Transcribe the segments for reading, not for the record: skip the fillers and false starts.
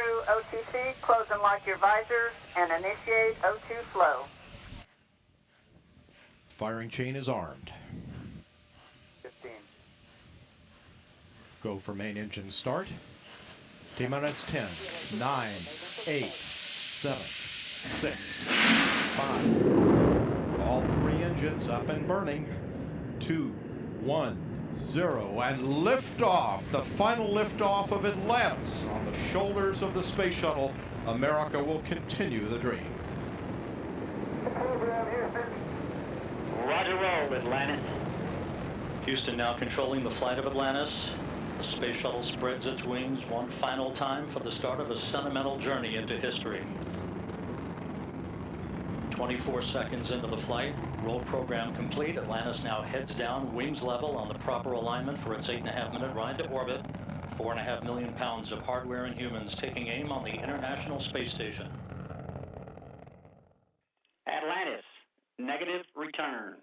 through OTC, close and lock your visors, and initiate O2 flow. Firing chain is armed. 15. Go for main engine start. T-minus 10, 9, 8, 7, 6, 5. All three engines up and burning. 2, 1, 0, and liftoff. The final liftoff of Atlantis on the shoulders of the space shuttle. America will continue the dream. Roger, roll, Atlantis. Houston now controlling the flight of Atlantis. The space shuttle spreads its wings one final time for the start of a sentimental journey into history. 24 seconds into the flight, roll program complete. Atlantis now heads down, wings level on the proper alignment for its 8.5-minute ride to orbit. 4.5 million pounds of hardware and humans taking aim on the International Space Station. Atlantis, negative return.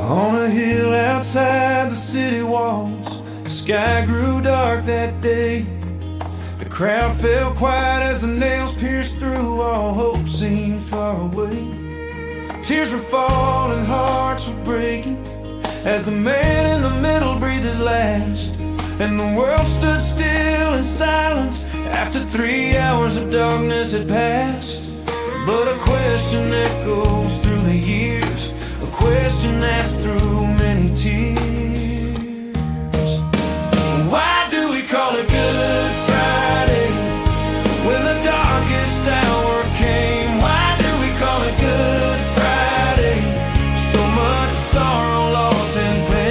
On a hill outside the city walls, the sky grew dark that day. The crowd fell quiet as the nails pierced through. All hope seemed far away. Tears were falling, hearts were breaking, as the man in the middle breathed his last. And the world stood still in silence after 3 hours of darkness had passed. But a question echoes through the years, a question asked through many tears. Why do we call it Good Friday when the darkest hour came? Why do we call it Good Friday? So much sorrow, loss, and pain.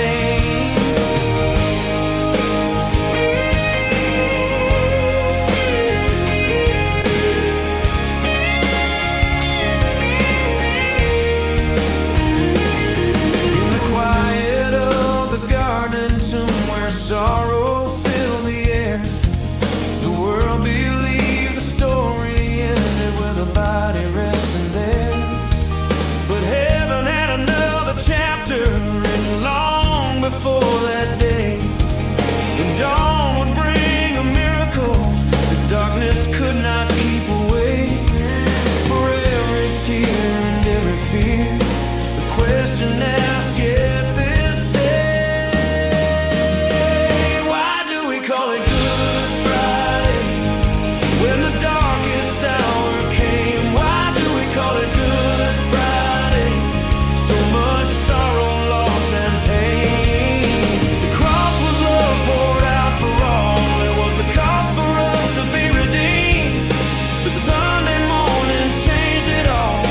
In the quiet of the garden tomb where sorrow filled the air, the world believed the story ended with a body resting there. But heaven had another chapter written long before that day. And dawn would bring a miracle the darkness could not keep away. For every tear and every fear, the question asked yet this day. Why do we call it Good Friday when the darkest hour came? Why do we call it Good Friday? So much sorrow, loss, and pain. The cross was love poured out for all. It was the cost for us to be redeemed. But Sunday morning changed it all.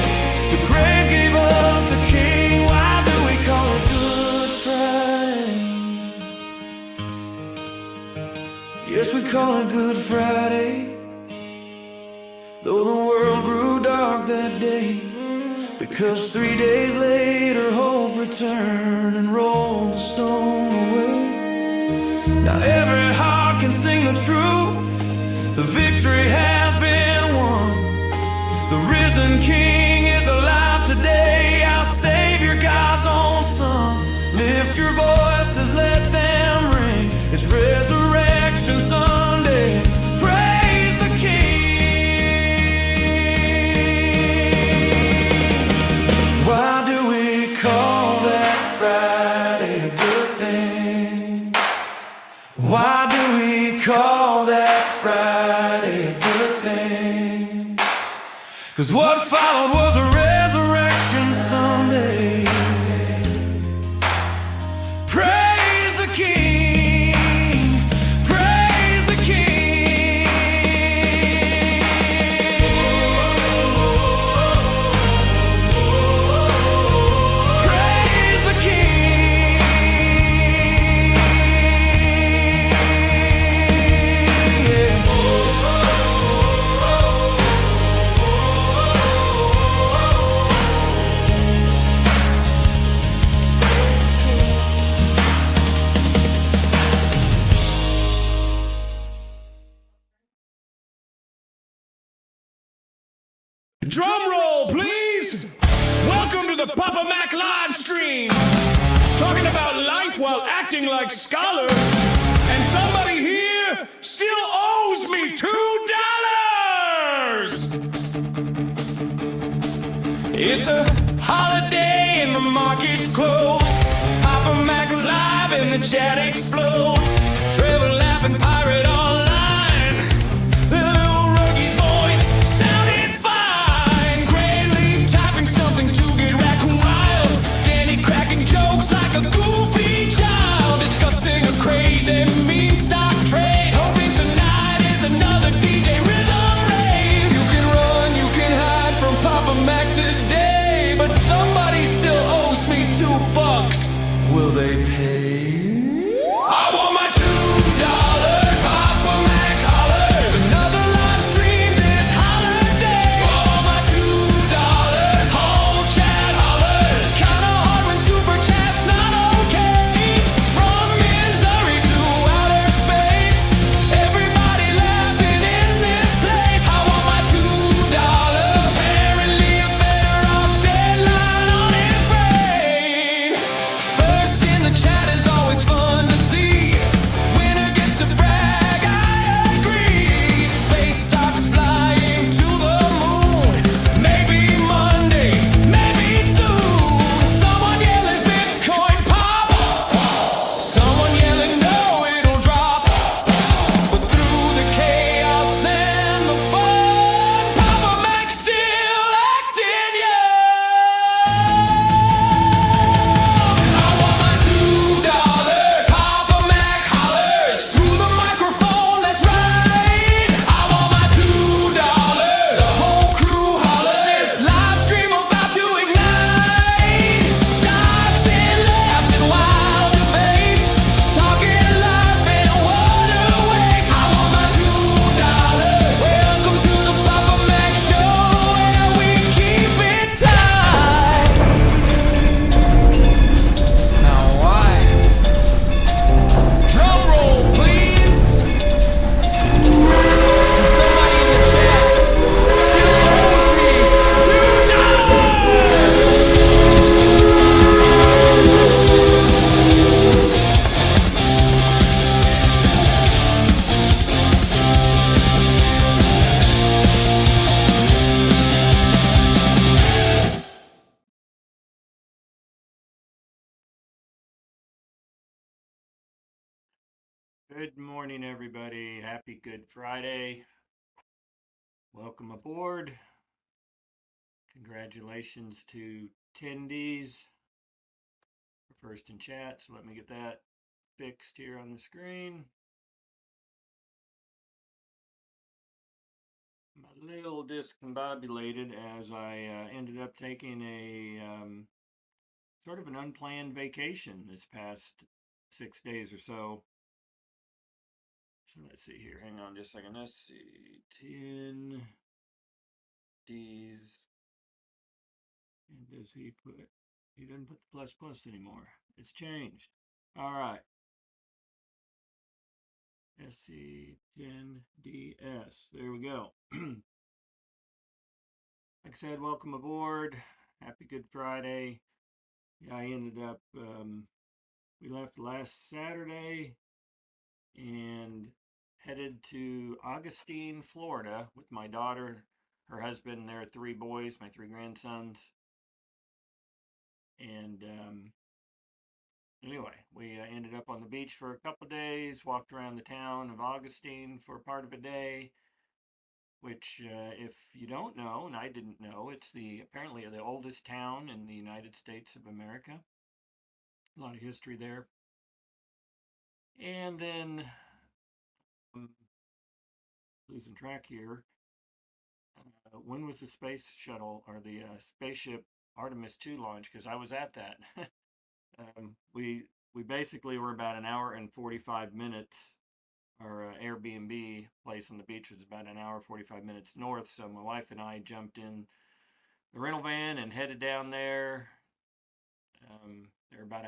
The grave gave up the king. Why do we call it Good Friday? Yes, we call it Good Friday. Though the world grew dark that day, because 3 days later hope returned and rolled the stone away. Now every heart can sing the truth. The victory has been won. The risen King is alive today, our Savior, God's own Son. Lift your voices, let them ring. It's Resurrection Sunday. Praise the King. Why do we call that Friday a good thing? Why do we call that Friday a good thing? 'Cause what followed was a Resurrection Sunday. Praise the King, praise the King. Praise the King. Yeah. acting like scholars, and somebody here still owes me $2. It's a holiday and the market's closed. Papa Mac live and the chat explodes. Trevor laughing pirate online. The little rookie's voice sounded fine. Gray Leaf typing something to get raccoon wild. Danny cracking jokes like a goofy child. Discussing a crazy meme stock trade. Hoping tonight is another DJ Rhythm rave. You can run, you can hide from Papa Mac today, but somebody still owes me $2. Will they pay? I want my $2. Papa Mac hollers. Another live stream this holiday. I want my $2. Whole chat hollers. Kinda hard when super chat's not okay. From Missouri to outer space, everybody laughing in this place. I want my $2. Apparently a better off deadline on his brain. First in the chat is always fun to see. Winner gets to brag, I agree. Space stocks flying to the moon. Maybe Monday, maybe soon. Someone yelling Bitcoin pop. Someone yelling no, it'll drop. But through the chaos and the fun, Papa Mac still acting young. I want my $2. Papa Mac hollers through the microphone. That's right. I want my $2. The whole crew hollers. This live stream about to ignite. Stocks and laughs and wild debates. Talking life and what awaits. I want my $2. Welcome to the Papa Mac Show, where we keep it tight. Now why? Drum roll, please. Somebody in the chat still owes me Good morning, everybody. Happy Good Friday. Welcome aboard. Congratulations to attendees for first in chat. So let me get that fixed here on the screen. I'm a little discombobulated as I ended up taking a sort of an unplanned vacation this past 6 days or so. So let's see here. Hang on just a second. Let's see. 10 D's. And does he put? He doesn't put the plus plus anymore. It's changed. All right. SC10DS. There we go. Like I said, welcome aboard. Happy Good Friday. Yeah, I ended up, we left last Saturday and headed to Augustine, Florida with my daughter, her husband, and their 3 boys, my 3 grandsons. And anyway, we ended up on the beach for a couple days, walked around the town of Augustine for part of a day, which if you don't know, and I didn't know, it's apparently the oldest town in the United States of America. A lot of history there. And then, losing track here, when was the space shuttle or the spaceship Artemis 2 launch? Because I was at that. We basically were about an hour and 45 minutes. Our Airbnb place on the beach was about an hour 45 minutes north. So my wife and I jumped in the rental van and headed down there. There were about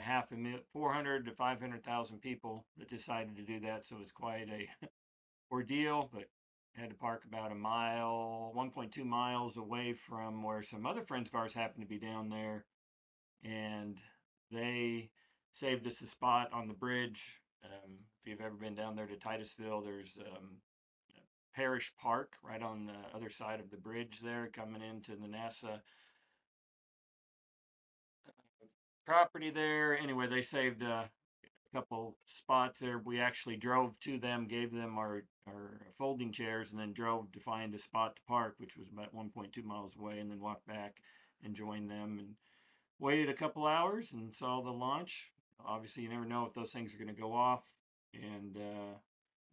400 to 500,000 people that decided to do that, so it was quite a ordeal, but had to park about 1.2 miles away from where some other friends of ours happened to be down there, and they saved us a spot on the bridge. If you've ever been down there to Titusville, there's Parish Park right on the other side of the bridge there, coming into the NASA property there. Anyway, they saved a couple spots there. We actually drove to them, gave them our folding chairs, and then drove to find a spot to park, which was about 1.2 miles away, and then walked back and joined them and waited a couple hours and saw the launch. Obviously, you never know if those things are going to go off, and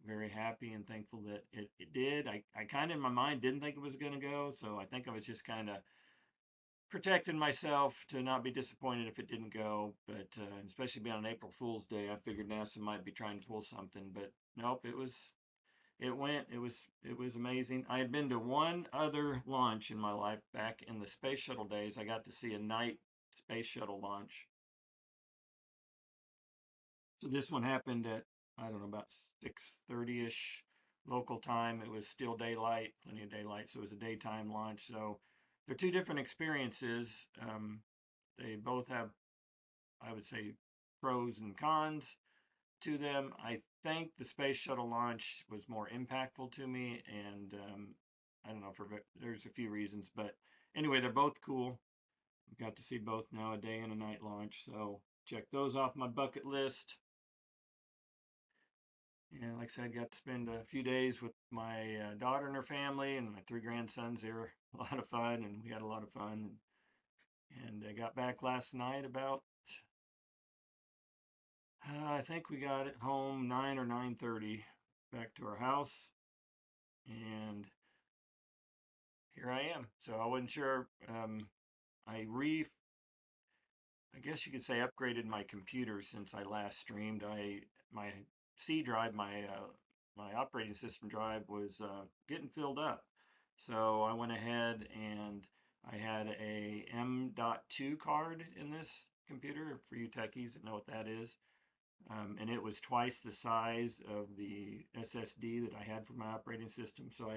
very happy and thankful that it did. I kind of in my mind didn't think it was going to go, so I think I was just kind of protecting myself to not be disappointed if it didn't go. But especially being on April Fool's Day, I figured NASA might be trying to pull something, but nope, it went. It was amazing. I had been to one other launch in my life back in the space shuttle days. I got to see a night space shuttle launch. So this one happened at, I don't know, about 6:30ish local time. It was still daylight, plenty of daylight, so it was a daytime launch. So they're two different experiences. They both have, I would say, pros and cons to them. I think the space shuttle launch was more impactful to me, and I don't know, there's a few reasons, but anyway, they're both cool. Got to see both now, a day and a night launch, so check those off my bucket list. And like I said, got to spend a few days with my daughter and her family and my 3 grandsons. They were a lot of fun, and we had a lot of fun. And I got back last night about, I think we got it home 9 or 9:30, back to our house. And here I am. So I wasn't sure. I guess you could say upgraded my computer since I last streamed. My C drive, my operating system drive was getting filled up. So I went ahead and I had a M.2 card in this computer, for you techies that know what that is. And it was twice the size of the SSD that I had for my operating system. So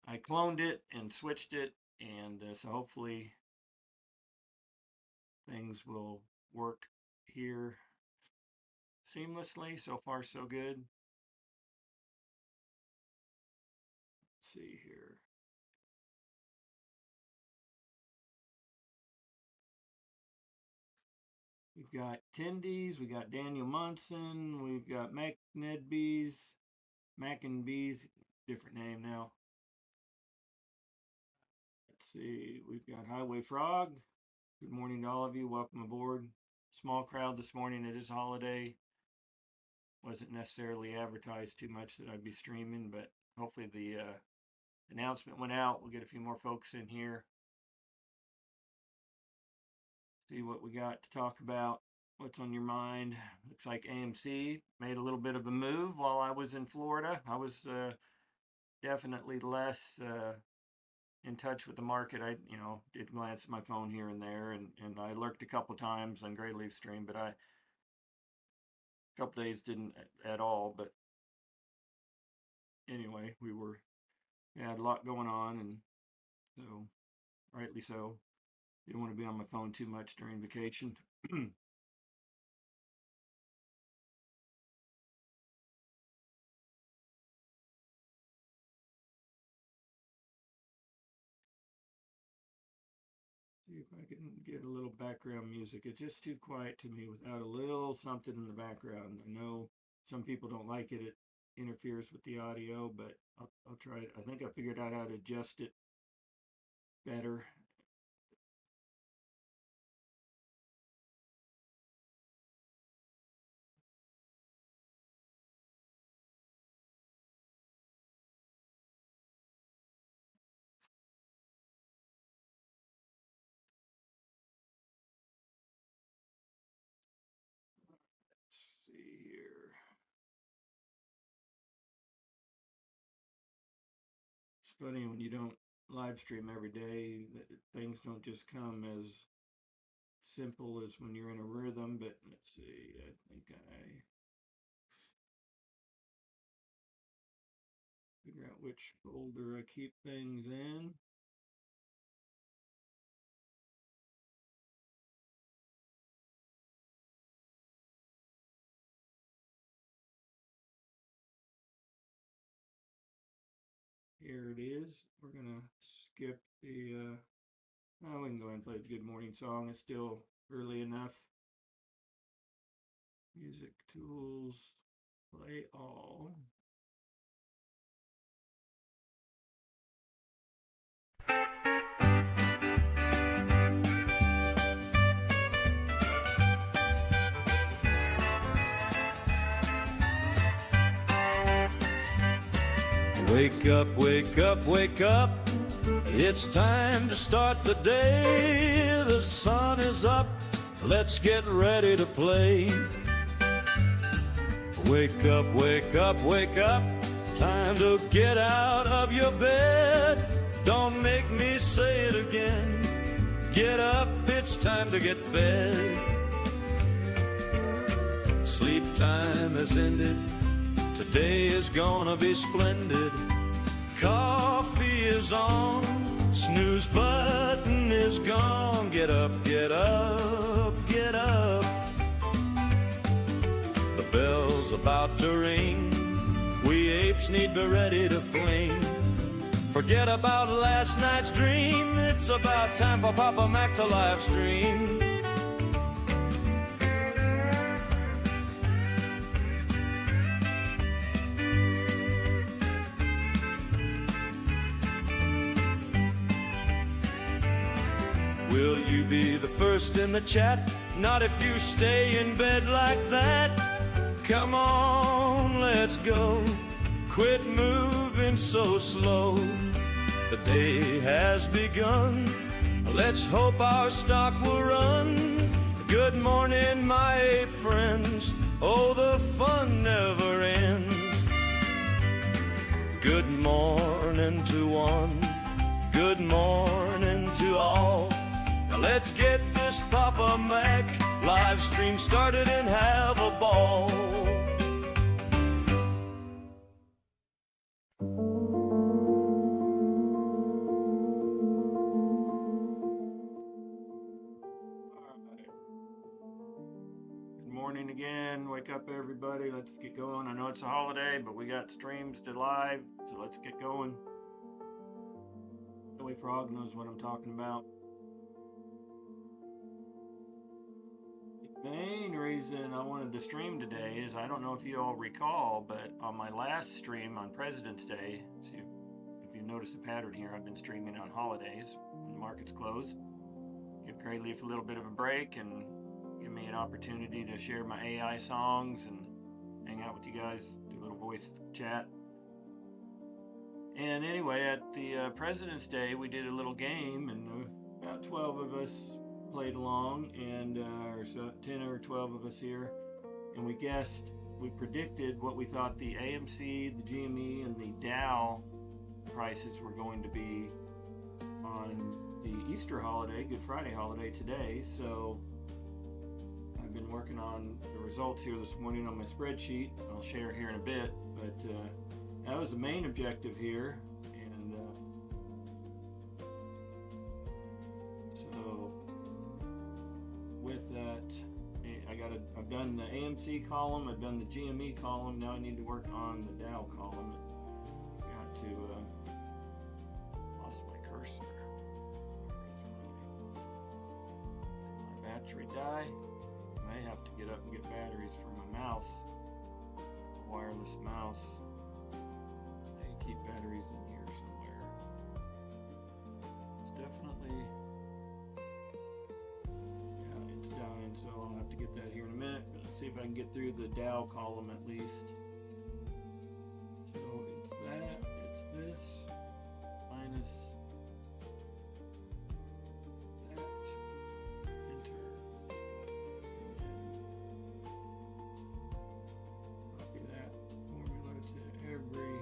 I cloned it and switched it, and so hopefully things will work here seamlessly. So far, so good. Let's see here. We've got Tendies, we got Daniel Munson, we've got Mac and Bees, different name now. Let's see, we've got Highway Frog. Good morning to all of you. Welcome aboard. Small crowd this morning. It is a holiday. Wasn't necessarily advertised too much that I'd be streaming, but hopefully the announcement went out. We'll get a few more folks in here. See what we got to talk about. What's on your mind? Looks like AMC made a little bit of a move while I was in Florida. I was definitely less in touch with the market. I did glance at my phone here and there, and I lurked a couple times on Gray Leaf Stream, but a couple days didn't at all. But anyway, we had a lot going on, and so rightly so. Didn't want to be on my phone too much during vacation. See if I can get a little background music. It's just too quiet to me without a little something in the background. I know some people don't like it. It interferes with the audio, but I'll try it. I think I figured out how to adjust it better. Let's see here. It's funny when you don't live stream every day, things don't just come as simple as when you're in a rhythm. But let's see, I think I figure out which folder I keep things in. Here it is. We're gonna skip the oh, we can go ahead and play the good morning song. It's still early enough. Music tools, play all. Wake up, wake up, wake up. It's time to start the day. The sun is up. Let's get ready to play. Wake up, wake up, wake up. Time to get out of your bed. Don't make me say it again. Get up, it's time to get fed. Sleep time has ended. Today is gonna be splendid. Coffee is on. Snooze button is gone. Get up, get up, get up. The bell's about to ring. We apes need be ready to fling. Forget about last night's dream. It's about time for Papa Mac to live stream. Will you be the first in the chat? Not if you stay in bed like that. Come on, let's go. Quit moving so slow. The day has begun. Let's hope our stock will run. Good morning, my ape friends. Oh, the fun never ends. Good morning to one. Good morning to all. Now let's get this Papa Mac live stream started and have a ball. Good morning again. Wake up, everybody. Let's get going. I know it's a holiday, but we got streams to live, so let's get going. Billy Frog knows what I'm talking about. The main reason I wanted to stream today is I don't know if you all recall, but on my last stream on President's Day, so if you notice the pattern here, I've been streaming on holidays when the market's closed. Give Crayleaf a little bit of a break and give me an opportunity to share my AI songs and hang out with you guys, do a little voice chat. And anyway, at the President's Day, we did a little game, and about 12 of us played along, and or so 10 or 12 of us here, and we predicted what we thought the AMC, the GME, and the Dow prices were going to be on the Easter holiday, Good Friday holiday today. So I've been working on the results here this morning on my spreadsheet. I'll share here in a bit, but that was the main objective here, and so with that, I've done the AMC column, I've done the GME column. Now I need to work on the Dow column. Got to lost my cursor. Did my battery die? I may have to get up and get batteries for my mouse, wireless mouse. They keep batteries in here somewhere. It's definitely, yeah, it's dying, so I'll have to get that here in a minute. But let's see if I can get through the Dow column at least. So it's that, it's this, minus that, enter, and copy that formula to every,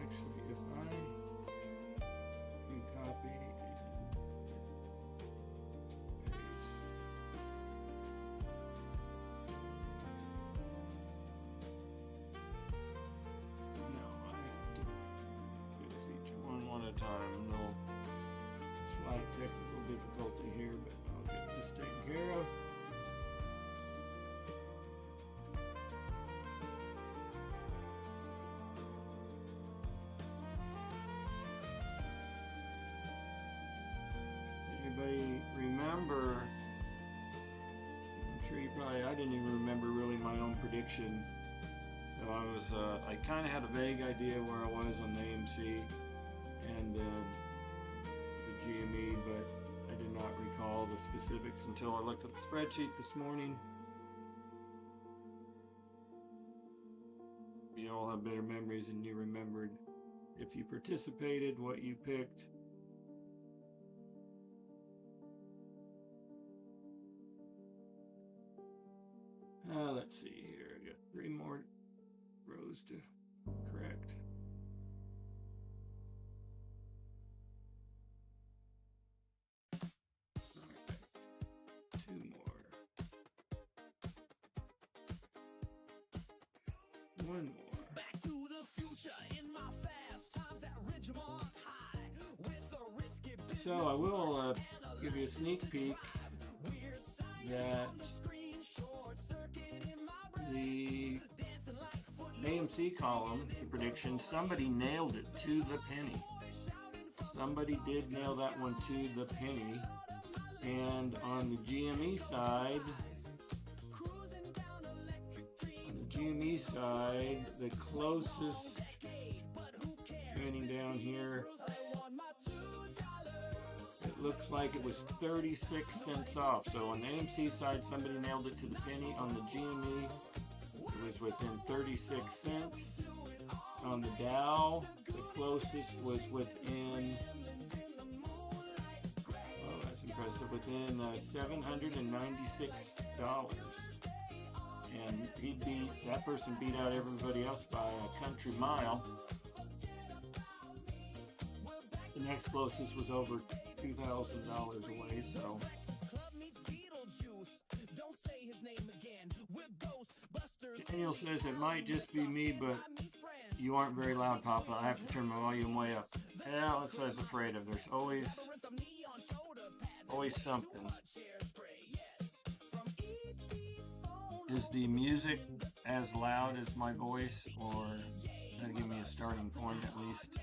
actually if I do copy and paste, Anybody remember? I'm sure you probably, I didn't even remember really my own prediction. So I kind of had a vague idea where I was on the AMC and the GME, but I did not recall the specifics until I looked at the spreadsheet this morning. You all have better memories than you remembered. If you participated, what you picked. Let's see here. I got 3 more rows to correct. All right. 2 more. 1 more. Back to the future in my fast times at Ridgemont High with a risky business. So I will give you a sneak peek that the AMC column, the prediction, somebody nailed it to the penny. Somebody did nail that one to the penny. And on the GME side, the closest, turning down here, it looks like it was 36 cents off. So on the AMC side, somebody nailed it to the penny. On the GME, it was within 36 cents. On the Dow, the closest was within, oh, that's impressive, within $796. And that person beat out everybody else by a country mile. The next closest was over $2,000 away, so. Daniel says it might just be me, but you aren't very loud, Papa. I have to turn my volume way up. Yeah, that's what I was afraid of. There's always something. Is the music as loud as my voice, or that'll give me a starting point at least?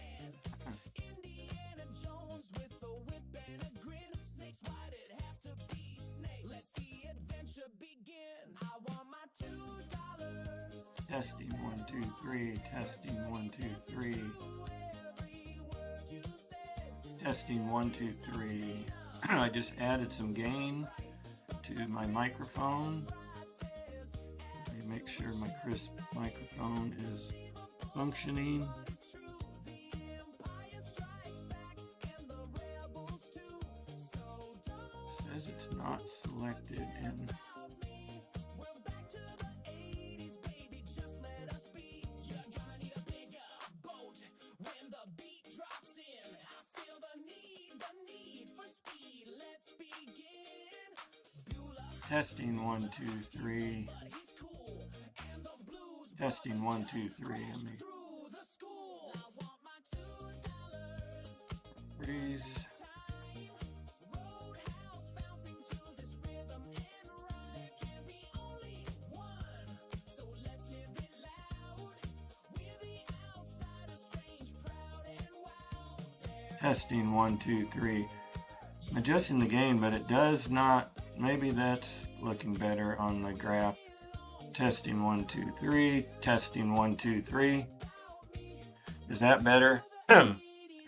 Testing 1 2 3. Testing 1 2 3. Testing 1 2 3. I just added some gain to my microphone. Let me make sure my crisp microphone is functioning. Says it's not selected in. Testing 1 2 3. Testing 1 2 3. Freeze. Testing 1 2 3. I'm adjusting the gain, but it does not. Maybe that's looking better on the graph. Testing 1 2 3. Testing 1 2 3. Is that better?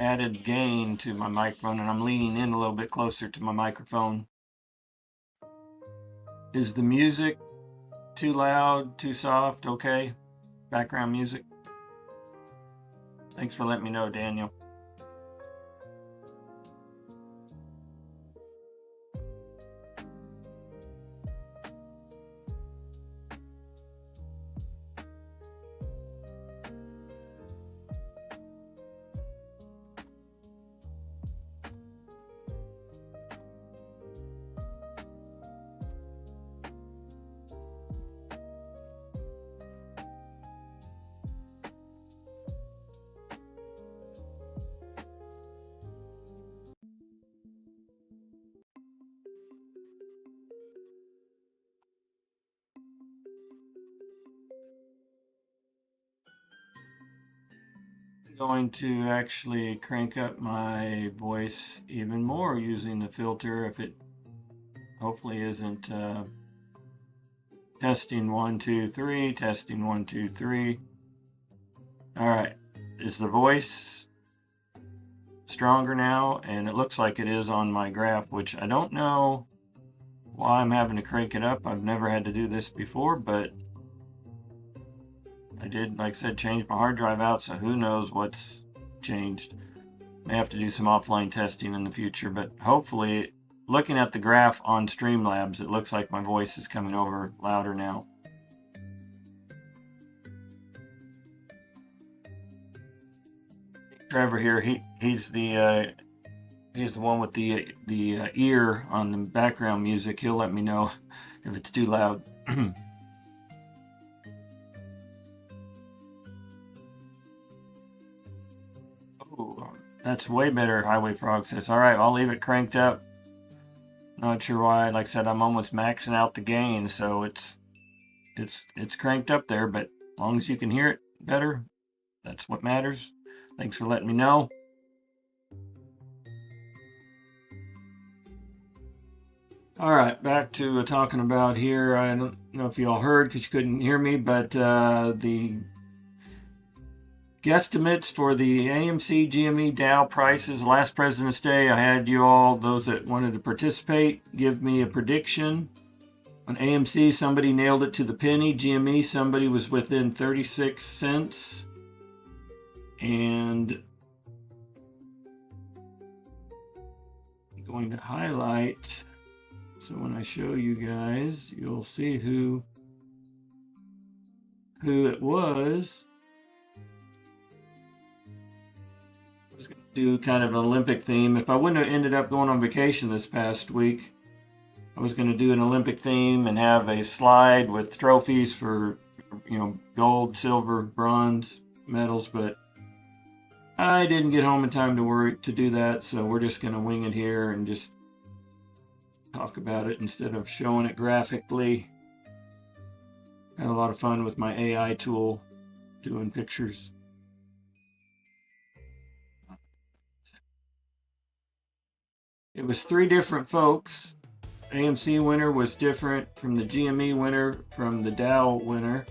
Added gain to my microphone, and I'm leaning in a little bit closer to my microphone. Is the music too loud, too soft? Okay. Background music. Thanks for letting me know, Daniel. going to actually crank up my voice even more using the filter if it hopefully isn't testing 1 2 3, testing 1 2 3. All right, is the voice stronger now? And it looks like it is on my graph, which I don't know why I'm having to crank it up. I've never had to do this before, but I did, like I said, change my hard drive out, so who knows what's changed. May have to do some offline testing in the future, but hopefully, looking at the graph on Streamlabs, it looks like my voice is coming over louder now. Trevor here, he's the one with the ear on the background music. He'll let me know if it's too loud. Oh, that's way better, Highway Frog says. All right, I'll leave it cranked up. Not sure why. Like I said, I'm almost maxing out the gain, so it's cranked up there. But as long as you can hear it better, that's what matters. Thanks for letting me know. All right, back to talking about here. I don't know if you all heard because you couldn't hear me, but the guesstimates for the AMC GME Dow prices last President's Day. I had you all, those that wanted to participate, give me a prediction. On AMC, somebody nailed it to the penny. GME, somebody was within 36 cents. And I'm going to highlight, so when I show you guys, you'll see who it was. I was going to do kind of an Olympic theme. If I wouldn't have ended up going on vacation this past week, I was going to do an Olympic theme and have a slide with trophies for, gold, silver, bronze medals, but I didn't get home in time to do that, so we're just going to wing it here and just talk about it instead of showing it graphically. Had a lot of fun with my AI tool doing pictures. It was 3 different folks. AMC winner was different from the GME winner from the Dow winner.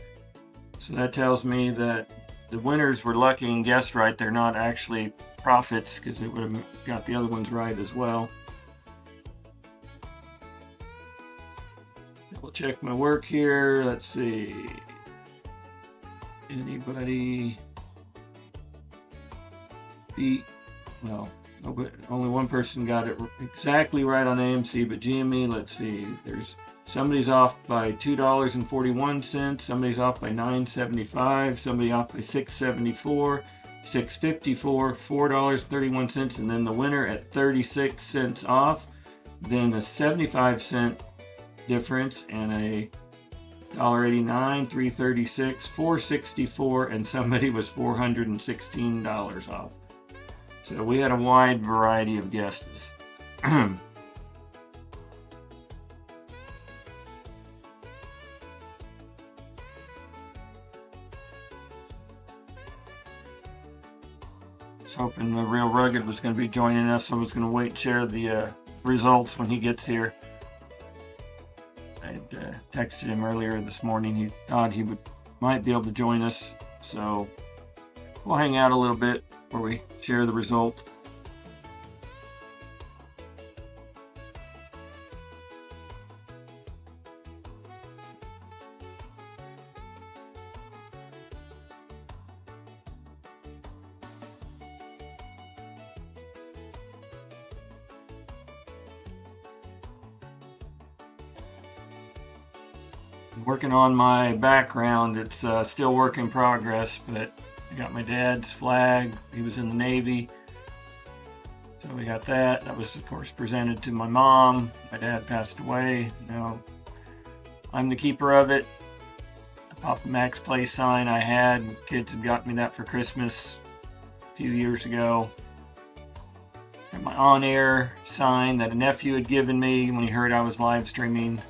So that tells me that the winners were lucky and guessed right. They're not actually profits because they would have got the other ones right as well. Double check my work here. Let's see. Anybody beat? Well, only one person got it exactly right on AMC, but GME, let's see. There's somebody's off by $2.41, somebody's off by $9.75, somebody off by $6.74, $6.54, $4.31, and then the winner at 36 cents off. Then a 75-cent difference and a $1.89, $3.36, $4.64, and somebody was $416 off. So we had a wide variety of guesses. Hoping the Real Rugged was going to be joining us, so I was going to wait and share the results when he gets here. I had texted him earlier this morning. He thought he might be able to join us, so we'll hang out a little bit where we share the result. Working on my background. It's still work in progress, but I got my dad's flag. He was in the Navy, so we got that. That was, of course, presented to my mom. My dad passed away. Now I'm the keeper of it. The Papa Max Place sign I had. Kids had got me that for Christmas a few years ago. And my on-air sign that a nephew had given me when he heard I was live streaming.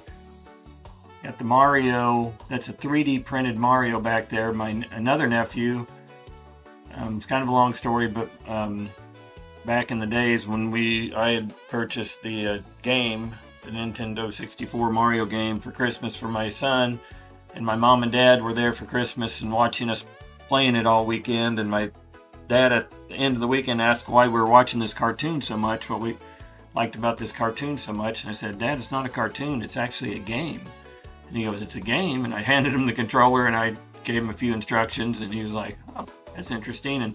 Got the Mario, that's a 3D printed Mario back there. Another nephew It's kind of a long story, but back in the days when I had purchased the game, the Nintendo 64 Mario game for Christmas for my son, and my mom and dad were there for Christmas and watching us playing it all weekend, and my dad at the end of the weekend asked why we were watching this cartoon so much, what we liked about this cartoon so much, and I said, Dad, it's not a cartoon, it's actually a game. And he goes, it's a game? And I handed him the controller and I gave him a few instructions, and he was like, oh, that's interesting. And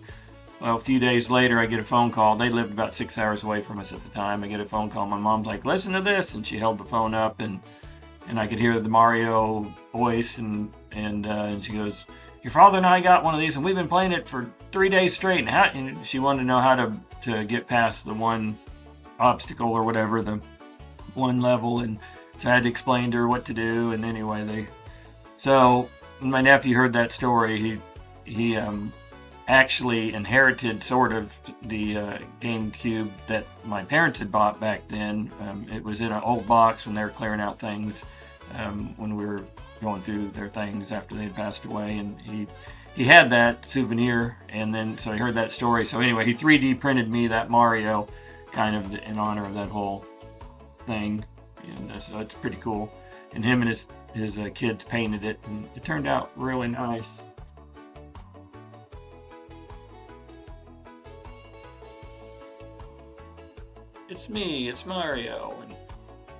well, a few days later, I get a phone call. They lived about 6 hours away from us at the time. I get a phone call. My mom's like, listen to this. And she held the phone up, and I could hear the Mario voice, and she goes, your father and I got one of these, and we've been playing it for 3 days straight. And she wanted to know how to get past the one obstacle or whatever, the one level. And so I had to explain to her what to do. And anyway, so when my nephew heard that story, he actually inherited sort of the GameCube that my parents had bought back then. It was in an old box when they were clearing out things when we were going through their things after they had passed away, and he had that souvenir, and then so he heard that story. So anyway, he 3D printed me that Mario kind of in honor of that whole thing, and so it's pretty cool. And him and his kids painted it, and it turned out really nice. It's me, it's Mario, and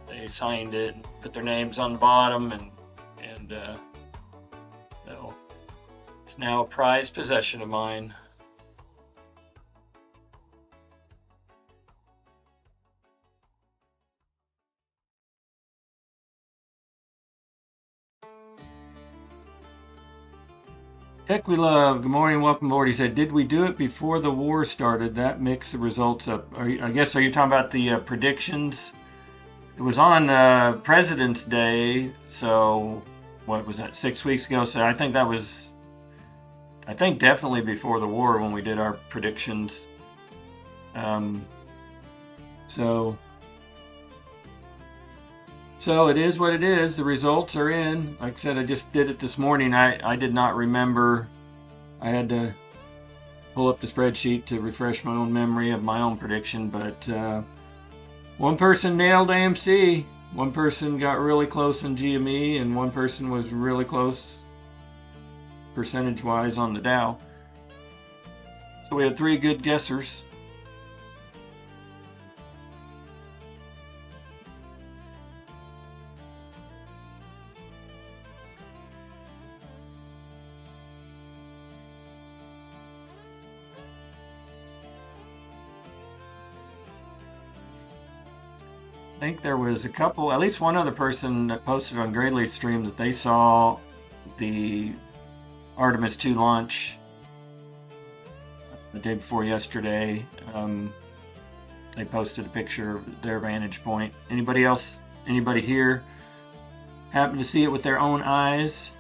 they signed it and put their names on the bottom, and so it's now a prized possession of mine. Tech We Love, good morning, welcome aboard. He said, did we do it before the war started? That mixed the results up. Are you talking about the predictions? It was on President's Day, so what was that, 6 weeks ago? So I think definitely before the war when we did our predictions. So it is what it is. The results are in. Like I said, I just did it this morning. I did not remember. I had to pull up the spreadsheet to refresh my own memory of my own prediction. But one person nailed AMC. One person got really close in GME, and one person was really close percentage-wise on the Dow. So we had 3 good guessers. I think there was at least one other person that posted on Gradley's stream that they saw the Artemis 2 launch the day before yesterday. They posted a picture of their vantage point. Anybody else, anybody here happen to see it with their own eyes?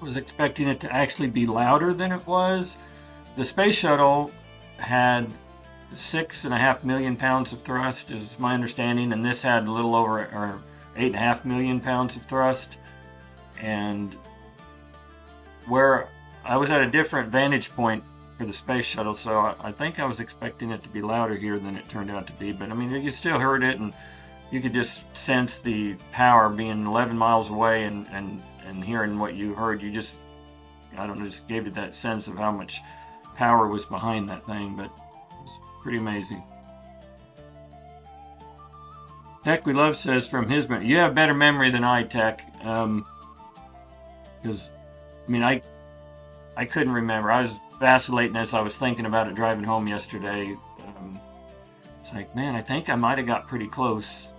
Was expecting it to actually be louder than it was. The space shuttle had 6.5 million pounds of thrust, is my understanding, and this had a little over or 8.5 million pounds of thrust. And where I was at a different vantage point for the space shuttle, so I think I was expecting it to be louder here than it turned out to be. But I mean, you still heard it, and you could just sense the power being 11 miles away, and hearing what you heard, just gave you that sense of how much power was behind that thing. But it was pretty amazing. Tech We Love says from his memory, you have better memory than I, Tech, because I mean, I couldn't remember. I was vacillating as I was thinking about it driving home yesterday. It's like, man, I think I might have got pretty close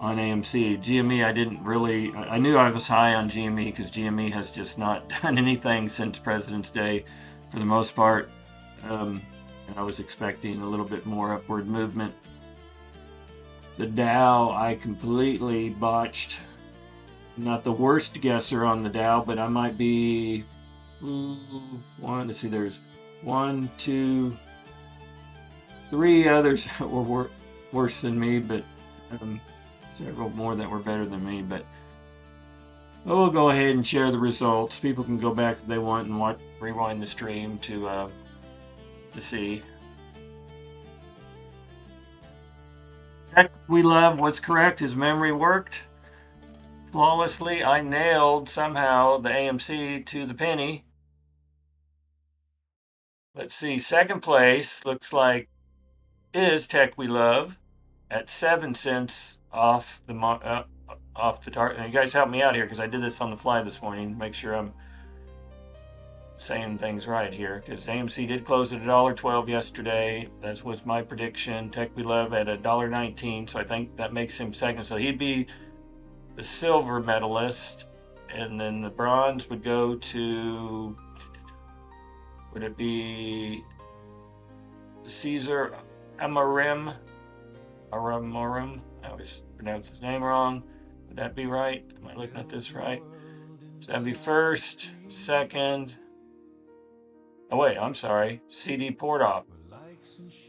on AMC. GME, I didn't really, I knew I was high on GME because GME has just not done anything since President's Day for the most part. And I was expecting a little bit more upward movement. The Dow, I completely botched. Not the worst guesser on the Dow, but I might be let's see, there's 1, 2, 3 others that were worse than me, but Several more that were better than me, but we'll go ahead and share the results. People can go back if they want and rewind the stream to see. Tech We Love was correct. His memory worked flawlessly. I nailed somehow the AMC to the penny. Let's see. Second place looks like is Tech We Love at 7 cents off the target. And you guys help me out here because I did this on the fly this morning. Make sure I'm saying things right here, because AMC did close at $1.12 yesterday. That was my prediction. Tech We Love at $1.19, so I think that makes him second. So he'd be the silver medalist, and then the bronze would go to, would it be Caesar Amarim? I always pronounce his name wrong. Would that be right? Am I looking at this right? So that'd be first, second. Oh wait, I'm sorry. CD Portop.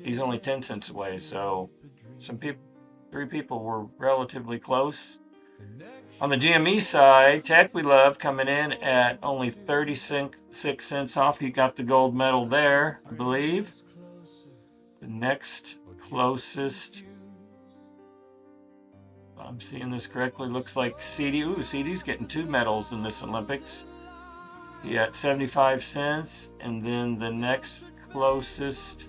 He's only 10 cents away, so three people were relatively close. On the GME side, Tech We Love coming in at only 36 cents off. He got the gold medal there, I believe. The next closest, if I'm seeing this correctly, looks like CD. Ooh, CD's getting 2 medals in this Olympics. He at 75 cents, and then the next closest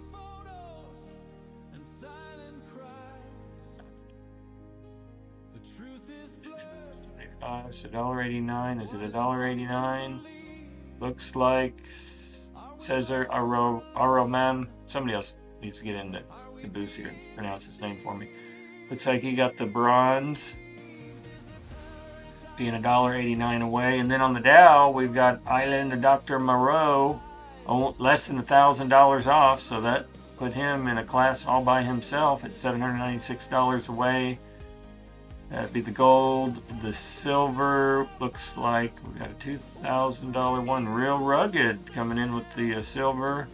it's $1.89. Is it $1.89? Looks like Cesar Aromam. Somebody else needs to get into the booth here and pronounce his name for me. Looks like he got the bronze, being $1.89 away. And then on the Dow, we've got Island of Dr. Moreau, less than $1,000 off, so that put him in a class all by himself at $796 away. That'd be the gold. The silver looks like we got a $2,000 one, Real Rugged, coming in with the silver.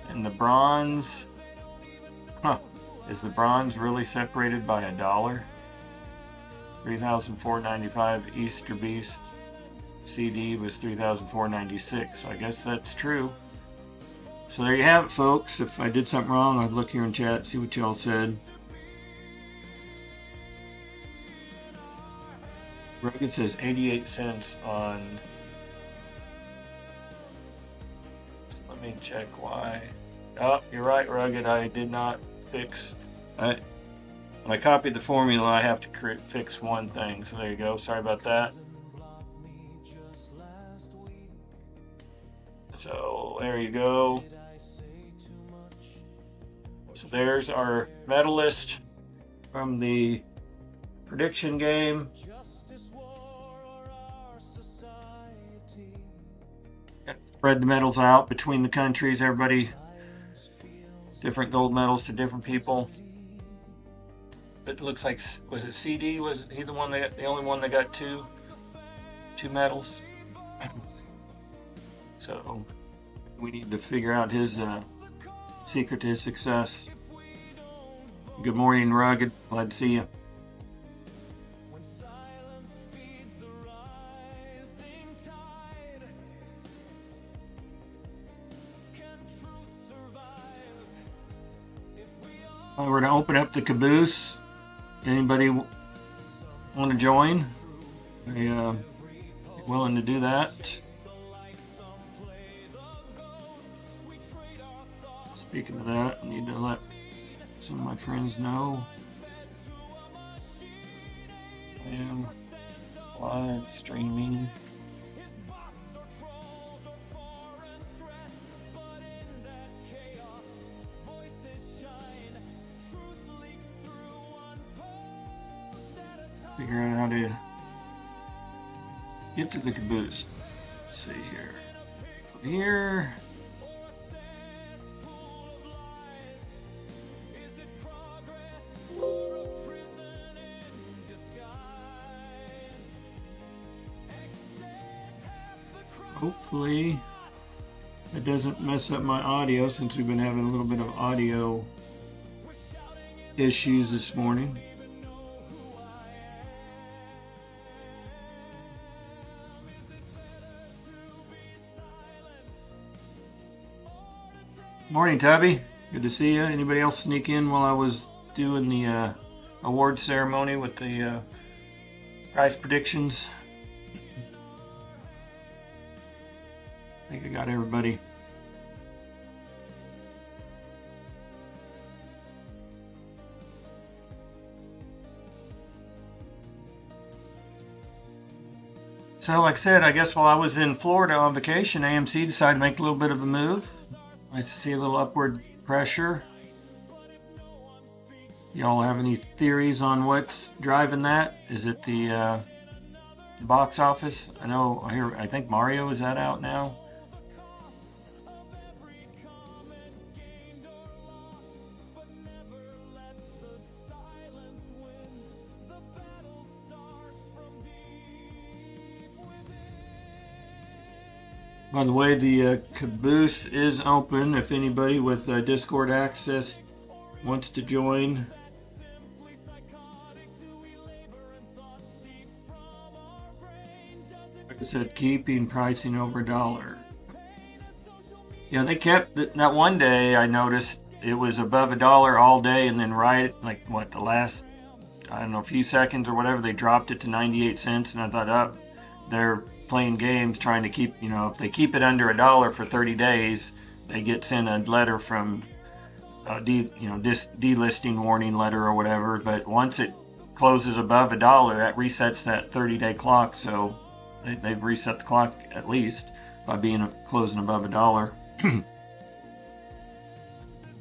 And the bronze, is the bronze really separated by $1? $3,495. Easter Beast CD was $3,496. So I guess that's true. So there you have it, folks. If I did something wrong, I'd look here in chat, see what y'all said. Rugged says 88 cents on. So let me check why. Oh, you're right, Rugged. I did not fix. When I copied the formula, I have to fix one thing. So there you go. Sorry about that. So there you go. So there's our medalist from the prediction game. Spread the medals out between the countries. Everybody, different gold medals to different people. It looks like, was it CD? Was he the only one that got two medals? So we need to figure out his secret to his success. Good morning, Rugged. Glad to see you. We're going to open up the caboose. Anybody want to join? Are you willing to do that? Speaking of that, I need to let some of my friends know. I am live streaming. Figure out how to get to the caboose. Let's see here. From here. Hopefully it doesn't mess up my audio, since we've been having a little bit of audio issues this morning. Morning, Tubby. Good to see you. Anybody else sneak in while I was doing the award ceremony with the prize predictions? I think I got everybody. So like I said, I guess while I was in Florida on vacation, AMC decided to make a little bit of a move. Nice to see a little upward pressure. Y'all have any theories on what's driving that? Is it the box office? I think Mario, is that out now? By the way, the caboose is open if anybody with Discord access wants to join. Like I said, keeping pricing over $1. Yeah, they kept that one day. I noticed it was above $1 all day, and then the last, I don't know, few seconds or whatever, they dropped it to 98 cents, and I thought, they're playing games trying to keep, if they keep it under $1 for 30 days, they get sent a letter from delisting warning letter or whatever. But once it closes above $1, that resets that 30-day clock. So they've reset the clock at least by being closing above $1.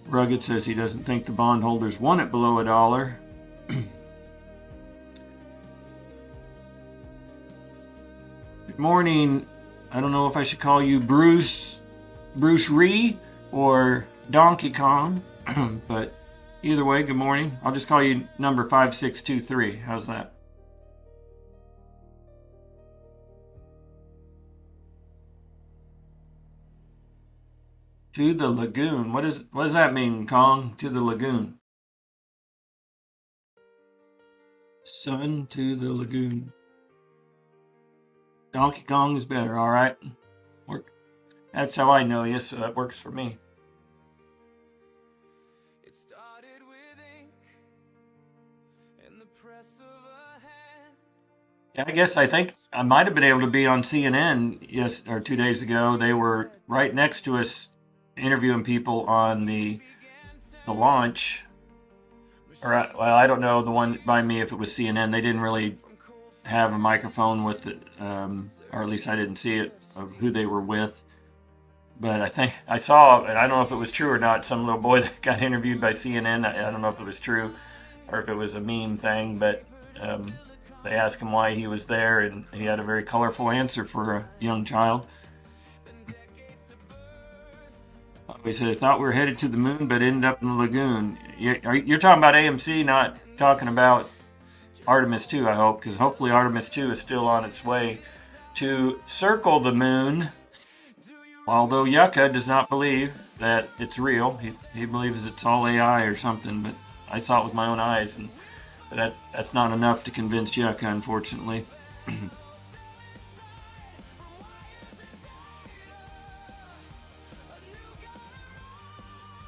Rugged says he doesn't think the bondholders want it below $1. Good morning. I don't know if I should call you Bruce Ree or Donkey Kong, but either way, good morning. I'll just call you number 5623. How's that? To the lagoon. What does that mean, Kong? To the lagoon. Sun to the lagoon. Donkey Kong is better, all right? That's how I know you, so that works for me. It started with ink and the press of a hand. Yeah, I think I might have been able to be on CNN 2 days ago. They were right next to us interviewing people on the launch. I don't know the one by me if it was CNN. They didn't really have a microphone with it, or at least I didn't see it, of who they were with. But I think I saw, and I don't know if it was true or not, some little boy that got interviewed by CNN. I don't know if it was true or if it was a meme thing, but they asked him why he was there, and he had a very colorful answer for a young child. He said, I thought we were headed to the moon, but ended up in the lagoon. You're talking about AMC, not talking about Artemis 2, I hope, because hopefully Artemis 2 is still on its way to circle the moon. Although Yucca does not believe that it's real. He believes it's all AI or something, but I saw it with my own eyes, and that's not enough to convince Yucca, unfortunately.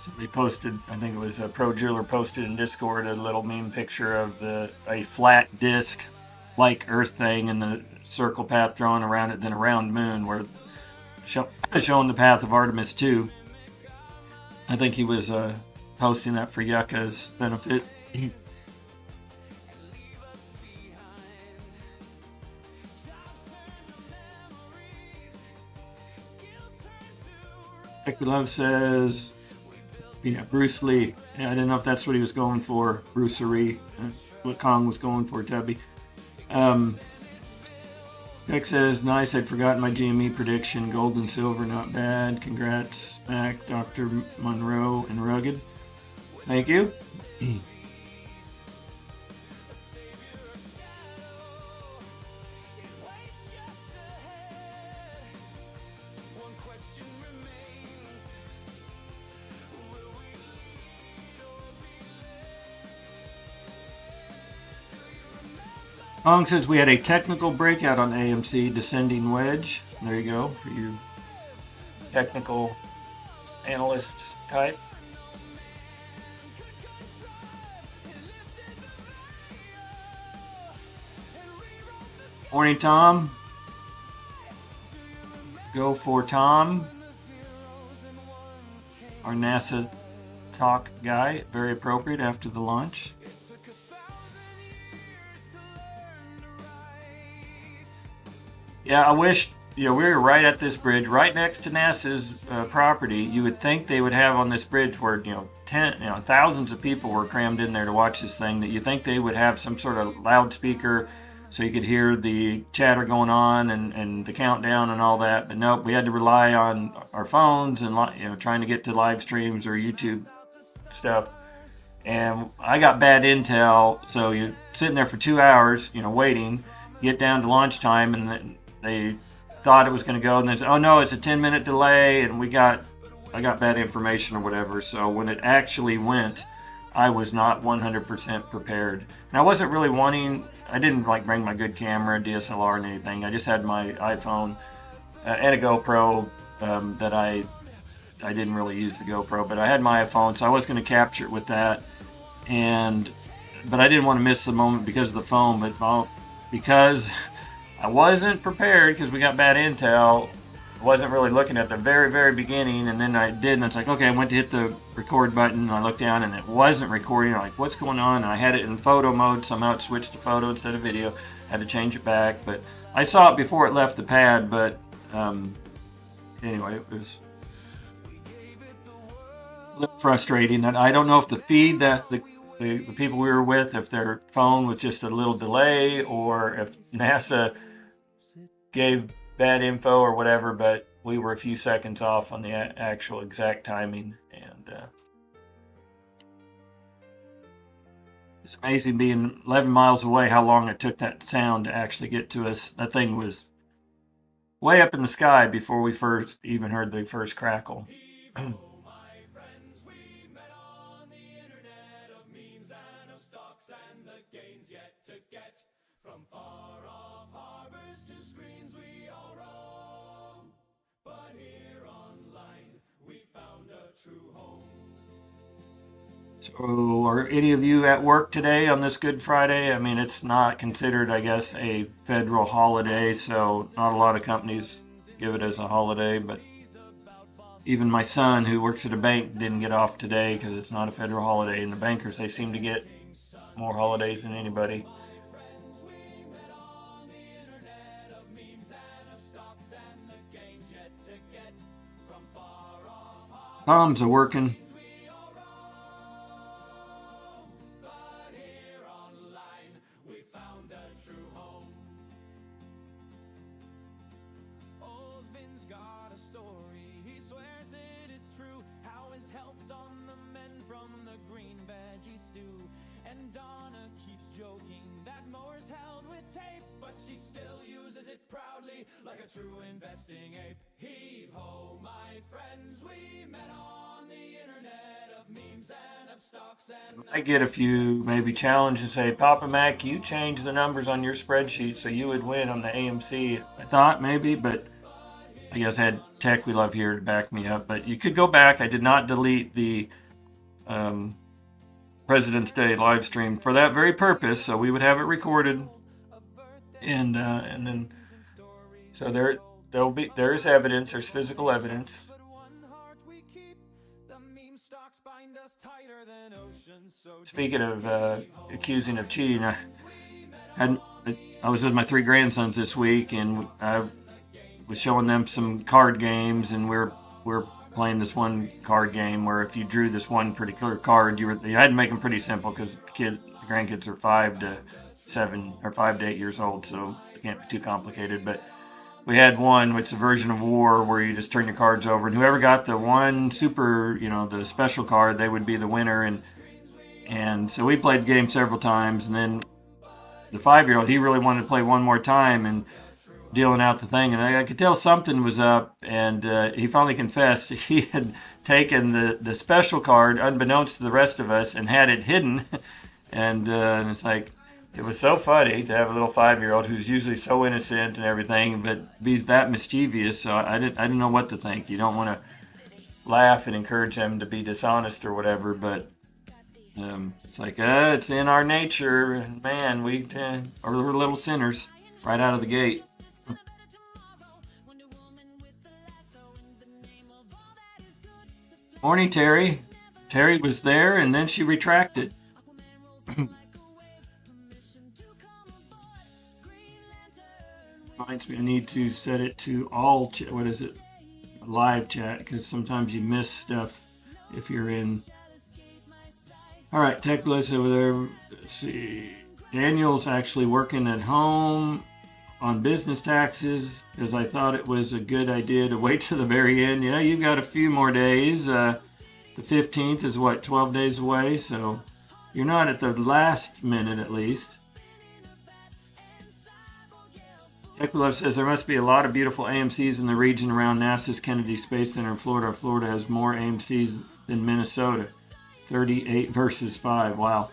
So they posted, I think it was Pro Jeweler posted in Discord a little meme picture of a flat disc like Earth thing and the circle path drawn around it, then a round moon where showing the path of Artemis 2. I think he was posting that for Yucca's benefit. Love says, Bruce Lee. Yeah, I didn't know if that's what he was going for, Bruce Lee. What Kong was going for, Tubby. Beck says, nice, I'd forgotten my GME prediction. Gold and silver, not bad. Congrats, Mac, Dr. Monroe, and Rugged. Thank you. Kong says we had a technical breakout on AMC, descending wedge. There you go for your technical analyst type. Morning, Tom. Go for Tom, our NASA talk guy. Very appropriate after the launch. Yeah, I wish, we were right at this bridge, right next to NASA's property. You would think they would have on this bridge where, thousands of people were crammed in there to watch this thing, that you think they would have some sort of loudspeaker so you could hear the chatter going on and the countdown and all that. But nope, we had to rely on our phones and trying to get to live streams or YouTube stuff. And I got bad intel, so you're sitting there for 2 hours, waiting, get down to launch time, and then they thought it was going to go, and they said, oh no, it's a 10-minute delay, and I got bad information or whatever. So when it actually went, I was not 100% prepared. And I wasn't really I didn't bring my good camera, DSLR, and anything. I just had my iPhone and a GoPro that I didn't really use the GoPro, but I had my iPhone, so I was going to capture it with that. But I didn't want to miss the moment because of the phone, but because I wasn't prepared because we got bad intel, I wasn't really looking at the very, very beginning, and then I did, and it's like, okay, I went to hit the record button, and I looked down, and it wasn't recording. I'm like, what's going on? And I had it in photo mode. Somehow it switched to photo instead of video. I had to change it back, but I saw it before it left the pad, but anyway, it was a little frustrating. That I don't know if the feed that the people we were with, if their phone was just a little delay, or if NASA gave bad info or whatever, but we were a few seconds off on the actual exact timing. And it's amazing being 11 miles away how long it took that sound to actually get to us. That thing was way up in the sky before we first even heard the first crackle. So are any of you at work today on this Good Friday? I mean, it's not considered, I guess, a federal holiday, so not a lot of companies give it as a holiday, but even my son, who works at a bank, didn't get off today because it's not a federal holiday, and the bankers, they seem to get more holidays than anybody. Palms are working. Like a true investing ape. Heave ho, my friends, we met on the internet of memes and of stocks and I get a few maybe challenge and say, Papa Mac, you change the numbers on your spreadsheet so you would win on the AMC. I thought maybe, but I guess I had Tech We Love here to back me up. But you could go back. I did not delete the President's Day live stream for that very purpose, so we would have it recorded, and then. So there's evidence, there's physical evidence. Speaking of accusing of cheating, I was with my 3 grandsons this week, and I was showing them some card games, and we're playing this one card game where if you drew this one particular card, you had to make them pretty simple because the grandkids are 5 to 7 or 5 to 8 years old, so it can't be too complicated. But we had one, which is a version of War, where you just turn your cards over, and whoever got the one super, the special card, they would be the winner. And so we played the game several times, and then the 5-year-old, he really wanted to play one more time and dealing out the thing, and I could tell something was up, and he finally confessed he had taken the special card, unbeknownst to the rest of us, and had it hidden, and it's like, it was so funny to have a little 5-year-old who's usually so innocent and everything, but be that mischievous. So I didn't know what to think. You don't want to laugh and encourage them to be dishonest or whatever, but it's like, it's in our nature, and man, we're little sinners right out of the gate. Morning, Terry. Terry was there, and then she retracted. Reminds me, I need to set it to all, live chat, because sometimes you miss stuff if you're in. All right, Tech Bliss over there. Let's see. Daniel's actually working at home on business taxes because I thought it was a good idea to wait to the very end. Yeah, you've got a few more days. The 15th is 12 days away, so you're not at the last minute at least. Equilove says there must be a lot of beautiful AMCs in the region around NASA's Kennedy Space Center in Florida. Florida has more AMCs than Minnesota. 38 versus 5. Wow.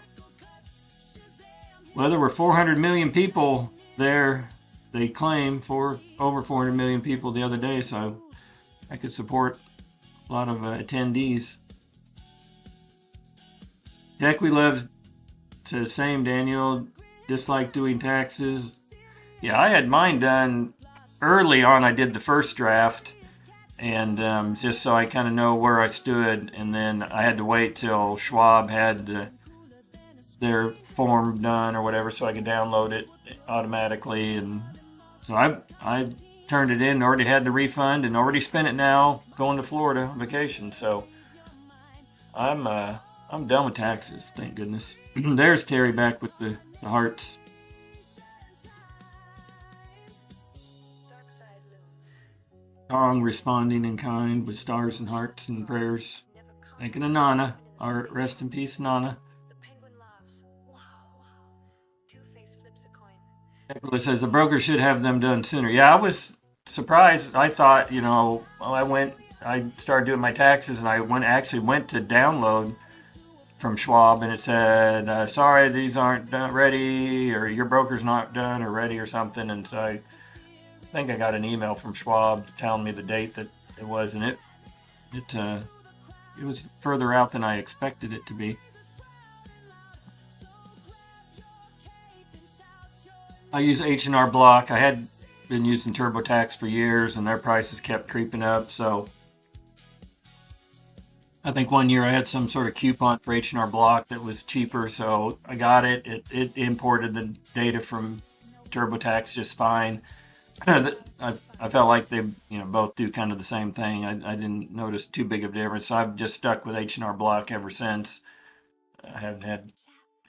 Well, there were 400 million people there. They claim for over 400 million people the other day, so I could support a lot of attendees. Equilove says, same, Daniel. Dislike doing taxes. Yeah, I had mine done early on. I did the first draft, and just so I kind of know where I stood, and then I had to wait till Schwab had their form done or whatever so I could download it automatically. And so I turned it in, already had the refund, and already spent it now going to Florida on vacation. So I'm done with taxes, thank goodness. There's Terry back with the hearts. Kong responding in kind with stars and hearts and prayers. Thinking of Nana. Our rest in peace, Nana. Nicholas says the broker should have them done sooner. Yeah, I was surprised. I thought, I started doing my taxes, and I actually went to download from Schwab, and it said, sorry, these aren't ready, or your broker's not done or ready or something. And so I think I got an email from Schwab telling me the date that it was, and it was further out than I expected it to be. I use H&R Block. I had been using TurboTax for years, and their prices kept creeping up. So I think one year I had some sort of coupon for H&R Block that was cheaper, so I got it. It imported the data from TurboTax just fine. I felt like they, both do kind of the same thing. I didn't notice too big of a difference. So I've just stuck with H&R Block ever since. I haven't had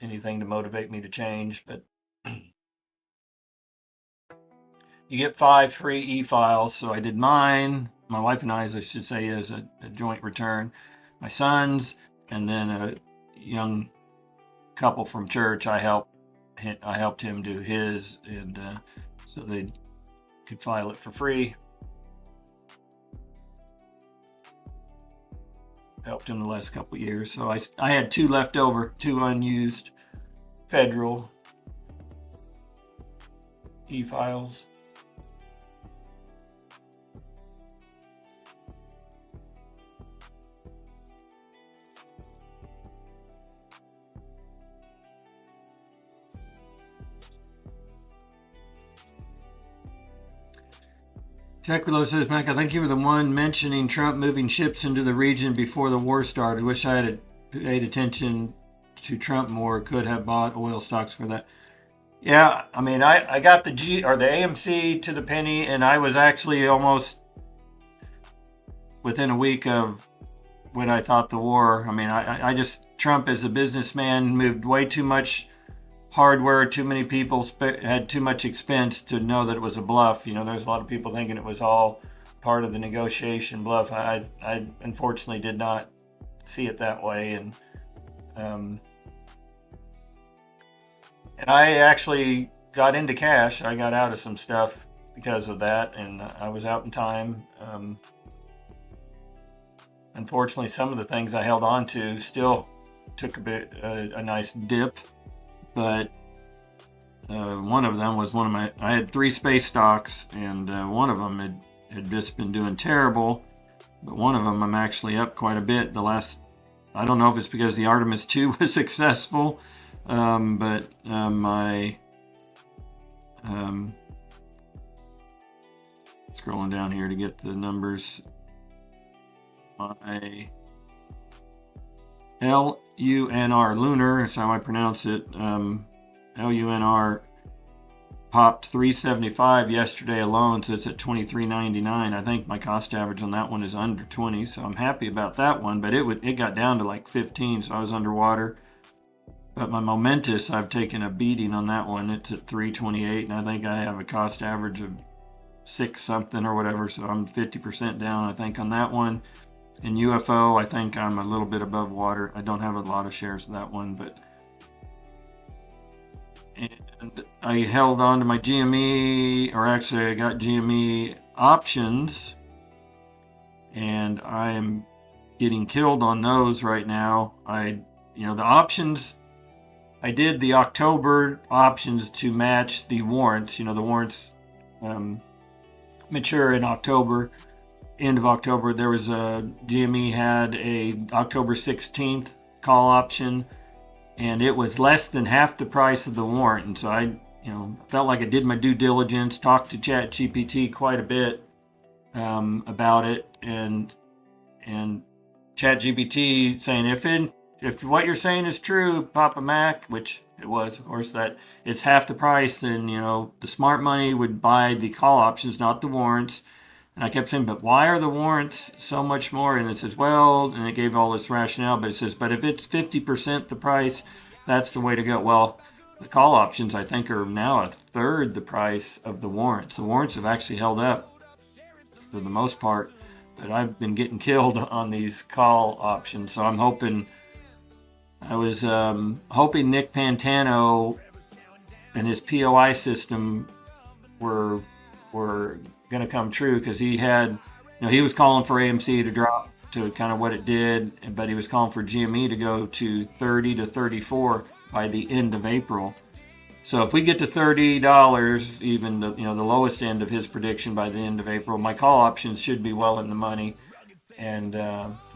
anything to motivate me to change, but you get 5 free e-files. So I did mine. My wife and I, as I should say, as a joint return. My son's, and then a young couple from church. I helped him do his, and so they could file it for free. Helped him the last couple of years. So I had 2 left over, 2 unused federal e-files. Tequilo says, Mac, I think you were the one mentioning Trump moving ships into the region before the war started. Wish I had paid attention to Trump more. Could have bought oil stocks for that. Yeah, I mean, I got the AMC to the penny, and I was actually almost within a week of when I thought the war. I mean, I just, Trump as a businessman moved way too much hardware, too many people had too much expense to know that it was a bluff. There's a lot of people thinking it was all part of the negotiation bluff. I unfortunately did not see it that way, and I actually got into cash. I got out of some stuff because of that, and I was out in time. Unfortunately, some of the things I held on to still took a nice dip. But one of them was I had 3 space stocks, and one of them had just been doing terrible. but one of them I'm actually up quite a bit. I don't know if it's because the Artemis 2 was successful, but my scrolling down here to get the numbers. My LUNR, lunar, is how I pronounce it. LUNR popped 375 yesterday alone, so it's at 23.99. I think my cost average on that one is under 20, so I'm happy about that one. But it got down to like 15, so I was underwater. But my Momentous, I've taken a beating on that one. It's at 328, and I think I have a cost average of 6 something or whatever, so I'm 50% down, I think, on that one. In UFO, I think I'm a little bit above water. I don't have a lot of shares of that one, but... And I held on to my GME, or actually I got GME options, and I am getting killed on those right now. The options, I did the October options to match the warrants. The warrants mature in October, end of October. There was GME had a October 16th call option, and it was less than half the price of the warrant. And so I felt like I did my due diligence, talked to ChatGPT quite a bit about it, and ChatGPT saying if what you're saying is true, Papa Mac, which it was, of course, that it's half the price, then the smart money would buy the call options, not the warrants. And I kept saying, but why are the warrants so much more? And it says, well, and it gave all this rationale, but it says, but if it's 50% the price, that's the way to go. Well, the call options, I think, are now a third the price of the warrants. The warrants have actually held up for the most part, but I've been getting killed on these call options. So I'm hoping, I was hoping Nick Pantano and his POI system were going to come true, because he had, he was calling for AMC to drop to kind of what it did, but he was calling for GME to go to 30 to 34 by the end of April. So if we get to $30, even the lowest end of his prediction by the end of April, my call options should be well in the money, and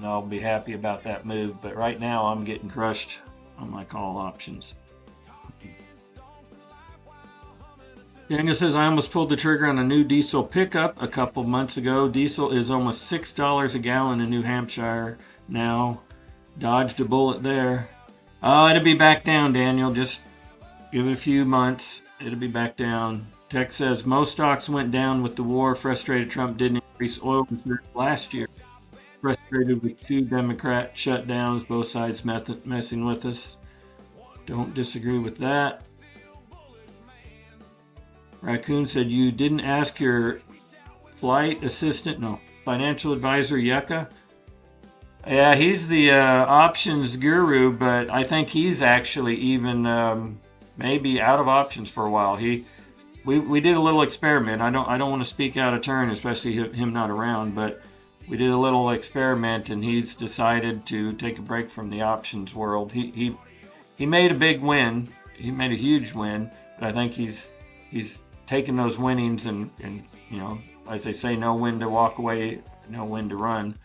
I'll be happy about that move. But right now I'm getting crushed on my call options. Daniel says, I almost pulled the trigger on a new diesel pickup a couple months ago. Diesel is almost $6 a gallon in New Hampshire now. Dodged a bullet there. Oh, it'll be back down, Daniel. Just give it a few months. It'll be back down. Tech says, most stocks went down with the war. Frustrated Trump didn't increase oil reserves last year. Frustrated with 2 Democrat shutdowns, both sides messing with us. Don't disagree with that. Raccoon said, you didn't ask your financial advisor, Yucca? Yeah, he's the options guru, but I think he's actually even maybe out of options for a while. We did a little experiment. I don't want to speak out of turn, especially him not around, but we did a little experiment, and he's decided to take a break from the options world. He made a big win. He made a huge win, but I think he's taking those winnings and as they say, know when to walk away, know when to run.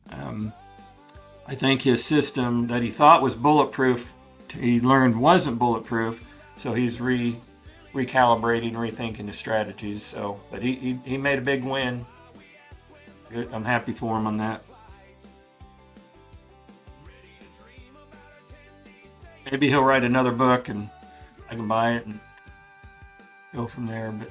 I think his system that he thought was bulletproof, he learned wasn't bulletproof, so he's recalibrating, rethinking his strategies. So, but he made a big win. Good. I'm happy for him on that. Maybe he'll write another book and I can buy it and go from there. But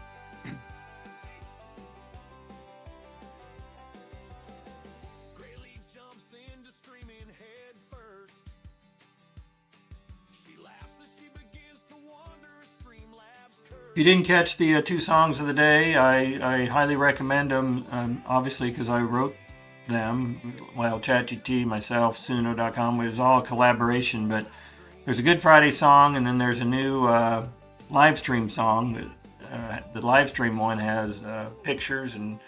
if you didn't catch the 2 songs of the day, I highly recommend them, obviously, because I wrote them. Well, ChatGPT, myself, Suno.com, it was all a collaboration, but there's a Good Friday song, and then there's a new live stream song. The live stream one has pictures and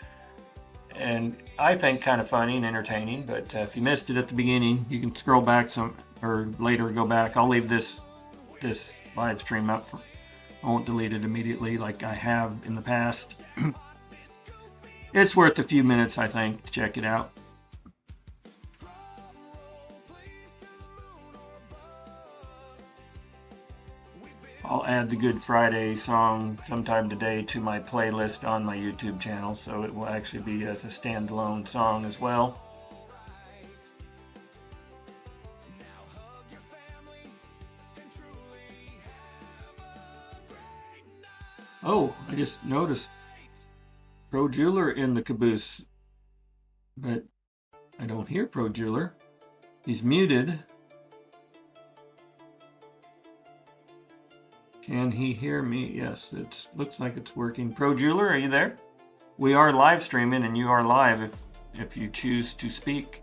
I think kind of funny and entertaining, but if you missed it at the beginning, you can scroll back some, or later go back. I'll leave this live stream up for, I won't delete it immediately like I have in the past. It's worth a few minutes, I think, to check it out. I'll add the Good Friday song sometime today to my playlist on my YouTube channel, so it will actually be as a standalone song as well. Oh, I just noticed Pro Jeweler in the caboose, but I don't hear Pro Jeweler. He's muted. Can he hear me? Yes, it looks like it's working. Pro Jeweler, are you there? We are live streaming, and you are live if you choose to speak.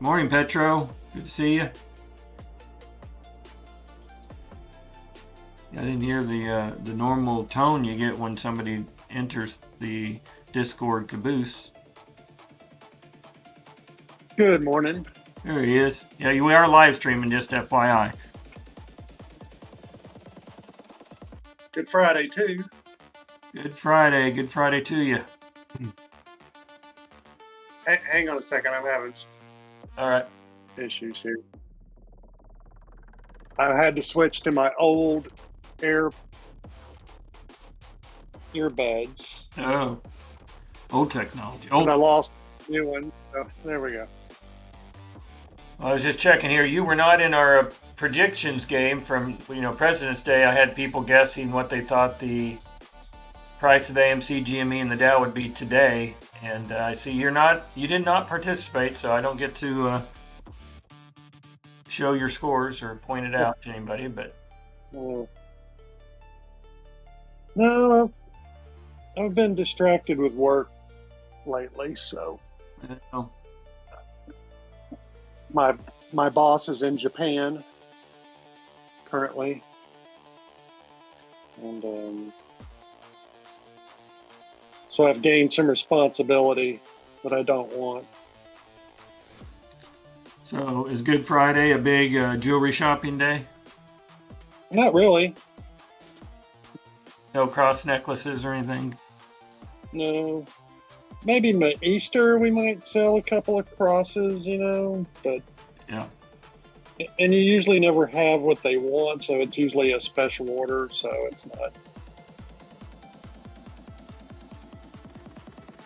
Morning, Petro. Good to see you. I didn't hear the normal tone you get when somebody enters the Discord caboose. Good morning. There he is. Yeah, we are live streaming, just FYI. Good Friday, too. Good Friday. Good Friday to you. Hang on a second. I'm having some All right. issues here. I had to switch to my old earbuds Oh. Old technology. because I Oh, lost new one. So there we go. I was just checking here. You were not in our predictions game from, President's Day. I had people guessing what they thought the price of AMC, GME, and the Dow would be today. And I see you did not participate, so I don't get to show your scores or point it out to anybody. But No, I've been distracted with work lately, so oh, my boss is in Japan currently, and so I've gained some responsibility that I don't want. so is Good Friday a big jewelry shopping day? Not really. No cross necklaces or anything? No. Maybe Easter we might sell a couple of crosses, but Yeah. and you usually never have what they want, so it's usually a special order, so it's not.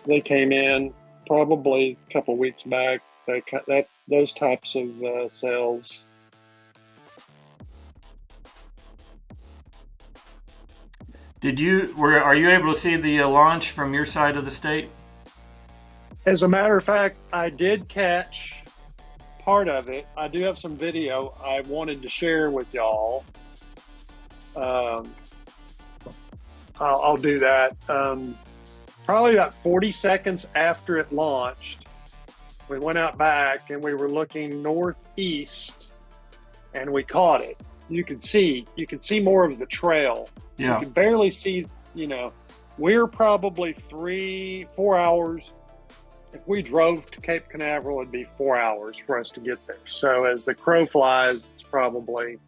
They came in probably a couple weeks back. Those types of sales. Are you able to see the launch from your side of the state? As a matter of fact, I did catch part of it. I do have some video I wanted to share with y'all. I'll do that. Probably about 40 seconds after it launched, we went out back and we were looking northeast, and we caught it. You could see more of the trail. Yeah. You could barely see. We're probably 3-4 hours. If we drove to Cape Canaveral, it'd be 4 hours for us to get there. So as the crow flies, it's probably,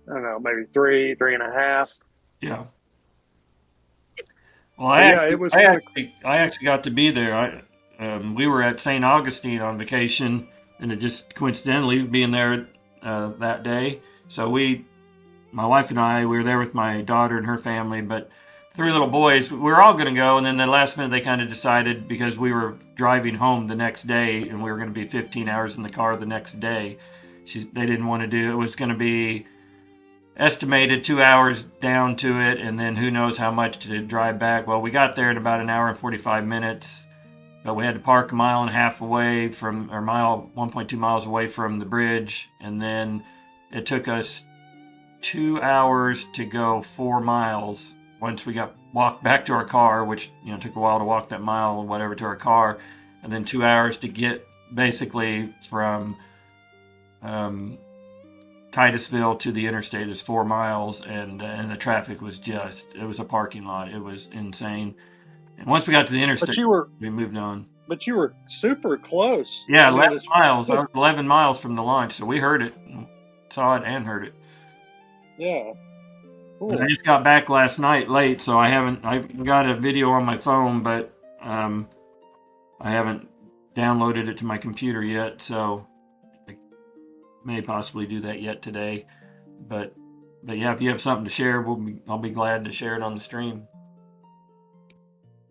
I don't know, maybe 3.5. Yeah. Well, I it was. I actually got to be there. We were at St. Augustine on vacation, and it just coincidentally being there that day. So my wife and I, we were there with my daughter and her family, but 3 little boys, we were all going to go, and then the last minute they kind of decided, because we were driving home the next day and we were going to be 15 hours in the car the next day. They didn't want to do it. It was going to be estimated 2 hours down to it, and then who knows how much to drive back. Well, we got there in about an hour and 45 minutes, but we had to park 1.5 miles away from, or 1.2 miles away from the bridge, and then it took us 2 hours to go 4 miles once we walked back to our car, which took a while to walk that mile or whatever to our car, and then 2 hours to get basically from Titusville to the interstate is 4 miles, and the traffic was it was a parking lot. It was insane. And once we got to the interstate, we moved on. But you were super close. Yeah, 11 miles. I was 11 miles from the launch, so we heard it, saw it, and heard it. Yeah. Cool. I just got back last night late, so I got a video on my phone, but I haven't downloaded it to my computer yet, so may possibly do that yet today. But yeah, if you have something to share, I'll be glad to share it on the stream.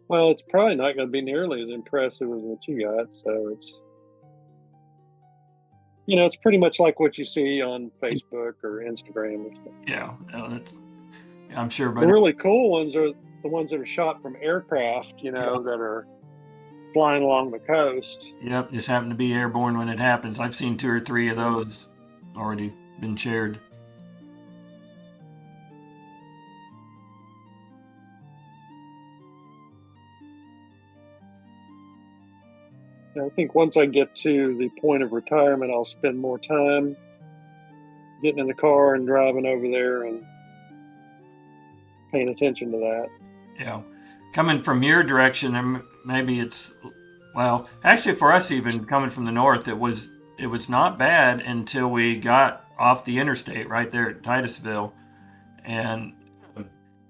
Well, it's probably not going to be nearly as impressive as what you got. So it's, it's pretty much like what you see on Facebook or Instagram or stuff. Yeah, I'm sure. But the really cool ones are the ones that are shot from aircraft, that are flying along the coast. Yep, just happen to be airborne when it happens. I've seen 2 or 3 of those already been shared. I think once I get to the point of retirement, I'll spend more time getting in the car and driving over there and paying attention to that. Yeah. Coming from your direction, maybe it's, well, actually for us, even coming from the north, it was not bad until we got off the interstate right there at Titusville. And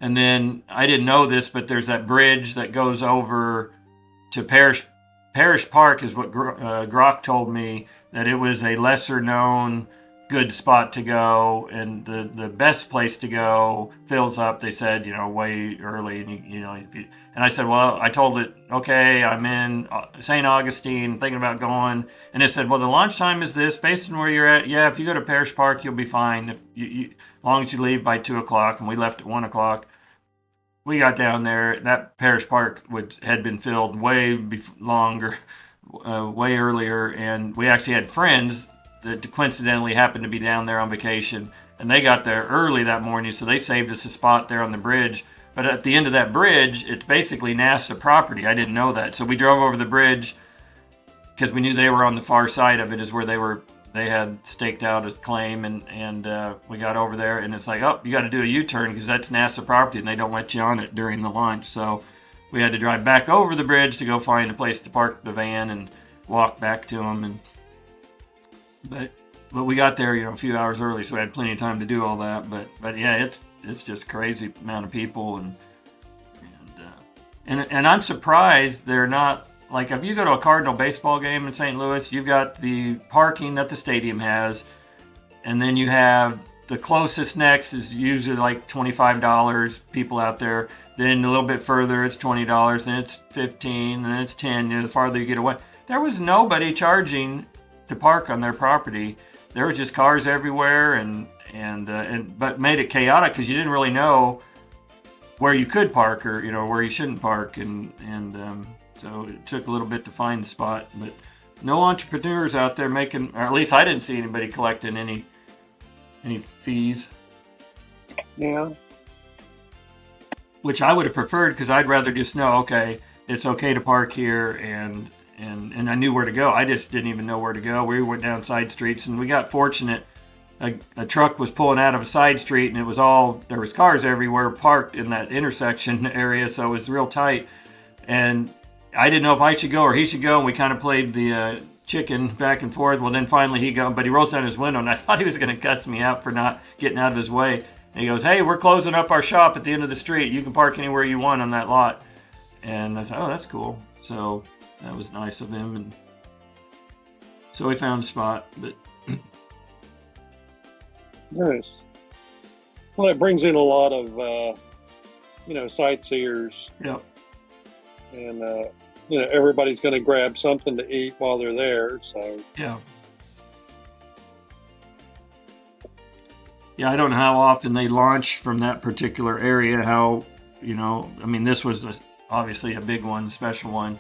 then I didn't know this, but there's that bridge that goes over to Parish Park is what Grock told me, that it was a lesser known good spot to go, and the best place to go fills up, they said, way early. And I said, well, I told it, okay, I'm in St. Augustine, thinking about going. And it said, well, the launch time is this, based on where you're at. Yeah, if you go to Parish Park, you'll be fine, as long as you leave by 2 o'clock. And we left at 1 o'clock. We got down there, that Parish Park had been filled way earlier, and we actually had friends that coincidentally happened to be down there on vacation, and they got there early that morning, so they saved us a spot there on the bridge. But at the end of that bridge, it's basically NASA property. I didn't know that, so we drove over the bridge because we knew they were on the far side of it, is where they had staked out a claim, and we got over there, and it's like, oh, you got to do a U-turn because that's NASA property, and they don't let you on it during the launch. So we had to drive back over the bridge to go find a place to park the van and walk back to them. But we got there, a few hours early, so we had plenty of time to do all that. But yeah, it's just crazy amount of people, and I'm surprised they're not. Like, if you go to a Cardinal baseball game in St. Louis, you've got the parking that the stadium has, and then you have the closest next is usually like $25, people out there. Then a little bit further, it's $20, then it's $15, and then it's $10, the farther you get away. There was nobody charging to park on their property. There were just cars everywhere, but made it chaotic because you didn't really know where you could park or, where you shouldn't park, so it took a little bit to find the spot, but no entrepreneurs out there making, or at least I didn't see anybody collecting any fees. Yeah. Which I would have preferred, because I'd rather just know, okay, it's okay to park here, and I knew where to go. I just didn't even know where to go. We went down side streets, and we got fortunate. A truck was pulling out of a side street, and there was cars everywhere parked in that intersection area, so it was real tight. And I didn't know if I should go or he should go, and we kind of played the chicken back and forth. Well, then finally he but he rolls down his window, and I thought he was going to cuss me out for not getting out of his way. And he goes, hey, we're closing up our shop at the end of the street. You can park anywhere you want on that lot. And I thought, oh, that's cool. So that was nice of him. And so we found a spot. But nice. Well, that brings in a lot of, sightseers. Yep. And, everybody's going to grab something to eat while they're there. So yeah. Yeah, I don't know how often they launch from that particular area. This was obviously a big one, special one.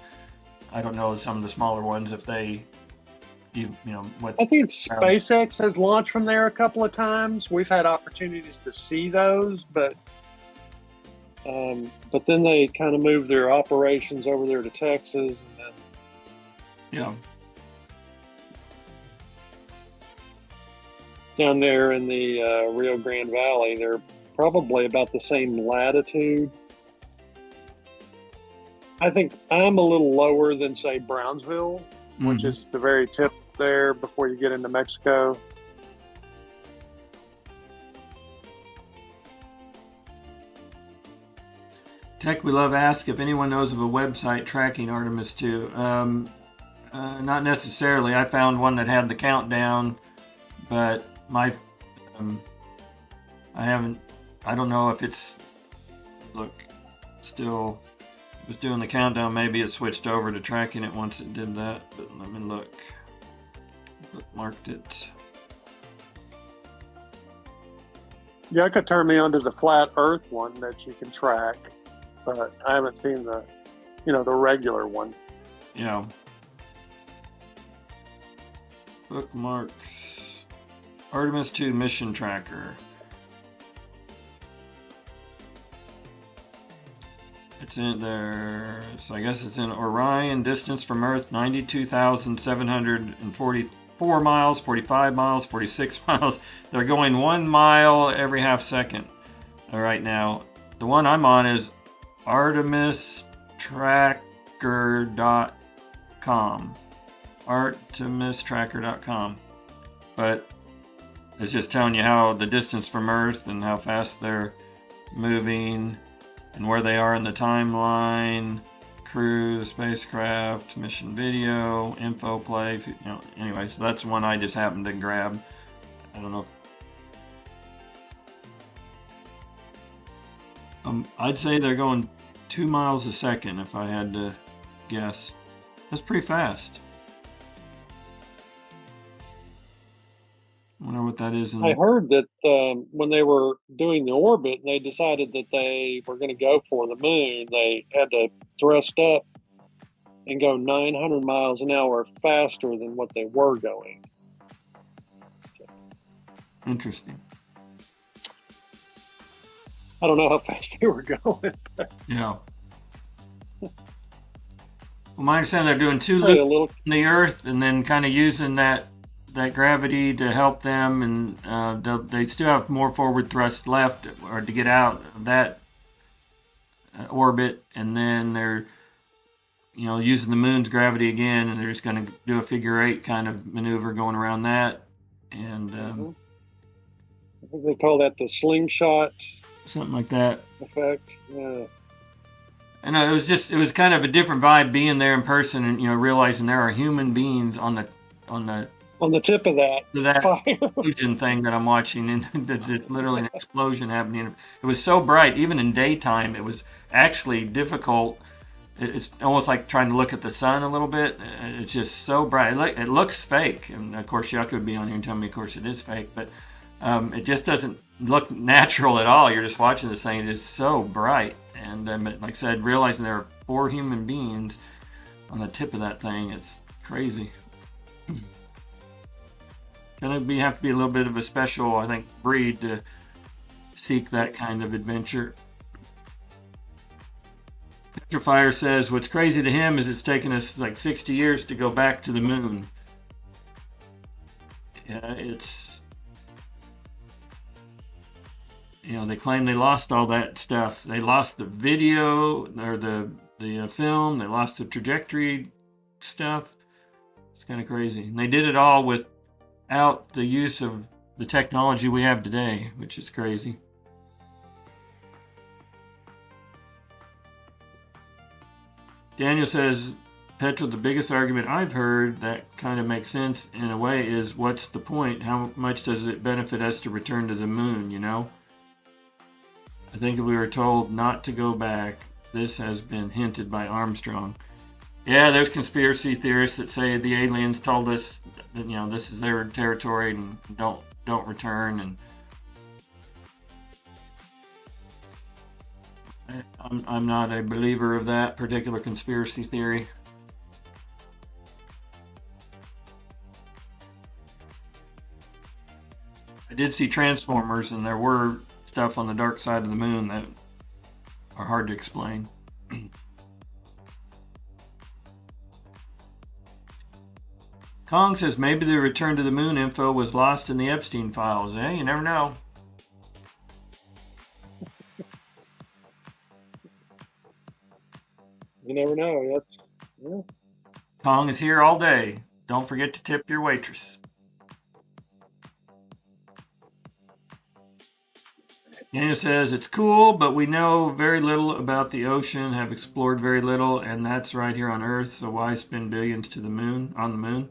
I don't know some of the smaller ones if they, what. I think SpaceX has launched from there a couple of times. We've had opportunities to see those, but then they kind of moved their operations over there to Texas, and then. Yeah. Down there in the Rio Grande Valley, they're probably about the same latitude. I think I'm a little lower than, say, Brownsville, which is the very tip there before you get into Mexico. Tech We Love asks if anyone knows of a website tracking Artemis 2. Not necessarily. I found one that had the countdown but my I don't know if it's, look, still was doing the countdown. Maybe it switched over to tracking it once it did that, but let me look. Bookmarked it. Yeah, I could turn me onto the flat Earth one that you can track, but I haven't seen the, the regular one. Yeah. Bookmarks. Artemis 2 mission tracker. It's in there, so I guess it's in Orion, distance from Earth 92,744 miles, 45 miles, 46 miles. They're going 1 mile every half second right now. The one I'm on is artemistracker.com. artemistracker.com. But it's just telling you how the distance from Earth and how fast they're moving, and where they are in the timeline, crew, the spacecraft, mission video, info play, anyway, so that's one I just happened to grab. I don't know if, I'd say they're going 2 miles a second if I had to guess. That's pretty fast. I wonder what that is. I heard that when they were doing the orbit and they decided that they were going to go for the moon, they had to thrust up and go 900 miles an hour faster than what they were going. Interesting. I don't know how fast they were going. Yeah. Well, my understanding, they're doing 2 loops in the Earth and then kind of using that gravity to help them, and they still have more forward thrust left, or to get out of that orbit, and then they're using the moon's gravity again, and they're just going to do a figure 8 kind of maneuver going around that, and I think they call that the slingshot, something like that effect. Yeah. I know, it was kind of a different vibe being there in person, and realizing there are human beings on the tip of that explosion thing that I'm watching, and there's literally an explosion happening. It was so bright, even in daytime, it was actually difficult. It's almost like trying to look at the sun a little bit. It's just so bright. It looks fake, and of course, Yuck would be on here and tell me, of course, it is fake, but it just doesn't look natural at all. You're just watching this thing; it is so bright, and like I said, realizing there are 4 human beings on the tip of that thing, it's crazy. Have to be a little bit of a special, I think, breed to seek that kind of adventure. Petrifier says what's crazy to him is it's taken us like 60 years to go back to the moon. Yeah, it's, they claim they lost all that stuff. They lost the video, or the film. They lost the trajectory stuff. It's kind of crazy. And they did it all without the use of the technology we have today, which is crazy. Daniel says, Petra, the biggest argument I've heard that kind of makes sense in a way is, what's the point? How much does it benefit us to return to the moon, I think if we were told not to go back, this has been hinted by Armstrong. Yeah, there's conspiracy theorists that say the aliens told us that, this is their territory and don't return. And I'm not a believer of that particular conspiracy theory. I did see Transformers, and there were stuff on the dark side of the moon that are hard to explain. Kong says maybe the return to the moon info was lost in the Epstein files. You never know. You never know. Yeah. Kong is here all day. Don't forget to tip your waitress. Daniel says it's cool, but we know very little about the ocean, have explored very little, and that's right here on Earth. So why spend billions on the moon?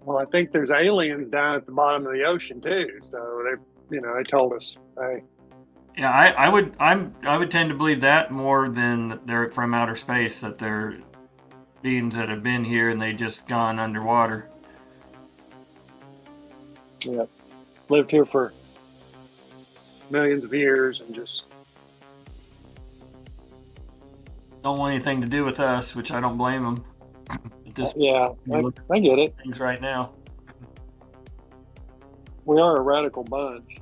Well, I think there's aliens down at the bottom of the ocean too. So they told us, hey, Yeah, I would tend to believe that more than they're from outer space, that they're beings that have been here and they just gone underwater. yeah, lived here for millions of years and just Don't want anything to do with us, which I don't blame them. At this yeah, you look I get it. at things right now. We are a radical bunch.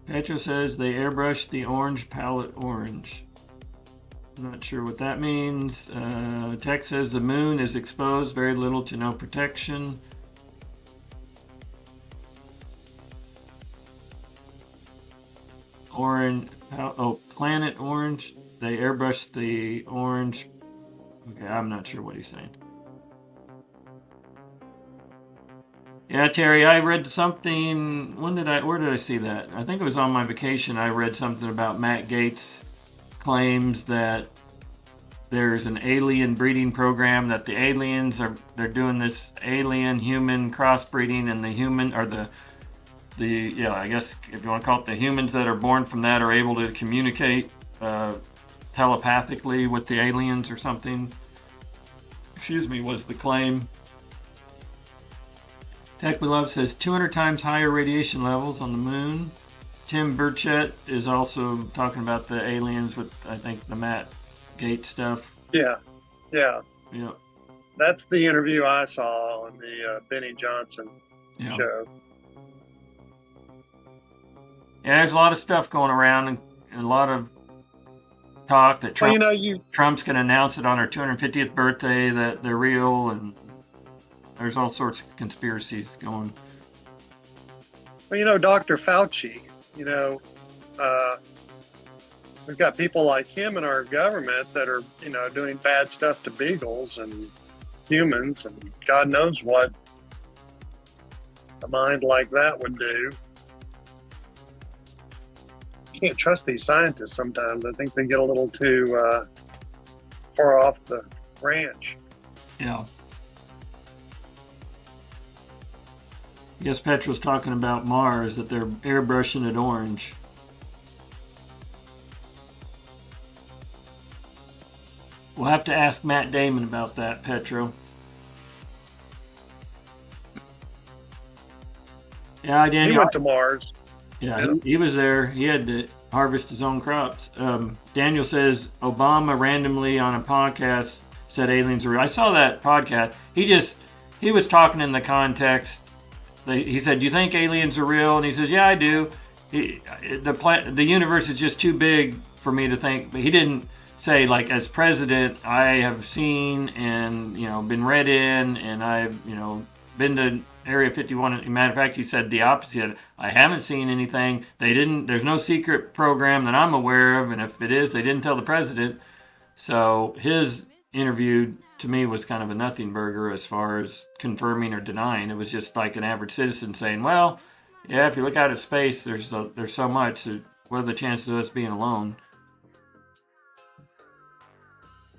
Petra says they airbrushed the orange palette orange. I'm not sure what that means. Tech says the moon is exposed, very little to no protection. Orange, planet orange. They airbrushed the orange. Okay, I'm not sure what he's saying. Yeah, Terry, I read something. Where did I see that? I think it was on my vacation. I read something about Matt Gaetz claims that there's an alien breeding program, that the aliens they're doing this alien human crossbreeding, and the human or I guess if you want to call it, the humans that are born from that are able to communicate telepathically with the aliens or something. Excuse me, was the claim. Tech We Love says 200 times higher radiation levels on the moon. Tim Burchett is also talking about the aliens with, I think, the Matt Gaetz stuff. Yeah. Yeah. That's the interview I saw on the Benny Johnson show. Yeah, there's a lot of stuff going around and a lot of talk that Trump's going to announce it on her 250th birthday that they're real, and there's all sorts of conspiracies going. Well, Dr. Fauci, we've got people like him in our government that are, doing bad stuff to beagles and humans, and God knows what a mind like that would do. You can't trust these scientists sometimes. I think they get a little too far off the ranch. Yeah. I guess Petra's talking about Mars, that they're airbrushing it orange. We'll have to ask Matt Damon about that, Petro. Yeah, Daniel. He went to Mars. Yeah, he was there. He had to harvest his own crops. Daniel says Obama randomly on a podcast said aliens are real. I saw that podcast. He was talking in the context. He said, "Do you think aliens are real?" And he says, "Yeah, I do. The universe is just too big for me to think." But he didn't say, like, as president, I have seen and been read in, and I've been to Area 51. Matter of fact, he said the opposite. I haven't seen anything. There's no secret program that I'm aware of, and if it is, they didn't tell the president. So his interview to me was kind of a nothing burger as far as confirming or denying. It was just like an average citizen saying, well, yeah, if you look out at space, there's so much. So what are the chances of us being alone?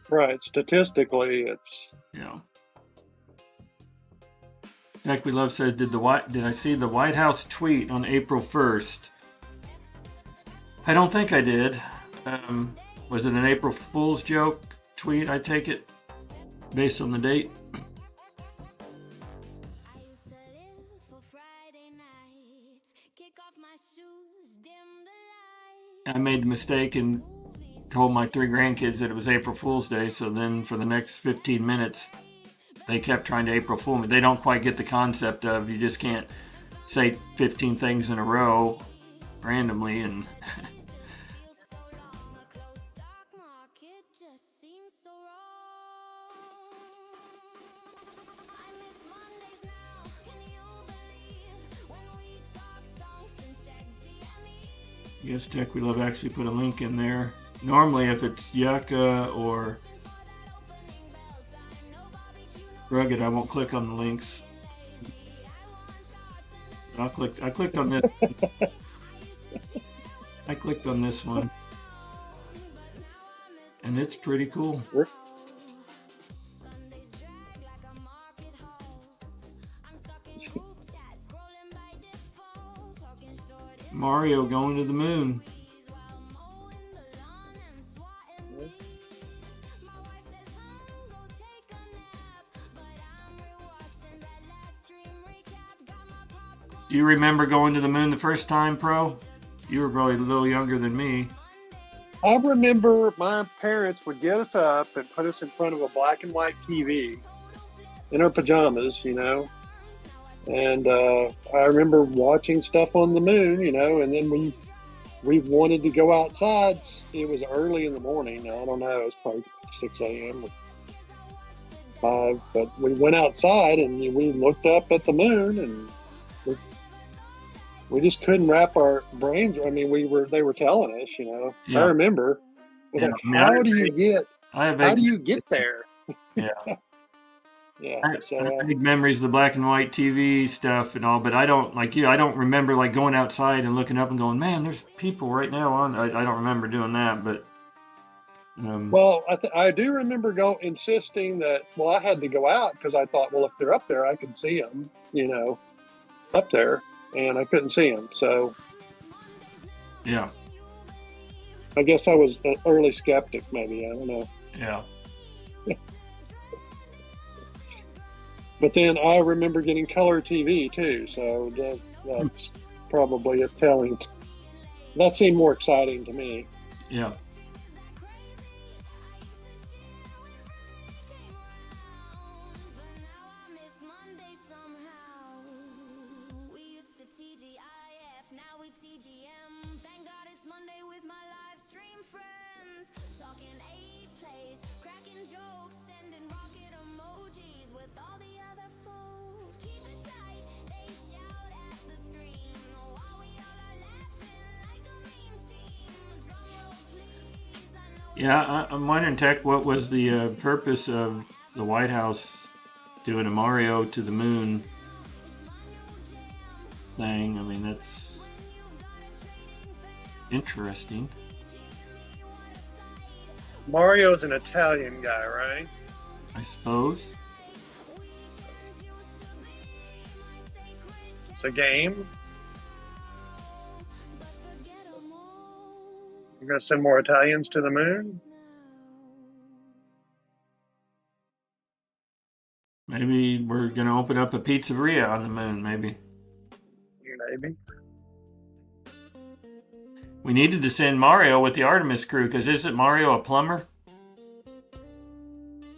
Right. Statistically, it's... Yeah. Heck, We Love said, did I see the White House tweet on April 1st? I don't think I did. Was it an April Fool's joke tweet, I take it, based on the date? I made the mistake and told my 3 grandkids that it was April Fool's Day, so then for the next 15 minutes, they kept trying to April Fool me. They don't quite get the concept of you just can't say 15 things in a row randomly and... I guess Tech We Love actually put a link in there. Normally, if it's Yucca or Rugged, I won't click on the links. I clicked on this. I clicked on this one, and it's pretty cool. Mario going to the moon. Do you remember going to the moon the first time, Pro? You were probably a little younger than me. I remember my parents would get us up and put us in front of a black and white TV in our pajamas, and I remember watching stuff on the moon, and then we wanted to go outside. It was early in the morning. I don't know. It was probably 6 a.m. or 5, but we went outside and we looked up at the moon, and we just couldn't wrap our brains. I mean, they were telling us, Yeah. I remember. Yeah, Like, I mean, how do you get there? Yeah. Yeah. I So have big memories of the black and white TV stuff and all, but I don't, like you, I don't remember like going outside and looking up and going, man, there's people right now on. I don't remember doing that, but. well, I do remember insisting that, I had to go out because I thought, well, if they're up there, I can see them, up there, and I couldn't see them. So Yeah. I guess I was an early skeptic, maybe. I don't know. Yeah. But then I remember getting color TV too, so that's probably a telling. That seemed more exciting to me. Yeah. Yeah, I'm wondering, Tech, what was the purpose of the White House doing a Mario to the moon thing? I mean, that's interesting. Mario's an Italian guy, right? I suppose. It's a game. You're going to send more Italians to the moon? Maybe we're going to open up a pizzeria on the moon, maybe. Maybe. We needed to send Mario with the Artemis crew, because isn't Mario a plumber?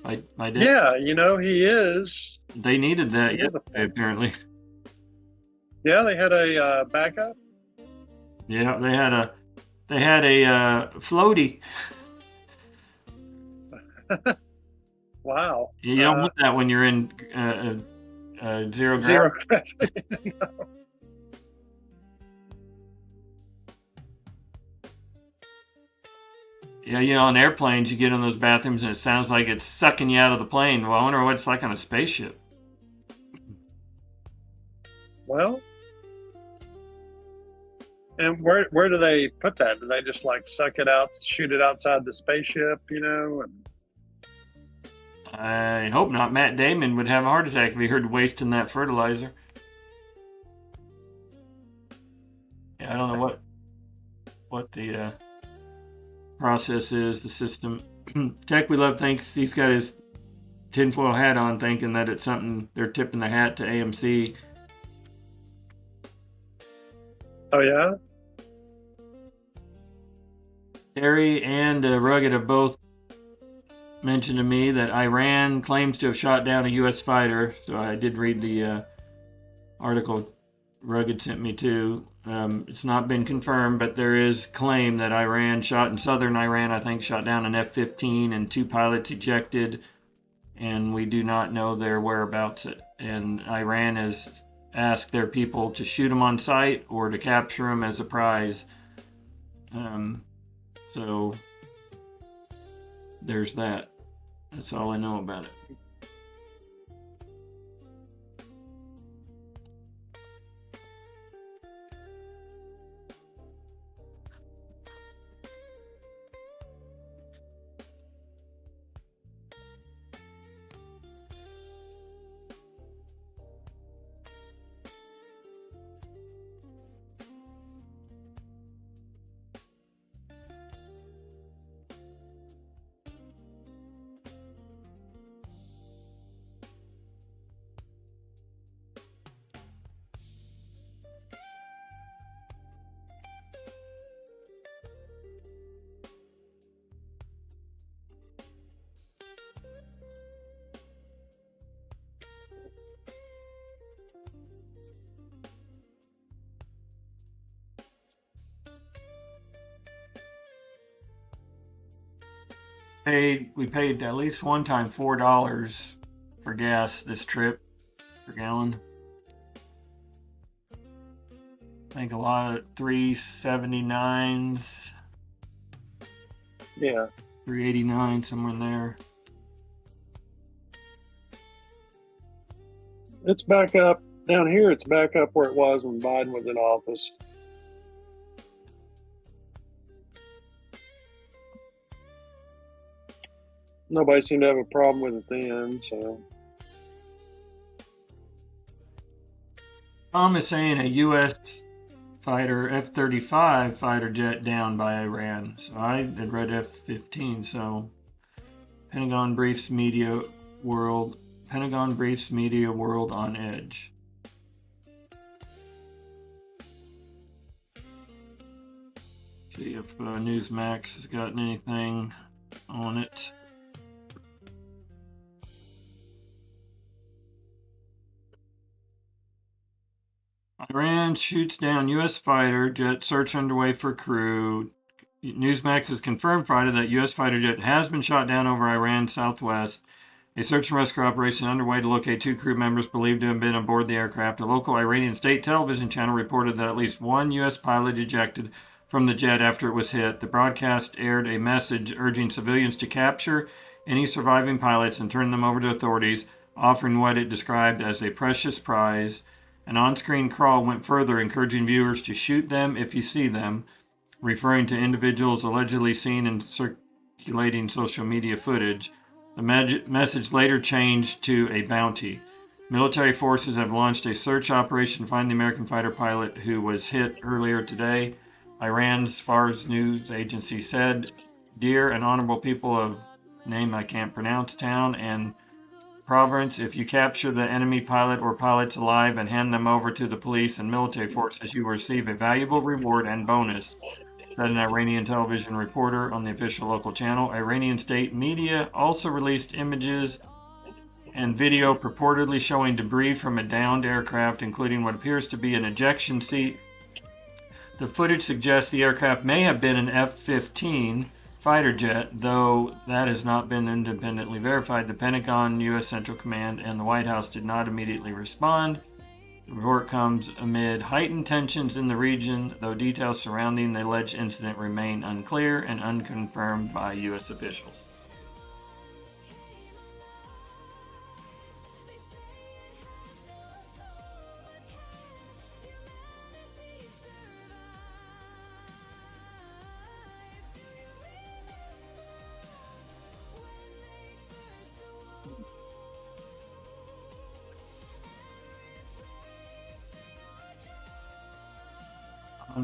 I did. Yeah, he is. They needed that yesterday, apparently. Yeah, they had a backup. Yeah, they had a floaty. Wow. You don't want that when you're in zero gravity. No. Yeah, on airplanes, you get in those bathrooms and it sounds like it's sucking you out of the plane. Well, I wonder what it's like on a spaceship. Well, and where do they put that? Do they just like suck it out, shoot it outside the spaceship, And I hope not. Matt Damon would have a heart attack if he heard wasting that fertilizer. Yeah, I don't know what the process is, the system. Tech We Love thinks he's got his tinfoil hat on, thinking that it's something they're tipping the hat to AMC. Oh, yeah? Terry and Rugged have both mentioned to me that Iran claims to have shot down a U.S. fighter. So I did read the article Rugged sent me too. It's not been confirmed, but there is claim that Iran shot in southern Iran, I think, shot down an F-15 and 2 pilots ejected, and we do not know their whereabouts. And Iran has asked their people to shoot them on sight or to capture them as a prize. So there's that. That's all I know about it. We paid at least one time $4 for gas this trip per gallon. I think a lot of 379s, Yeah. 389, somewhere in there. It's back up down here. It's back up where it was when Biden was in office. Nobody seemed to have a problem with it then. So Tom is saying a U.S. fighter F-35 fighter jet down by Iran. So I had read F-15. So Pentagon briefs media world on edge. See if Newsmax has gotten anything on it. Iran shoots down U.S. fighter jet, search underway for crew. Newsmax has confirmed Friday that U.S. fighter jet has been shot down over Iran's southwest. A search and rescue operation underway to locate 2 crew members believed to have been aboard the aircraft. A local Iranian state television channel reported that at least one U.S. pilot ejected from the jet after it was hit. The broadcast aired a message urging civilians to capture any surviving pilots and turn them over to authorities, offering what it described as a precious prize. An on-screen crawl went further, encouraging viewers to shoot them if you see them, referring to individuals allegedly seen in circulating social media footage. The message later changed to a bounty. Military forces have launched a search operation to find the American fighter pilot who was hit earlier today. Iran's Fars news agency said, "Dear and honorable people of name I can't pronounce, town and province, if you capture the enemy pilot or pilots alive and hand them over to the police and military forces, you will receive a valuable reward and bonus," said an Iranian television reporter on the official local channel. Iranian state media also released images and video purportedly showing debris from a downed aircraft, including what appears to be an ejection seat. The footage suggests the aircraft may have been an F-15 fighter jet, though that has not been independently verified. The Pentagon, U.S. Central Command, and the White House did not immediately respond. The report comes amid heightened tensions in the region, though details surrounding the alleged incident remain unclear and unconfirmed by U.S. officials.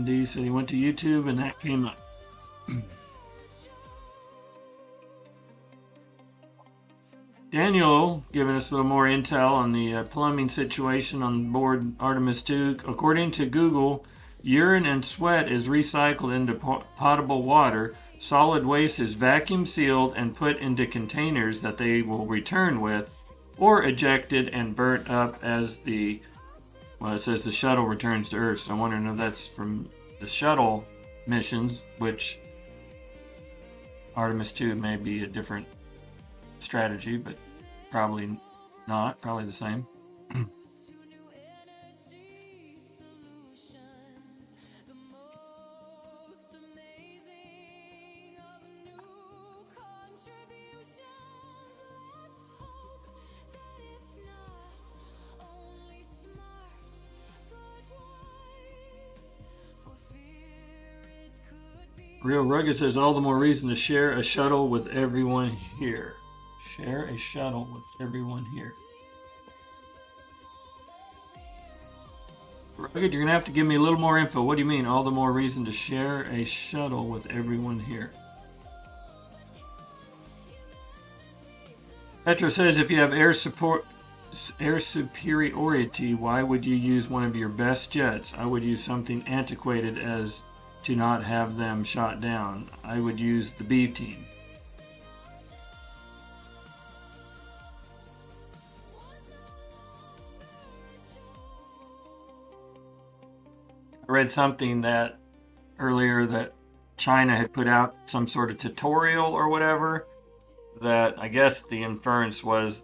D said he went to YouTube and that came up. Daniel giving us a little more intel on the plumbing situation on board Artemis II. According to Google, urine and sweat is recycled into potable water. Solid waste is vacuum sealed and put into containers that they will return with, or ejected and burnt up as the it says the shuttle returns to Earth, so I'm wondering if that's from the shuttle missions, which Artemis 2 may be a different strategy, but probably not, probably the same. Real Rugged says, all the more reason to share a shuttle with everyone here. Share a shuttle with everyone here. Rugged, you're going to have to give me a little more info. What do you mean, all the more reason to share a shuttle with everyone here? Petro says, if you have air superiority, why would you use one of your best jets? I would use something antiquated as to not have them shot down. I would use the B team. I read something that earlier that China had put out some sort of tutorial or whatever that, I guess the inference was,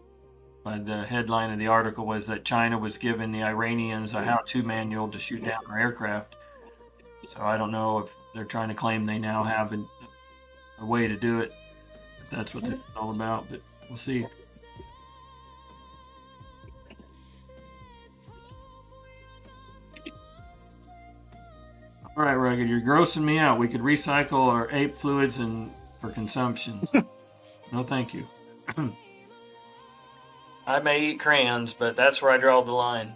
the headline of the article was that China was giving the Iranians a how-to manual to shoot down our aircraft. So I don't know if they're trying to claim they now have a way to do it, if that's what it's all about, but we'll see. All right, Rugged, you're grossing me out. We could recycle our ape fluids for consumption. No, thank you. I may eat crayons, but that's where I draw the line.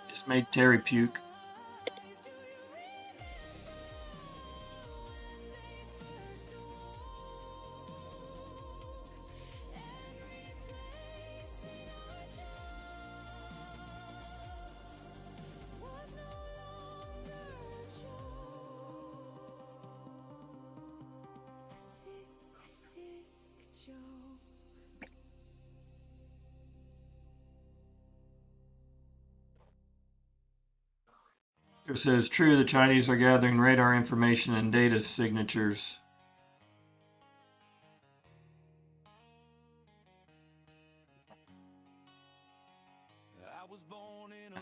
Just made Terry puke. It says, true, the Chinese are gathering radar information and data signatures.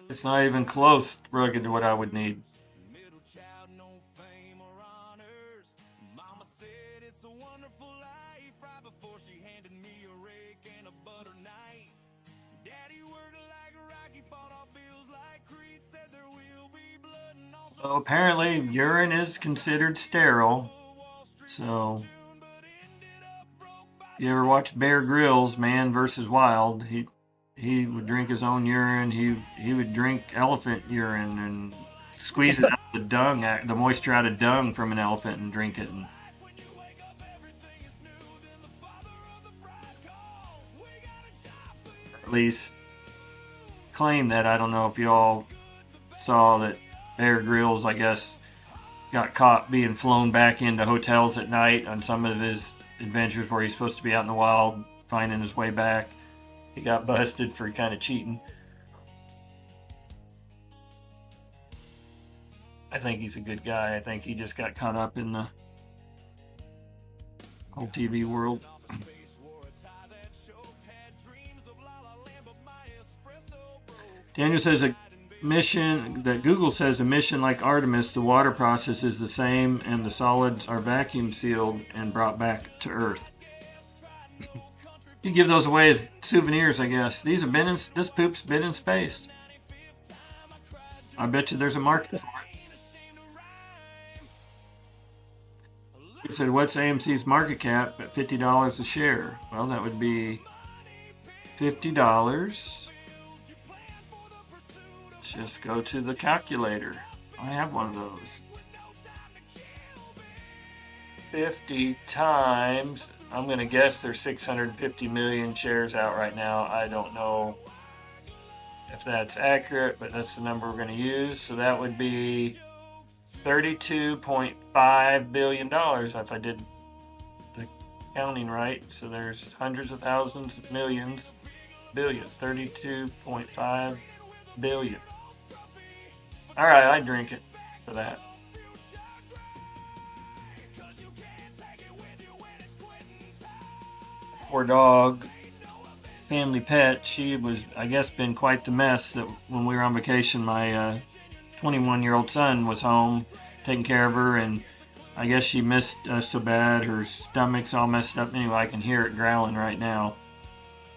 It's not even close, Rugged, to what I would need. So apparently urine is considered sterile. So you ever watch Bear Grylls, Man vs. Wild? He would drink his own urine. He would drink elephant urine and squeeze it out of the dung, the moisture out of dung from an elephant, and drink it. And at least claim that. I don't know if you all saw that Bear Grylls, I guess, got caught being flown back into hotels at night on some of his adventures where he's supposed to be out in the wild finding his way back. He got busted for kind of cheating. I think he's a good guy. I think he just got caught up in the whole TV world. Daniel says that Google says a mission like Artemis, the water process is the same and the solids are vacuum sealed and brought back to Earth. You give those away as souvenirs, I guess. This poop's been in space. I bet you there's a market for it. He said, what's AMC's market cap at $50 a share? Well, that would be $50. Just go to the calculator. I have one of those. 50 times, I'm going to guess there's 650 million shares out right now. I don't know if that's accurate, but that's the number we're going to use. So that would be $32.5 billion if I did the counting right. So there's hundreds of thousands, millions, billions, 32.5 billion. All right, I drink it for that. Poor dog, family pet, she was, I guess, been quite the mess that when we were on vacation, my 21-year-old son was home taking care of her, and I guess she missed us so bad, her stomach's all messed up. Anyway, I can hear it growling right now.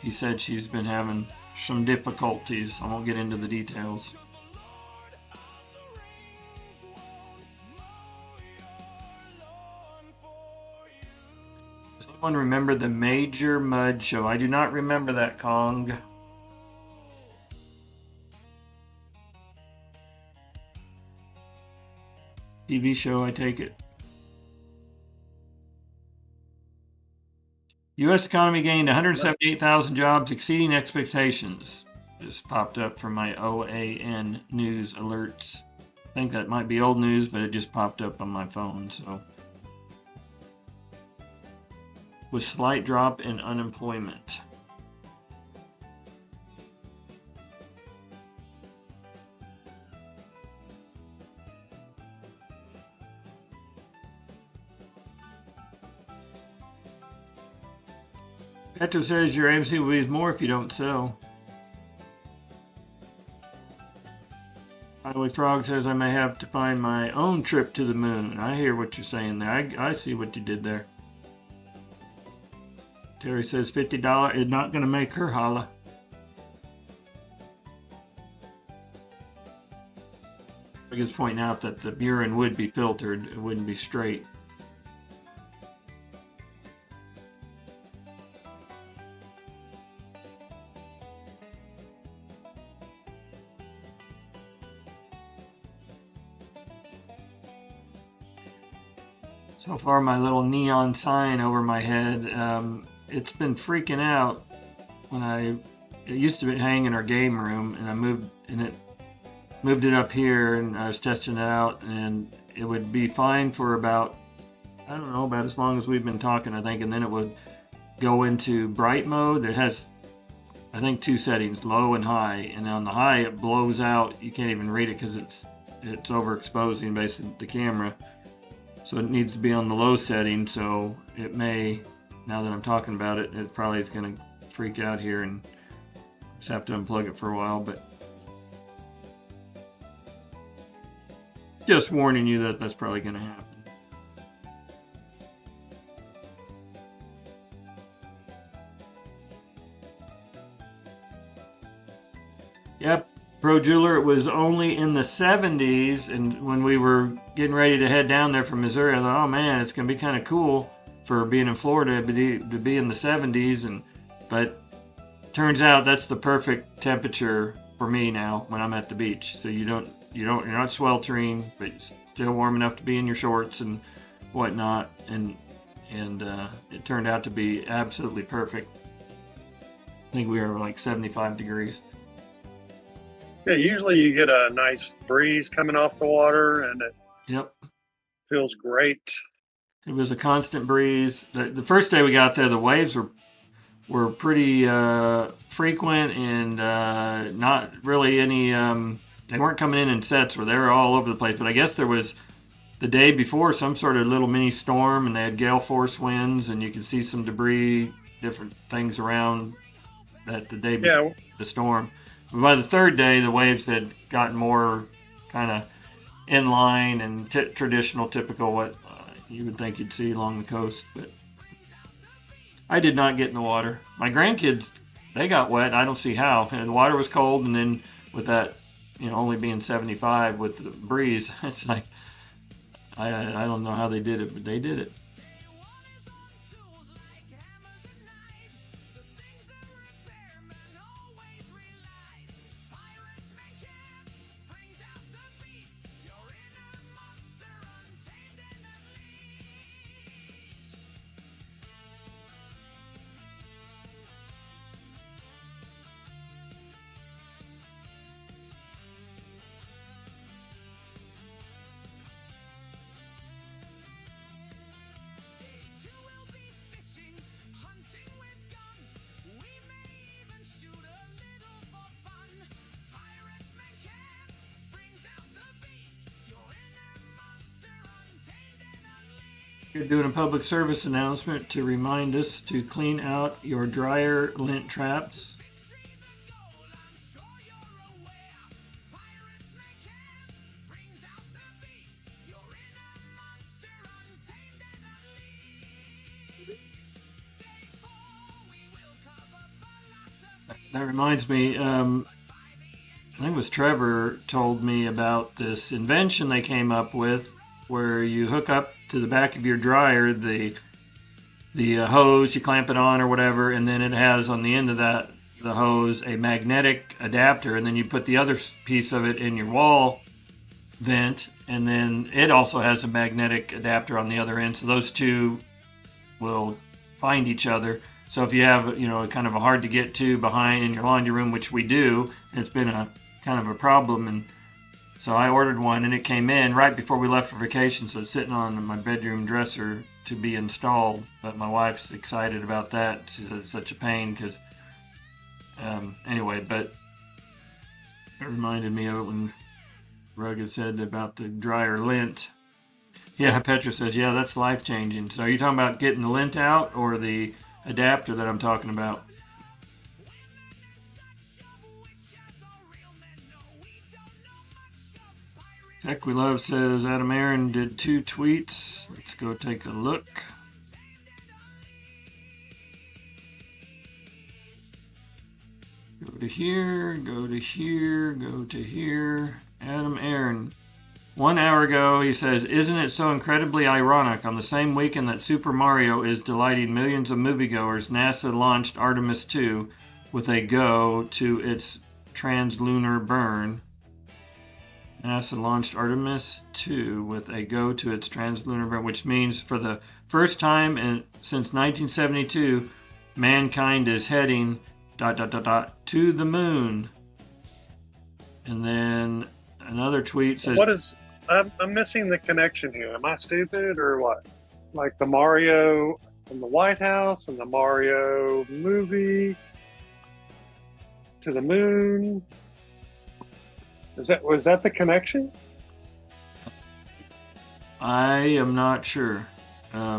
He said she's been having some difficulties. I won't get into the details. Does anyone remember the Major Mud Show? I do not remember that, Kong. TV show, I take it. U.S. economy gained 178,000 jobs, exceeding expectations. Just popped up from my OAN news alerts. I think that might be old news, but it just popped up on my phone, so. With slight drop in unemployment. Petra says your AMC will be worth more if you don't sell. Highway Frog says I may have to find my own trip to the moon. I hear what you're saying there. I see what you did there. Terry says $50 is not going to make her holla. I guess pointing out that the urine would be filtered. It wouldn't be straight. So far, my little neon sign over my head, it's been freaking out. It used to hang in our game room, and I moved it up here, and I was testing it out, and it would be fine for about as long as we've been talking, I think, and then it would go into bright mode. It has, I think, 2 settings, low and high, and on the high, it blows out. You can't even read it because it's overexposing basically the camera. So it needs to be on the low setting, so it may, now that I'm talking about it, it probably is going to freak out here and just have to unplug it for a while, but just warning you that that's probably going to happen. Yep. Pro Jeweler, it was only in the 70s, and when we were getting ready to head down there from Missouri, I thought, oh man, it's going to be kind of cool for being in Florida to be in the 70s, but turns out that's the perfect temperature for me now when I'm at the beach. So you're not sweltering, but you're still warm enough to be in your shorts and whatnot, and it turned out to be absolutely perfect. I think we were like 75 degrees. Yeah, usually you get a nice breeze coming off the water, and it feels great. It was a constant breeze. The first day we got there, the waves were pretty frequent and not really any. They weren't coming in sets where they were all over the place. But I guess there was the day before some sort of little mini storm, and they had gale force winds, and you could see some debris, different things around that the day before the storm. By the third day, the waves had gotten more kind of in line and traditional, typical what you would think you'd see along the coast. But I did not get in the water. My grandkids, they got wet. I don't see how. And the water was cold, and then with that, only being 75 with the breeze, it's like I don't know how they did it, but they did it. You're doing a public service announcement to remind us to clean out your dryer lint traps. That reminds me, I think it was Trevor told me about this invention they came up with where you hook up to the back of your dryer the hose, you clamp it on or whatever, and then it has on the end of the hose a magnetic adapter, and then you put the other piece of it in your wall vent, and then it also has a magnetic adapter on the other end, so those two will find each other. So if you have kind of a hard to get to behind in your laundry room, which we do, and it's been a kind of a problem, and so I ordered one, and it came in right before we left for vacation, so it's sitting on my bedroom dresser to be installed. But my wife's excited about that. She said it's such a pain because, anyway, but it reminded me of it when Rugged said about the dryer lint. Yeah, Petra says, yeah, that's life-changing. So are you talking about getting the lint out or the adapter that I'm talking about. Tech We Love says Adam Aaron did 2 tweets. Let's go take a look. Go to here, go to here, go to here. Adam Aaron. 1 hour ago, he says, isn't it so incredibly ironic? On the same weekend that Super Mario is delighting millions of moviegoers, NASA launched Artemis 2 with a go to its translunar burn. NASA launched Artemis 2 with a go to its translunar burn, which means for the first time since 1972, mankind is heading ... to the moon. And then another tweet says, What is? I'm missing the connection here. Am I stupid or what? Like the Mario in the White House and the Mario movie to the moon. Was that the connection? I am not sure. Let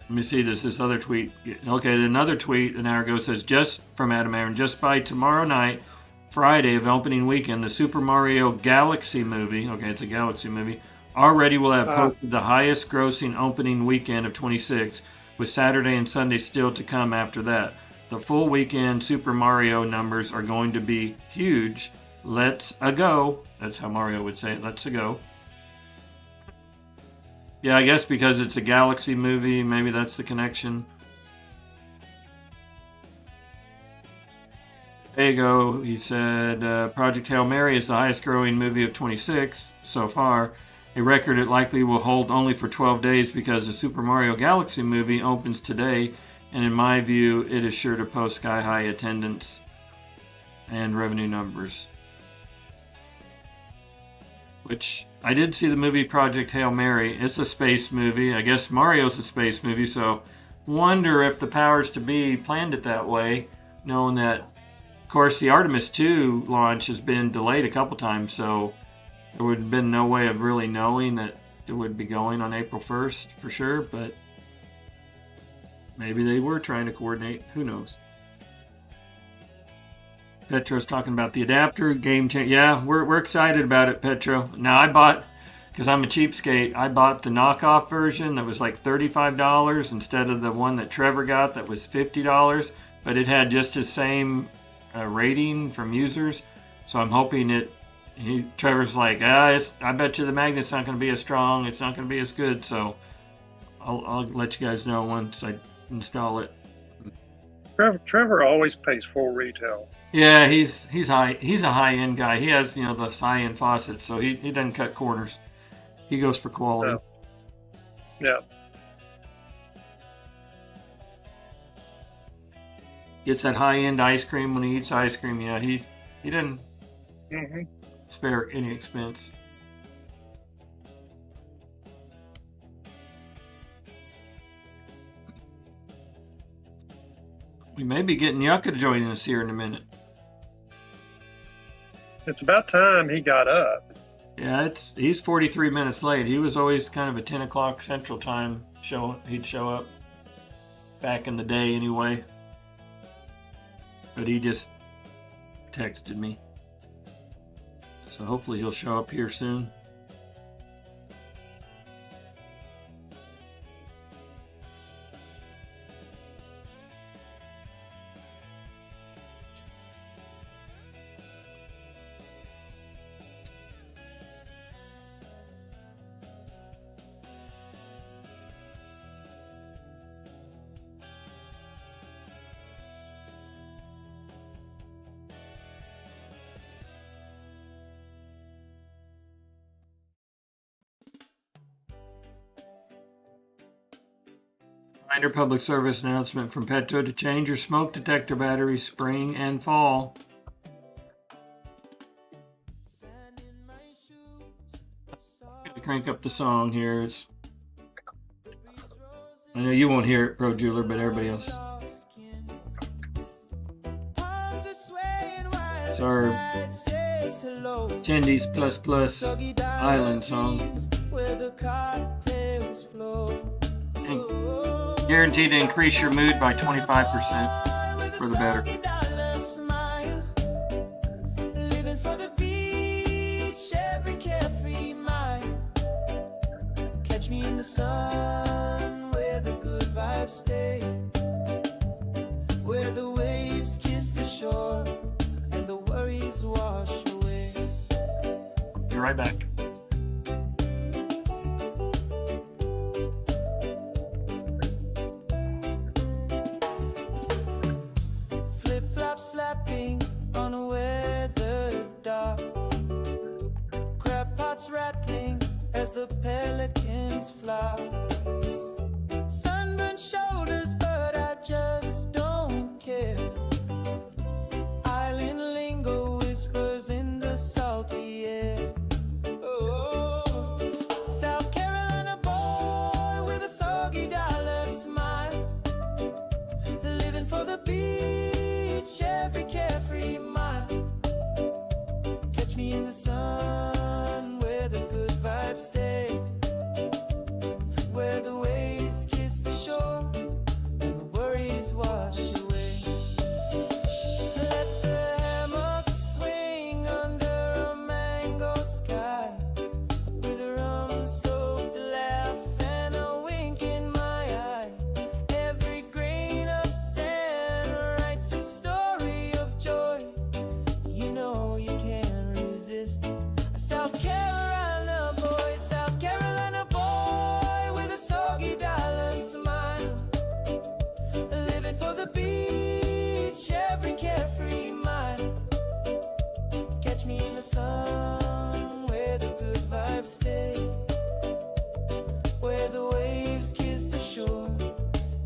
me see this other tweet. Okay, another tweet an hour ago says, just from Adam Aaron, just by tomorrow night, Friday of opening weekend, the Super Mario Galaxy movie, okay, it's a Galaxy movie, already will have posted the highest grossing opening weekend of 26, with Saturday and Sunday still to come after that. The full weekend Super Mario numbers are going to be huge. Let's a go. That's how Mario would say it. Let's a go. Yeah, I guess because it's a Galaxy movie, maybe that's the connection. There you go. He said, Project Hail Mary is the highest growing movie of 26 so far. A record it likely will hold only for 12 days because the Super Mario Galaxy movie opens today. And in my view, it is sure to post sky-high attendance and revenue numbers. Which, I did see the movie Project Hail Mary. It's a space movie. I guess Mario's a space movie, so wonder if the powers to be planned it that way, knowing that, of course, the Artemis 2 launch has been delayed a couple times, so there would have been no way of really knowing that it would be going on April 1st for sure, but maybe they were trying to coordinate. Who knows? Petro's talking about the adapter, game changer. Yeah, we're excited about it, Petro. Now I bought, because I'm a cheapskate, I bought the knockoff version that was like $35 instead of the one that Trevor got that was $50, but it had just the same rating from users. So I'm hoping Trevor's like, I bet you the magnet's not going to be as strong. It's not going to be as good. So I'll let you guys know once I install it. Trevor always pays full retail. Yeah, he's high. He's a high-end guy. He has, the high-end faucets, so he doesn't cut corners. He goes for quality. Yeah. Gets that high-end ice cream when he eats ice cream. Yeah, he didn't spare any expense. We may be getting Yucca joining us here in a minute. It's about time he got up. Yeah, he's 43 minutes late. He was always kind of a 10 o'clock Central Time show. He'd show up back in the day anyway. But he just texted me. So hopefully he'll show up here soon. Reminder, public service announcement from Petro to change your smoke detector batteries spring and fall. I'm gonna crank up the song here. I know you won't hear it, Pro Jeweler, but everybody else. It's our Tendies Plus Island song. guaranteed to increase your mood by 25% for the better. Living for the beach, every carefree mind. Catch me in the sun, where the good vibes stay, where the waves kiss the shore and the worries wash away. Be right back. Flip-flop slapping on a weathered dock, crab pots rattling as the pelicans flock. Sunburned shoulders, but I just don't care. Island lingo whispers in the salty air. Oh, South Carolina boy with a soggy dollar smile, living for the beach, every carefree mile. Catch me in the sun, where the good vibes stay, where the waves kiss the shore and the worries wash away. Let the hammock swing under a mango sky, with a rum-soaked laugh and a wink in my eye. Every grain of sand writes a story of joy. You know you can't resist. A South Carolina boy with a soggy dollar smile, living for the beach, every carefree mile. Catch me in the sun, where the good vibes stay, where the waves kiss the shore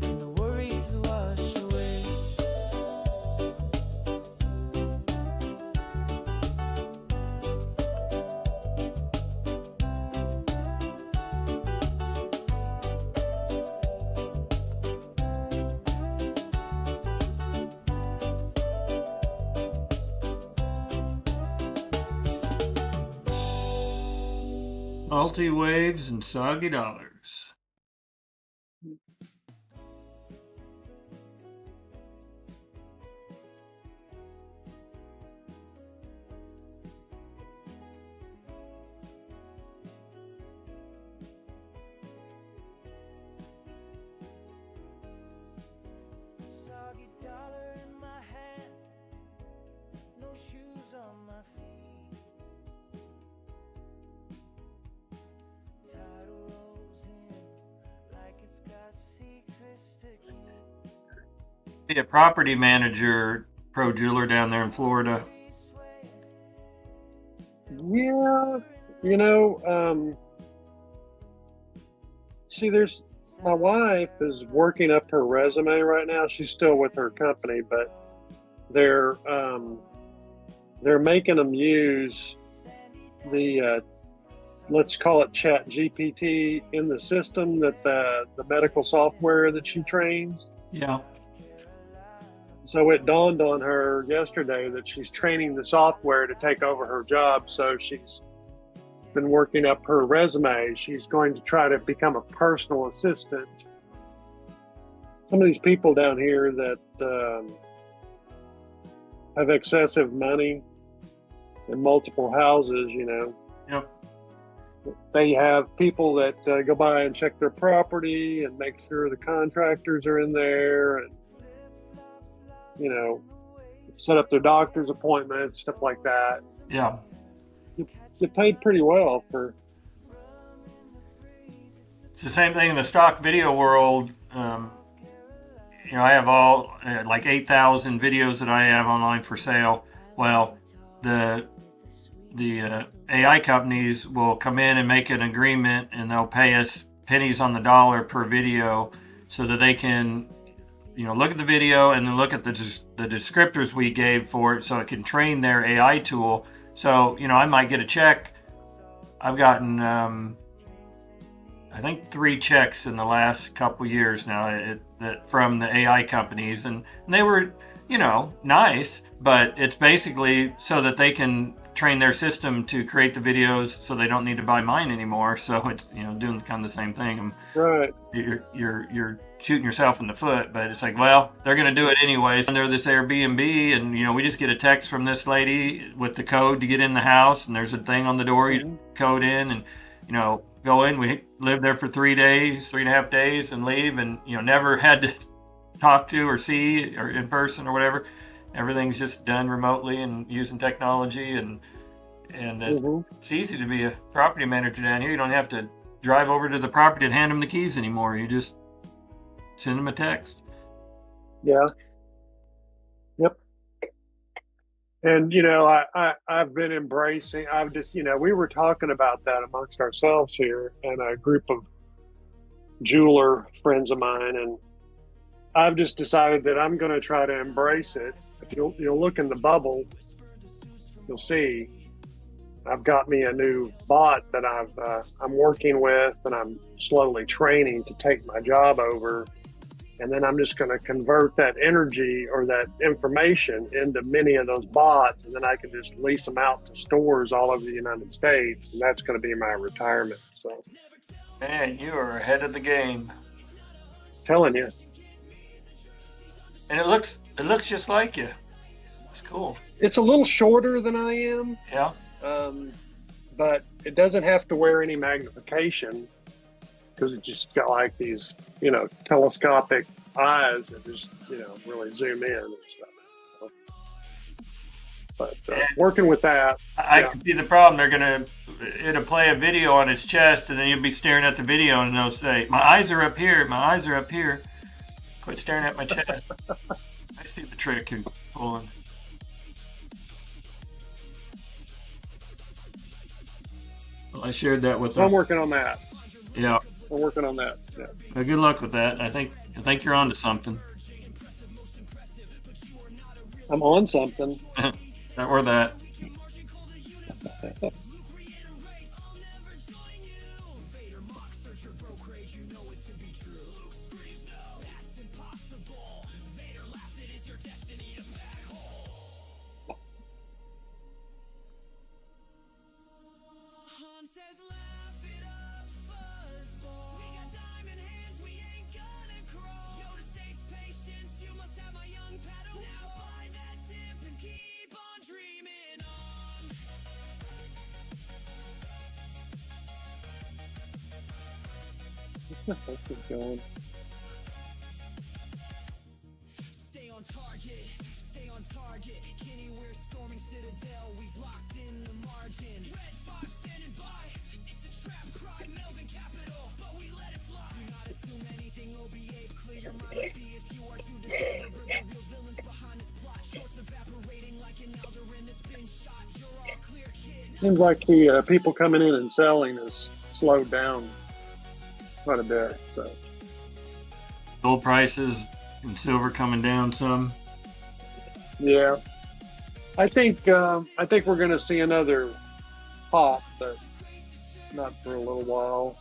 and the worries wash away. Multi waves and soggy dollars. Soggy dollar in my hand, no shoes on my feet. Tide rolls in like it's got secrets to keep. Be a property manager, pro jeweler down there in Florida. Yeah, see, my wife is working up her resume right now. She's still with her company, but they're making them use the let's call it Chat GPT in the system, that the medical software that she trains. Yeah. So it dawned on her yesterday that she's training the software to take over her job. So she's been working up her resume. She's going to try to become a personal assistant. Some of these people down here that have excessive money in multiple houses, Yep. they have people that go by and check their property and make sure the contractors are in there, and set up their doctor's appointments, stuff like that. Yeah. You get paid pretty well for. It's the same thing in the stock video world. I have all like 8,000 videos that I have online for sale. Well, the AI companies will come in and make an agreement, and they'll pay us pennies on the dollar per video, so that they can, look at the video and then look at the descriptors we gave for it, so it can train their AI tool. So, I might get a check. I've gotten, I think 3 checks in the last couple years now from the AI companies, and they were, nice, but it's basically so that they can train their system to create the videos so they don't need to buy mine anymore. So it's, doing kind of the same thing. Right. You're shooting yourself in the foot, but it's like, well, they're going to do it anyways. Under this Airbnb, and we just get a text from this lady with the code to get in the house, and there's a thing on the door you code in, and go in. We lived there for 3.5 days, and leave, and never had to talk to or see or in person or whatever. Everything's just done remotely and using technology, and it's easy to be a property manager down here. You don't have to drive over to the property and hand them the keys anymore. You just send them a text. Yeah. Yep. And I've been embracing. I've just we were talking about that amongst ourselves here and a group of jeweler friends of mine, and I've just decided that I'm going to try to embrace it. If you'll look in the bubble, you'll see I've got me a new bot that I'm working with, and I'm slowly training to take my job over. And then I'm just going to convert that energy or that information into many of those bots, and then I can just lease them out to stores all over the United States, and that's going to be my retirement. So, man, you are ahead of the game. Telling you. And it looks just like you. It's cool. It's a little shorter than I am. Yeah. But it doesn't have to wear any magnification, because it just got like these, telescopic eyes that just, really zoom in and stuff. But working with that. I can see the problem. It'll play a video on its chest, and then you'll be staring at the video, and they'll say, my eyes are up here, my eyes are up here. Quit staring at my chest. I see the trick you're pulling. Well, I shared that with them. I'm working on that. Yeah. I'm working on that. Yeah. Well, good luck with that. I think you're on to something. I'm on something. That or that. Keep going. Stay on target, stay on target. Kenny, we're storming Citadel, we've locked in the margin. Red 5 standing by, it's a trap, cried Melvin Capital, but we let it fly. Do not assume anything, OBA, clear your modesty. If you are too discovered, the real villains behind this plot. Shorts evaporating like an Alderan that's been shot. You're all clear, kid. Seems like the people coming in and selling is slowed down quite a bit. So Gold prices and silver coming down some. yeah, I think we're going to see another pop, but not for a little while.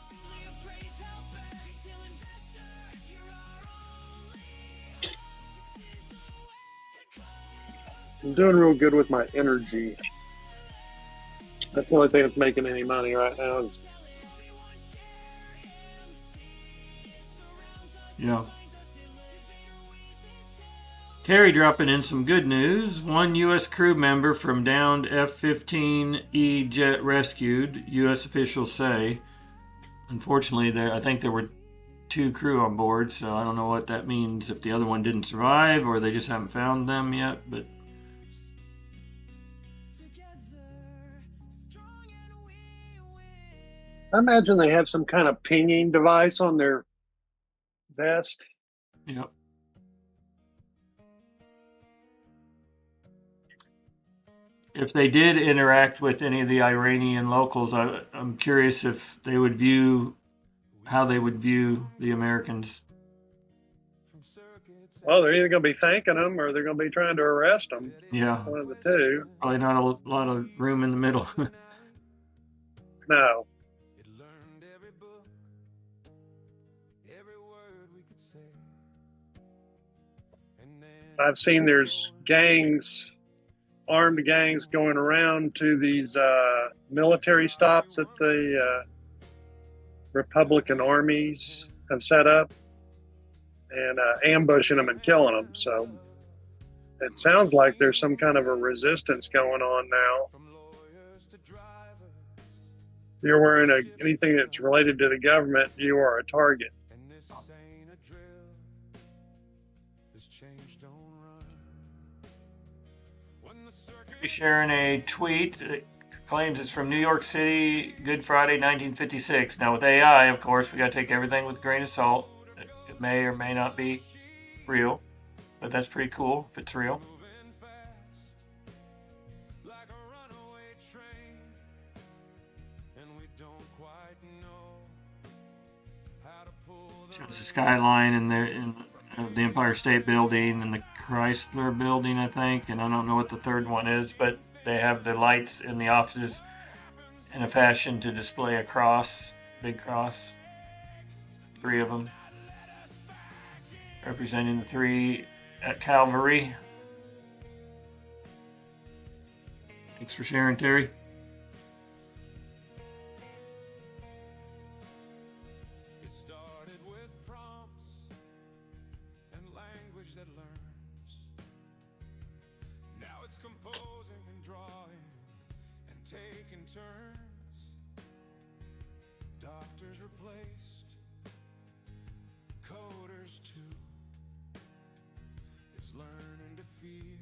I'm doing real good with my energy. That's the only thing that's making any money right now. Yeah. Terry dropping in some good news. One U.S. crew member from downed F-15E jet rescued, U.S. officials say. Unfortunately, I think there were 2 crew on board, so I don't know what that means, if the other one didn't survive or they just haven't found them yet. But I imagine they have some kind of pinging device on their vest. Yep. If they did interact with any of the Iranian locals, I'm curious if they would how they would view the Americans. Well, they're either going to be thanking them or they're going to be trying to arrest them. Yeah. One of the two. Probably not a lot of room in the middle. No. I've seen there's gangs armed gangs going around to these military stops that the Republican armies have set up and ambushing them and killing them. So it sounds like there's some kind of a resistance going on now. If you're wearing anything that's related to the government, you are a target. Be sharing a tweet that claims it's from New York City, Good Friday, 1956. Now with AI, of course, we got to take everything with a grain of salt. It may or may not be real, but that's pretty cool if it's real. Shows the skyline and the Empire State Building and the Chrysler Building, I think, and I don't know what the third one is, but they have the lights in the offices in a fashion to display a cross, big cross, 3 of them, representing the 3 at Calvary. Thanks for sharing, Terry. Doctors replaced, coders too. It's learning to feel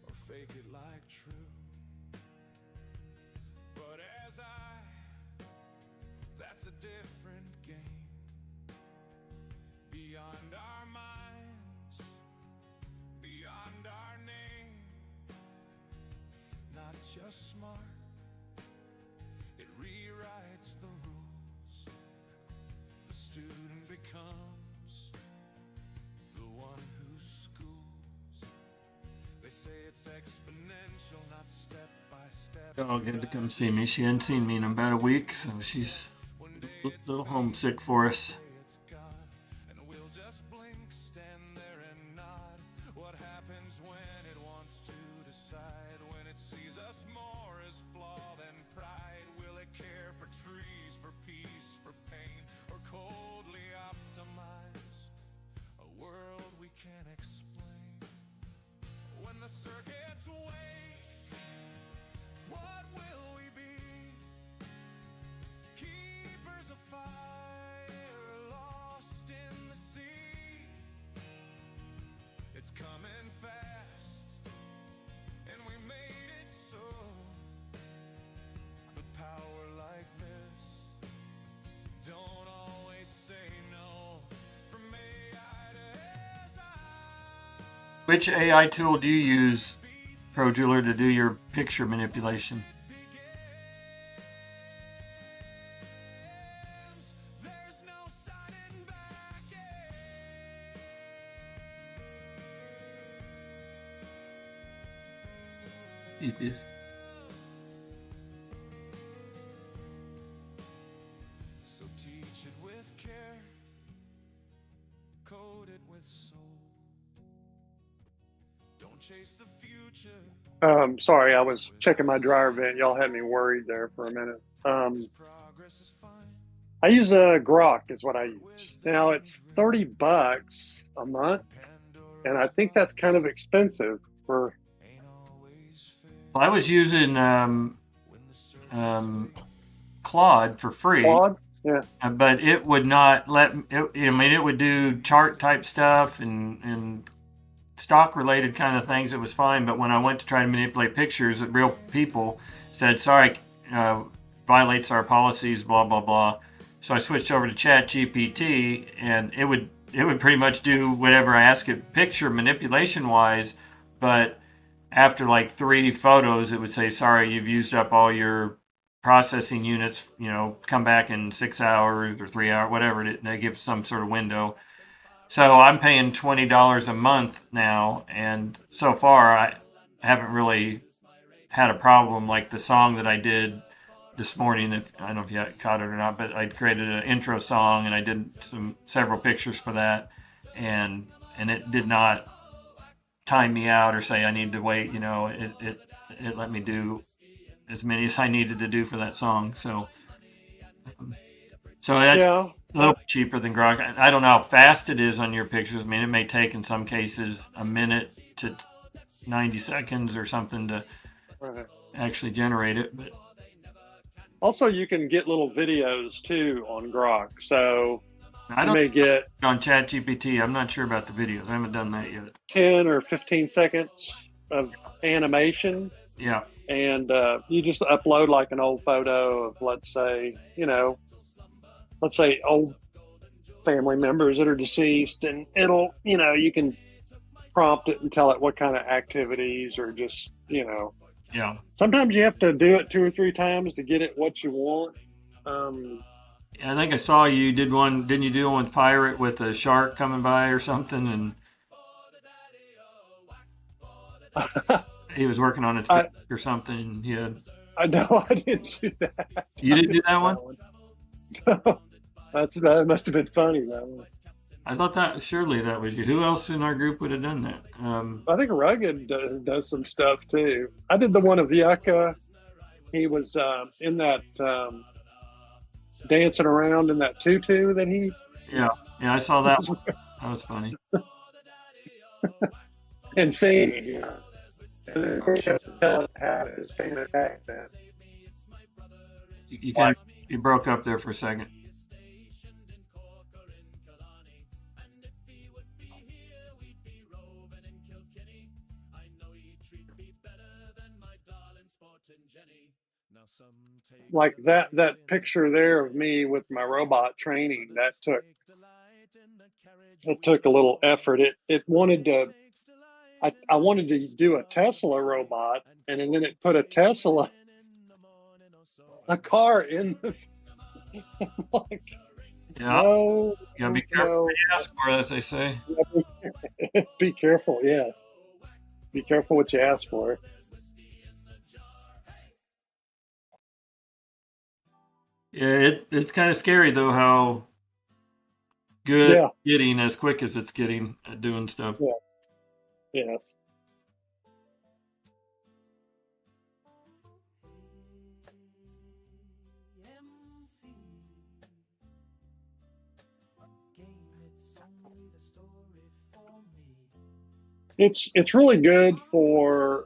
or fake it like true. But that's a different game. Beyond our minds, beyond our name. Not just smart, it rewrites the rules. The student becomes the one who schools. They say it's exponential, not step by step. Dog had to come see me. She hadn't seen me in about a week, so she's a little homesick for us. It's coming fast, and we made it so. But power like this don't always say no. From AI to SI. Which AI tool do you use, Pro Jeweler, to do your picture manipulation? It is. So teach it with care, code it with soul. Don't chase the future. Sorry, I was checking my dryer vent. Y'all had me worried there for a minute. Progress is fine. I use a Grok is what I use. Now it's $30 a month, and I think that's kind of expensive for. Well, I was using Claude for free. Claude? Yeah. But it would not let it. I mean, it would do chart type stuff and stock related kind of things. It was fine. But when I went to try to manipulate pictures, real people said, "Sorry, violates our policies." Blah blah blah. So I switched over to ChatGPT, and it would pretty much do whatever I asked it, picture manipulation wise, but after like 3 photos, it would say, "Sorry, you've used up all your processing units. Come back in 6 hours or 3 hours, whatever." They give some sort of window. So I'm paying $20 a month now, and so far I haven't really had a problem. Like the song that I did this morning, I don't know if you caught it or not, but I created an intro song and I did several pictures for that, and it did not time me out or say I need to wait. You know, it let me do as many as I needed to do for that song. So that's Yeah. a little cheaper than Grok. I don't know how fast it is on your pictures. I mean, it may take in some cases a minute to 90 seconds or something to Right. actually generate it. But Also, you can get little videos too on Grok. So I you don't may get on ChatGPT. I'm not sure about the videos. I haven't done that yet. 10 or 15 seconds of animation, Yeah. and you just upload like an old photo of, let's say old family members that are deceased, and it'll, you can prompt it and tell it what kind of activities, or just, Yeah. sometimes you have to do it 2 or 3 times to get it what you want. I think I saw you did one. Didn't you do one with Pirate with a shark coming by or something? And he was working on its back or something. Yeah. I know I didn't do that. You didn't do that one? No. That must have been funny, that one. I thought that surely that was you. Who else in our group would have done that? I think Rugged does some stuff too. I did the one of Yucca. He was in that dancing around in that tutu that he. Yeah, I saw that one. That was funny. And singing. And then, of course, you have to tell it to have his famous accent. You broke up there for a second. Like that picture there of me with my robot training, that took a little effort. It wanted to. I wanted to do a Tesla robot, and then it put a car in the. Like, Yeah. no, You gotta be careful what you ask for, as they say. Be careful. Yes, be careful what you ask for. Yeah, it's kind of scary though how good Yeah. it's getting as quick as it's getting at doing stuff. Yeah. Yes. It's really good for,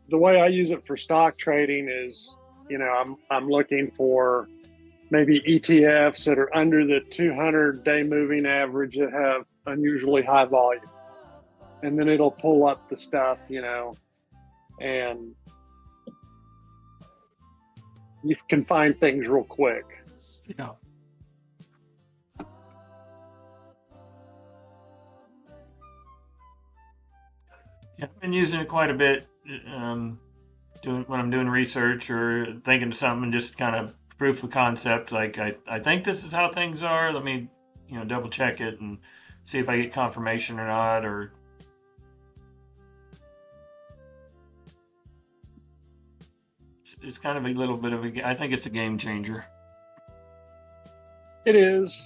the way I use it for stock trading is, I'm looking for maybe ETFs that are under the 200-day moving average that have unusually high volume. And then it'll pull up the stuff, and you can find things real quick. Yeah. Yeah, I've been using it quite a bit when I'm doing research or thinking of something, just kind of proof of concept. Like I think this is how things are. Let me, double check it and see if I get confirmation or not. Or it's kind of a little bit of I think it's a game changer. It is.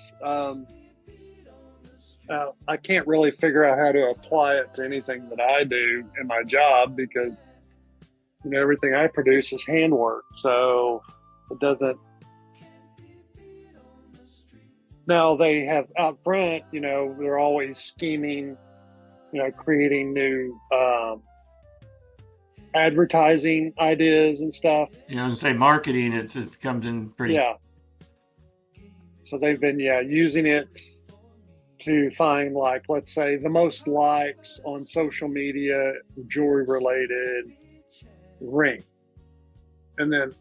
I can't really figure out how to apply it to anything that I do in my job because, everything I produce is handwork. So it doesn't. Now they have out front, they're always scheming, creating new advertising ideas and stuff. I was gonna say marketing. It comes in pretty. Yeah. So they've been using it to find, like, let's say the most likes on social media, jewelry related ring. And then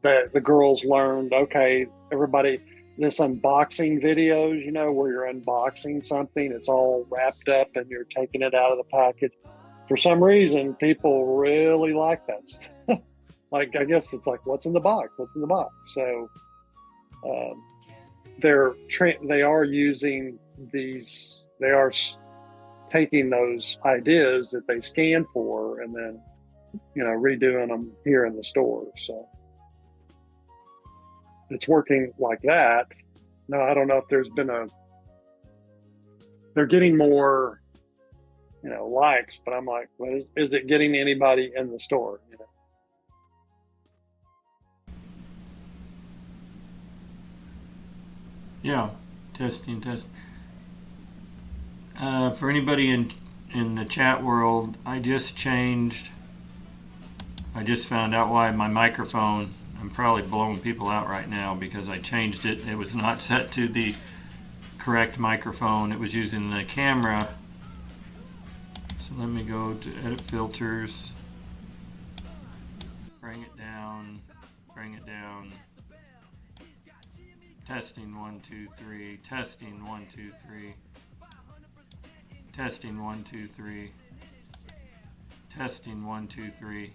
the girls learned, okay, everybody, this unboxing videos, where you're unboxing something, it's all wrapped up and you're taking it out of the package. For some reason, people really like that stuff. Like, I guess it's like, what's in the box? What's in the box? So they are using these, they are taking those ideas that they scan for and then, redoing them here in the store. So it's working like that. no, I don't know if there's been they're getting more, likes, but I'm like, well, is it getting anybody in the store? Yeah, testing. For anybody in the chat world, I just found out why my microphone, I'm probably blowing people out right now because I changed it. It was not set to the correct microphone. It was using the camera. So let me go to edit filters, bring it down. Testing 1 2 3. Testing 1 2 3. Testing 1 2 3. Testing 1 2 3.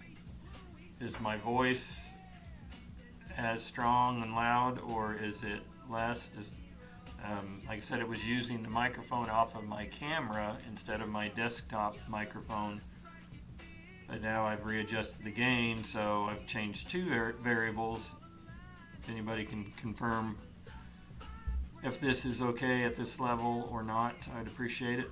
Is my voice as strong and loud, or is it less? Like I said, it was using the microphone off of my camera instead of my desktop microphone. But now I've readjusted the gain, so I've changed two variables. If anybody can confirm if this is okay at this level or not, I'd appreciate it.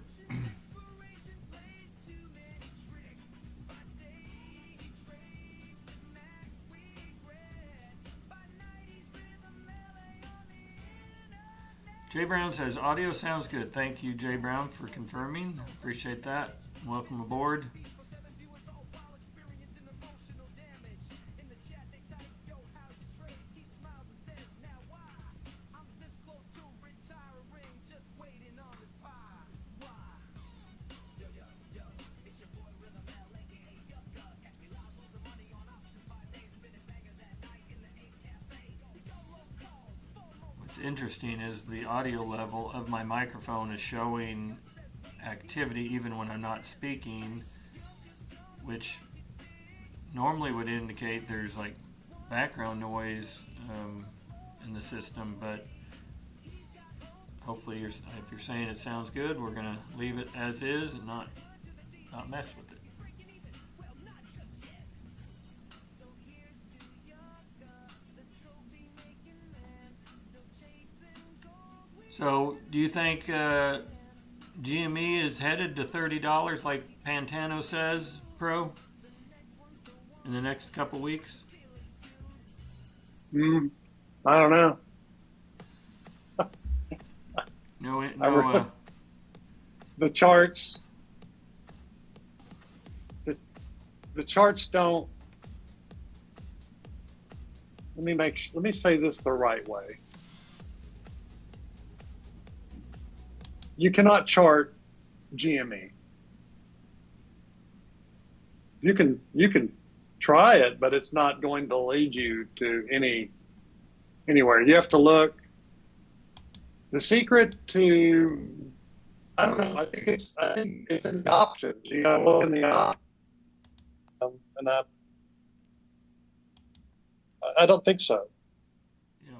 Jay Brown says, audio sounds good. Thank you, Jay Brown, for confirming. Appreciate that. Welcome aboard. What's interesting is the audio level of my microphone is showing activity even when I'm not speaking, which normally would indicate there's like background noise in the system, but hopefully if you're saying it sounds good, we're going to leave it as is and not mess with it. So, do you think GME is headed to $30 like Pantano says, Pro, in the next couple weeks? I don't know. The charts. The charts don't. Let me say this the right way. You cannot chart GME. You can try it, but it's not going to lead you to anywhere. You have to look. The secret to, I don't know. I think it's in the options. You got to look in the options, and I don't think so. Yeah.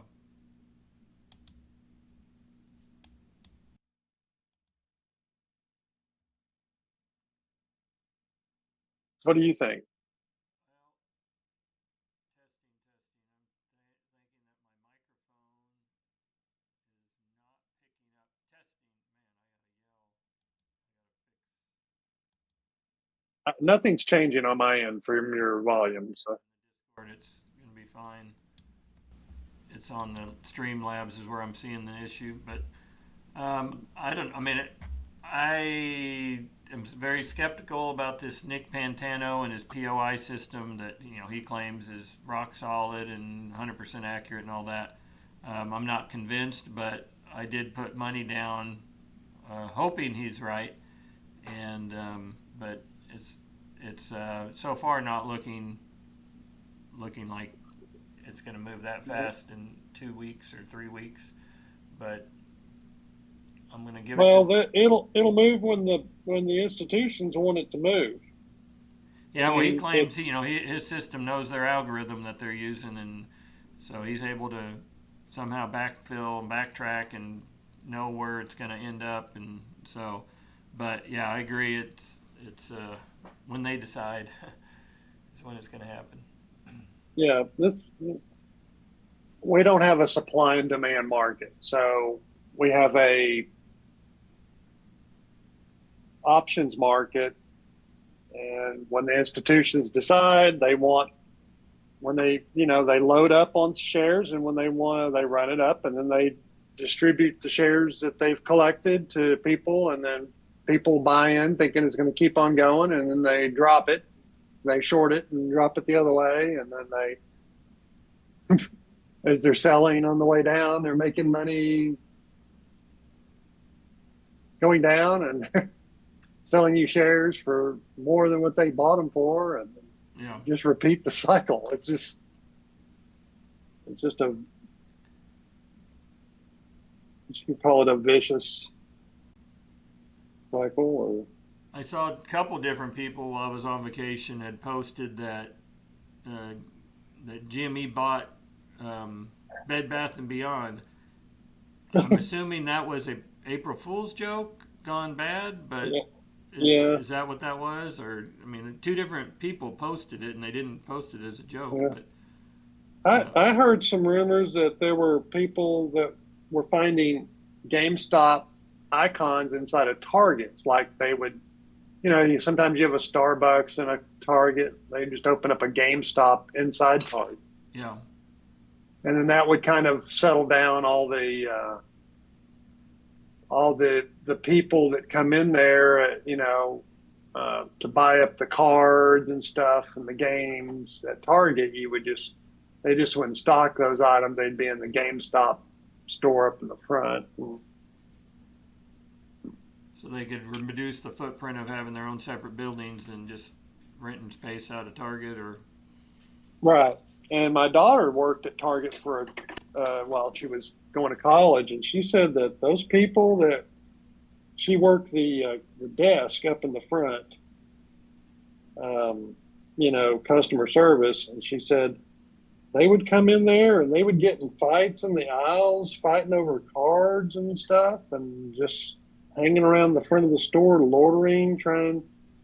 What do you think? Nothing's changing on my end from your volume, so It's going to be fine. It's on the Streamlabs is where I'm seeing the issue, but I am very skeptical about this Nick Pantano and his POI system that he claims is rock solid and 100% accurate and all that. I'm not convinced, but I did put money down, hoping he's right, and but it's so far not looking like it's going to move that fast in 2 weeks or 3 weeks, but I'm going to give it. It'll move when the institutions want it to move. Yeah, well, he claims his system knows their algorithm that they're using, and so he's able to somehow backfill and backtrack and know where it's going to end up, and so. But yeah, I agree. It's when they decide is when it's going to happen. Yeah, we don't have a supply and demand market. So we have a options market, and when the institutions decide they want, when they, they load up on shares, and when they want to, they run it up, and then they distribute the shares that they've collected to people, and then people buy in thinking it's going to keep on going, and then they drop it, they short it and drop it the other way, and then they as they're selling on the way down, they're making money going down, and they're selling you shares for more than what they bought them for, and Yeah. just repeat the cycle. It's just a, you can call it a vicious cycle. Or I saw a couple different people while I was on vacation had posted that that Jimmy bought Bed Bath and Beyond. I'm assuming that was a April Fool's joke gone bad, but Yeah. is that what that was? Or I mean, two different people posted it, and they didn't post it as a joke. Yeah. But I heard some rumors that there were people that were finding GameStop icons inside of Targets. Like they would, sometimes you have a Starbucks and a Target. They just open up a GameStop inside Target. yeah, And then that would kind of settle down all the people that come in there, to buy up the cards and stuff and the games at Target. They just wouldn't stock those items. They'd be in the GameStop store up in the front. so they could reduce the footprint of having their own separate buildings and just renting space out of Target or. Right. And my daughter worked at Target for while she was going to college, and she said that those people that she worked the desk up in the front, customer service, and she said they would come in there and they would get in fights in the aisles, fighting over cards and stuff, and just hanging around the front of the store, loitering,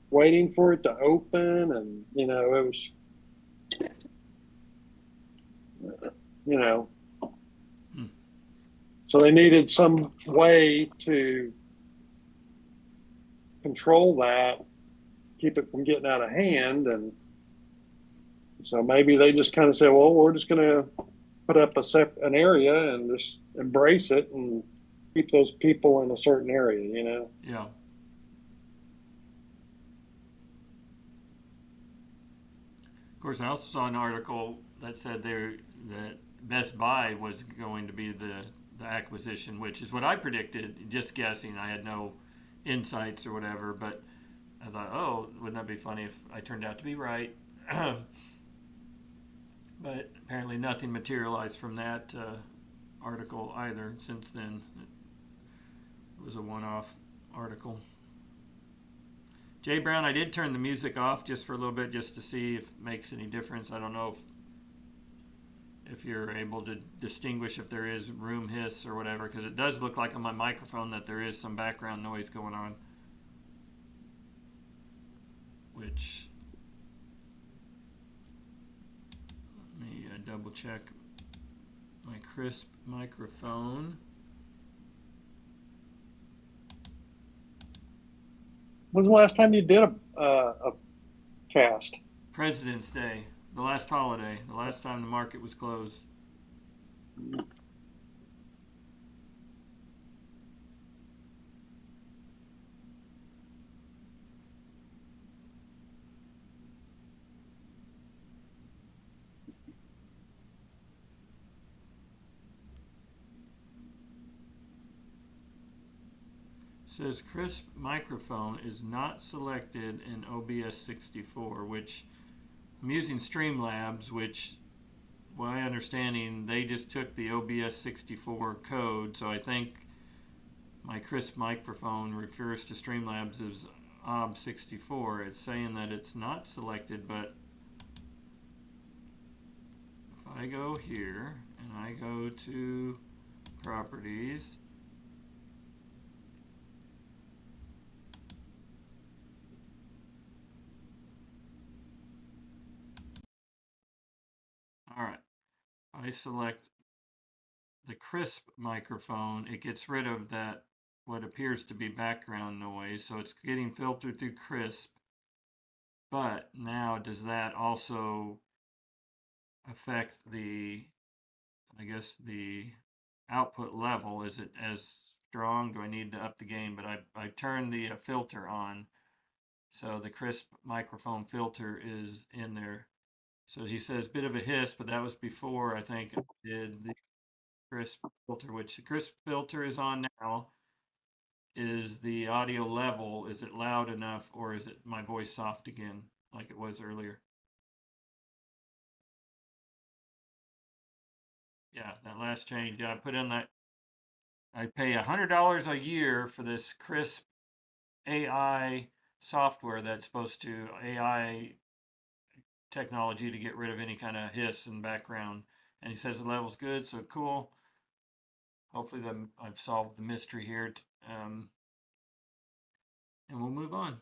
waiting for it to open, and it was. So they needed some way to control that, keep it from getting out of hand. And so maybe they just kind of said, well, we're just going to put up an area and just embrace it and keep those people in a certain area, Yeah. Of course, I also saw an article that said that Best Buy was going to be the acquisition, which is what I predicted, just guessing. I had no insights or whatever, but I thought, oh, wouldn't that be funny if I turned out to be right? But apparently nothing materialized from that article either since then. It was a one-off article. Jay Brown, I did turn the music off just for a little bit just to see if it makes any difference. I don't know if you're able to distinguish if there is room hiss or whatever, because it does look like on my microphone that there is some background noise going on, which let me double check my crisp microphone. When's the last time you did a cast? President's Day, the last holiday, the last time the market was closed. Says crisp microphone is not selected in OBS 64, which I'm using Streamlabs, which, my understanding, they just took the OBS 64 code, so I think my crisp microphone refers to Streamlabs as OB64. It's saying that it's not selected, but if I go here and I go to properties, all right, I select the crisp microphone, it gets rid of that, what appears to be background noise. So it's getting filtered through crisp. But now, does that also affect the, I guess, the output level? Is it as strong? Do I need to up the gain? But I turned the filter on. So the crisp microphone filter is in there. So he says bit of a hiss, but that was before I think I did the crisp filter, which the crisp filter is on now. Is the audio level, is it loud enough, or is it my voice soft again like it was earlier? Yeah, that last change. Yeah, I put in that. I pay $100 a year for this crisp AI software that's supposed to AI technology to get rid of any kind of hiss and background. And he says the level's good, so cool. Hopefully I've solved the mystery here. And we'll move on.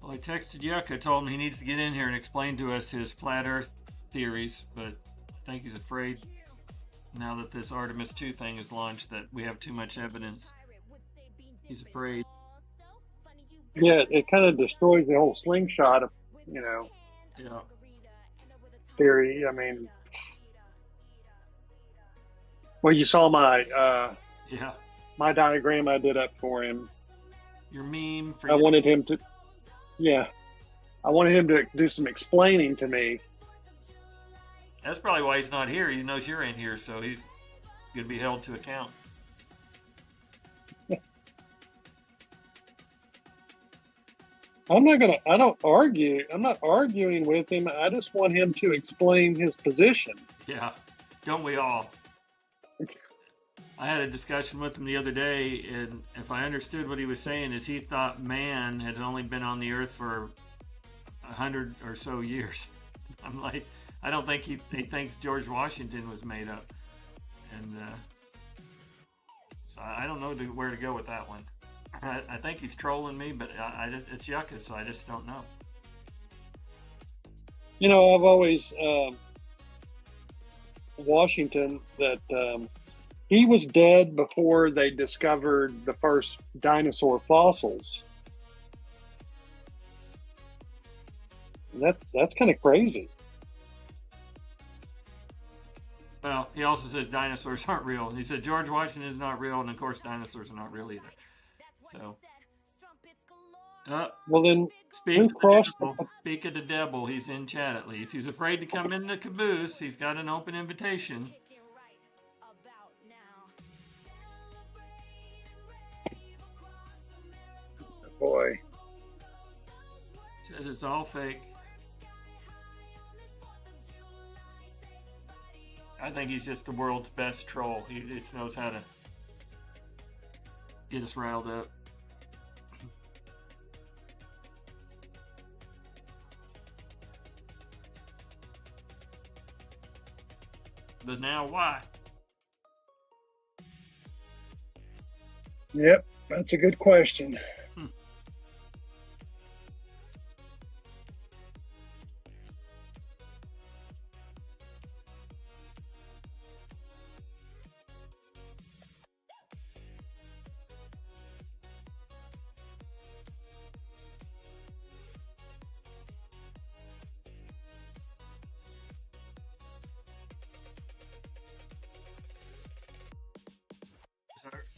Well, I texted Yucca, told him he needs to get in here and explain to us his flat earth theories, but I think he's afraid now that this Artemis 2 thing is launched that we have too much evidence. He's afraid. Yeah, it kind of destroys the whole slingshot of, Yeah. theory. I mean, well, you saw my Yeah. my diagram I did up for him. Your meme for I wanted him to, I wanted him to do some explaining to me. That's probably why he's not here. He knows you're in here, so he's going to be held to account. I'm not arguing with him. I just want him to explain his position. Yeah, don't we all? I had a discussion with him the other day, and if I understood what he was saying, is he thought man had only been on the earth for 100 or so years. I'm like, I don't think he thinks George Washington was made up. And so I don't know where to go with that one. I think he's trolling me, but it's Yucca, so I just don't know. I've always Washington that he was dead before they discovered the first dinosaur fossils. And that's kind of crazy. Well, he also says dinosaurs aren't real. He said George Washington is not real, and of course dinosaurs are not real either. So, well then, speak of the devil. He's in chat at least. He's afraid to come in the caboose. He's got an open invitation. Boy, says it's all fake. I think he's just the world's best troll. He just knows how to get us riled up. But now why? Yep, that's a good question.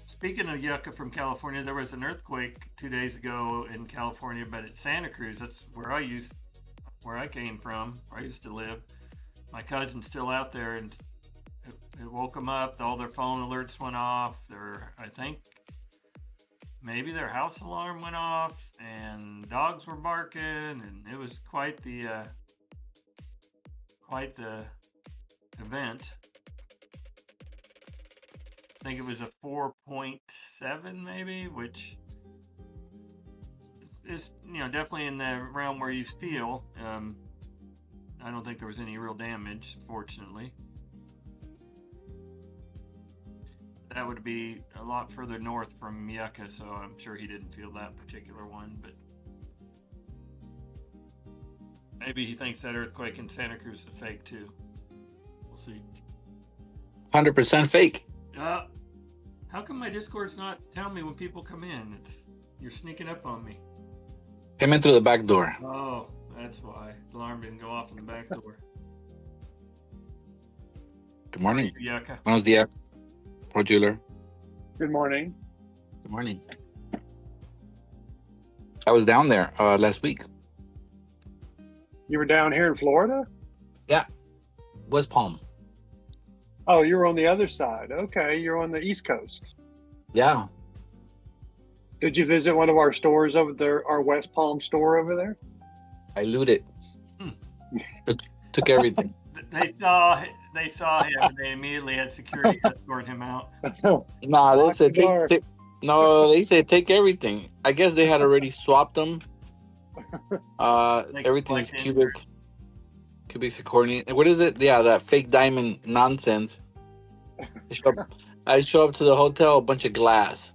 Speaking of Yucca from California, there was an earthquake 2 days ago in California, but at Santa Cruz, that's where I came from, where I used to live. My cousin's still out there, and it woke them up. All their phone alerts went off. I think maybe their house alarm went off, and dogs were barking, and it was quite the event. I think it was a 4.7 maybe, which is definitely in the realm where you feel. I don't think there was any real damage, fortunately. That would be a lot further north from Yucca, so I'm sure he didn't feel that particular one. But Maybe he thinks that earthquake in Santa Cruz is a fake too. We'll see. 100% fake. How come my Discord's not telling me when people come in? You're sneaking up on me. Came in through the back door. Oh, that's why the alarm didn't go off in the back door. Good morning. Yucca. Buenos días. Pro Jeweler. Good morning. Good morning. I was down there last week. You were down here in Florida? Yeah. West Palm. Oh, you were on the other side. Okay, you're on the East Coast. Yeah. Did you visit one of our stores over there, our West Palm store over there? I looted. Took everything. They saw him and they immediately had security escort him out. Nah, they Lock said the door. no, they said take everything. I guess they had already swapped them. Everything's like cubic zirconia. What is it? Yeah, that fake diamond nonsense. I show up to the hotel, a bunch of glass.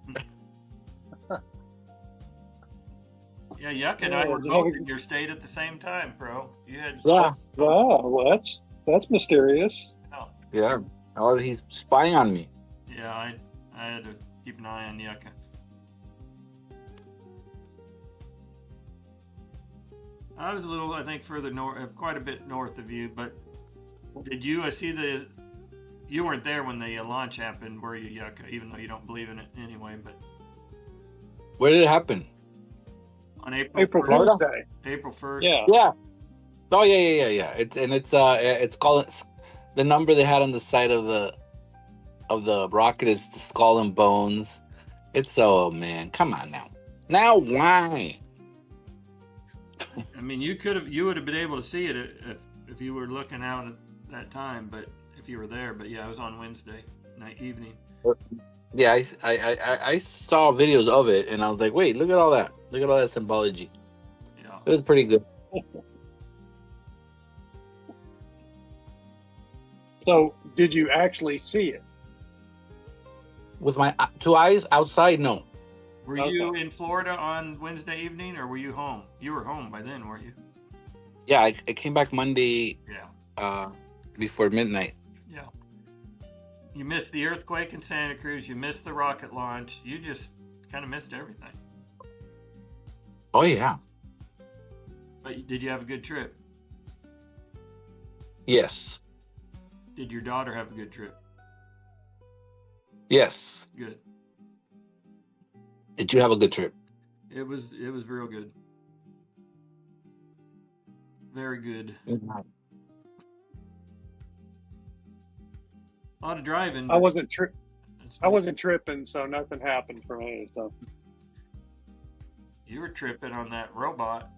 Yeah, Yucca and I were both in your state at the same time, bro. You had Yeah. Wow, well, that's mysterious. Yeah. Oh, he's spying on me. Yeah, I had to keep an eye on Yucca. I was a little, I think, further north, quite a bit north of you. But did you see the? You weren't there when the launch happened, were you, Yucca? Even though you don't believe in it anyway, but Where did it happen? April on April Fool's Day. April 1st. Yeah. Yeah. Oh yeah. It's called the number they had on the side of the rocket is the skull and bones. Oh man, come on now. Now why? I mean, you would have been able to see it if you were looking out at that time, but if you were there. But yeah, it was on Wednesday evening. Yeah, I saw videos of it and I was like, wait, look at all that. Look at all that symbology. Yeah. It was pretty good. So, did you actually see it? With my two eyes outside, no. Were you in Florida on Wednesday evening, or were you home? You were home by then, weren't you? Yeah, I came back Monday Yeah. Before midnight. Yeah. You missed the earthquake in Santa Cruz. You missed the rocket launch. You just kind of missed everything. Oh yeah. But did you have a good trip? Yes. Did your daughter have a good trip? Yes. Good. Did you have a good trip? It was real good. Very good. Mm-hmm. A lot of driving. I wasn't tripping, so nothing happened for me. So You were tripping on that robot.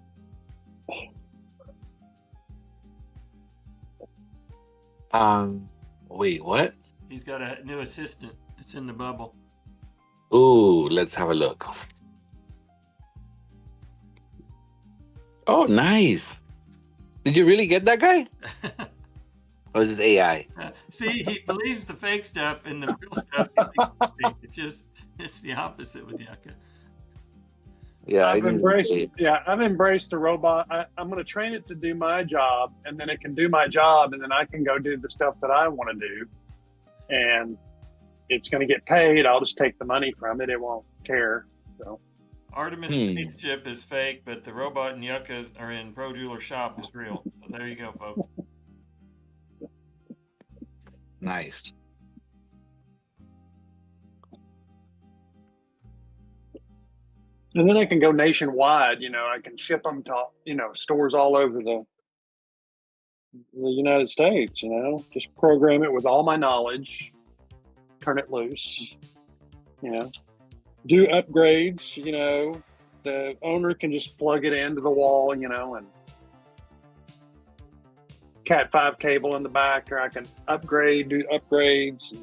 Wait, what? He's got a new assistant. It's in the bubble. Ooh, let's have a look. Oh, nice. Did you really get that guy? Or is this AI? See, he believes the fake stuff and the real stuff. It's the opposite with Yucca. Yeah, I've embraced the robot. I'm going to train it to do my job, and then it can do my job, and then I can go do the stuff that I want to do. And it's going to get paid. I'll just take the money from it. It won't care. So Artemis spaceship is fake, but the robot and Yucca are in Pro Jeweler shop is real. So there you go, folks. Nice. and then I can go nationwide. I can ship them to stores all over the United States. Just program it with all my knowledge, turn it loose. Do upgrades. The owner can just plug it into the wall. And Cat 5 cable in the back, or I can do upgrades.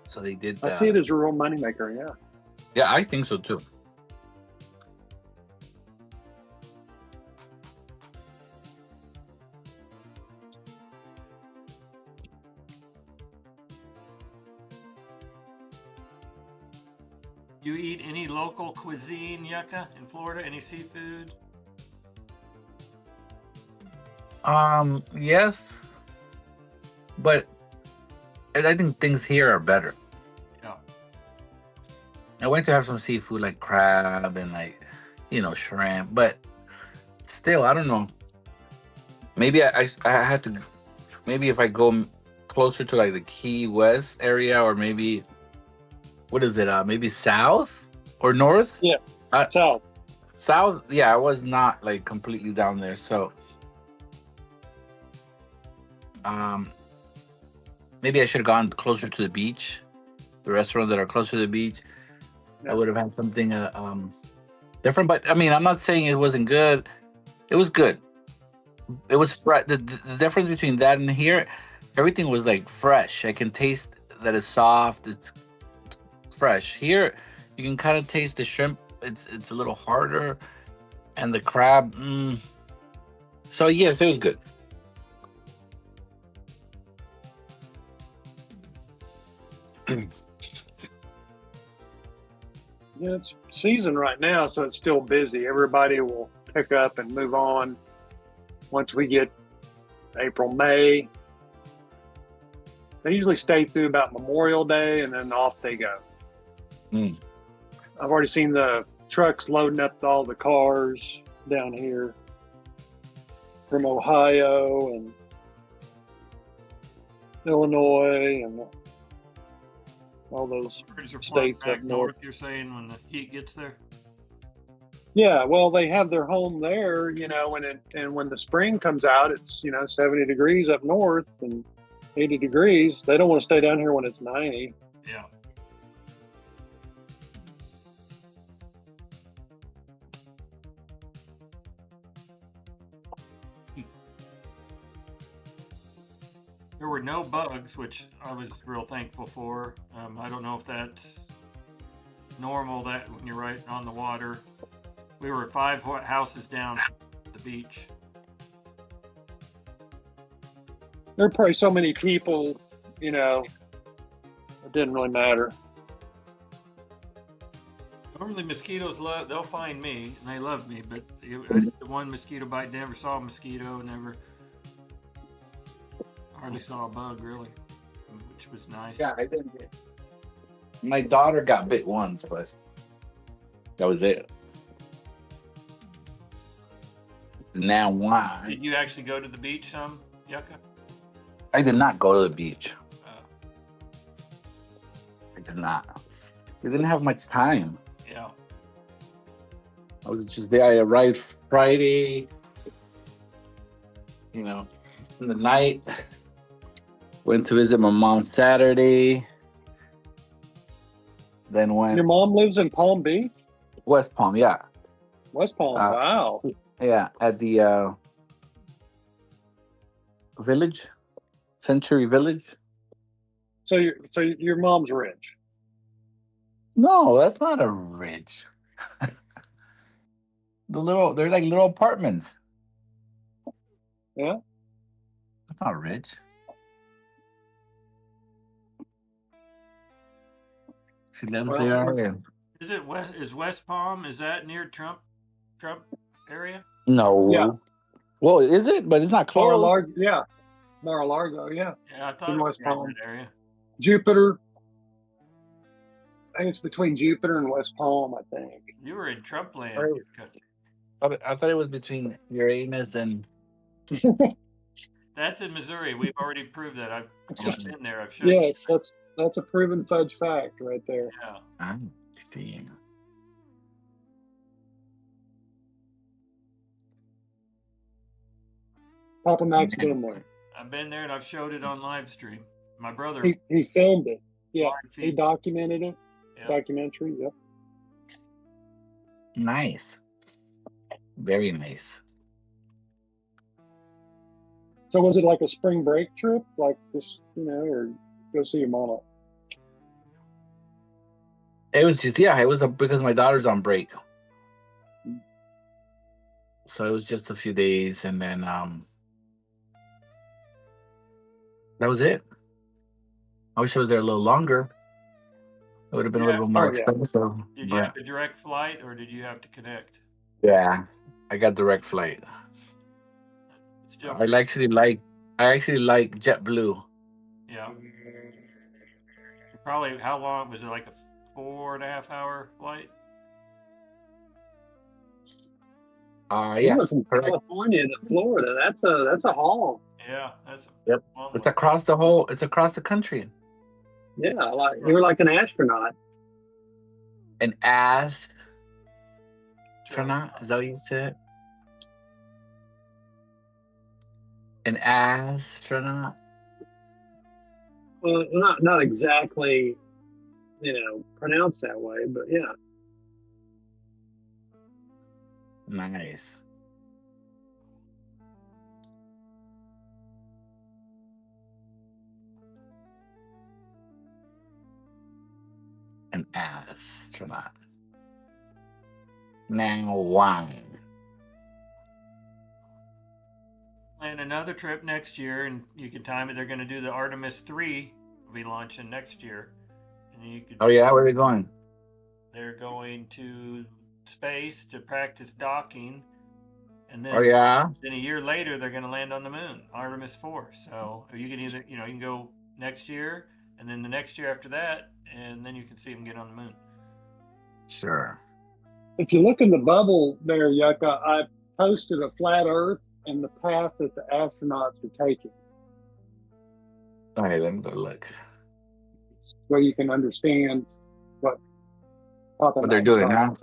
So they did. I see it as a real moneymaker. Yeah. Yeah, I think so too. You eat any local cuisine, Yucca, in Florida? Any seafood? Yes, but I think things here are better. Yeah. I went to have some seafood like crab and like, shrimp, but still, I don't know. Maybe I had to. Maybe if I go closer to like the Key West area, or maybe what is it? Maybe south or north? Yeah, Uh, south. South. Yeah, I was not like completely down there, so maybe I should have gone closer to the beach. The restaurants that are closer to the beach, I would have had something different. But I mean, I'm not saying it wasn't good. It was good. It was the difference between that and here, everything was like fresh. I can taste that it's soft. It's fresh. Here, you can kind of taste the shrimp. It's a little harder, and the crab. So yes, it was good. Yeah, it's season right now, so it's still busy. Everybody will pick up and move on once we get April, May. They usually stay through about Memorial Day, and then off they go. Mm. I've already seen the trucks loading up all the cars down here from Ohio and Illinois and all those Birds are flying states back up north. You're saying when the heat gets there? Yeah, well, they have their home there, and when the spring comes out, it's 70 degrees up north and 80 degrees. They don't want to stay down here when it's 90. Yeah. There were no bugs, which I was real thankful for. I don't know if that's normal that when you're right on the water. We were 5 houses down the beach. There are probably so many people, it didn't really matter. Normally mosquitoes they'll find me and they love me, but the one mosquito bite, never saw a mosquito, hardly saw a bug really, which was nice. Yeah, I didn't. My daughter got bit once, but that was it. Now why? Did you actually go to the beach some, Yucca? I did not go to the beach. I did not. We didn't have much time. Yeah. I was just there. I arrived Friday, in the night. Went to visit my mom Saturday. Then went. Your mom lives in Palm Beach? West Palm, yeah. West Palm, wow. Yeah, at the village, Century Village. So your mom's rich? No, that's not a ridge. They're like little apartments. Yeah. That's not rich. She lives there. And... Is West Palm? Is that near Trump area? No. Yeah. Well, is it? But it's not close. Mar-a-Lago, yeah. Mar-a-Lago, yeah. Yeah, I thought In it was West Palm. that area. Jupiter. I think it's between Jupiter and West Palm, I think. You were in Trump land. Right. I thought it was between Uranus and. That's in Missouri. We've already proved that. I've been there. I've shown Yes, that's a proven fudge fact right there. Yeah. I'm seeing. Papa Mac's been there. I've been there and I've showed it on live stream. My brother. He filmed it. Yeah, live he feed. documented it. Yeah. Documentary. Yep. Nice. Very nice. So was it like a spring break trip, like this, or go see your mama? It was just because my daughter's on break. So it was just a few days, and then that was it. I wish I was there a little longer. It would have been a Yeah. little bit more Oh, yeah. expensive, Did you but have a direct flight or did you have to connect? yeah, I got direct flight. It's still, I actually like JetBlue. yeah. Probably how long was it? Like a 4.5 hour flight? You Yeah, went from correct. California to Florida. That's a haul. Yeah, that's Yep. a long It's one. across the country. Yeah, like you're like an astronaut. An astronaut? Is that what you said? An astronaut? Well, not exactly, pronounced that way, but yeah. Nice. An astronaut. Nang Wang. Plan another trip next year, and you can time it. They're going to do the Artemis 3. Will be launching next year, and you could. Oh yeah, where are they going? They're going to space to practice docking, and then Oh yeah. then a year later they're going to land on the moon, Artemis 4. So you can either you can go next year, and then the next year after that, and then you can see them get on the moon. Sure. If you look in the bubble there, Yucca, I posted a flat Earth and the path that the astronauts are taking, All right, let me go look. so you can understand what What they're doing, huh?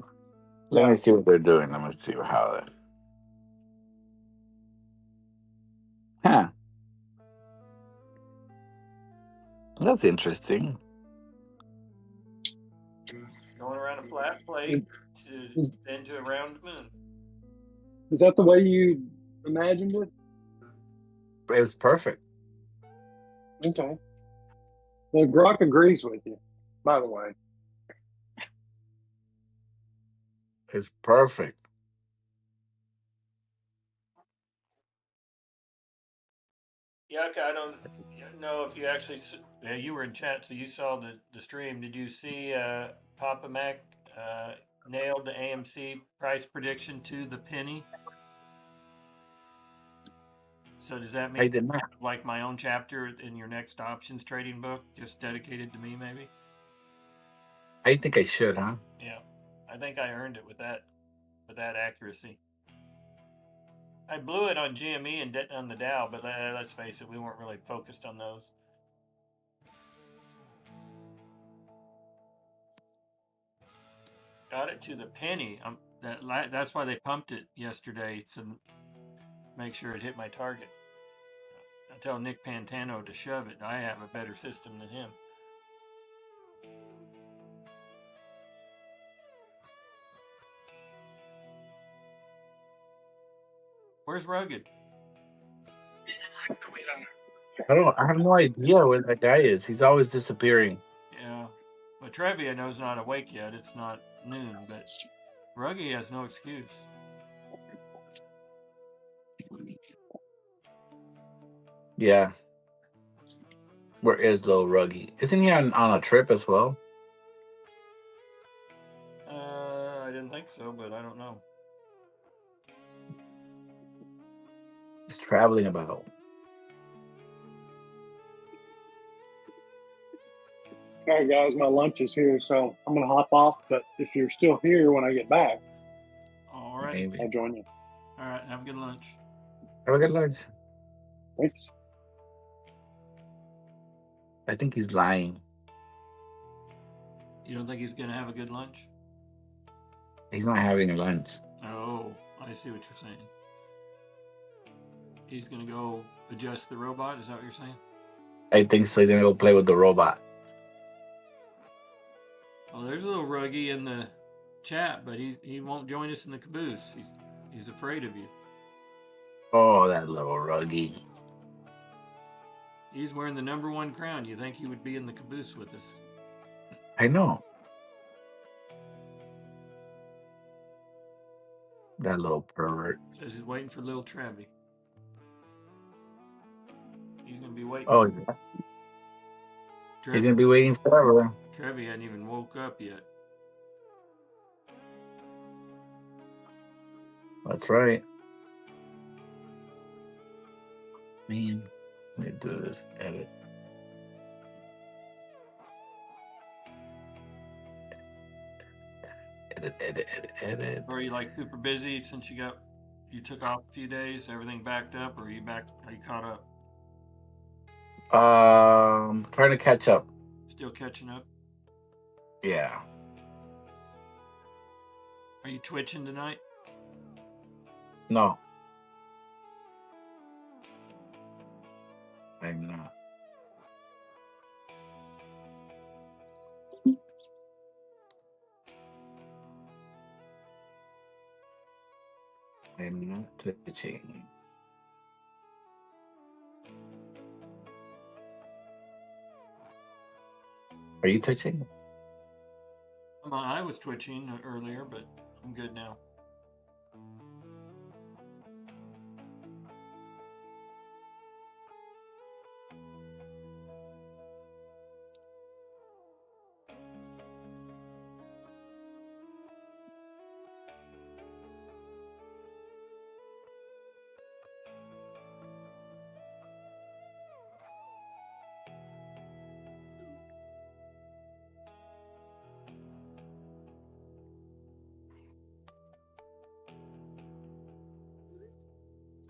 Let Yeah. me see what they're doing. Let me see how they. Huh. That's interesting. Going around a flat plate to then to a round moon. Is that the way you imagined it? It was perfect. Okay. Well, Grok agrees with you, by the way. It's perfect. Yucca, I don't know if you actually you were in chat, so you saw the stream. Did you see Papa Mac nailed the AMC price prediction to the penny? So does that I mean did not. like my own chapter in your next options trading book, just dedicated to me, maybe? I think I should, huh? Yeah, I think I earned it with that accuracy. I blew it on GME and on the Dow, but let's face it, we weren't really focused on those. Got it to the penny. That's why they pumped it yesterday to make sure it hit my target. I tell Nick Pantano to shove it. I have a better system than him. Where's Rugged? I have no idea where that guy is. He's always disappearing. Yeah, but Trevi I know is not awake yet. It's not noon, but Ruggy has no excuse. Yeah. Where is little Ruggy? Isn't he on a trip as well? I didn't think so, but I don't know. He's traveling about. All right, guys, my lunch is here, so I'm going to hop off. But if you're still here when I get back, All right. Maybe. I'll join you. All right. Have a good lunch. Have a good lunch. Thanks. I think he's lying. You don't think he's gonna have a good lunch? He's not having lunch. Oh, I see what you're saying. He's gonna go adjust the robot. Is that what you're saying? I think so. He's gonna go play with the robot. Oh, there's a little Ruggy in the chat, but he won't join us in the caboose. He's afraid of you. Oh, that little Ruggy. He's wearing the #1 crown. You think he would be in the caboose with us? I know. That little pervert. Says he's waiting for little Trevi. He's gonna be waiting. Oh, yeah. He's Trevi, gonna be waiting forever. Trevi hadn't even woke up yet. That's right. Man, let me do this. Edit. Edit. Or are you like super busy since you took off a few days? Everything backed up, or are you caught up? Trying to catch up. Still catching up? Yeah. Are you twitching tonight? No. I'm not. I'm not twitching. Are you twitching? I was twitching earlier, but I'm good now.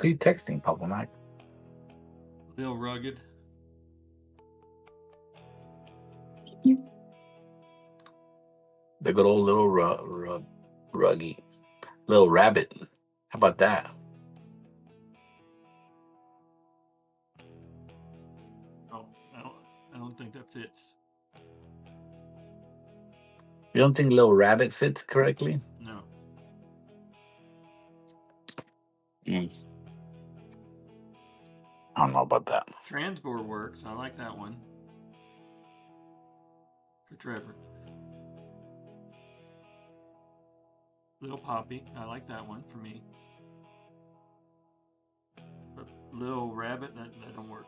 Who are you texting, Papa Mac? Real rugged. The good old little ruggy. Little rabbit. How about that? Oh, I don't think that fits. You don't think little rabbit fits correctly? No. I don't know about that. Transbore works. I like that one. For Trevor. Little Poppy. I like that one for me. But Little Rabbit, that don't work.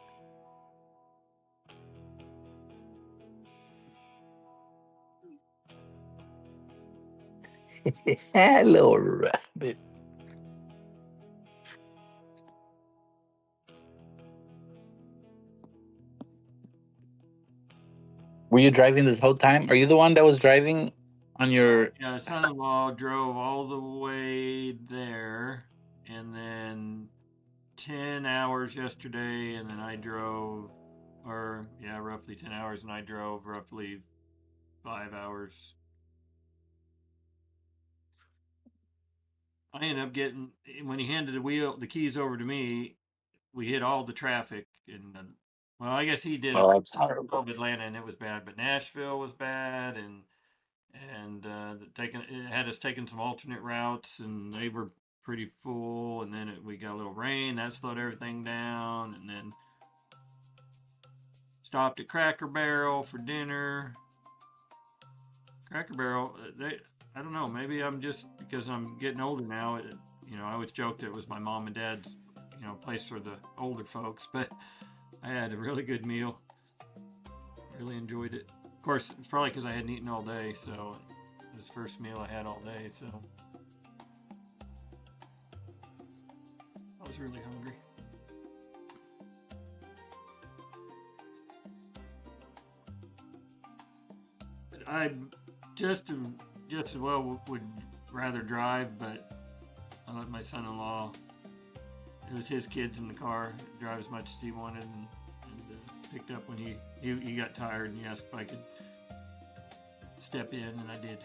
Little rabbit. Were you driving this whole time? Are you the one that was driving on your... Yeah, son-in-law drove all the way there, and then 10 hours yesterday, and then I drove, roughly 10 hours, and I drove roughly 5 hours. I ended up getting, when he handed the keys over to me, we hit all the traffic, and well, I guess he did that's horrible. of Atlanta, and it was bad, but Nashville was bad, and it had us taking some alternate routes, and they were pretty full, and then we got a little rain that slowed everything down, and then stopped at Cracker Barrel for dinner. Cracker Barrel, I don't know, maybe I'm just, because I'm getting older now, I always joked it was my mom and dad's place for the older folks, but I had a really good meal. Really enjoyed it. Of course, it's probably because I hadn't eaten all day, so it was the first meal I had all day, so I was really hungry. But I just as well would rather drive, but I let my son-in-law, it was his kids in the car, drive as much as he wanted, and picked up when he got tired, and he asked if I could step in, and I did.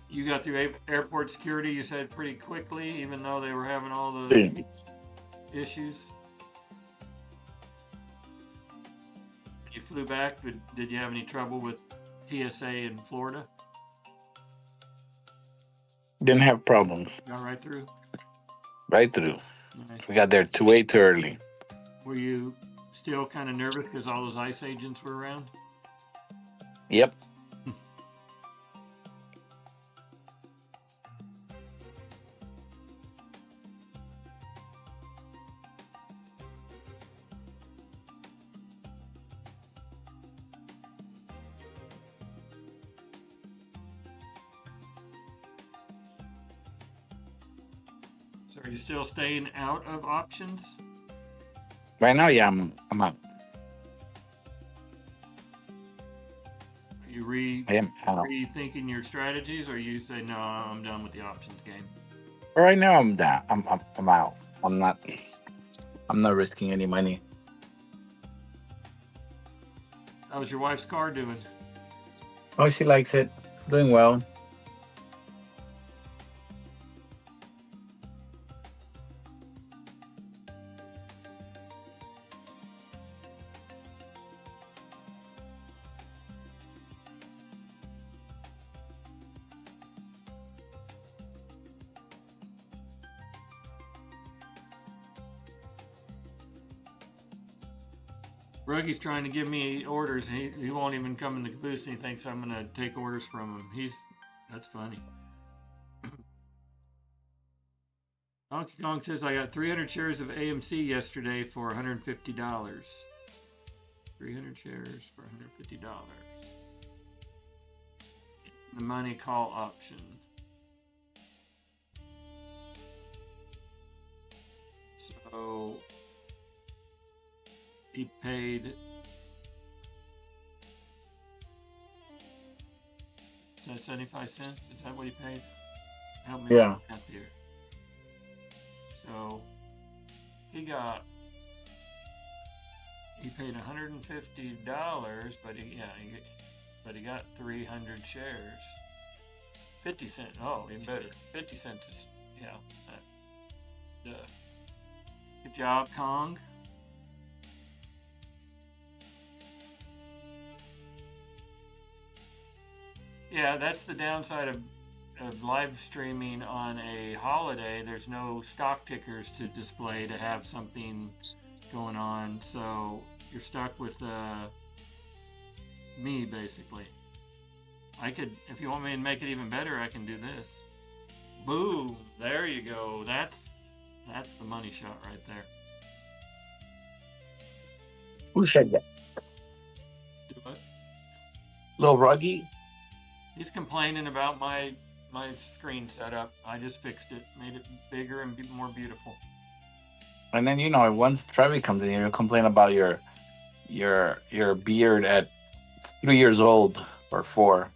You got through airport security, you said, pretty quickly, even though they were having all the issues. When you flew back, did you have any trouble with TSA in Florida? Didn't have problems. Got right through? Right through. Nice. We got there way too early. Were you still kind of nervous because all those ICE agents were around? Yep. So are you still staying out of options? Right now, yeah, I'm out. Are you I am out. rethinking your strategies, or you say no, I'm done with the options game? Right now, I'm down. I'm out. I'm not risking any money. How's your wife's car doing? Oh, she likes it. Doing well. Ruggy's trying to give me orders. He won't even come in the caboose, and he thinks I'm gonna take orders from him. That's funny. Donkey Kong says I got 300 shares of AMC yesterday for $150. 300 shares for $150. The money call option. So he paid. Is that 75 cents? Is that what he paid? Help me Yeah. with math here. So he paid $150, but he got 300 shares. 50 cents. Oh, even better. 50 cents is Good job, Kong. Yeah, that's the downside of live streaming on a holiday. There's no stock tickers to display to have something going on, so you're stuck with me basically. I could, if you want me to make it even better, I can do this. Boom! There you go. That's the money shot right there. Who said that? Do what? Little Ruggy? He's complaining about my screen setup. I just fixed it, made it bigger and more beautiful. And then once Trevi comes in, you'll complain about your beard at 3 years old or 4.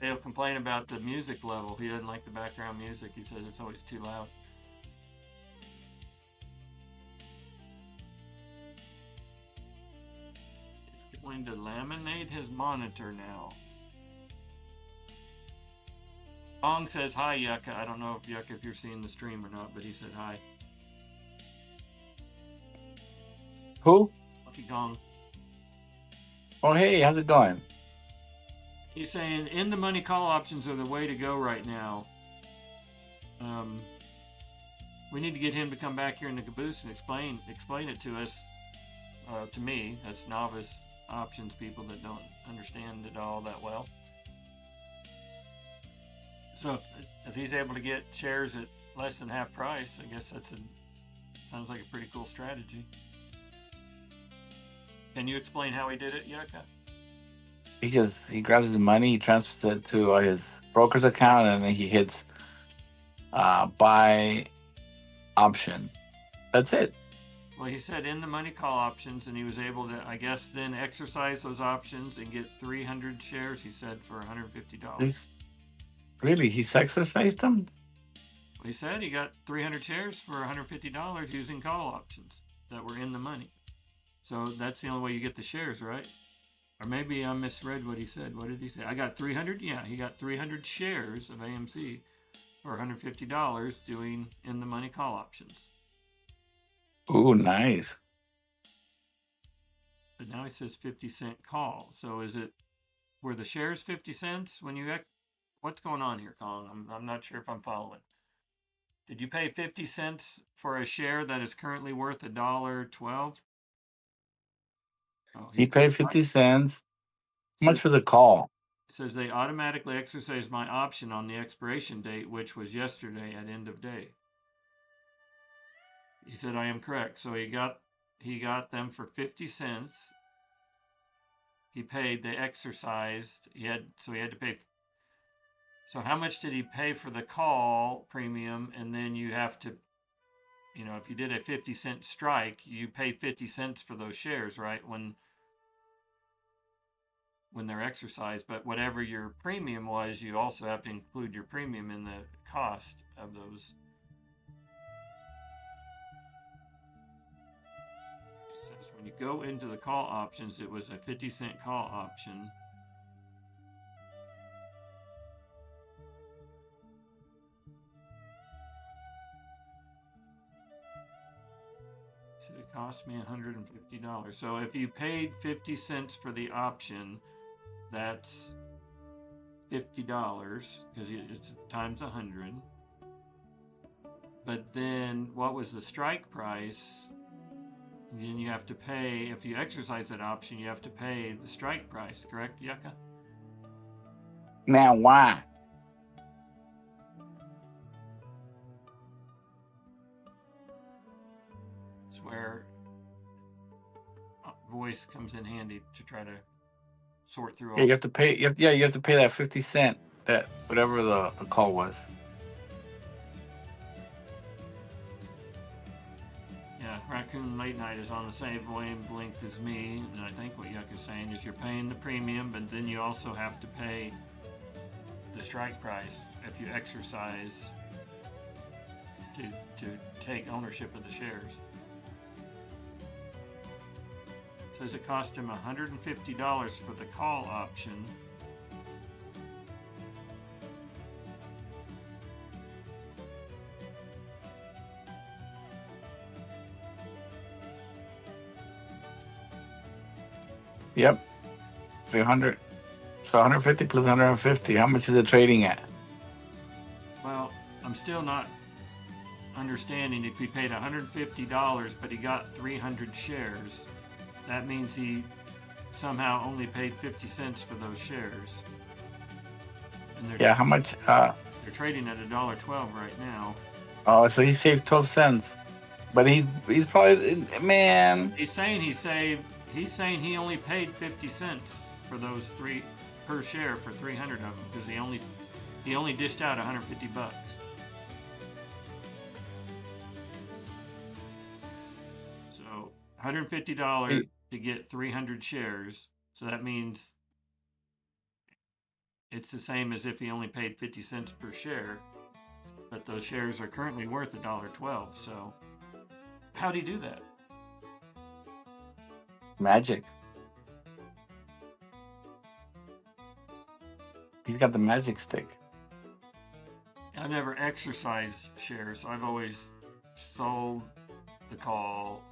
He'll complain about the music level. He doesn't like the background music. He says it's always too loud. He's going to laminate his monitor now. Kong says hi, Yucca. I don't know if you're seeing the stream or not, but he said hi. Who? Lucky Kong. Oh, hey, how's it going? He's saying in the money call options are the way to go right now. We need to get him to come back here in the caboose and explain it to us, to me, as novice options people that don't understand it all that well. So if he's able to get shares at less than half price, I guess sounds like a pretty cool strategy. Can you explain how he did it, Yucca? He grabs his money, he transfers it to his broker's account, and then he hits buy option. That's it. Well, he said in the money call options, and he was able to, I guess, then exercise those options and get 300 shares, he said, for $150. Really? He's exercised them? Well, he said he got 300 shares for $150 using call options that were in the money. So that's the only way you get the shares, right? Or maybe I misread what he said. What did he say? I got 300? Yeah, he got 300 shares of AMC for $150 doing in the money call options. Ooh, nice. But now he says 50-cent call. So were the shares 50 cents when you, what's going on here, Kong? I'm not sure if I'm following. Did you pay 50 cents for a share that is currently worth $1.12? Oh, He paid 50 cents. How much was the call? It says they automatically exercised my option on the expiration date, which was yesterday at end of day. He said I am correct. So he got them for 50 cents. He paid, they exercised. He had to pay. So how much did he pay for the call premium? And then you have to you know, if you did a 50-cent strike, you pay 50 cents for those shares, right? When they're exercised, but whatever your premium was, you also have to include your premium in the cost of those. It says when you go into the call options, it was a 50-cent call option. So it cost me $150. So if you paid 50 cents for the option, that's $50 because it's times 100. But then what was the strike price? Then you have to pay, if you exercise that option, you have to pay the strike price, correct, Yucca? Now, why? It's where voice comes in handy to try to sort through all. Yeah, you have to pay. You have to pay that 50 cent, that whatever the call was. Yeah, Raccoon Late Night is on the same wavelength as me, and I think what Yucca's saying is you're paying the premium, but then you also have to pay the strike price if you exercise to take ownership of the shares. Says it cost him $150 for the call option. Yep, 300. So 150 plus 150. How much is it trading at? Well, I'm still not understanding. If he paid $150, but he got 300 shares, that means he somehow only paid 50 cents for those shares. And Yeah, how much? They're trading at $1.12 right now. Oh, so he saved 12 cents. But he's probably, man. He's saying he only paid 50 cents for those three per share for 300 of them because he only dished out $150. So $150 to get 300 shares. So that means it's the same as if he only paid 50 cents per share, but those shares are currently worth $1.12. So how'd he do that? Magic. He's got the magic stick. I've never exercised shares, so I've always sold the call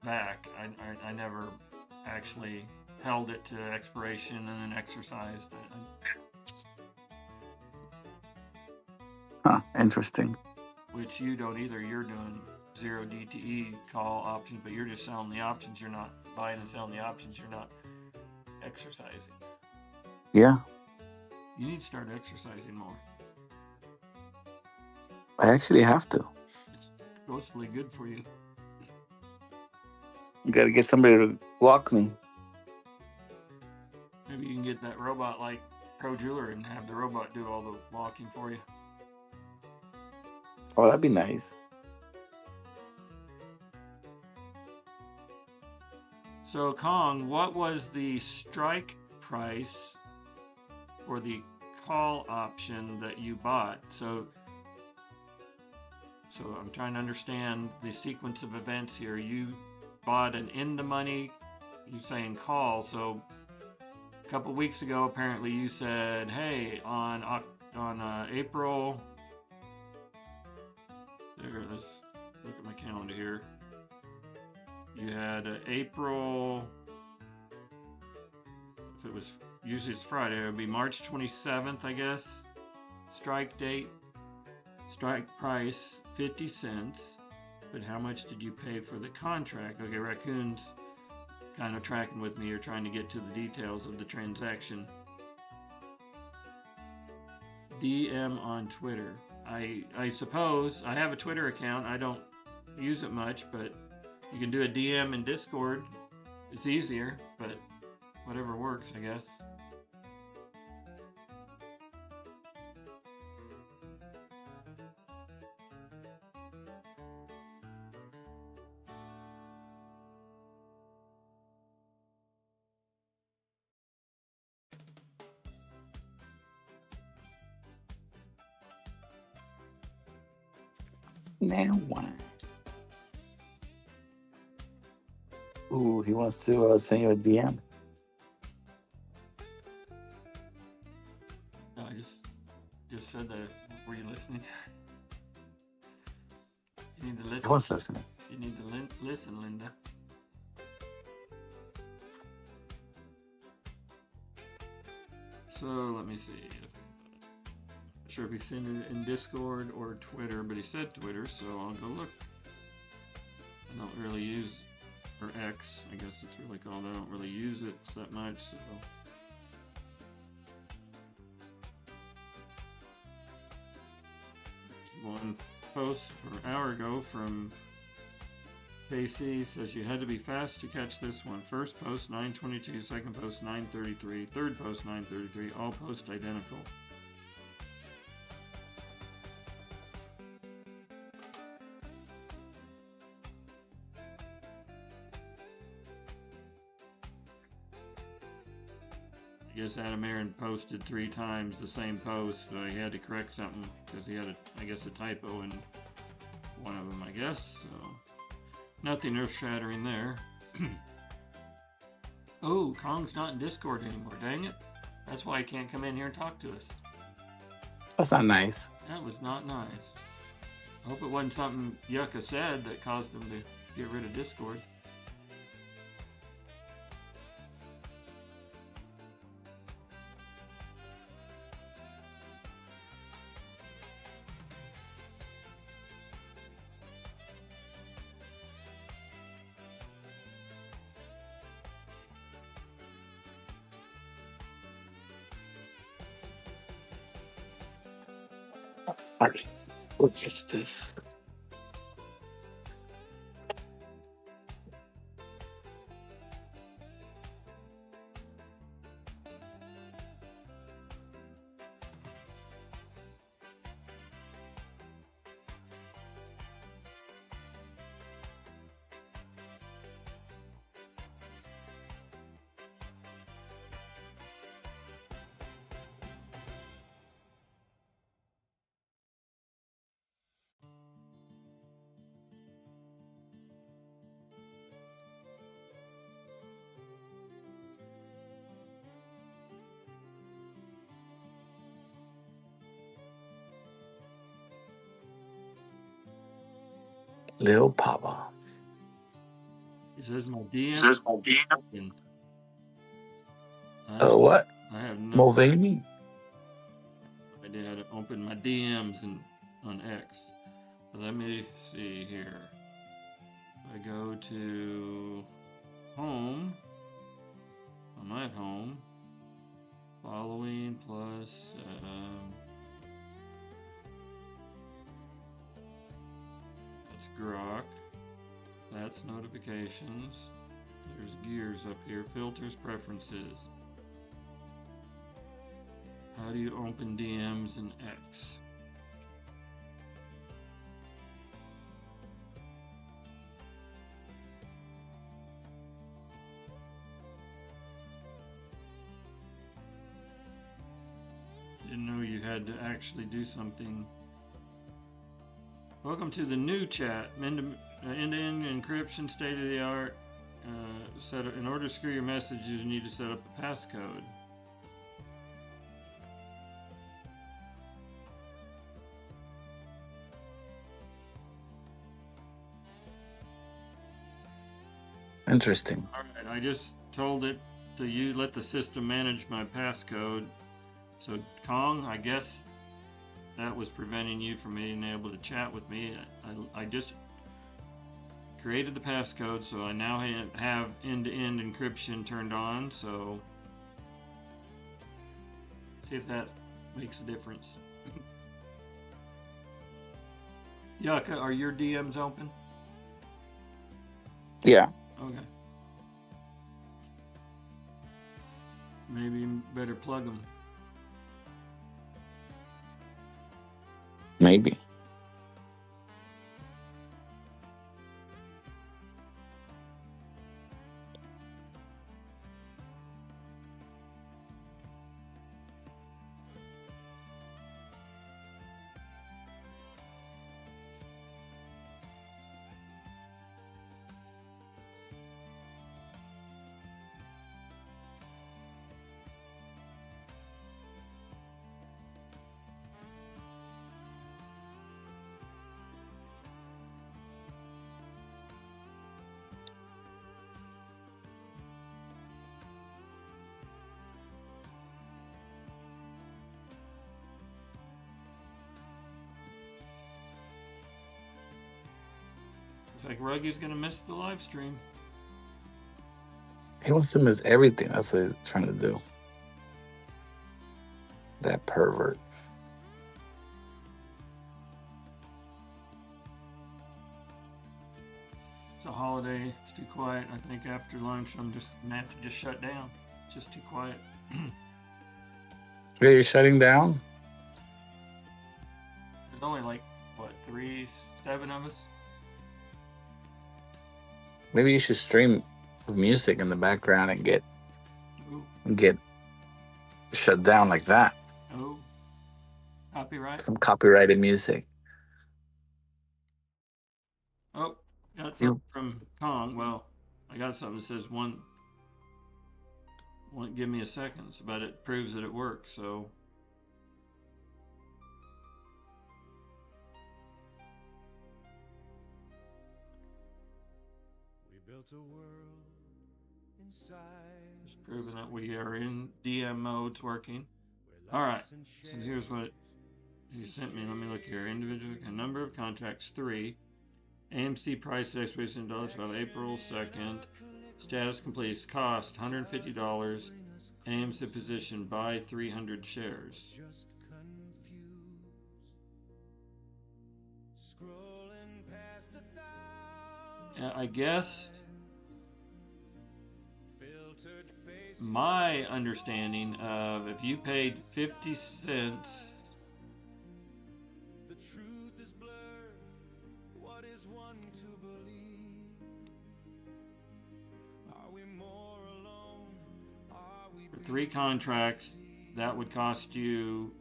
back. I never actually held it to expiration and then exercised it. Huh, interesting. Which you don't either. You're doing 0 DTE call options, but you're just selling the options. You're not buying and selling the options. You're not exercising. Yeah, You need to start exercising more. I actually have to. It's supposedly good for you. You gotta get somebody to walk me. Maybe you can get that robot like Pro Jeweler and have the robot do all the walking for you. Oh, that'd be nice. So, Kong, what was the strike price for the call option that you bought? So I'm trying to understand the sequence of events here. You bought an in the money, you're saying call. So a couple weeks ago, apparently you said, hey, on April, let's look at my calendar here. You had April, if it was, usually it's Friday, it would be March 27th, I guess. Strike date, strike price, 50 cents. But how much did you pay for the contract? Okay, Raccoon's kind of tracking with me or trying to get to the details of the transaction. DM on Twitter. I suppose I have a Twitter account. I don't use it much, but you can do a DM in Discord. It's easier, but whatever works, I guess. Now what? Ooh, he wants to send you a DM. No, I just said that. Were you listening? You need to He listen. wants to listen. You need to listen, Linda. So let me see. Not sure if he sent it in Discord or Twitter, but he said Twitter, so I'll go look. I don't really use, or X, I guess it's really called. I don't really use it that much, so. There's one post from an hour ago from KC, says you had to be fast to catch this one. First post 9:22, second post 9:33, third post 9:33, all posts identical. I guess Adam Aaron posted 3 times the same post, but he had to correct something because he had, I guess, a typo in one of them, I guess. So nothing earth-shattering there. Oh, Kong's not in Discord anymore. Dang it! That's why he can't come in here and talk to us. That's not nice. That was not nice. I hope it wasn't something Yucca said that caused him to get rid of Discord. Alright. What is this? Lil Papa. He says my DM. Open. What? I have no. Mulvaney? I did have to open my DMs on X. So let me see here. I go to home. I'm at home. Following plus. That's Grok. That's notifications. There's gears up here. Filters, preferences. How do you open DMs in X? Didn't know you had to actually do something. Welcome to the new chat. End-to-end encryption, state-of-the-art. In order to secure your messages, you need to set up a passcode. Interesting. All right, I just told it to let the system manage my passcode. So Kong, I guess that was preventing you from being able to chat with me. I just created the passcode, so I now have end-to-end encryption turned on. So see if that makes a difference. Yucca, are your DMs open? Yeah. Okay. Maybe you better plug them. Maybe. Looks like Ruggy's gonna miss the live stream. He wants to miss everything. That's what he's trying to do. That pervert. It's a holiday. It's too quiet. I think after lunch, I'm just gonna have to just shut down. It's just too quiet. Yeah, you're shutting down? There's only like what 7 of us. Maybe you should stream with music in the background and Ooh, get shut down like that. oh, copyright. Some copyrighted music. Oh, got You- something from Kong. Well, I got something that says one. Won't give me a second, but it proves that it works. So We built a world inside. it's proving that we are in DM mode. It's working. All right. So here's what he sent me. Let me look here. Individual number of contracts 3. AMC price expiration in dollars about April 2nd. Status complete. Cost $150. AMC position buy 300 shares. Just confused. Scrolling past 1,000 I guess filtered face. my understanding of if you paid 50 cents, The truth is blurred. What is one to believe? Are we more alone? Are we for 3 contracts, that would cost you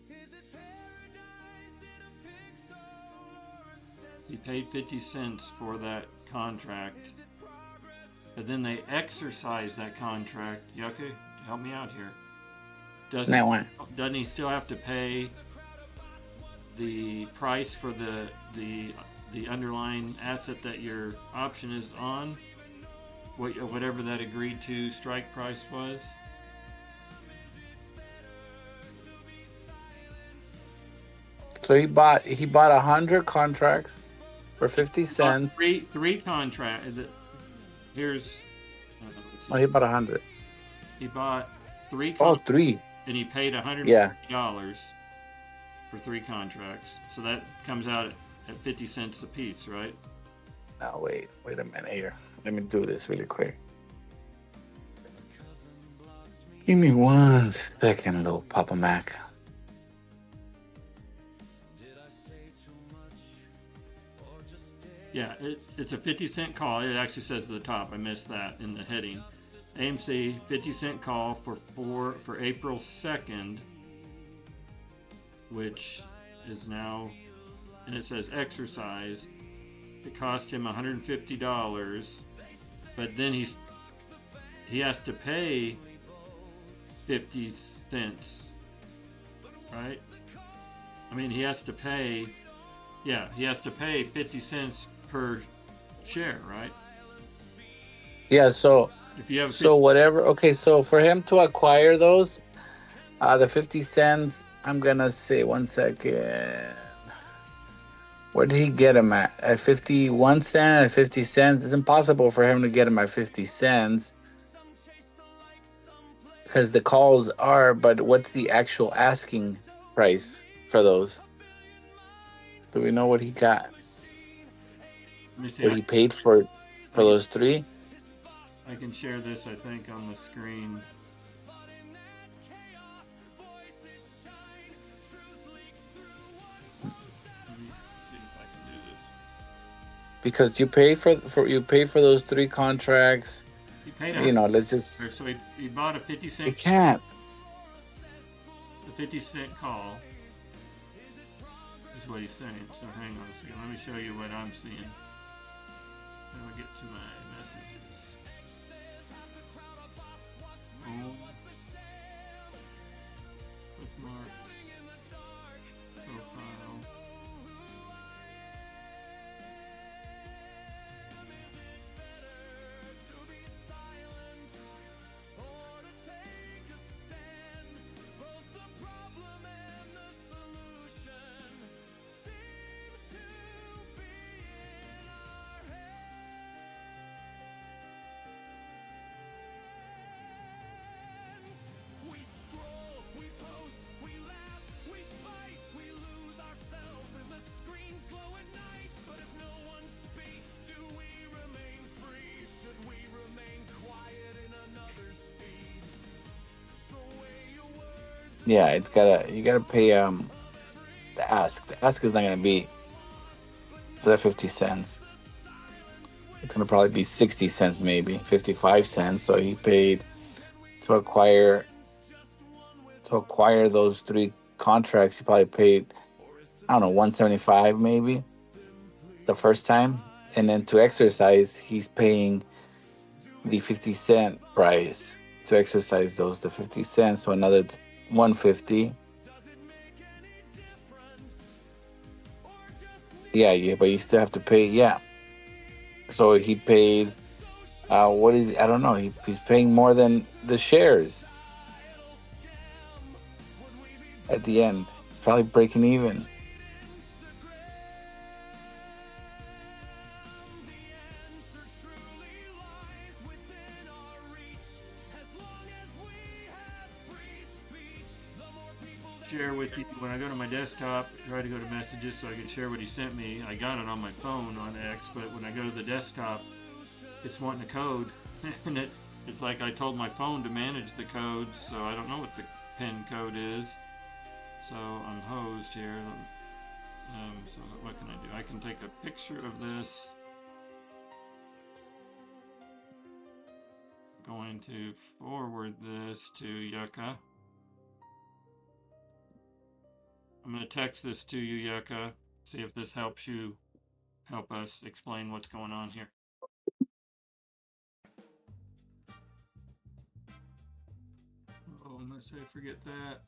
Is it paradise in a pixel or a cesspool? you paid 50 cents for that contract, but then they exercise that contract. Yucca, help me out here. Now what? Doesn't he still have to pay the price for the underlying asset that your option is on? Whatever that agreed to strike price was? So he bought 100 contracts for 50 cents. Three contract. Here's. Let's see. Oh, he bought 100. He bought 3 Oh, contracts, 3. and he paid $150 Yeah. for 3 contracts. So that comes out at 50 cents a piece, right? Now wait a minute here. Let me do this really quick. Give me 1 second, little Papa Mac. Yeah, it's a 50-cent call. It actually says at the top. I missed that in the heading. AMC 50-cent call for April 2nd, which is now, and it says exercise. It cost him $150, but then he has to pay 50 cents, right? I mean, he has to pay 50 cents per share, right? Yeah, so If you have so whatever. Okay, so for him to acquire those, the 50 cents, I'm gonna say 1 second. Where did he get them at? At 51 cents, at 50 cents? It's impossible for him to get them at 50 cents. Because the calls are, but what's the actual asking price for those? Do we know what he got? Let me see. What he paid for those 3? I can share this, I think, on the screen. Let me see if I can do this. Because you pay for those 3 contracts. He paid You know, let's just. so he bought a 50 You cent can't. the 50-cent call is what he's saying. So hang on a second. Let me show you what I'm seeing. How do I get to my messages? Home. Bookmarks. Profile. Yeah, you gotta pay the ask. The ask is not gonna be the 50 cents. It's gonna probably be 60 cents, maybe 55 cents. So he paid to acquire those three contracts. He probably paid, I don't know, 175 maybe the first time, and then to exercise, he's paying the 50-cent price to exercise those, the 50 cents, so another 150. Yeah, but you still have to pay. Yeah, so he paid. What is? I don't know. He's paying more than the shares at the end. He's probably breaking even. Share with you when I go to my desktop, try to go to messages so I can share what he sent me. I got it on my phone on X, but when I go to the desktop, it's wanting a code, and it's like I told my phone to manage the code, so I don't know what the PIN code is. So I'm hosed here. So what can I do? I can take a picture of this. Going to forward this to Yucca. I'm going to text this to you, Yucca. See if this helps us explain what's going on here. Oh, unless I forget that.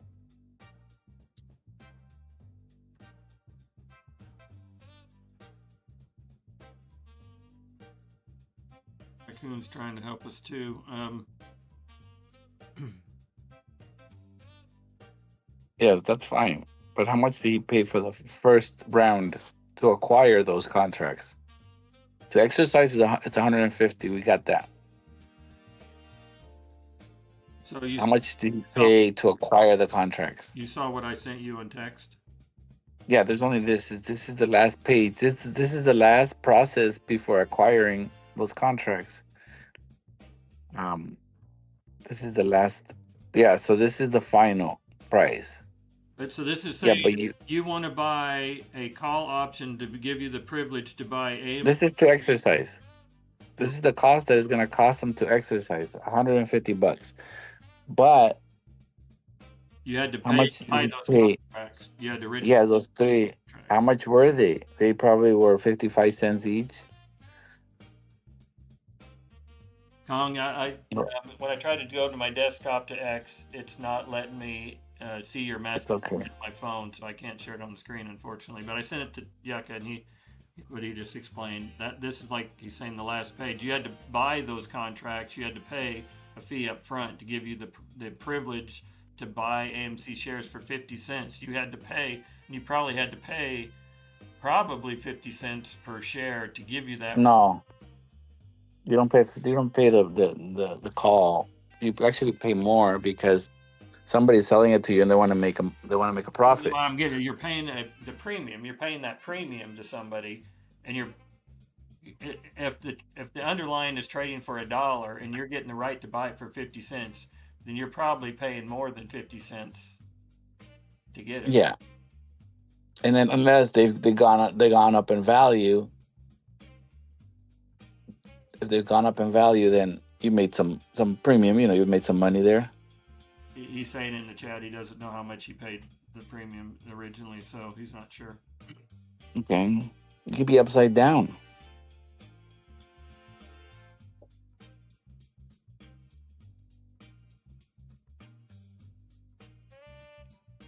Raccoon's trying to help us too. Yeah, that's fine. But how much did he pay for the first round to acquire those contracts? To exercise, it's 150. We got that. So how much did he pay to acquire the contracts? You saw what I sent you on text? Yeah, there's only this. This is the last page. This is the last process before acquiring those contracts. This is the last. Yeah, so this is the final price. But so this is saying you want to buy a call option to give you the privilege to buy a. This is to exercise. This is the cost that is going to cost them to exercise, $150. But you had to pay how much to buy those contracts. You had to those three. How much were they? They probably were 55 cents each. Kong, when I tried to go to my desktop to X, it's not letting me see your message on my phone, so I can't share it on the screen, unfortunately. But I sent it to Yucca, and he just explained that this is like he's saying the last page. You had to buy those contracts. You had to pay a fee up front to give you the privilege to buy AMC shares for 50 cents. You had to pay, and you probably had to pay probably 50 cents per share to give you that. No, you don't pay. You don't pay the call. You actually pay more because somebody's selling it to you and they want to make a profit. Well, I'm getting. You're paying the premium. You're paying that premium to somebody, and if the underlying is trading for $1 and you're getting the right to buy it for 50 cents, then you're probably paying more than 50 cents to get it. Yeah. And then unless they've gone up in value, if they've gone up in value, then you made some premium. You made some money there. He's saying in the chat he doesn't know how much he paid the premium originally, so he's not sure. Okay, it could be upside down.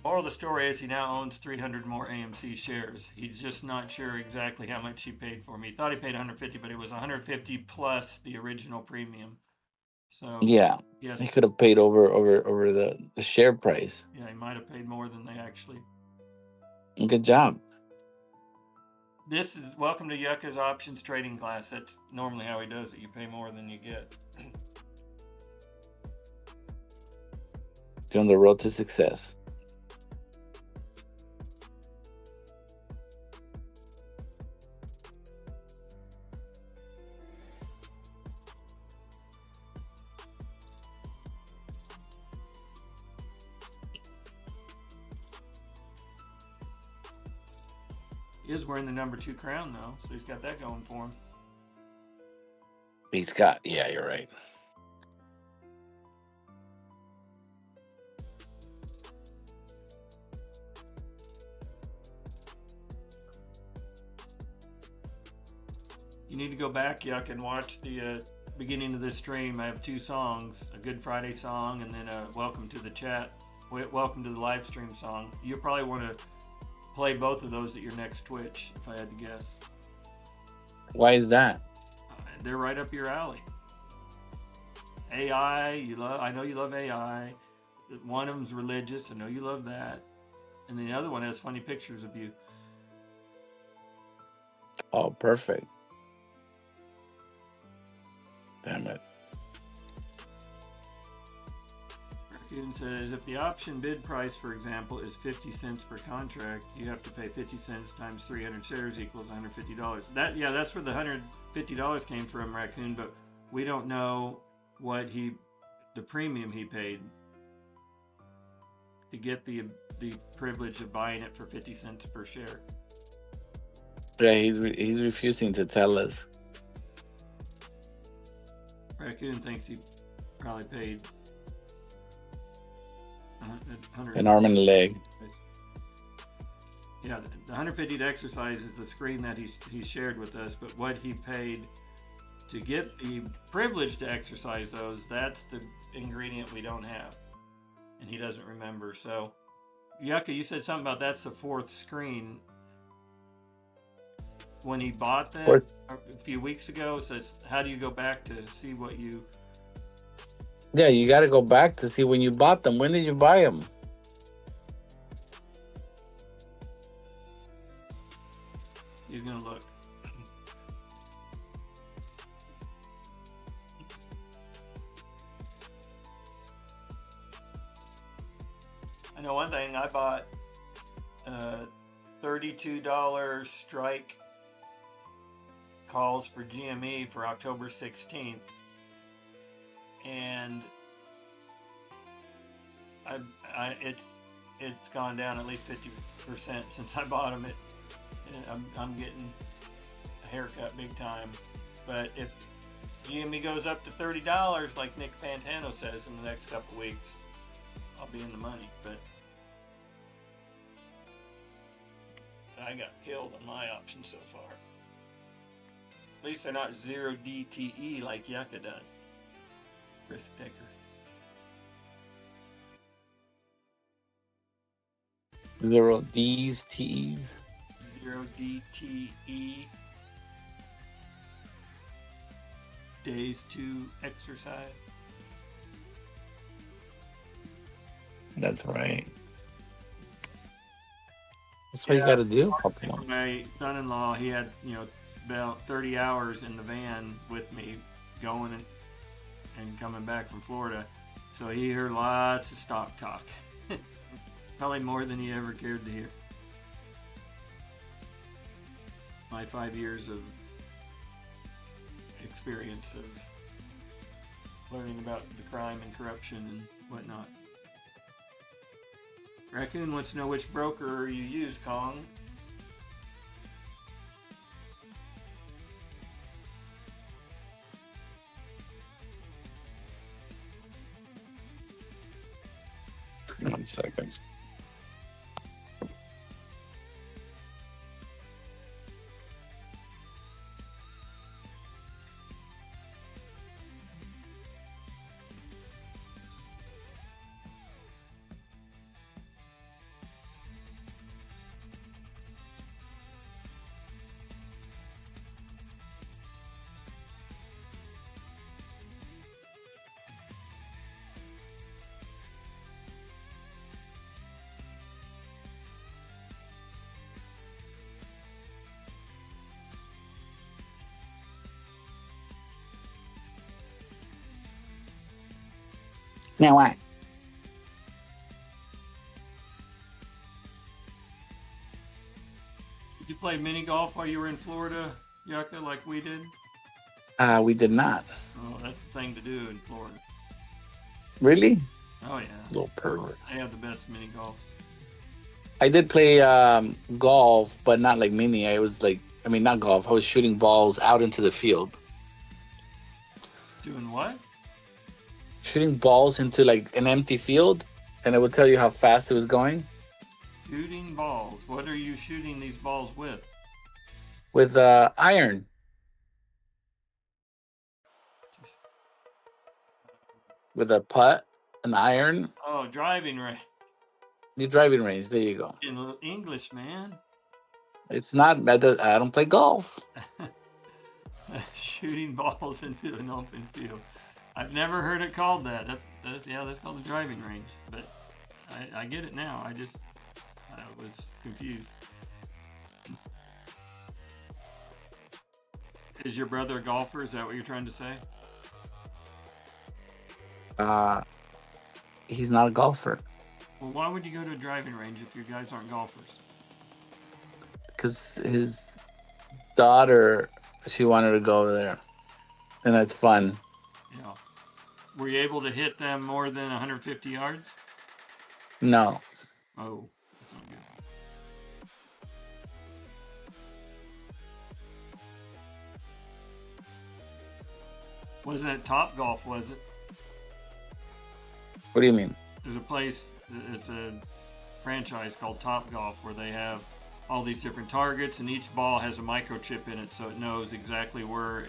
Moral of the story is he now owns 300 more AMC shares. He's just not sure exactly how much he paid for me. He thought he paid 150, but it was 150 plus the original premium. So yeah, he could have paid over the share price. Yeah, he might have paid more than they actually. Good job. This is welcome to Yucca's options trading class. That's normally how he does it. You pay more than you get. You're on the road to success. He is wearing the number 2 crown though, so he's got that going for him. He's got, yeah, you're right. You need to go back, Yuck, and watch the beginning of this stream. I have 2 songs, a Good Friday song and then a Welcome to the Chat, Welcome to the live stream song. You'll probably want to play both of those at your next Twitch, if I had to guess. Why is that? They're right up your alley. AI, I know you love AI. One of them's religious, I know you love that. And the other one has funny pictures of you. Oh, perfect. Damn it. Raccoon says, if the option bid price, for example, is 50 cents per contract, you have to pay 50 cents times 300 shares equals $150. That's where the $150 came from, Raccoon, but we don't know what the premium he paid to get the privilege of buying it for 50 cents per share. Yeah, he's refusing to tell us. Raccoon thinks he probably paid An arm and a leg. Yeah, the 150 to exercise is the screen that he shared with us, but what he paid to get the privilege to exercise those, that's the ingredient we don't have. And he doesn't remember. So, Yucca, you said something about that's the 4th screen. When he bought that a few weeks ago, says, how do you go back to see what you... Yeah, you got to go back to see when you bought them. When did you buy them? He's going to look. I know one thing, I bought $32 strike calls for GME for October 16th. And it's gone down at least 50% since I bought them. I'm getting a haircut big time. But if GME goes up to $30, like Nick Fantano says, in the next couple weeks, I'll be in the money. But I got killed on my options so far. At least they're not 0 DTE like Yucca does. Risk taker. Zero D's, T's. 0 DTE. Days to exercise. That's right. That's what you got to do. My son-in-law, he had, about 30 hours in the van with me going and coming back from Florida. So he heard lots of stock talk. Probably more than he ever cared to hear. My 5 years of experience of learning about the crime and corruption and whatnot. Raccoon wants to know which broker you use, Kong. One second. Now what? Did you play mini golf while you were in Florida, Yucca, like we did? We did not. Oh, that's the thing to do in Florida. Really? Oh, yeah. Little pervert. They have the best mini golfs. I did play golf, but not like mini. Not golf. I was shooting balls out into the field. Doing what? Shooting balls into like an empty field, and it would tell you how fast it was going. Shooting balls. What are you shooting these balls with? With iron. With a putt, an iron. Oh, driving range. The driving range. There you go. In English, man. It's not. I don't play golf. Shooting balls into an open field. I've never heard it called that. That's called the driving range. But I get it now. I was confused. Is your brother a golfer? Is that what you're trying to say? He's not a golfer. Well, why would you go to a driving range if you guys aren't golfers? Because his daughter, she wanted to go there, and it's fun. Yeah. Were you able to hit them more than 150 yards? No. Oh, that's not good. Wasn't it Top Golf, was it? What do you mean? There's a place, it's a franchise called Top Golf where they have all these different targets, and each ball has a microchip in it, so it knows exactly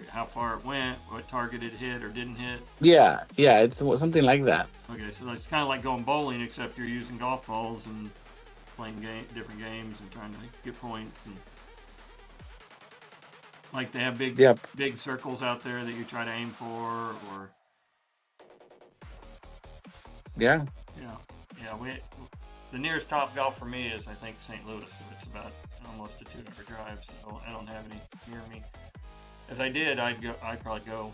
how far it went, what target it hit or didn't hit. Yeah, it's something like that. Okay, so it's kind of like going bowling, except you're using golf balls and playing different games and trying to get points. And like they have big circles out there that you try to aim for, or yeah. The nearest Top Golf for me is, I think, St. Louis, so it's about almost a 2-hour drive, so I don't have any near me. If I did, I'd probably go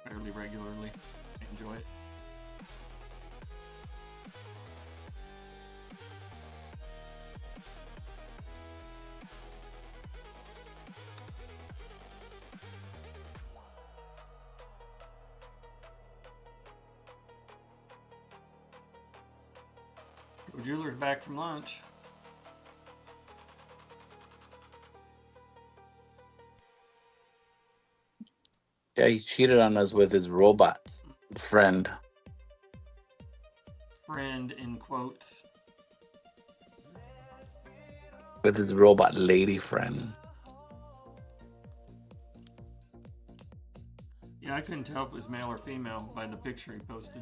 fairly regularly. Enjoy it. Jeweler's back from lunch. Yeah, he cheated on us with his robot friend. Friend in quotes. With his robot lady friend. Yeah, I couldn't tell if it was male or female by the picture he posted.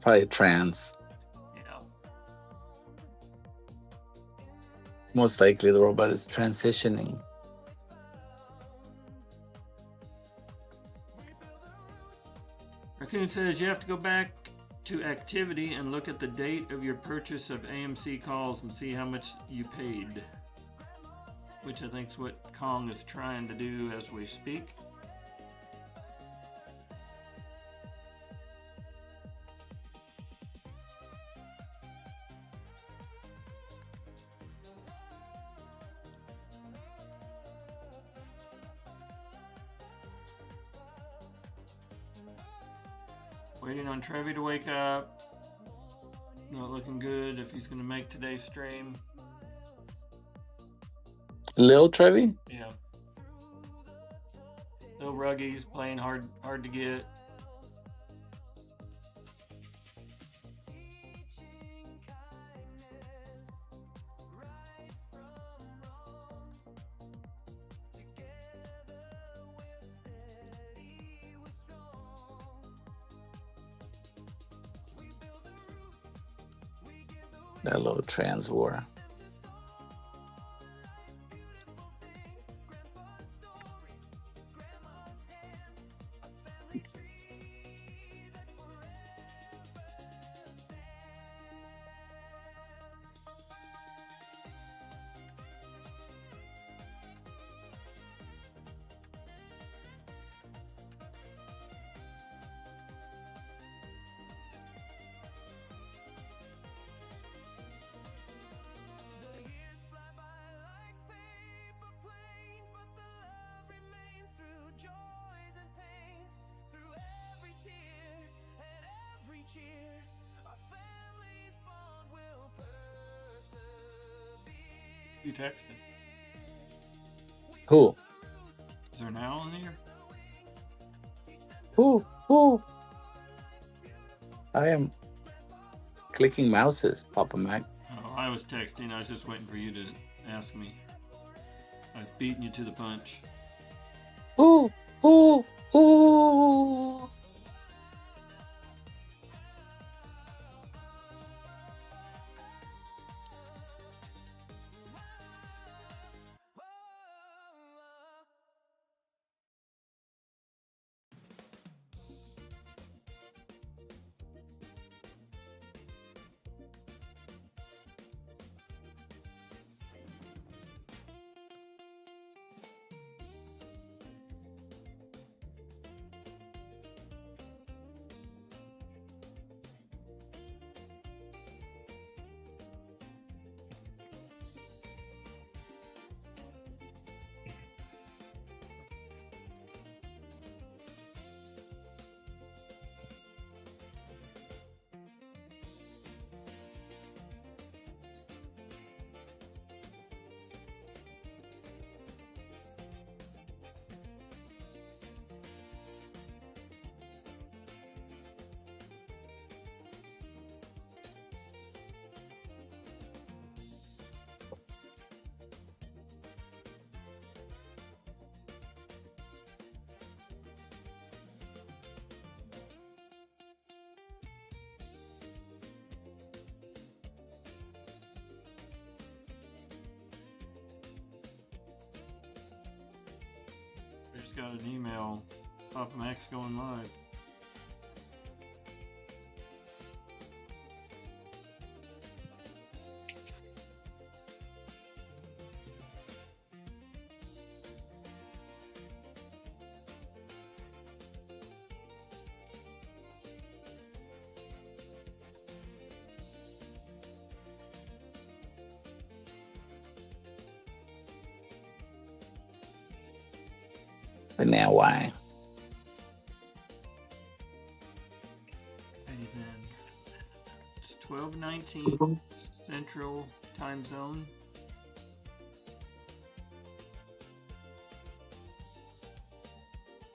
Probably trans. Yeah. Most likely the robot is transitioning. Raccoon says you have to go back to activity and look at the date of your purchase of AMC calls and see how much you paid. Which I think is what Kong is trying to do as we speak. Waiting on Trevi to wake up. Not looking good if he's going to make today's stream. Lil Trevi? Yeah. Lil Ruggies playing hard to get. That little trans war. You texted. Who? Is there an owl in here? Who? I am clicking mouses, Papa Mac. Oh, I was texting. I was just waiting for you to ask me. I was beating you to the punch. Who? I just got an email. Papa Mac's going live. But now why? Hey then. It's 12:19 Central Time Zone.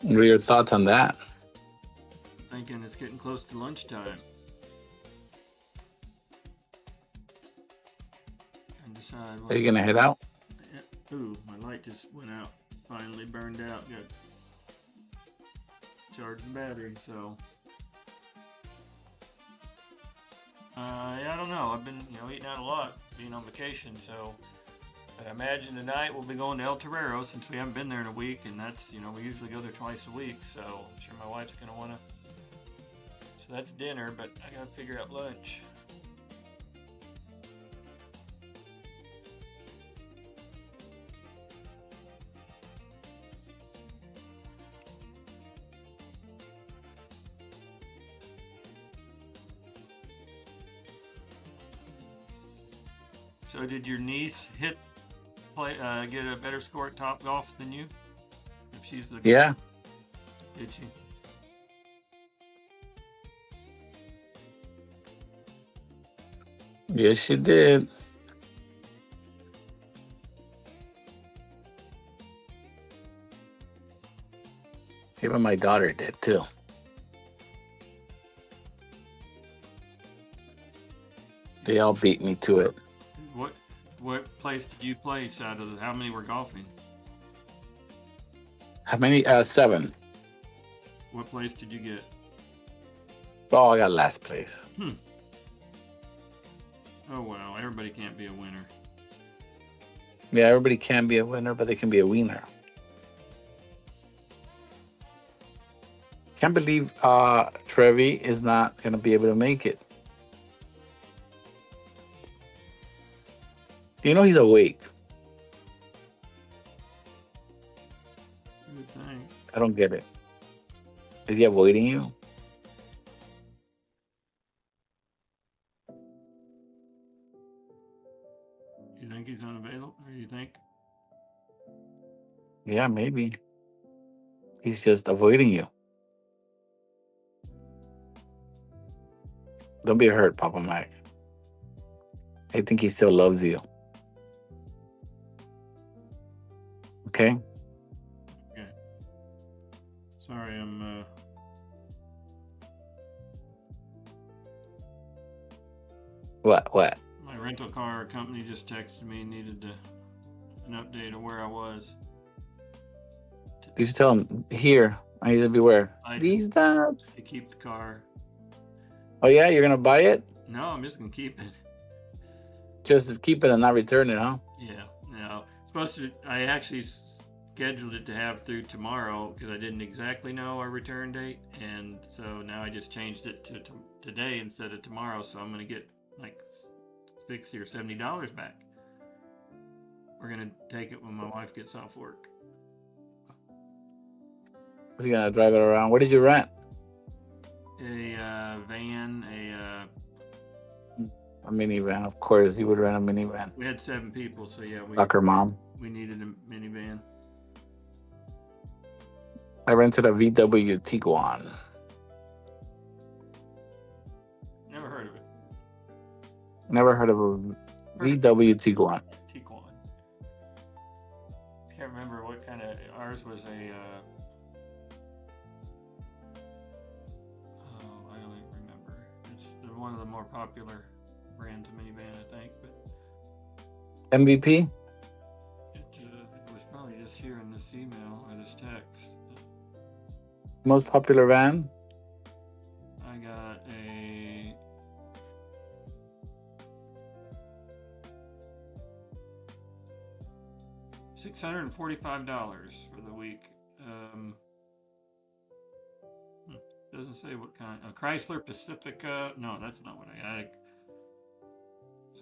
What are your thoughts on that? Thinking it's getting close to lunchtime. And decide Are you gonna head out? Ooh, my light just went out. Finally burned out. Got charged the battery, so yeah, I don't know. I've been, eating out a lot, being on vacation, so I imagine tonight we'll be going to El Torero since we haven't been there in a week, and that's, we usually go there twice a week, so I'm sure my wife's gonna wanna. So that's dinner, but I gotta figure out lunch. So did your niece get a better score at Top Golf than you? If she's the Yeah. Did she? Yes, she did. Even my daughter did too. They all beat me to it. What place did you place out of how many were golfing? How many? 7. What place did you get? Oh, I got last place. Oh wow, everybody can't be a winner. Yeah, everybody can be a winner, but they can be a wiener. Can't believe Trevi is not gonna be able to make it. You know he's awake. Good thing. I don't get it. Is he avoiding you? You think he's unavailable? Or you think? Yeah, maybe. He's just avoiding you. Don't be hurt, Papa Mac. I think he still loves you. Okay. Okay. Sorry, I'm What? my rental car company just texted me, needed an update of where I was. You should tell them here. I need to beware. I- These nuts. To keep the car. Oh yeah, you're gonna buy it? No, I'm just gonna keep it. Just keep it and not return it, huh? Yeah, no. Supposed to. I actually scheduled it to have through tomorrow because I didn't exactly know our return date, and so now I just changed it to today instead of tomorrow. So I'm gonna get like $60 or $70 back. We're gonna take it when my wife gets off work. Was he gonna drive it around? What did you rent? A van, A minivan. Of course, you would rent a minivan. we had 7 people, so yeah, Soccer mom. we needed a minivan. I rented a VW Tiguan. Never heard of it. Never heard of a VW Tiguan. Tiguan. Can't remember what kind of. Ours was a. I don't even remember. It's one of the more popular brands of minivan, I think. But MVP? it was probably just here in this email or this text. Most popular van? I got a. $645 for the week. Doesn't say what kind. A Chrysler Pacifica. No, that's not what I got.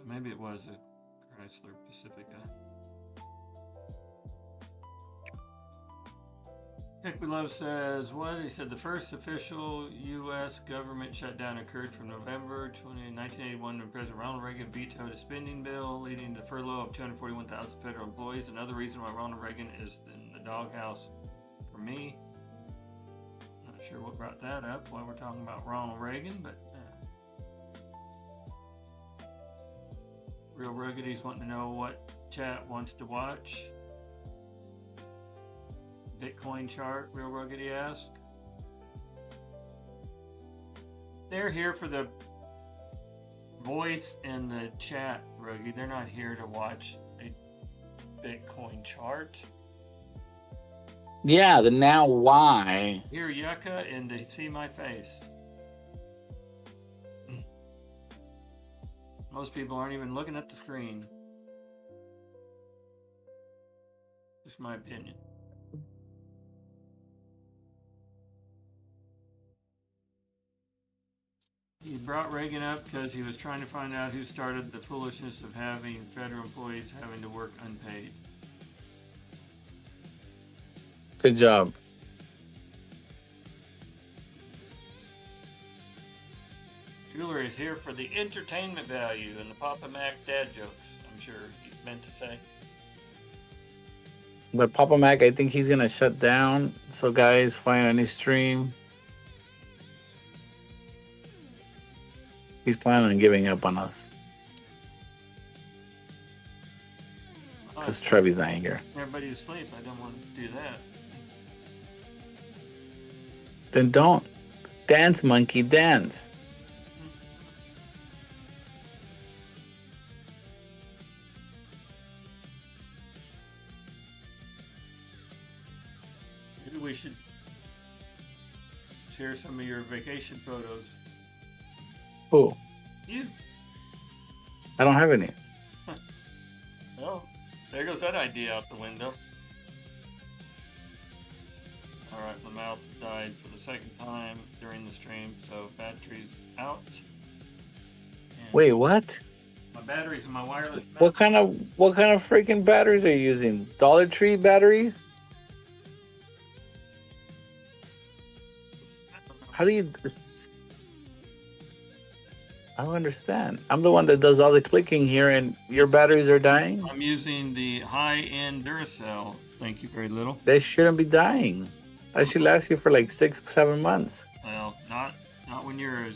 Maybe it was a Chrysler Pacifica. Heck We Love says, what? He said the first official U.S. government shutdown occurred from November 1981 when President Ronald Reagan vetoed a spending bill leading to the furlough of 241,000 federal employees. Another reason why Ronald Reagan is in the doghouse for me. Not sure what brought that up while we're talking about Ronald Reagan, but Real Ruggity's wanting to know what chat wants to watch. Bitcoin chart, Real Ruggedy asked. They're here for the voice and the chat, Ruggy. They're not here to watch a Bitcoin chart. Yeah, the now why. Here, Yucca, and to see my face. Most people aren't even looking at the screen. Just my opinion. He brought Reagan up because he was trying to find out who started the foolishness of having federal employees having to work unpaid. Good job. Jeweler is here for the entertainment value and the Papa Mac dad jokes, I'm sure he meant to say. But Papa Mac, I think he's gonna shut down. So guys, find any stream. He's planning on giving up on us. Because Trevi's not here. Everybody's asleep. I don't want to do that. Then don't. Dance, monkey, dance. Maybe we should share some of your vacation photos. Who? You. I don't have any. Well, there goes that idea out the window. Alright, the mouse died for the second time during the stream, so battery's out. And Wait, what? my batteries and my wireless mouse. What kind of freaking batteries are you using? Dollar Tree batteries? How do you? I don't understand. I'm the one that does all the clicking here, and your batteries are dying. I'm using the high-end Duracell. Thank you very little. They shouldn't be dying. That should last you for like 6-7 months. Well, not when you're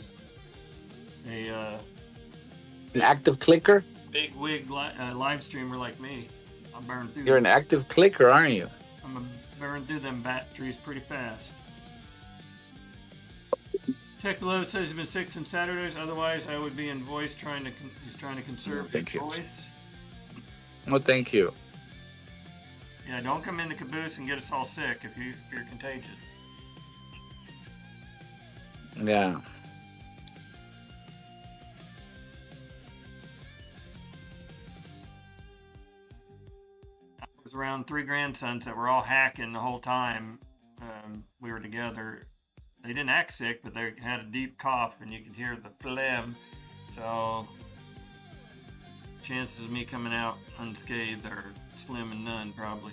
An active clicker? big wig live streamer like me. I'll burn through. You're an active clicker, aren't you? I'm gonna burn through them batteries pretty fast. Tech Below says he's been sick since Saturdays. Otherwise, I would be in voice he's trying to conserve Thank his you. voice. Well, thank you. Yeah, don't come in the caboose and get us all sick if you're contagious. Yeah. I was around 3 grandsons that were all hacking the whole time we were together. They didn't act sick, but they had a deep cough, and you could hear the phlegm. So chances of me coming out unscathed are slim and none, probably.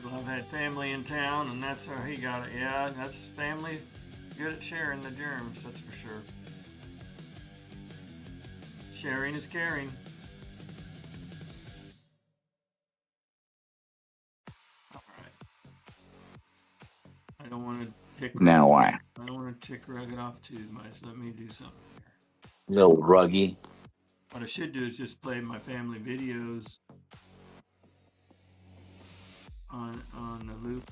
Love had family in town, and that's how he got it. Yeah, that's family's good at sharing the germs, that's for sure. Sharing is caring. All right. I don't want to tick. Now why? I don't want to tick Rugged off too much. Let me do something here. Little ruggy. What I should do is just play my family videos on the loop.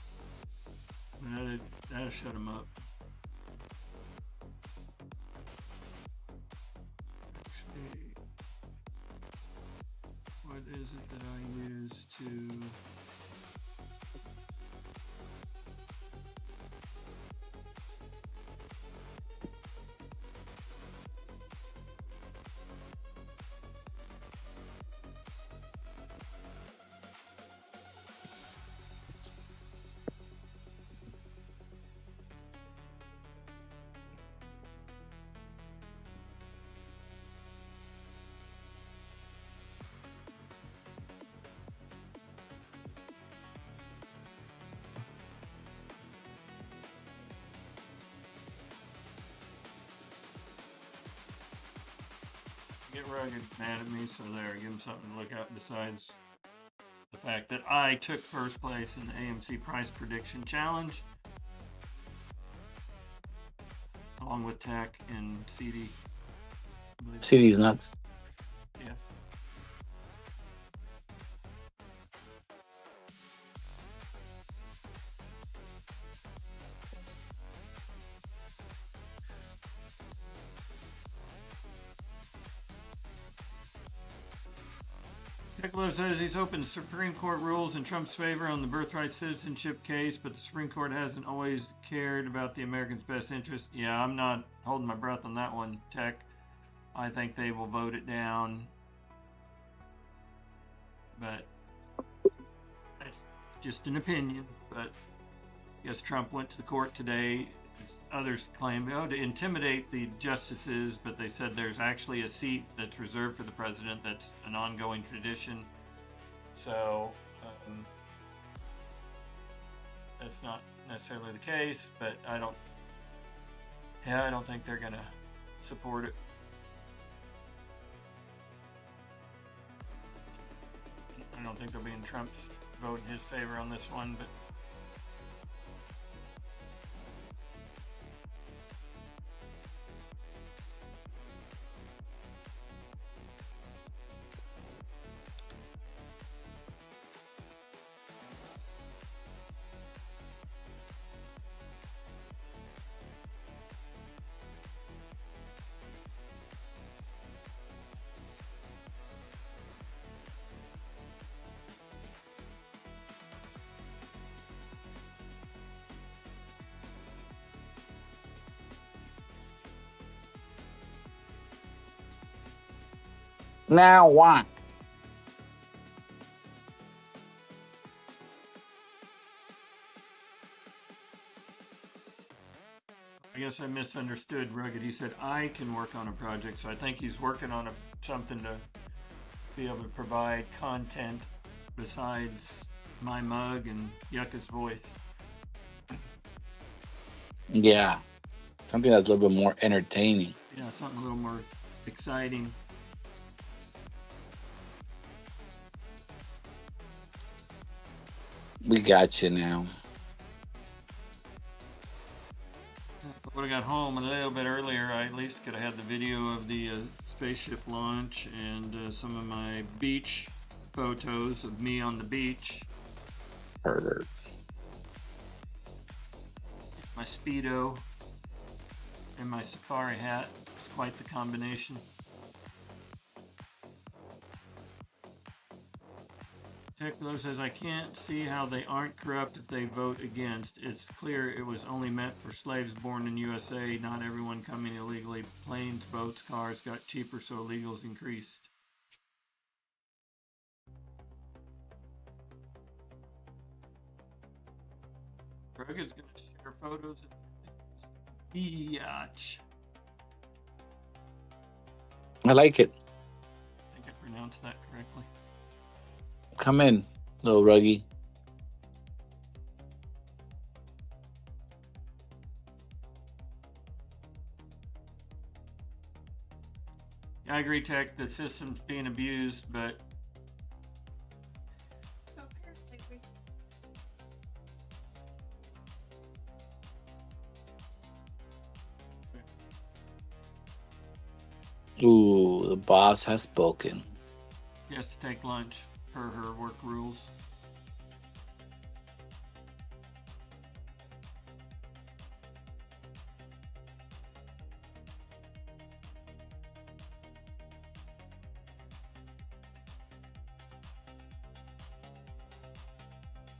That'll shut them up. Actually, what is it that I use to... Get Rugged mad at me, so there, give him something to look at besides the fact that I took first place in the AMC Price Prediction Challenge, along with Tech and CD. CD's nuts. Yes. Piccolo says he's hoping the Supreme Court rules in Trump's favor on the birthright citizenship case, but the Supreme Court hasn't always cared about the Americans' best interest. Yeah, I'm not holding my breath on that one, Tech. I think they will vote it down. But that's just an opinion. But I guess Trump went to the court today. Others claim, to intimidate the justices, but they said there's actually a seat that's reserved for the president. That's an ongoing tradition. So that's not necessarily the case, but I don't think they're gonna support it. I don't think there'll be in Trump's vote in his favor on this one, but Now what? I guess I misunderstood Rugged. He said I can work on a project, so I think he's working on something to be able to provide content besides my mug and Yucca's voice. Yeah, something that's a little bit more entertaining. Yeah, something a little more exciting. We got you now. If I would have got home a little bit earlier, I at least could have had the video of the spaceship launch and some of my beach photos of me on the beach. Pervert. My Speedo and my safari hat. It's quite the combination. Techlo says, I can't see how they aren't corrupt if they vote against. It's clear it was only meant for slaves born in USA, not everyone coming illegally. Planes, boats, cars got cheaper, so illegals increased. Rugged's going to share photos of Biatch. I like it. I think I pronounced that correctly. Come in, little Ruggy. Yeah, I agree, Tech. The system's being abused, but So apparently we Ooh, the boss has spoken. he has to take lunch per her work rules.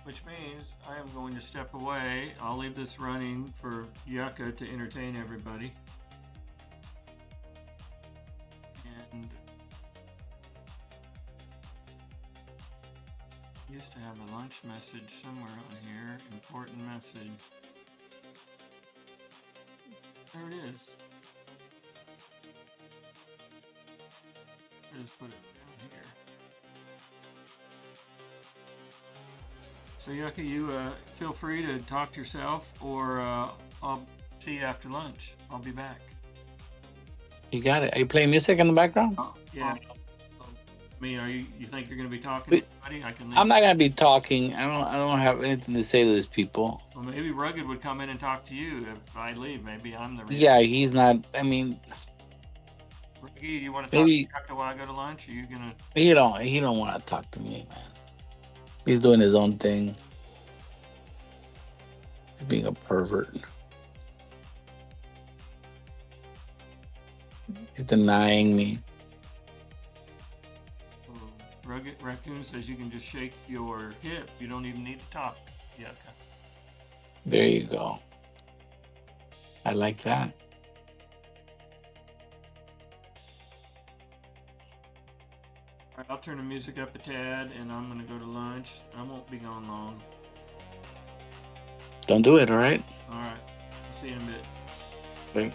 Which means I am going to step away. I'll leave this running for Yucca to entertain everybody. And used to have a lunch message somewhere on here. Important message. There it is. I just put it down here. So Yucca, you feel free to talk to yourself, or I'll see you after lunch. I'll be back. You got it. Are you playing music in the background? Yeah. I mean, you think you're going to be talking to anybody? I can leave. I'm not gonna be talking. I don't have anything to say to these people. Well, maybe Rugged would come in and talk to you if I leave. Maybe I'm the reason. Yeah, he's not. I mean, Rugged, you want to talk maybe- to Yucca while I go to lunch? Or are you going to... he don't want to talk to me, man. He's doing his own thing. He's being a pervert. He's denying me. Rugged Raccoon says you can just shake your hip. You don't even need to talk, Yucca. There you go. I like that. All right, I'll turn the music up a tad, and I'm going to go to lunch. I won't be gone long. Don't do it, all right? All right. See you in a bit. Okay.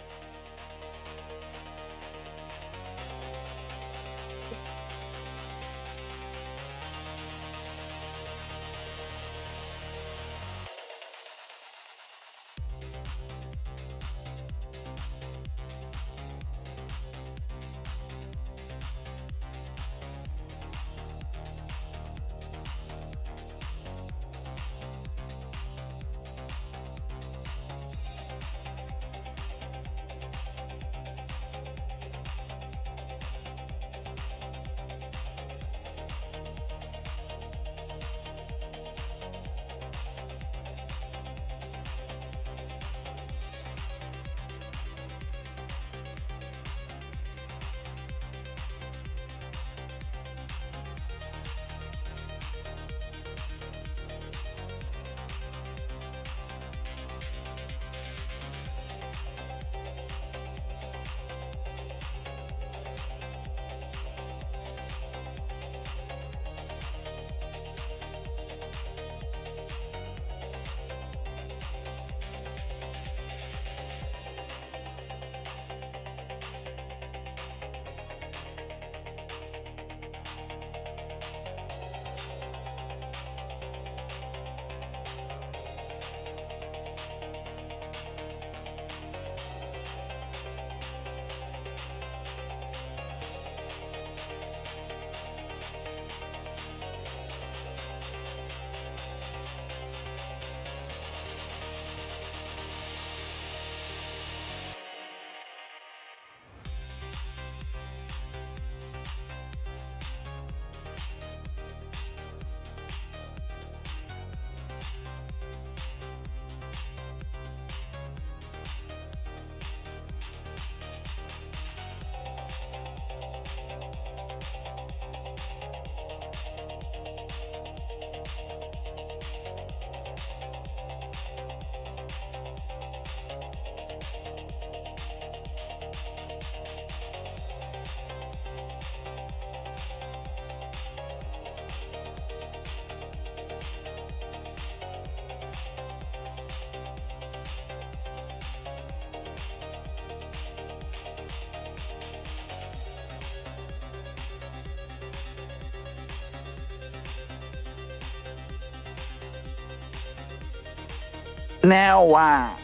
Now wow.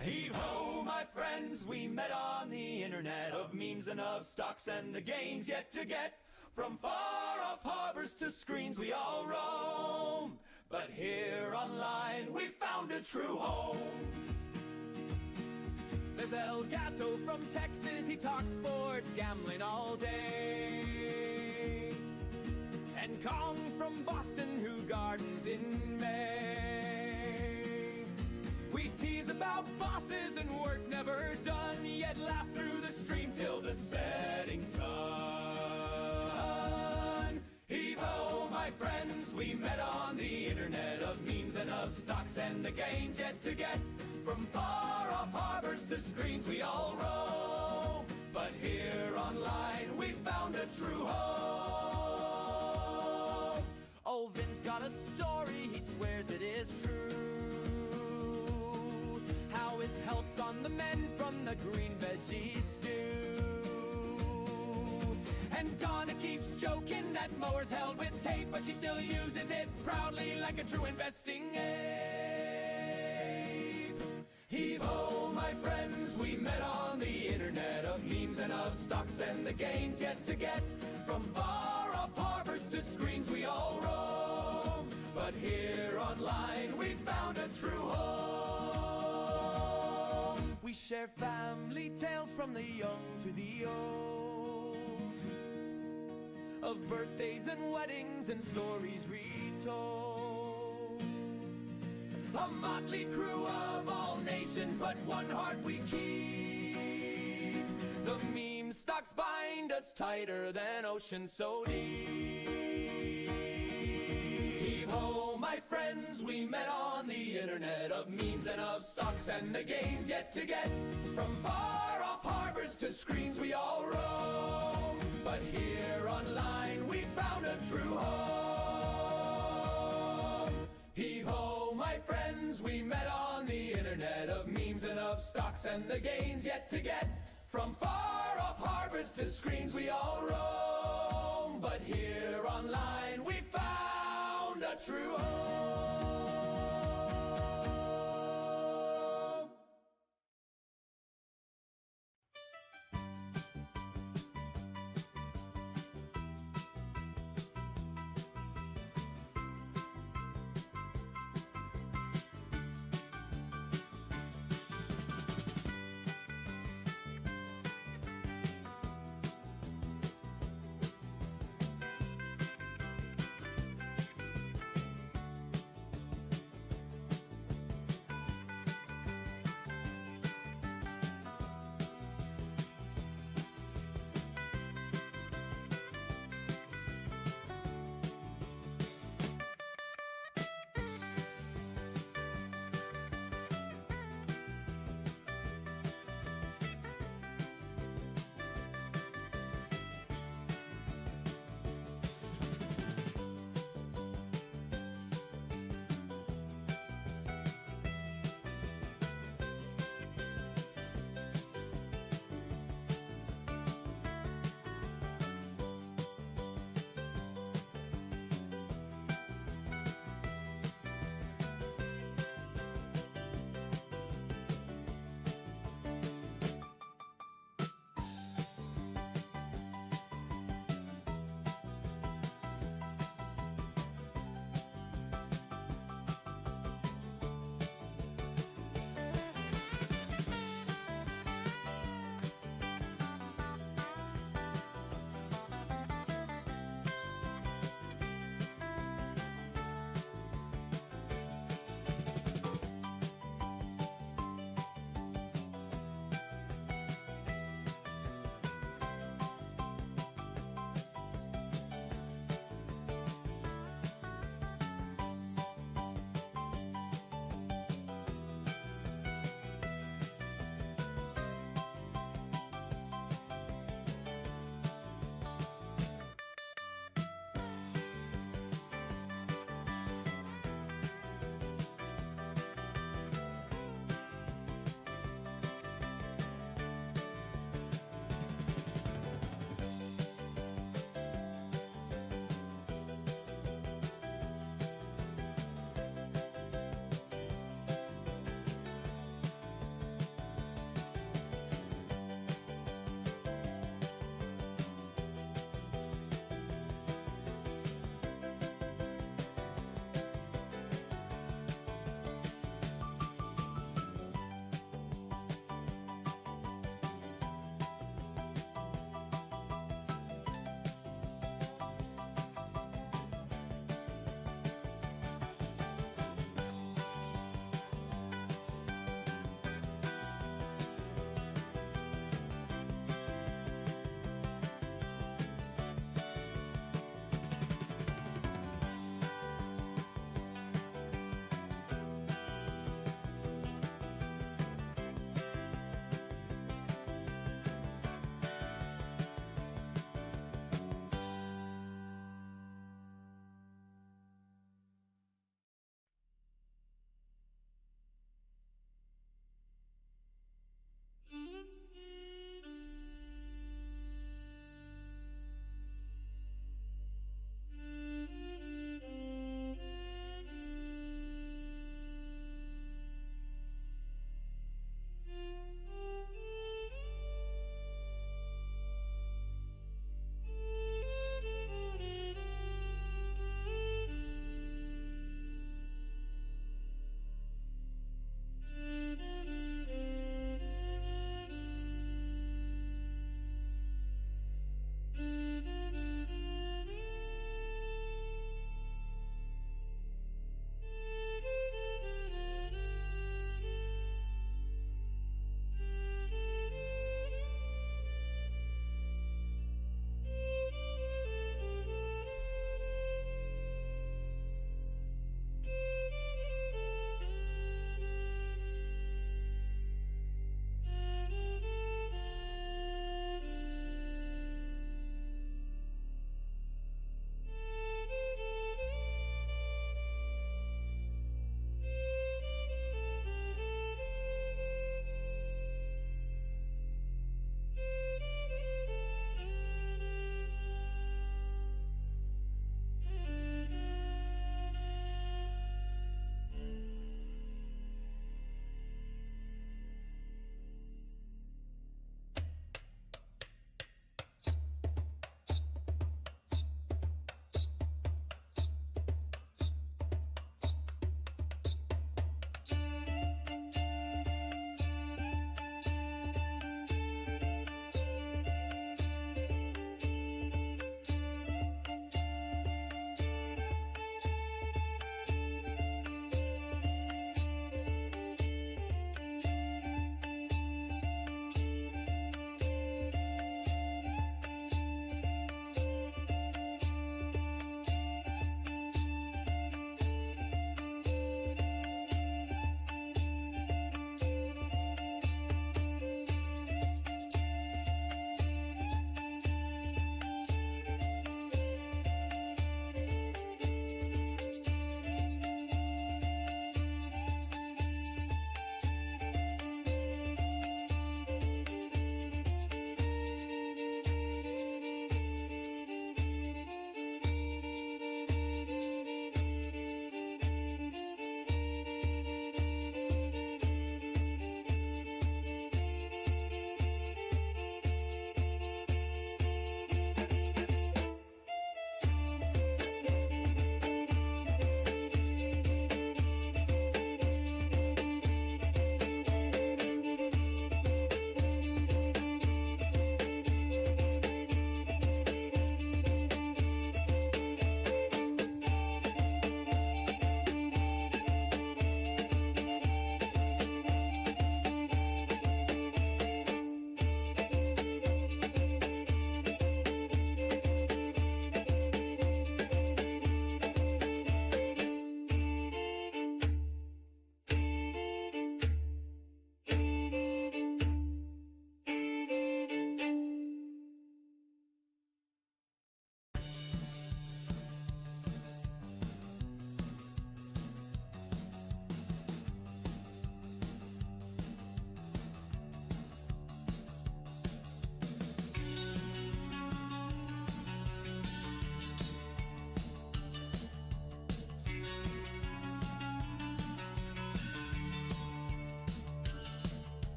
Heave ho, my friends, we met on the internet of memes and of stocks and the gains yet to get. From far off harbors to screens we all roam, but here online we found a true home. There's El Gato from Texas, he talks sports gambling all day. And Kong from Boston, who gardens in May. We tease about bosses and work never done, yet laugh through the stream till the setting sun. Heave ho, my friends, we met on the internet of memes and of stocks and the gains yet to get. From far off harbors to screens we all roam, but here online we found a true home. Oh, Vin's got a story, he swears it is true. How his health's on the mend from the green veggie stew. And Donna keeps joking that mower's held with tape, but she still uses it proudly like a true investing ape. Heave ho, my friends, we met on the internet of memes and of stocks and the gains yet to get. From far off harbors to screens we all roam, but here online we found a true home. We share family tales from the young to the old, of birthdays and weddings and stories retold. A motley crew of all nations, but one heart we keep. The meme stocks bind us tighter than oceans so deep. Heave ho, my friends, we met on the internet of memes and of stocks and the gains yet to get. From far off harbors to screens we all roam, but here online we found a true home. Heave ho, my friends, we met on the internet of memes and of stocks and the gains yet to get. From far off harbors to screens we all roam, but here online we found a true home.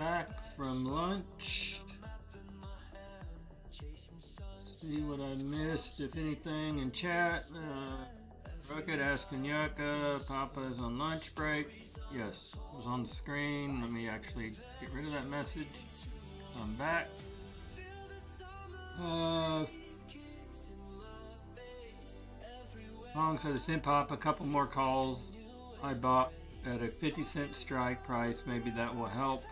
back from lunch. See what I missed, if anything, in chat. Rocket asking Yucca, Papa is on lunch break. Yes, it was on the screen. Let me actually get rid of that message. I'm back. Long said, sent Papa a couple more calls. I bought at a 50-cent strike price. Maybe that will help.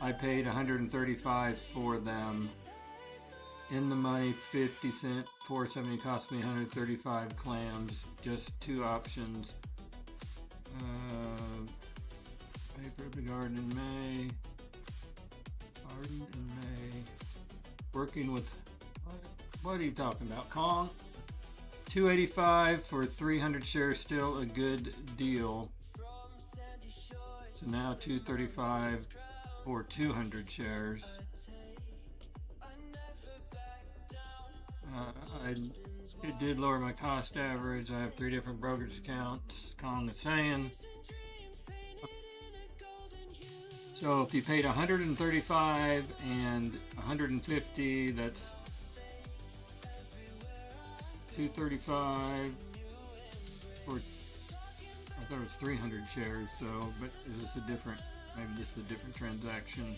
I paid $135 for them. In the money, 50 cent, 470 cost me 135 clams. Just 2 options. Paper of the garden in May. Garden in May. Working with, what are you talking about, Kong? 285 for 300 shares, still a good deal. So now 235 for 200 shares. It did lower my cost average. I have 3 different brokerage accounts. Kong is saying. So if you paid 135 and 150, that's 235 for, I thought it was 300 shares. So, but is this a different, maybe this is a different transaction?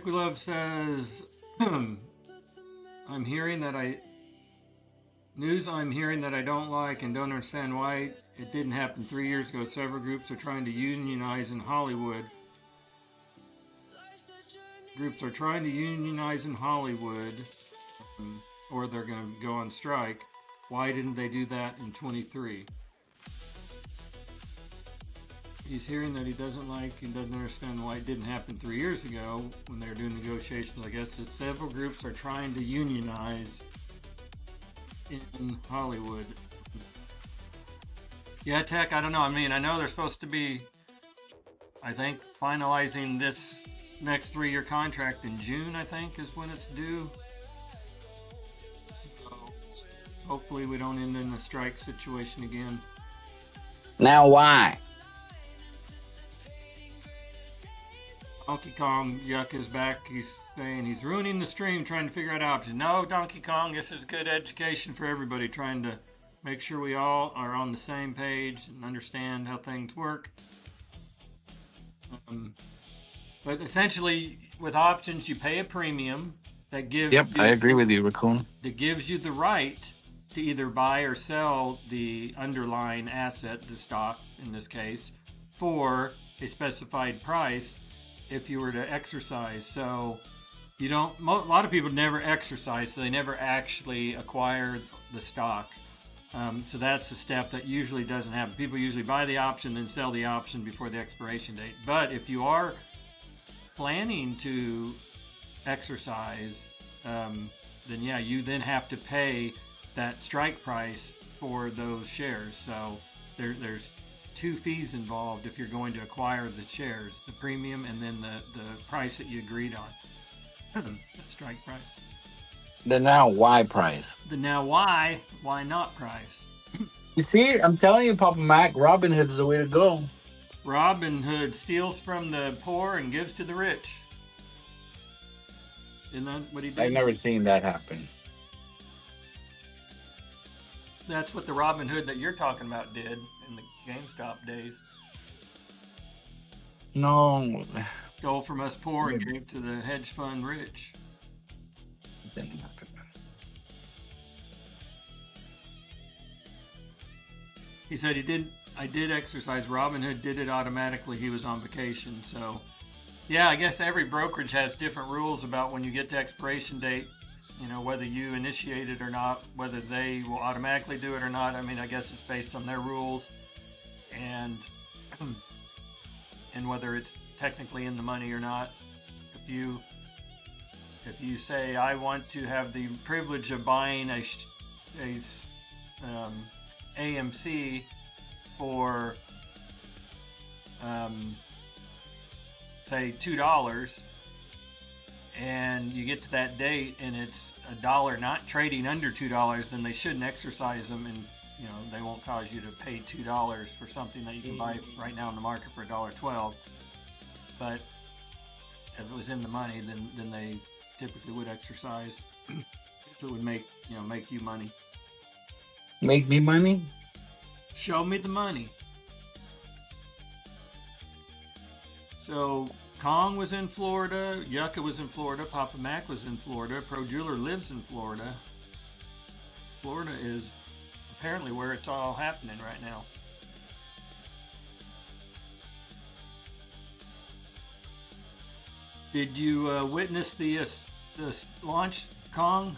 Love says, I'm hearing that I don't like and don't understand why it didn't happen 3 years ago. Several groups are trying to unionize in Hollywood. Or they're going to go on strike. Why didn't they do that in 23? He's hearing that he doesn't like and doesn't understand why it didn't happen 3 years ago when they were doing negotiations. I guess that several groups are trying to unionize in Hollywood. Yeah, Tech, I don't know. I mean, I know they're supposed to be, I think, finalizing this next 3-year contract in June, I think, is when it's due. So hopefully we don't end in a strike situation again. Now why? Donkey Kong Yuck is back. He's saying he's ruining the stream trying to figure out options. No, Donkey Kong, this is good education for everybody, trying to make sure we all are on the same page and understand how things work. But essentially, with options, you pay a premium that gives I agree with you, Raccoon. That gives you the right to either buy or sell the underlying asset, the stock in this case, for a specified price if you were to exercise. So you don't, a lot of people never exercise, so they never actually acquire the stock. So that's the step that usually doesn't happen. People usually buy the option, then sell the option before the expiration date. But if you are planning to exercise, then yeah, you then have to pay that strike price for those shares. So there's 2 fees involved if you're going to acquire the shares, the premium and then the price that you agreed on. The strike price. The now why price. The now why not price. You see, I'm telling you, Papa Mac, Robinhood's the way to go. Robin Hood steals from the poor and gives to the rich. Isn't that what he did? I've never seen that happen. That's what the Robin Hood that you're talking about did in the GameStop days. No. Stole from us poor and gave to the hedge fund rich. Didn't happen. He said I did exercise. Robin Hood did it automatically. He was on vacation. So, yeah, I guess every brokerage has different rules about when you get to expiration date, you know, whether you initiate it or not, whether they will automatically do it or not. I mean, I guess it's based on their rules and whether it's technically in the money or not. If you say, I want to have the privilege of buying a AMC for, say, $2, and you get to that date and it's $1 not trading under $2, then they shouldn't exercise them you know, they won't cause you to pay $2 for something that you can buy right now in the market for $1.12. But if it was in the money, then they typically would exercise. So it would make you money. Make me money? Show me the money. So Kong was in Florida, Yucca was in Florida, Papa Mac was in Florida, Pro Jeweler lives in Florida. Florida is apparently where it's all happening right now. Did you witness the launch, Kong?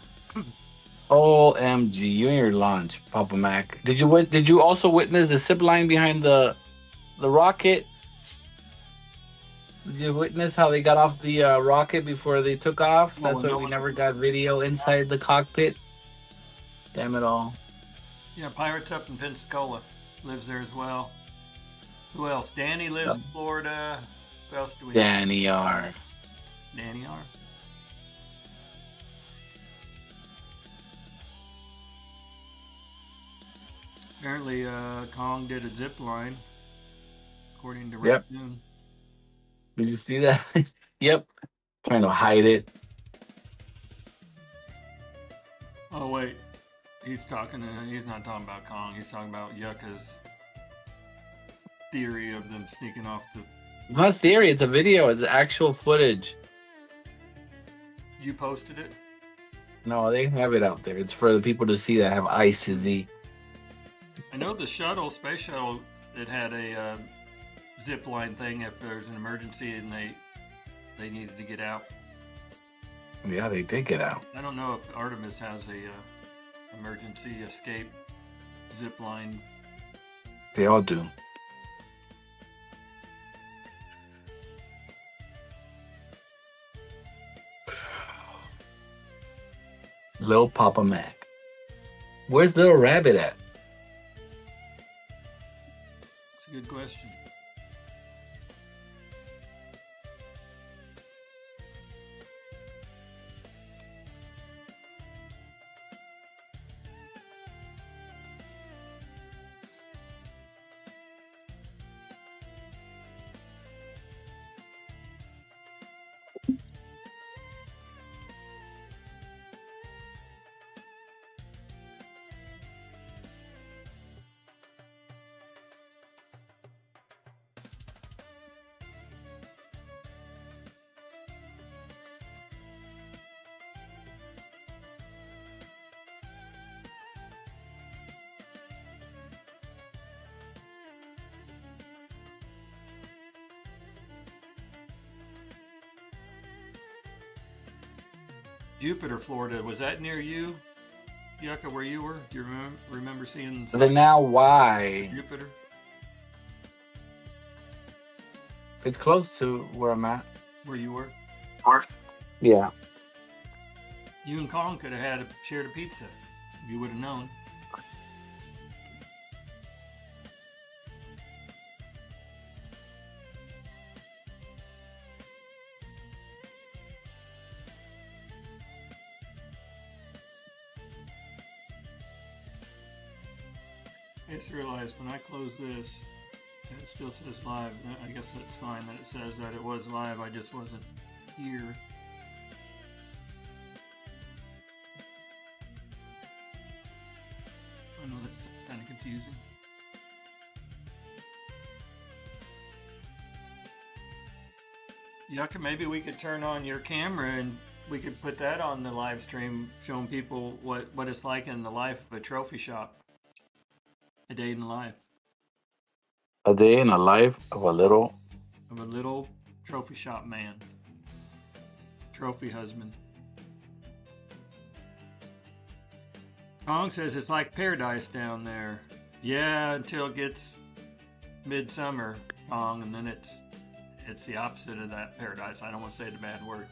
OMG, you and your launch, Papa Mac. Did you also witness the zip line behind the rocket? Did you witness how they got off the rocket before they took off? That's why we never got video inside the cockpit. Damn it all. Yeah, Pirates up in Pensacola lives there as well. Who else? Danny lives in Florida. Who else do we have? Danny R. Danny R. Apparently, Kong did a zip line, according to Yep. Raccoon. Did you see that? Yep. Trying to hide it. Oh wait, he's not talking about Kong. He's talking about Yucca's theory of them sneaking off the. It's not theory. It's a video. It's actual footage. You posted it? No, they have it out there. It's for the people to see that have eyes to see. I know the space shuttle, it had a zip line thing if there's an emergency and they needed to get out. Yeah, they did get out. I don't know if Artemis has a emergency escape zip line. They all do. Lil Papa Mac. Where's Little Rabbit at? It's a good question. Jupiter, Florida. Was that near you, Yucca, where you were? Do you remember seeing Then now why? Jupiter? It's close to where I'm at. Where you were? Yeah. You and Kong could have shared a pizza. You would have known. I just realized when I close this, it still says live. I guess that's fine that it says that it was live. I just wasn't here. I know that's kind of confusing. Yucca, maybe we could turn on your camera and we could put that on the live stream, showing people what it's like in the life of a trophy shop. A day in the life A day in the life of a little. trophy shop man. Trophy husband. Kong says it's like paradise down there. Yeah, until it gets midsummer, Kong, and then it's the opposite of that paradise. I don't want to say the bad word.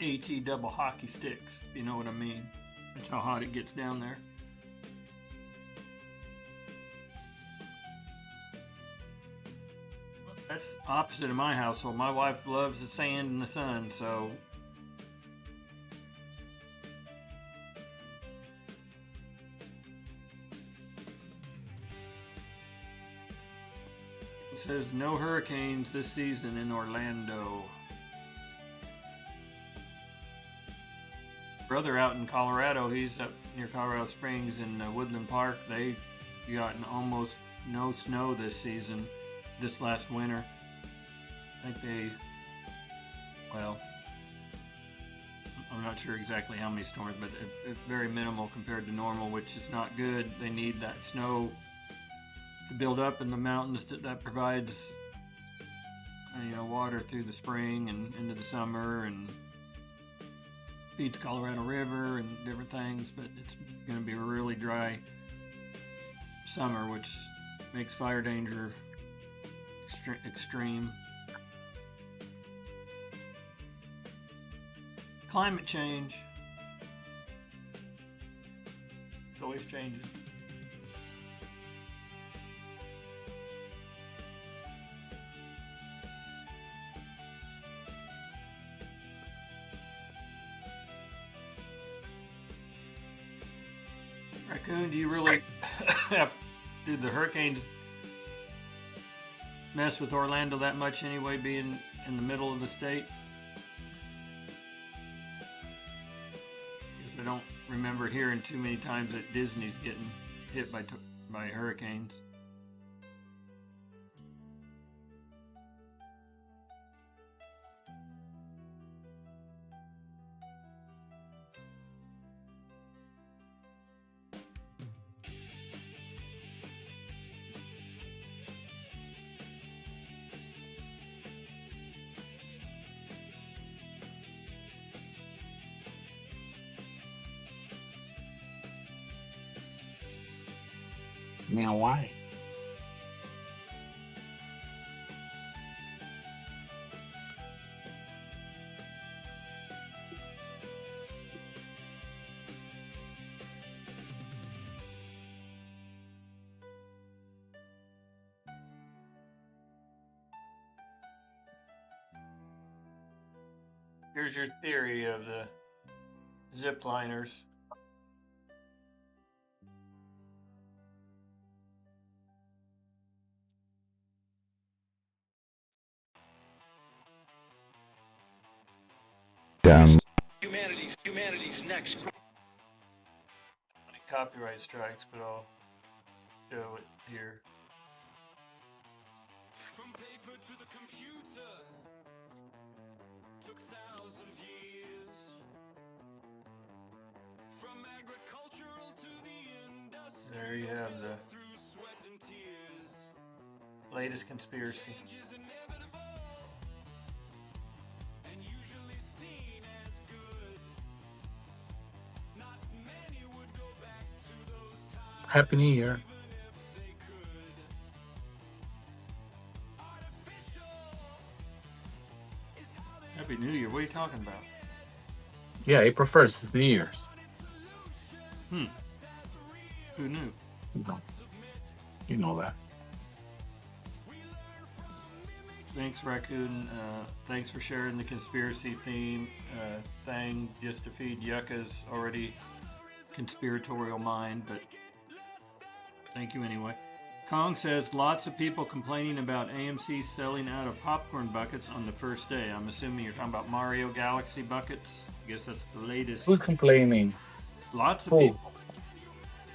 AT double hockey sticks, if you know what I mean. That's how hot it gets down there. That's opposite of my household. My wife loves the sand and the sun, so It says no hurricanes this season in Orlando. Brother out in Colorado, he's up near Colorado Springs in Woodland Park. They got almost no snow this season, this last winter. I think well, I'm not sure exactly how many storms, but it's very minimal compared to normal, which is not good. They need that snow to build up in the mountains that provides water through the spring and into the summer and feeds Colorado River and different things. But it's going to be a really dry summer, which makes fire danger extreme. Climate change. It's always changing. Raccoon, do you really do the hurricanes mess with Orlando that much anyway, being in the middle of the state? Because I don't remember hearing too many times that Disney's getting hit by hurricanes. Now, why? Here's your theory of the zip liners. Down. Humanity's next. Copyright strikes, but I'll show it here. From paper to the computer took 1,000 years. From agricultural to the industry. There you have the Through sweat and tears. latest conspiracy. Change is inevitable and usually seen as good. Not many would go back to those times. Happy New Year. Happy New Year. What are you talking about? Yeah, April 1st is New Year's. Who knew? You know that. Thanks, Raccoon. Thanks for sharing the conspiracy theme thing just to feed Yucca's already conspiratorial mind, but thank you anyway. Kong says lots of people complaining about AMC selling out of popcorn buckets on the first day. I'm assuming you're talking about Mario Galaxy buckets. I guess that's the latest. Who's complaining? Lots of Who? people.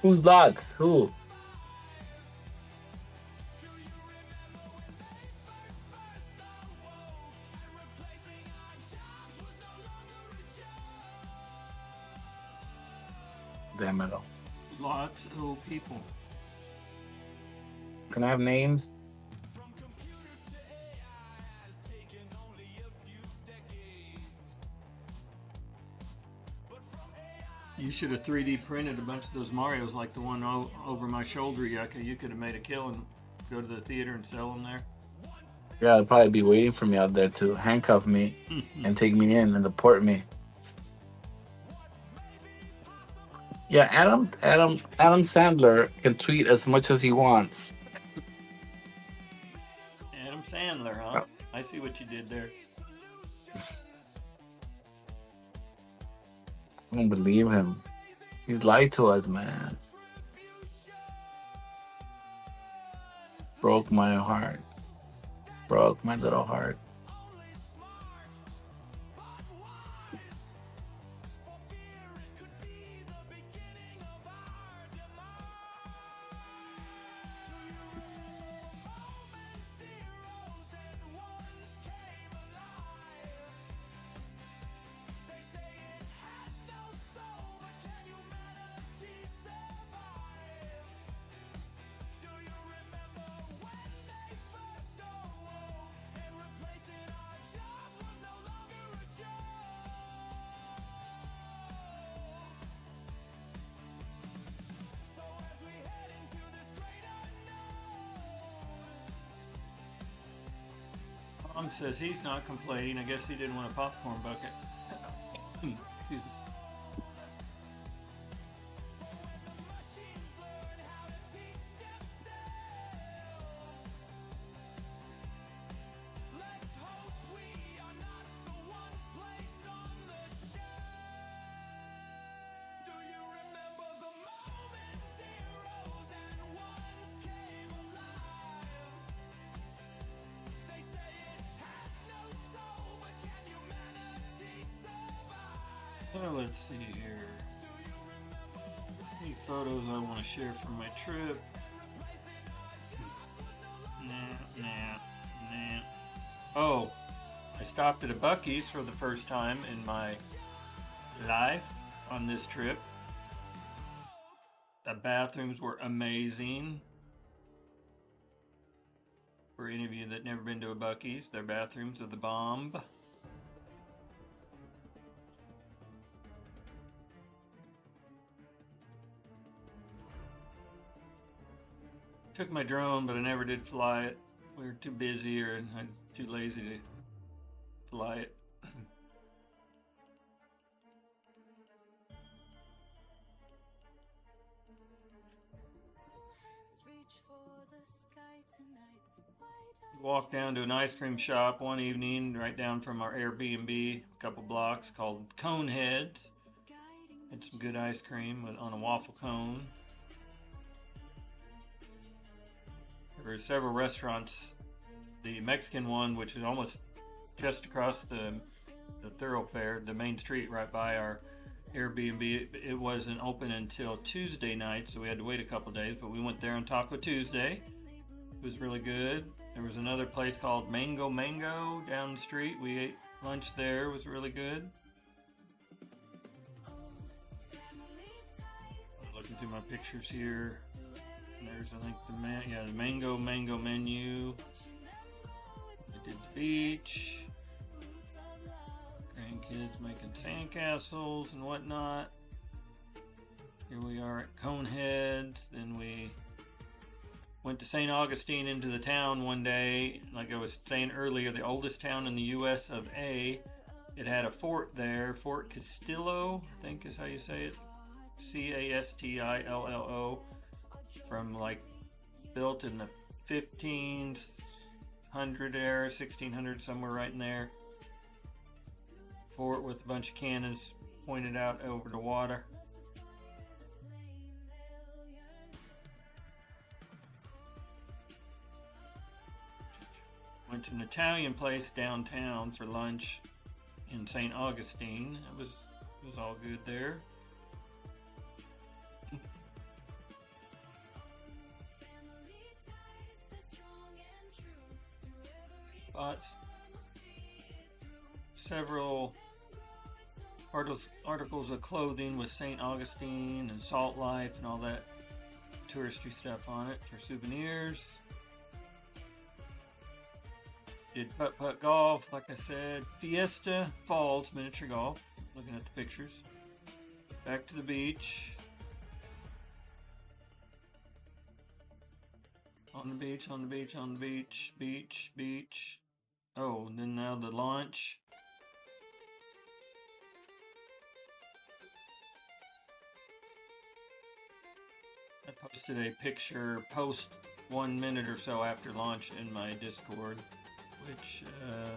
Who's lots? Who? Damn it all. Lots of people. Can I have names? You should have 3D printed a bunch of those Marios like the one over my shoulder, Yucca. You could have made a killing. Go to the theater and sell them there. Yeah, they'll probably be waiting for me out there to handcuff me and take me in and deport me. Yeah, Adam Sandler can tweet as much as he wants. Adam Sandler, huh? I see what you did there. I don't believe him. He's lied to us, man. It's broke my heart. Broke my little heart. Tom says he's not complaining. I guess he didn't want a popcorn bucket. Excuse me. So let's see here. Any photos I want to share from my trip? Nah. Oh, I stopped at a Buc-ee's for the first time in my life on this trip. The bathrooms were amazing. For any of you that never been to a Buc-ee's, their bathrooms are the bomb. Took my drone, but I never did fly it. We were too busy or I'm too lazy to fly it. Walked down to an ice cream shop one evening right down from our Airbnb, a couple blocks, called Coneheads. Had some good ice cream on a waffle cone. There were several restaurants. The Mexican one, which is almost just across the thoroughfare, the main street right by our Airbnb, it wasn't open until Tuesday night, so we had to wait a couple days, but we went there on Taco Tuesday. It was really good. There was another place called Mango down the street. We ate lunch there. It was really good. I'm looking through my pictures here. There's, I think, the mango menu. I did the beach. Grandkids making sandcastles and whatnot. Here we are at Coneheads. Then we went to St. Augustine into the town one day. Like I was saying earlier, the oldest town in the U.S. of A. It had a fort there, Fort Castillo, I think is how you say it. Castillo. From like built in the 1500 era, 1600, somewhere right in there. Fort with a bunch of cannons pointed out over the water. Went to an Italian place downtown for lunch in St. Augustine. It was all good there. Bought several articles of clothing with St. Augustine and Salt Life and all that touristy stuff on it for souvenirs. Did putt-putt golf, like I said. Fiesta Falls miniature golf. Looking at the pictures. Back to the beach. On the beach. Oh, and then now the launch. I posted a picture post 1 minute or so after launch in my Discord, which I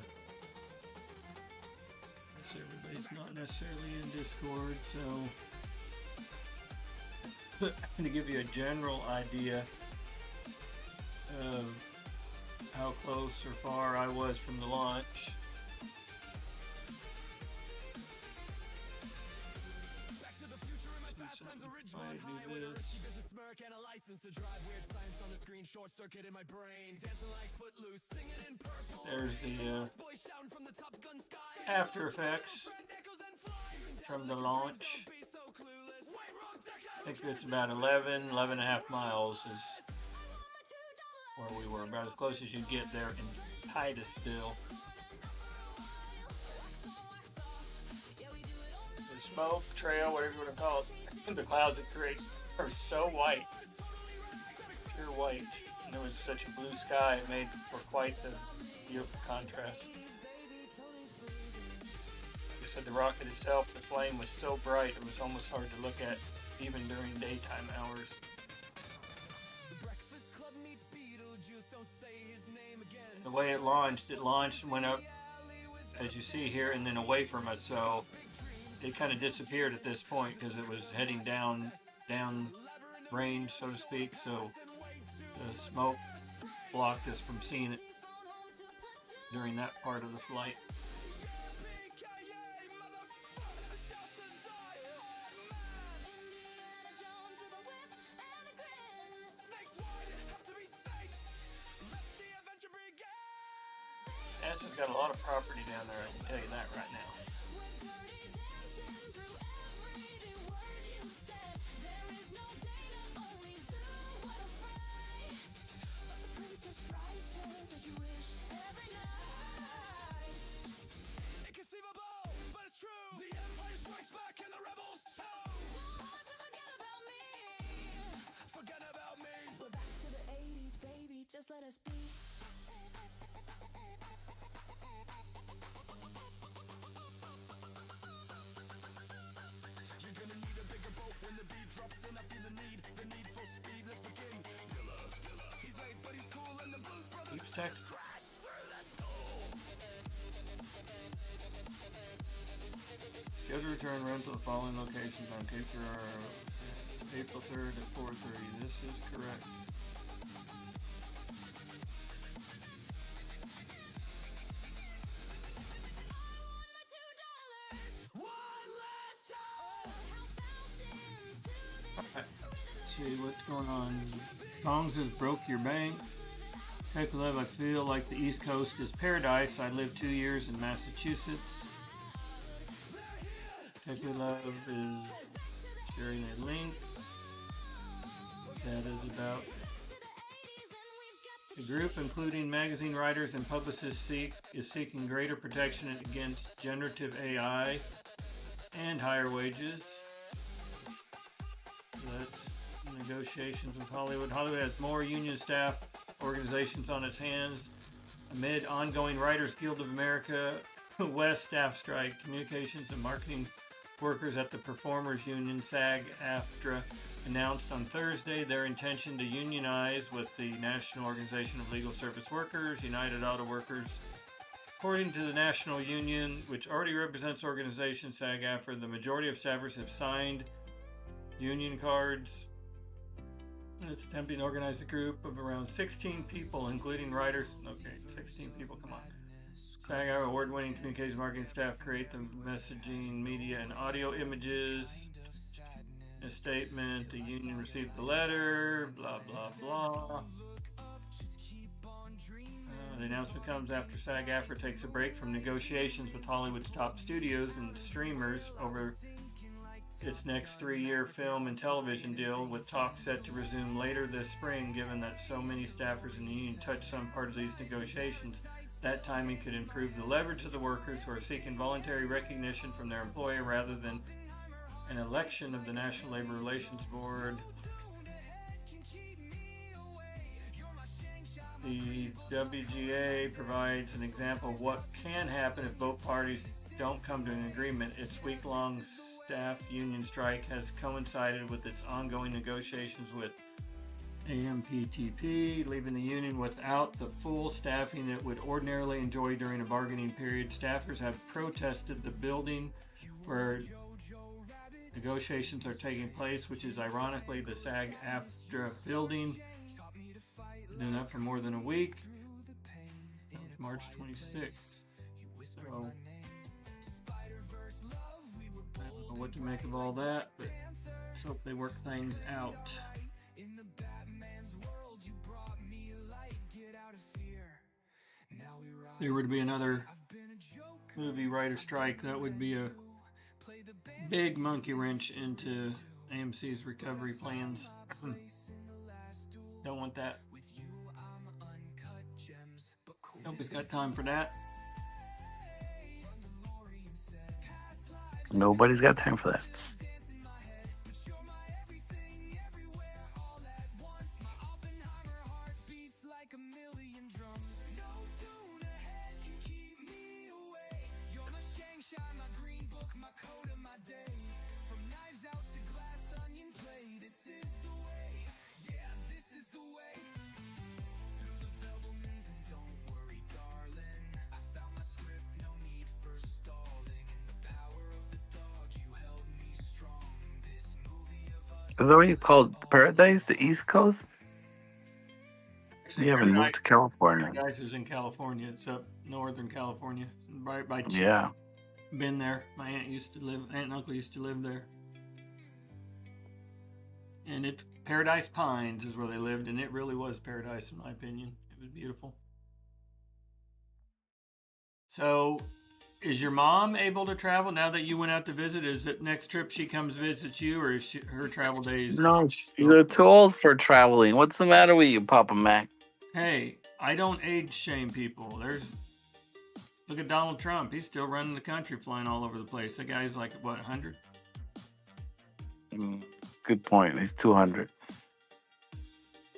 guess everybody's not necessarily in Discord, so to give you a general idea of how close or far I was from the launch. There's the after effects from the launch. I think it's about 11 and a half miles is where we were, about as close as you'd get there in Titusville. The smoke trail, whatever you want to call it, the clouds it creates are so white, pure white. And there was such a blue sky, it made for quite the beautiful contrast. Like I said, the rocket itself, the flame was so bright, it was almost hard to look at even during daytime hours. The way it launched and went up, as you see here, and then away from us. So it kind of disappeared at this point because it was heading down range, so to speak. So the smoke blocked us from seeing it during that part of the flight. NASA's got a lot of property down there, I can tell you that right now. Just let us be. You're gonna need a bigger boat when the beat drops in. I feel the need for speed. Let's begin. He's late, but he's cool, and the Blues Brothers Keeps text. crash through the school. Scheduled return run to the following locations on Cape Ferrara, April 3rd at 4:30. This is correct. See what's going on. Tongs has broke your bank. Type 11, I feel like the East Coast is paradise. I lived 2 years in Massachusetts. Type 11 is sharing a link. That is about the group, including magazine writers and publicists, is seeking greater protection against generative AI and higher wages. That's negotiations with Hollywood. Hollywood has more union staff organizations on its hands amid ongoing Writers Guild of America West staff strike. Communications and marketing workers at the Performers Union, SAG-AFTRA, announced on Thursday their intention to unionize with the National Organization of Legal Service Workers, United Auto Workers. According to the National Union, which already represents organization SAG-AFTRA, the majority of staffers have signed union cards. It's attempting to organize a group of around 16 people, including writers. Okay, 16 people, come on. SAG-AFTRA award-winning communications marketing staff create the messaging, media, and audio images. A statement, the union received the letter, blah, blah, blah. The announcement comes after SAG-AFTRA takes a break from negotiations with Hollywood's top studios and streamers over its next 3-year film and television deal, with talks set to resume later this spring. Given that so many staffers in the union touch some part of these negotiations, that timing could improve the leverage of the workers who are seeking voluntary recognition from their employer rather than an election of the National Labor Relations Board. The WGA provides an example of what can happen if both parties don't come to an agreement. Its week-long staff union strike has coincided with its ongoing negotiations with AMPTP, leaving the union without the full staffing it would ordinarily enjoy during a bargaining period. Staffers have protested the building where negotiations are taking place, which is ironically the SAG-AFTRA building. Been up for more than a week. March 26th. So I don't know what to make of all that, but let's hope they work things out. If there were to be another movie writer strike, that would be a big monkey wrench into AMC's recovery plans. Don't want that. Nobody's got time for that. Nobody's got time for that. Is that what you call Paradise, the East Coast? Actually, You haven't moved to California. Paradise is in California. It's up Northern California, right by. Yeah. Been there. My aunt and uncle used to live there. And it's Paradise Pines is where they lived, and it really was paradise in my opinion. It was beautiful. So, is your mom able to travel now that you went out to visit? Is it next trip she comes visits you, or is her travel days? No, you're too old for traveling. What's the matter with you, Papa Mac? Hey, I don't age shame people. Look at Donald Trump. He's still running the country, flying all over the place. That guy's like, what, 100? Good point. He's 200.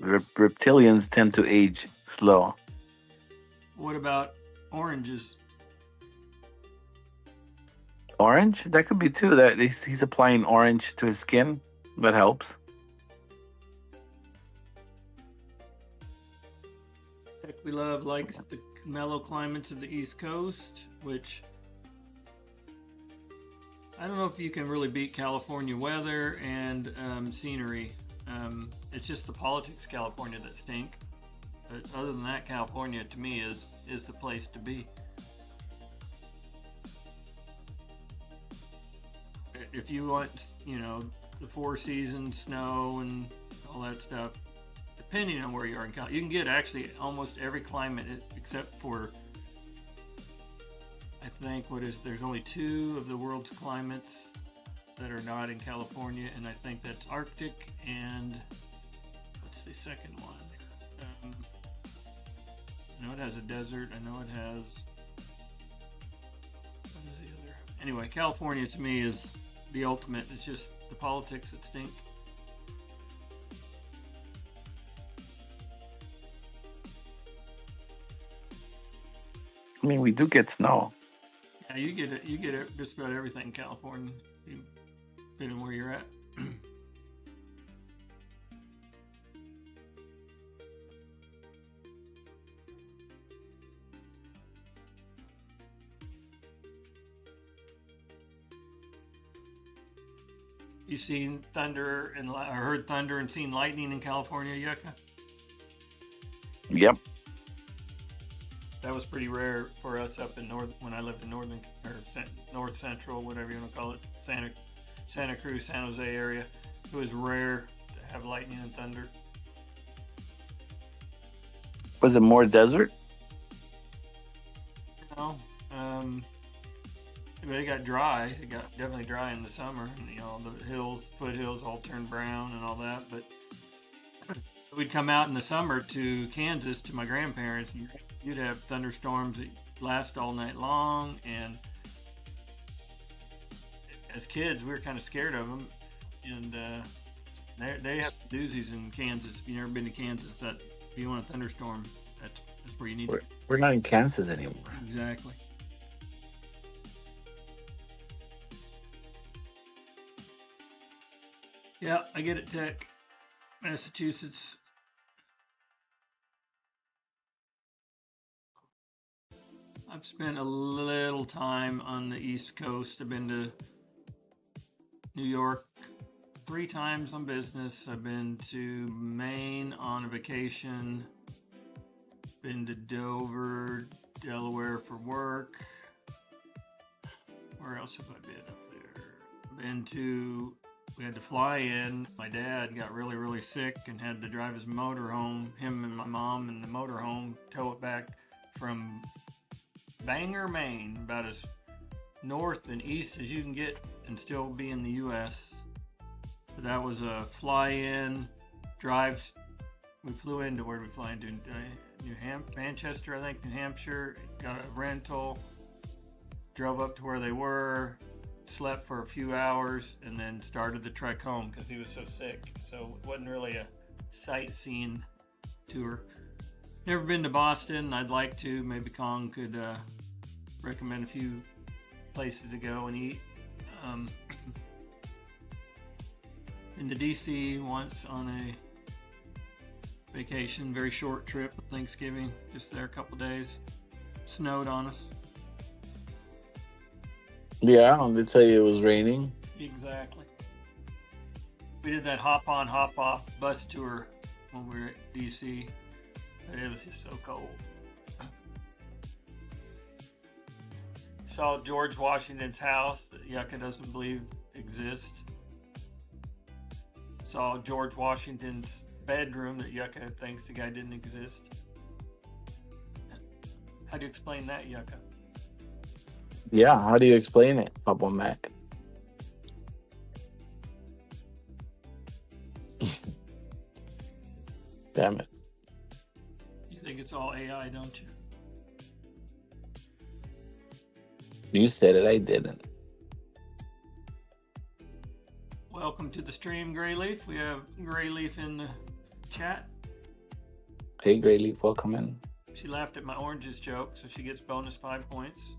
Reptilians tend to age slow. What about oranges? Orange? That could be too. That he's applying orange to his skin. That helps. We Love likes the mellow climates of the East Coast, which I don't know if you can really beat California weather and scenery. It's just the politics of California that stink. But other than that, California to me is the place to be. If you want, the 4 seasons, snow and all that stuff, depending on where you are in California, you can get actually almost every climate except for, I think, there's only 2 of the world's climates that are not in California, and I think that's Arctic and what's the second one? I know it has a desert. I know it has. What is the other? Anyway, California to me is the ultimate. It's just the politics that stink. I mean, we do get snow. Yeah, you get it. You get it. Just about everything in California, depending where you're at. You seen thunder or heard thunder and seen lightning in California, Yucca? Yep. That was pretty rare for us up in when I lived in North Central, whatever you want to call it, Santa Cruz, San Jose area. It was rare to have lightning and thunder. Was it more desert? No, but it got dry. It got definitely dry in the summer. And, the foothills all turned brown and all that. But we'd come out in the summer to Kansas to my grandparents, and you'd have thunderstorms that last all night long. And as kids, we were kind of scared of them. And they have doozies in Kansas. If you've never been to Kansas, if you want a thunderstorm, that's where you need to. We're not in Kansas anymore. Exactly. Yeah, I get it, Tech, Massachusetts. I've spent a little time on the East Coast. I've been to New York 3 times on business. I've been to Maine on a vacation. Been to Dover, Delaware for work. Where else have I been up there? We had to fly in. My dad got really, really sick and had to drive his motor home, him and my mom in the motor home, tow it back from Bangor, Maine, about as north and east as you can get and still be in the U.S. But that was a fly-in, drive. We flew into, where did we fly into? Manchester, I think, New Hampshire. Got a rental, drove up to where they were, slept for a few hours, and then started the trek home because he was so sick. So it wasn't really a sightseeing tour. Never been to Boston. I'd like to. Maybe Kong could recommend a few places to go and eat. Been to DC once on a vacation, very short trip, Thanksgiving, just there a couple days. Snowed on us. Yeah, they tell you it was raining. Exactly. We did that hop on, hop off bus tour when we were at DC, but it was just so cold. Saw George Washington's house that Yucca doesn't believe exists. Saw George Washington's bedroom that Yucca thinks the guy didn't exist. How do you explain that, Yucca? Yeah, how do you explain it, Papa Mac? Damn it. You think it's all AI, don't you? You said it, I didn't. Welcome to the stream, Grayleaf. We have Grayleaf in the chat. Hey, Grayleaf, welcome in. She laughed at my oranges joke, so she gets bonus 5 points.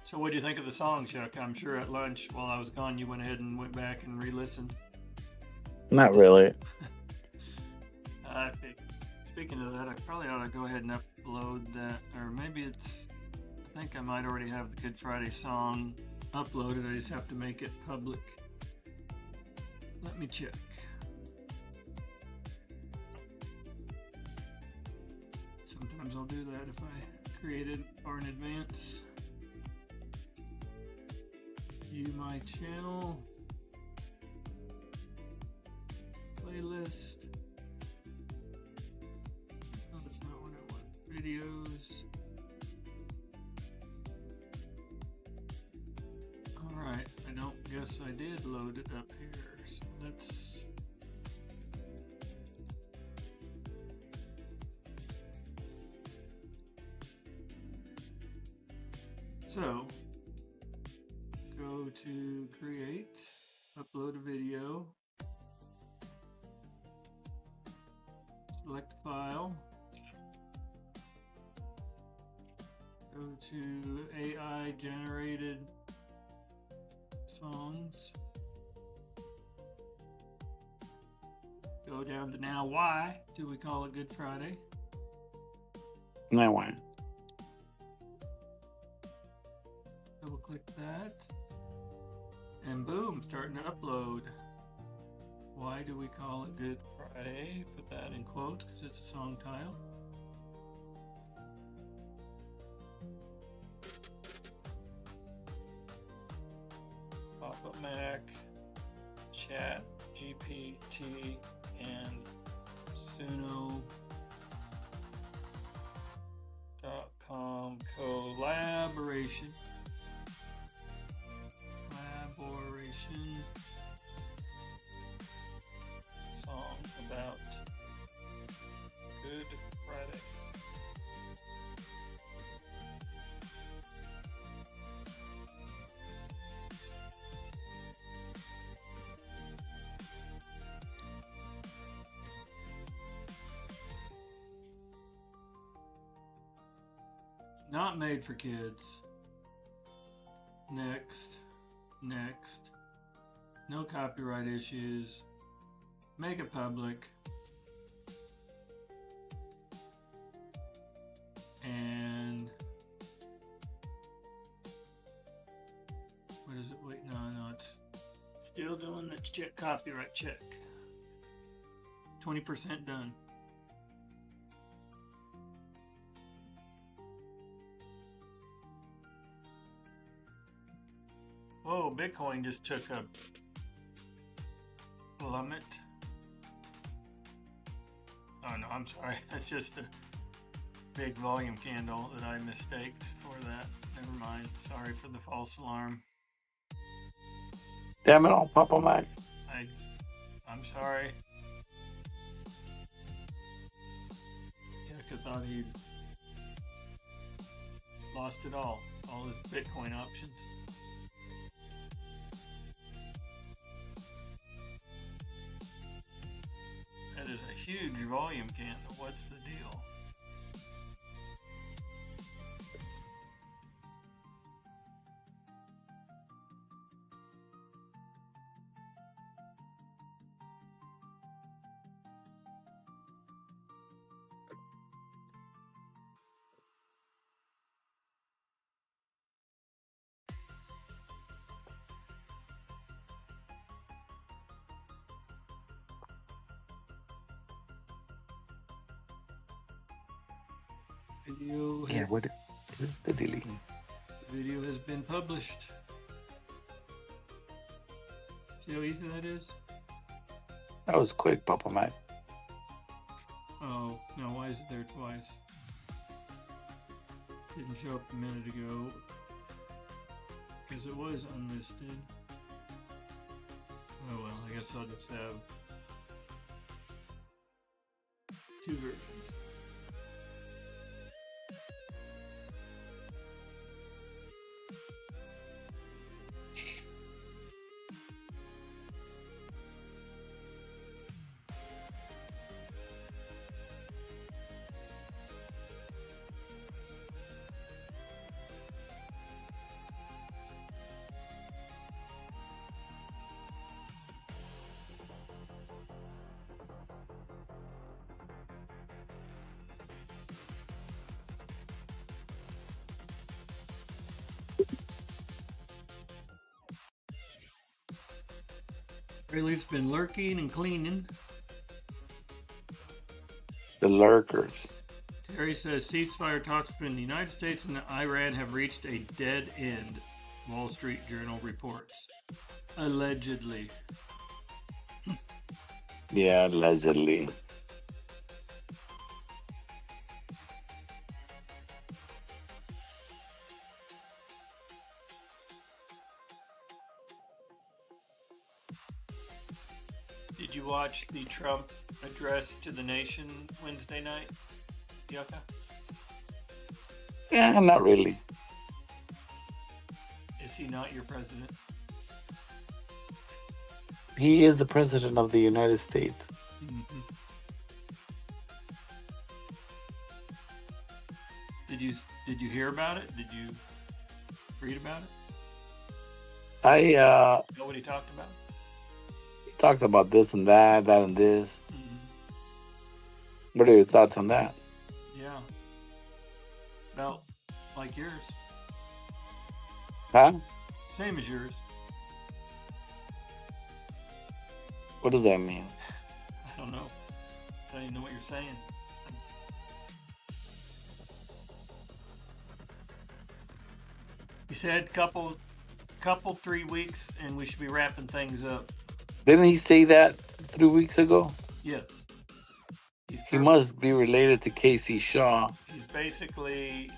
So what do you think of the song, Chuck? I'm sure at lunch while I was gone, you went ahead and went back and re-listened. Not really. I think, speaking of that, I probably ought to go ahead and upload that, or maybe I think I might already have the Good Friday song uploaded. I just have to make it public. Let me check. Sometimes I'll do that if I create it far in advance. View my channel. Playlist. Oh, that's not what I want. Videos. Alright, I don't guess I did load it up here. So let's. So, go to create, upload a video, select file, go to AI generated songs, go down to now why do we call it Good Friday? Now why? Double click that. And boom, starting to upload. Why do we call it Good Friday? Put that in quotes because it's a song title. Papa Mac, Chat, GPT, and Suno.com collaboration. Song about Good Friday. Not made for kids. Next. No copyright issues. Make it public. And Still doing the check, copyright check. 20% done. Whoa, Bitcoin just took a plummet. Oh no, I'm sorry. That's just a big volume candle that I mistaked for that. Never mind. Sorry for the false alarm. Damn it all, Papa Mac. I'm sorry. Yucca thought he'd lost it all his Bitcoin options. That is a huge volume candle. What's the deal? Video Yeah, what is the delete? Video has been published. See how easy that is? That was quick, Papa Mac. Oh, no, why is it there twice? Didn't show up a minute ago. Because it was unlisted. Oh well, I guess I'll just have two versions. Rayleigh's been lurking and cleaning. The lurkers. Terry says ceasefire talks between the United States and Iran have reached a dead end. Wall Street Journal reports. Allegedly. Yeah, allegedly. Did you watch the Trump address to the nation Wednesday night, Yucca? Yeah, not really. Is he not your president? He is the president of the United States. Mm-hmm. Did you hear about it? Did you read about it? I Know what he talked about? talked about this and that and this. Mm-hmm. What are your thoughts on that? Yeah. About like yours. Huh? Same as yours. What does that mean? I don't know. I don't even know what you're saying. He said couple 3 weeks and we should be wrapping things up. Didn't he say that 3 weeks ago? Yes. He must be related to Casey Shaw. He's basically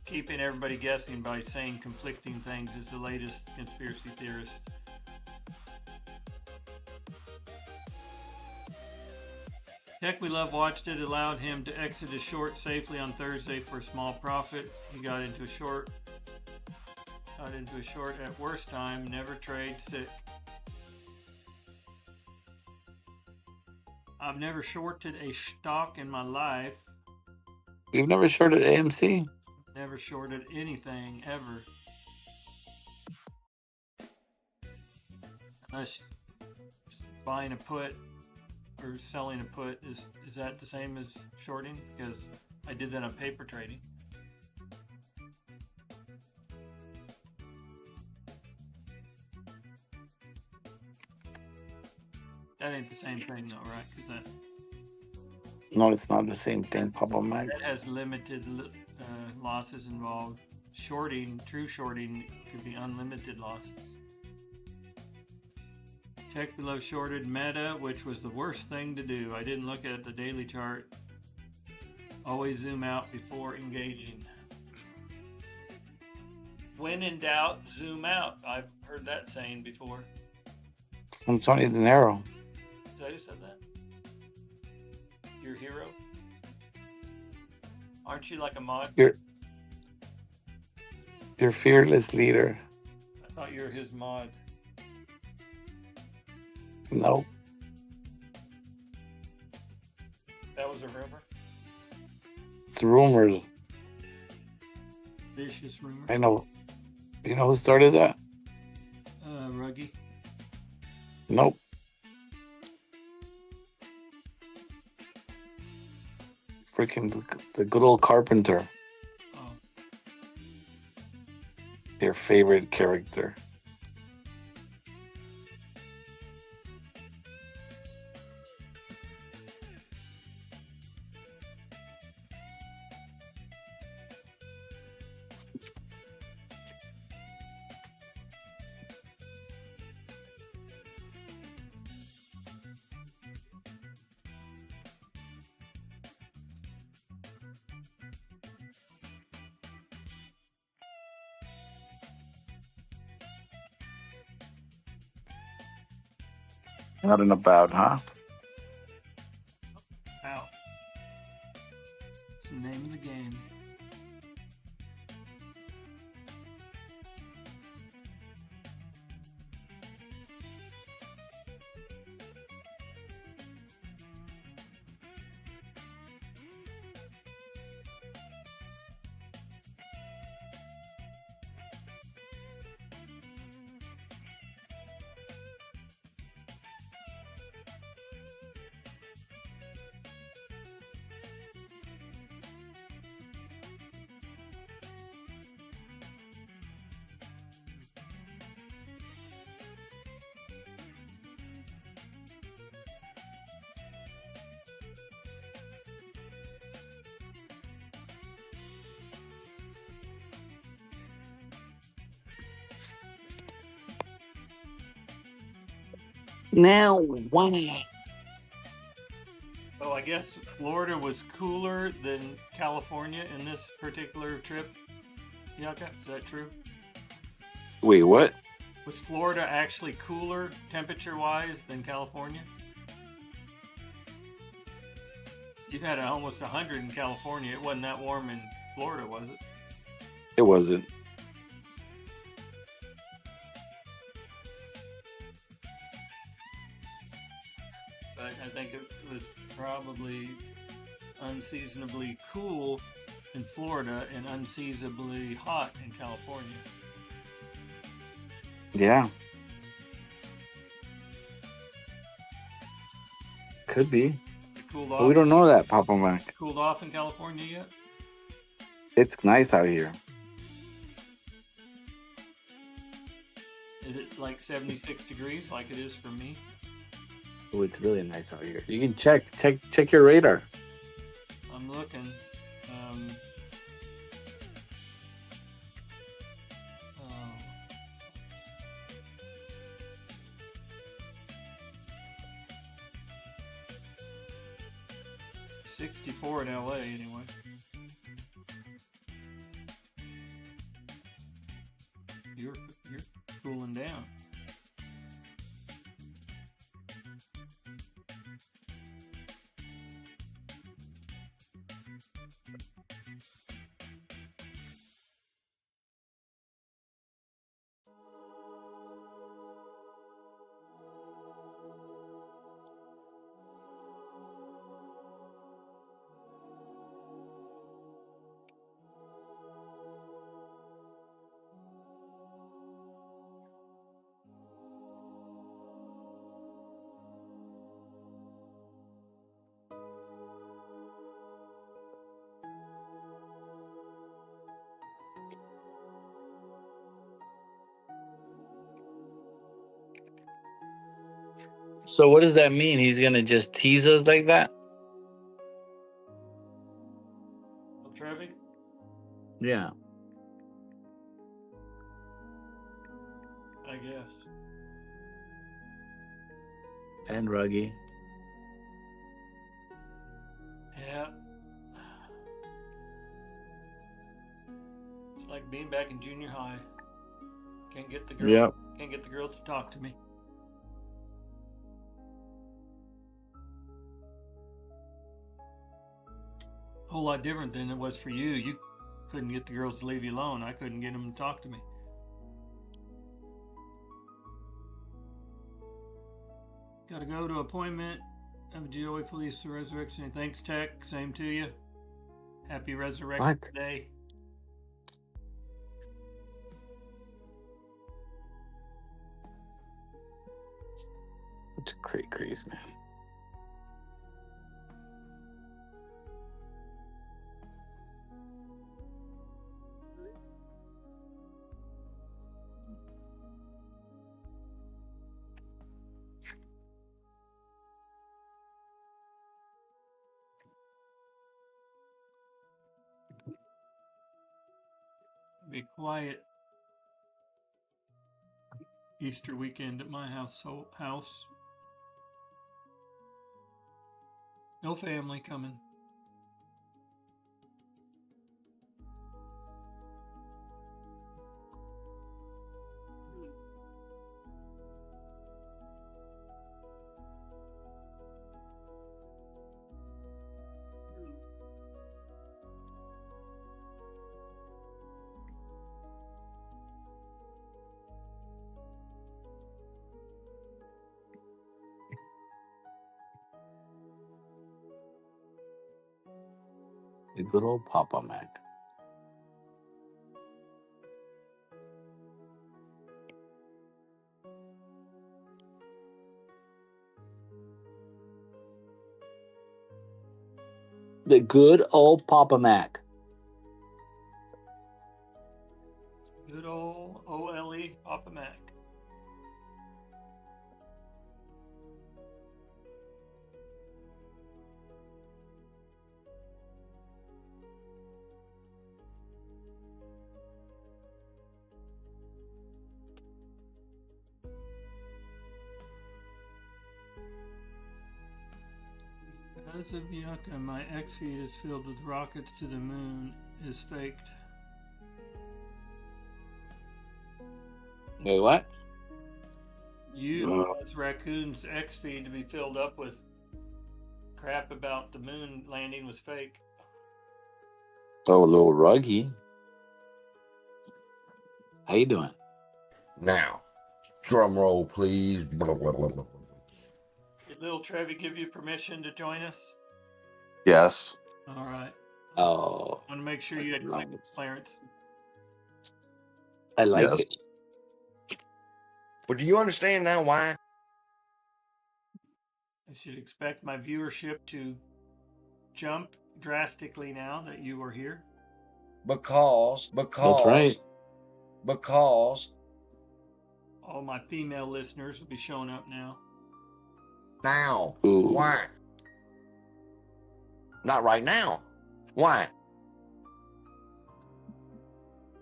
keeping everybody guessing by saying conflicting things as the latest conspiracy theorist. Tech We Love watched it, allowed him to exit his short safely on Thursday for a small profit. He got into a short at worst time, never trade sick. I've never shorted a stock in my life. You've never shorted AMC? Never shorted anything ever. Unless buying a put or selling a put, is that the same as shorting? Because I did that on paper trading. That ain't the same thing though, right? Because No, it's not the same thing, Papa Mike. that has limited losses involved. Shorting, true shorting, could be unlimited losses. Check below shorted Meta, which was the worst thing to do. I didn't look at the daily chart. Always zoom out before engaging. When in doubt, zoom out. I've heard that saying before. I'm Tony De Niro. Did I just said that? Your hero? Aren't you like a mod? Your fearless leader. I thought you were his mod. No. That was a rumor? It's rumors. Vicious rumor? I know. You know who started that? Ruggy? Nope. Freaking the good old Carpenter. Oh. Their favorite character. Out and about, huh? Out. It's the name of the game. Now, why? Oh, I guess Florida was cooler than California in this particular trip. Yaka, is that true? Wait, what? Was Florida actually cooler temperature-wise than California? You've had almost 100 in California. It wasn't that warm in Florida, was it? It wasn't. But I think it was probably unseasonably cool in Florida and unseasonably hot in California. Yeah. Could be. It cooled But we off. don't know that, Papa Mac. Cooled off in California yet? It's nice out here. Is it like 76 degrees like it is for me? Oh, it's really nice out here. You can check your radar. I'm looking. Oh. $64 in LA anyway. You're cooling down. So what does that mean? He's gonna just tease us like that? Well, Trevi? Yeah. I guess. And Ruggy. Yeah. It's like being back in junior high. Can't get the girl. Yep. Can't get the girls to talk to me. Whole lot different than it was for you. You couldn't get the girls to leave you alone. I couldn't get them to talk to me. Got to go to appointment. Have a joy for the resurrection. Thanks, Tech. Same to you. Happy Resurrection What? Day. What's crazy, man? Be quiet. Easter weekend at my house. No family coming. The good old Papa Mac. The good old Papa Mac. Good old OLE Papa Mac. As of Yucca, my X feed is filled with rockets to the moon is faked. Wait, what? You as Raccoon's X feed to be filled up with crap about the moon landing was fake. Oh, a little Ruggy. How you doing? Now, drum roll, please. Blah, blah, blah, blah. Did Little Trevi give you permission to join us? Yes. All right. Oh, I want to make sure you had clearance. I like Yes. it. Well, do you understand now why? I should expect my viewership to jump drastically now that you are here. Because That's right. All my female listeners will be showing up now. now. Ooh. Why? Not right now. Why?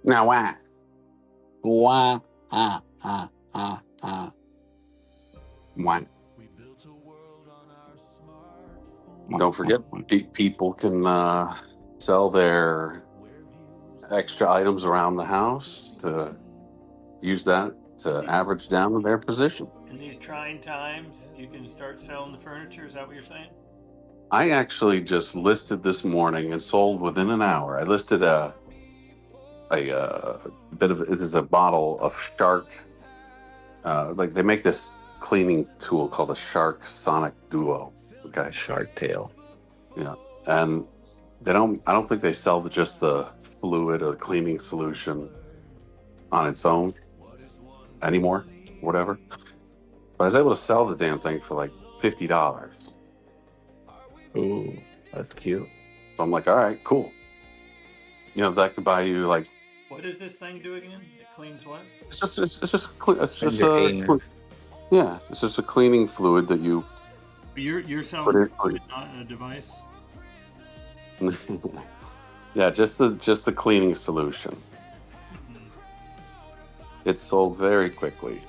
Now why? Why? Why? Don't forget, people can sell their extra items around the house to use that to average down to their position. In these trying times, you can start selling the furniture. Is that what you're saying? I actually just listed this morning and sold within an hour. I listed a bit of, this is a bottle of Shark. Like they make this cleaning tool called the Shark Sonic Duo. Okay. Shark Tail. Yeah. And I don't think they sell just the fluid or the cleaning solution on its own anymore, whatever. But I was able to sell the damn thing for like $50. Ooh, that's cute. So I'm like, all right, cool. You know, that could buy you like. What does this thing do again? It cleans what? It's just Yeah, it's just a cleaning fluid that you You're put selling in. fluid, not a device. Yeah, just the cleaning solution. It's sold very quickly.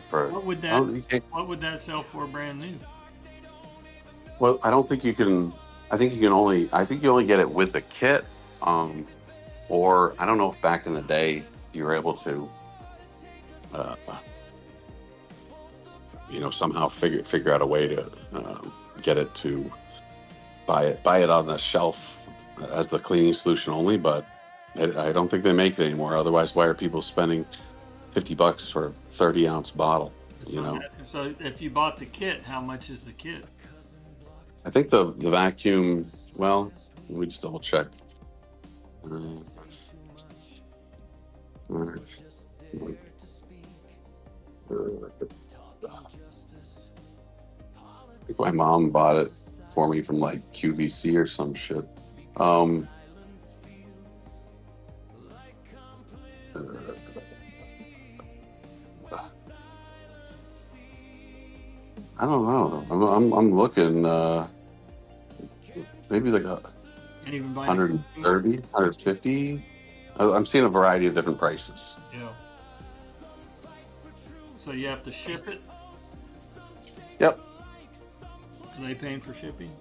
For What would oh, that you can't- What would that sell for brand new? well, I don't think you can. I think you only get it with the kit. Or I don't know if back in the day you were able to, uh, somehow figure out a way to get it to buy it on the shelf as the cleaning solution only. But I don't think they make it anymore. Otherwise, why are people spending $50 for a 30-ounce bottle? You know, So if you bought the kit, how much is the kit? I think the vacuum. Well, let me just double check. I think my mom bought it for me from like QVC or some shit. I don't know. I'm looking. Maybe like a And even buy 130, 150. I'm seeing a variety of different prices. Yeah. So you have to ship it? Yep. Are they paying for shipping?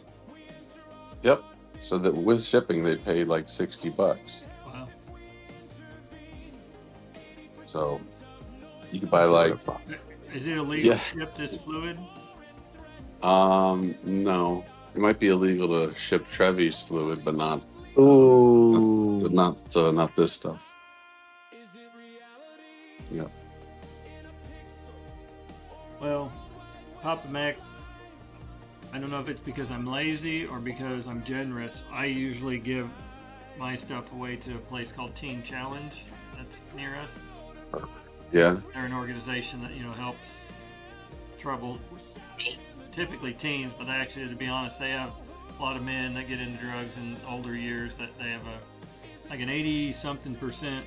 Yep. So that with shipping, they paid like $60. Wow. So you could buy like. Is it illegal Yeah. to ship this fluid? No. It might be illegal to ship Trevi's fluid, but not Ooh. not this stuff. Yeah. Well, Papa Mac, I don't know if it's because I'm lazy or because I'm generous. I usually give my stuff away to a place called Teen Challenge that's near us. Yeah. They're an organization that, helps troubled, typically teens, but actually, to be honest, they have a lot of men that get into drugs in older years that they have an 80-something%.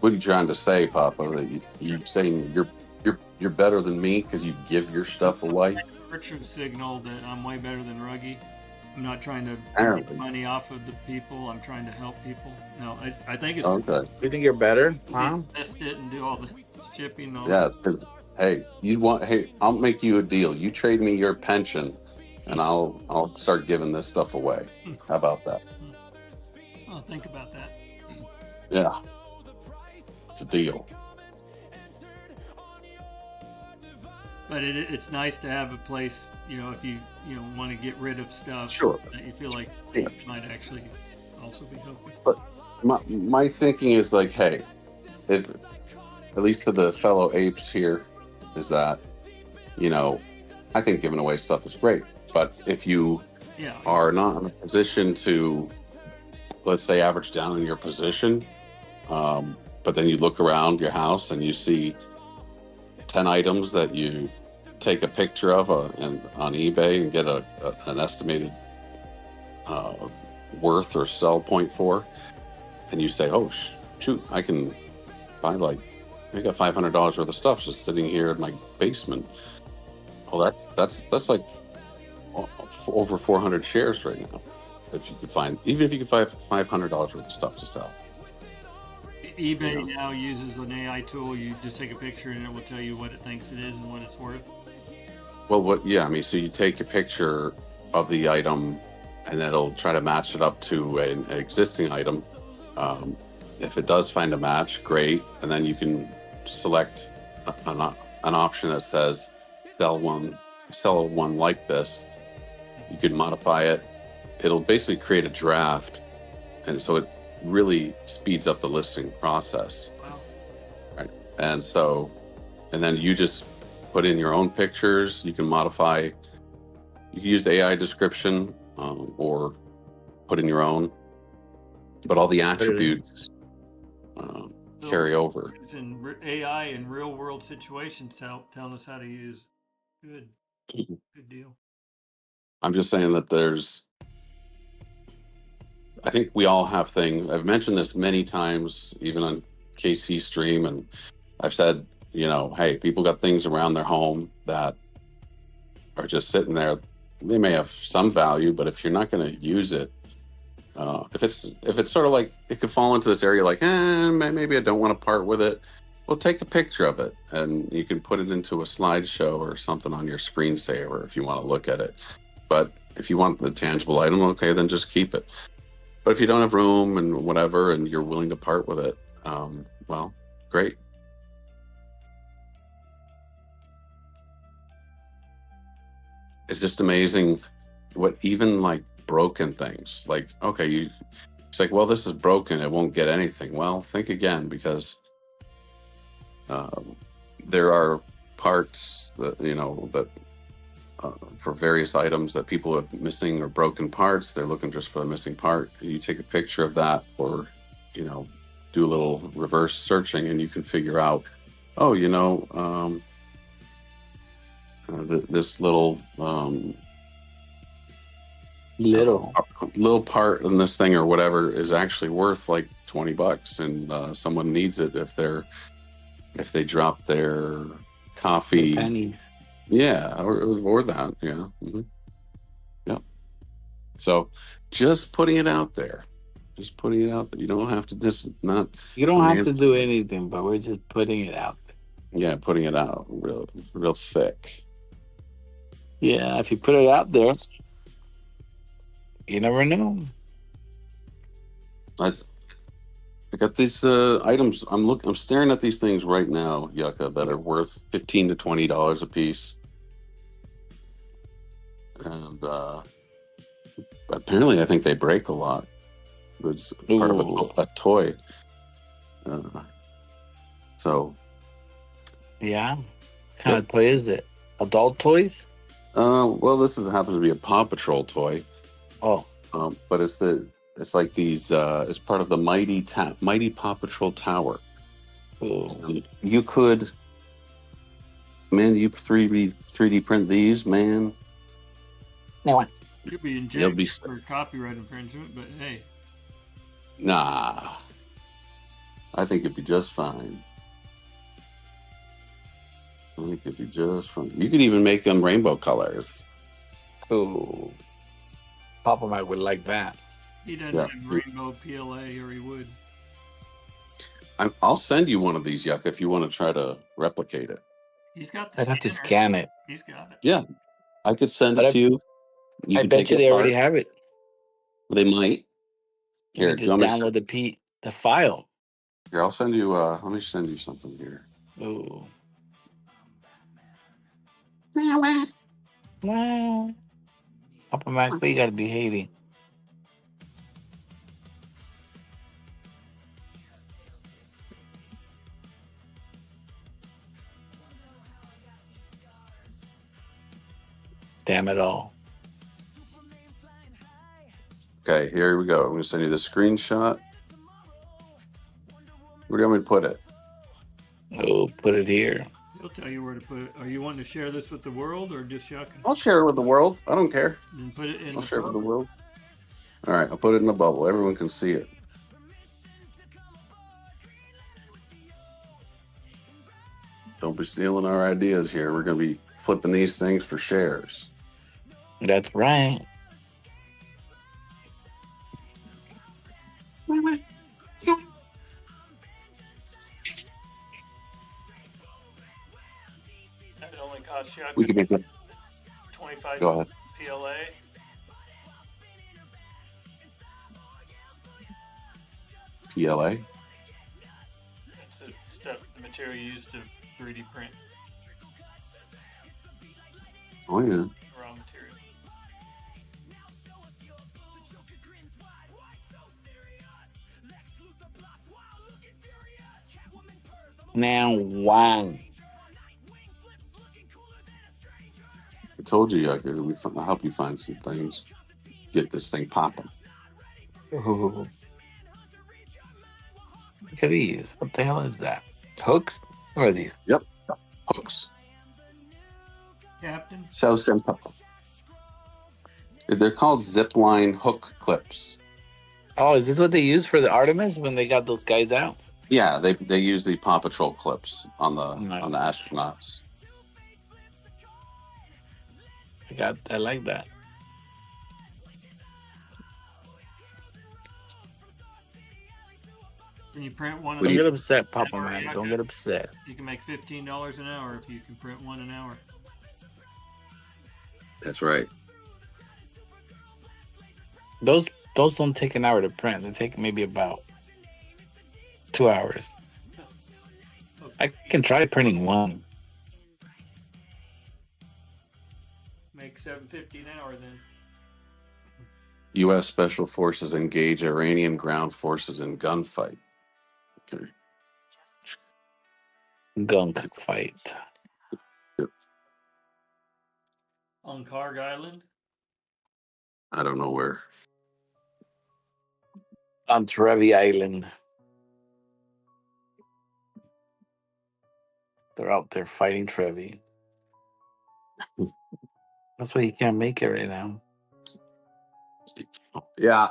What are you trying to say, Papa? That you saying you're better than me because you give your stuff away? Virtue signal that I'm way better than Ruggie. I'm not trying to Apparently. make money off of the people. I'm trying to help people. No, I think it's Okay. You think you're better, huh? list it and do all the shipping. And all Yeah, it's good. Hey, I'll make you a deal. You trade me your pension, and I'll start giving this stuff away. How about that? I'll think about that. Yeah, it's a deal. But it's nice to have a place, if you want to get rid of stuff Sure. that you feel like Yeah. might actually also be helping. But my thinking is like, hey, if at least to the fellow apes here, is that I think giving away stuff is great. But if you Yeah. are not in a position to, let's say, average down in your position, but then you look around your house and you see 10 items that you take a picture of and on eBay and get an estimated worth or sell point for, and you say, oh shoot, I can buy I got $500 worth of stuff just sitting here in my basement. Well, that's like over 400 shares right now. If you could find $500 worth of stuff to sell. eBay now uses an AI tool. You just take a picture and it will tell you what it thinks it is and what it's worth. Well, so you take a picture of the item and then it'll try to match it up to an existing item. If it does find a match, great. And then you can select an option that says sell one like this. You can modify it. It'll basically create a draft. And so it really speeds up the listing process. Wow. Right. And then you just put in your own pictures. You can modify, you can use the AI description or put in your own, but all the attributes carry over. Using AI in real world situations telling us how to use. Good deal. I'm just saying that I think we all have things. I've mentioned this many times, even on KC stream, and I've said, you know, hey, people got things around their home that are just sitting there. They may have some value, but if you're not going to use it, if it's sort of like it could fall into this area like, maybe I don't want to part with it. Well, take a picture of it and you can put it into a slideshow or something on your screensaver if you want to look at it. But if you want the tangible item, okay, then just keep it. But if you don't have room and whatever, and you're willing to part with it, well, great. It's just amazing what even like broken things, like, okay, it's like, well, this is broken, it won't get anything. Well, think again, because there are parts that, you know, that for various items that people have missing or broken parts. They're looking just for the missing part. You take a picture of that, or, you know, do a little reverse searching, and you can figure out, oh, you know, this little part in this thing or whatever is actually worth like $20, and someone needs it if they drop their coffee. Pennies. Yeah, or that. Yeah. Mm-hmm. Yep. So just putting it out there. Just putting it out there. You don't have to You don't have to do anything, but we're just putting it out there. Yeah, putting it out real thick. Yeah, if you put it out there, you never know. I got these items. I'm staring at these things right now, Yucca, that are worth $15 to $20 a piece, and apparently, I think they break a lot. It's part of a toy. So, yeah, what kind of toy is it? Adult toys? Well, this happens to be a Paw Patrol toy. Oh, but it's like these. It's part of the mighty Paw Patrol Tower. You could, man. You 3D print these, man. No one. You'd be in jail for copyright infringement, but hey. Nah, I think it'd be just fine. You could even make them rainbow colors. Cool. Papa Mike would like that. He doesn't have rainbow PLA, or he would. I'll send you one of these, Yucca, if you want to try to replicate it. He's got the I'd have to scan it. He's got it. Yeah, I could send it to you. I bet you they already have it. They might. Here, you just download the file. Here, I'll send you. Let me send you something here. Oh. Wow. Papa Mac, what you gotta be hating? Damn it all. Okay, here we go. I'm going to send you the screenshot. Where do you want me to put it? Oh, put it here. He'll tell you where to put it. Are you wanting to share this with the world or just Yucca? I'll share it with the world. I don't care. Then put it in. I'll share it with the world. All right, I'll put it in the bubble. Everyone can see it. Don't be stealing our ideas here. We're going to be flipping these things for shares. That's right. That only costs Yucca We can make that. 25 Go ahead. PLA. PLA? That's the material used to 3D print. Oh, yeah. Raw material. Now, wow. I told you, Yucca, I'll help you find some things. Get this thing popping. Look at these. What the hell is that? Hooks? What are these? Yep. Hooks. Captain? So simple. They're called zipline hook clips. Oh, is this what they use for the Artemis when they got those guys out? Yeah, they use the Paw Patrol clips on the Nice. astronauts. I like that. Can you print one of Don't these? get upset, Papa Hour, Man. Yucca? Don't get upset. You can make $15 an hour if you can print one an hour. That's right. Those don't take an hour to print. They take maybe about 2 hours. I can try printing one. Make $7.50 an hour then. U.S. Special Forces engage Iranian ground forces in gunfight. Okay. Gunk fight. On Karg Island? I don't know where. On Trevi Island. They're out there fighting Trevi. That's why you can't make it right now. Yeah.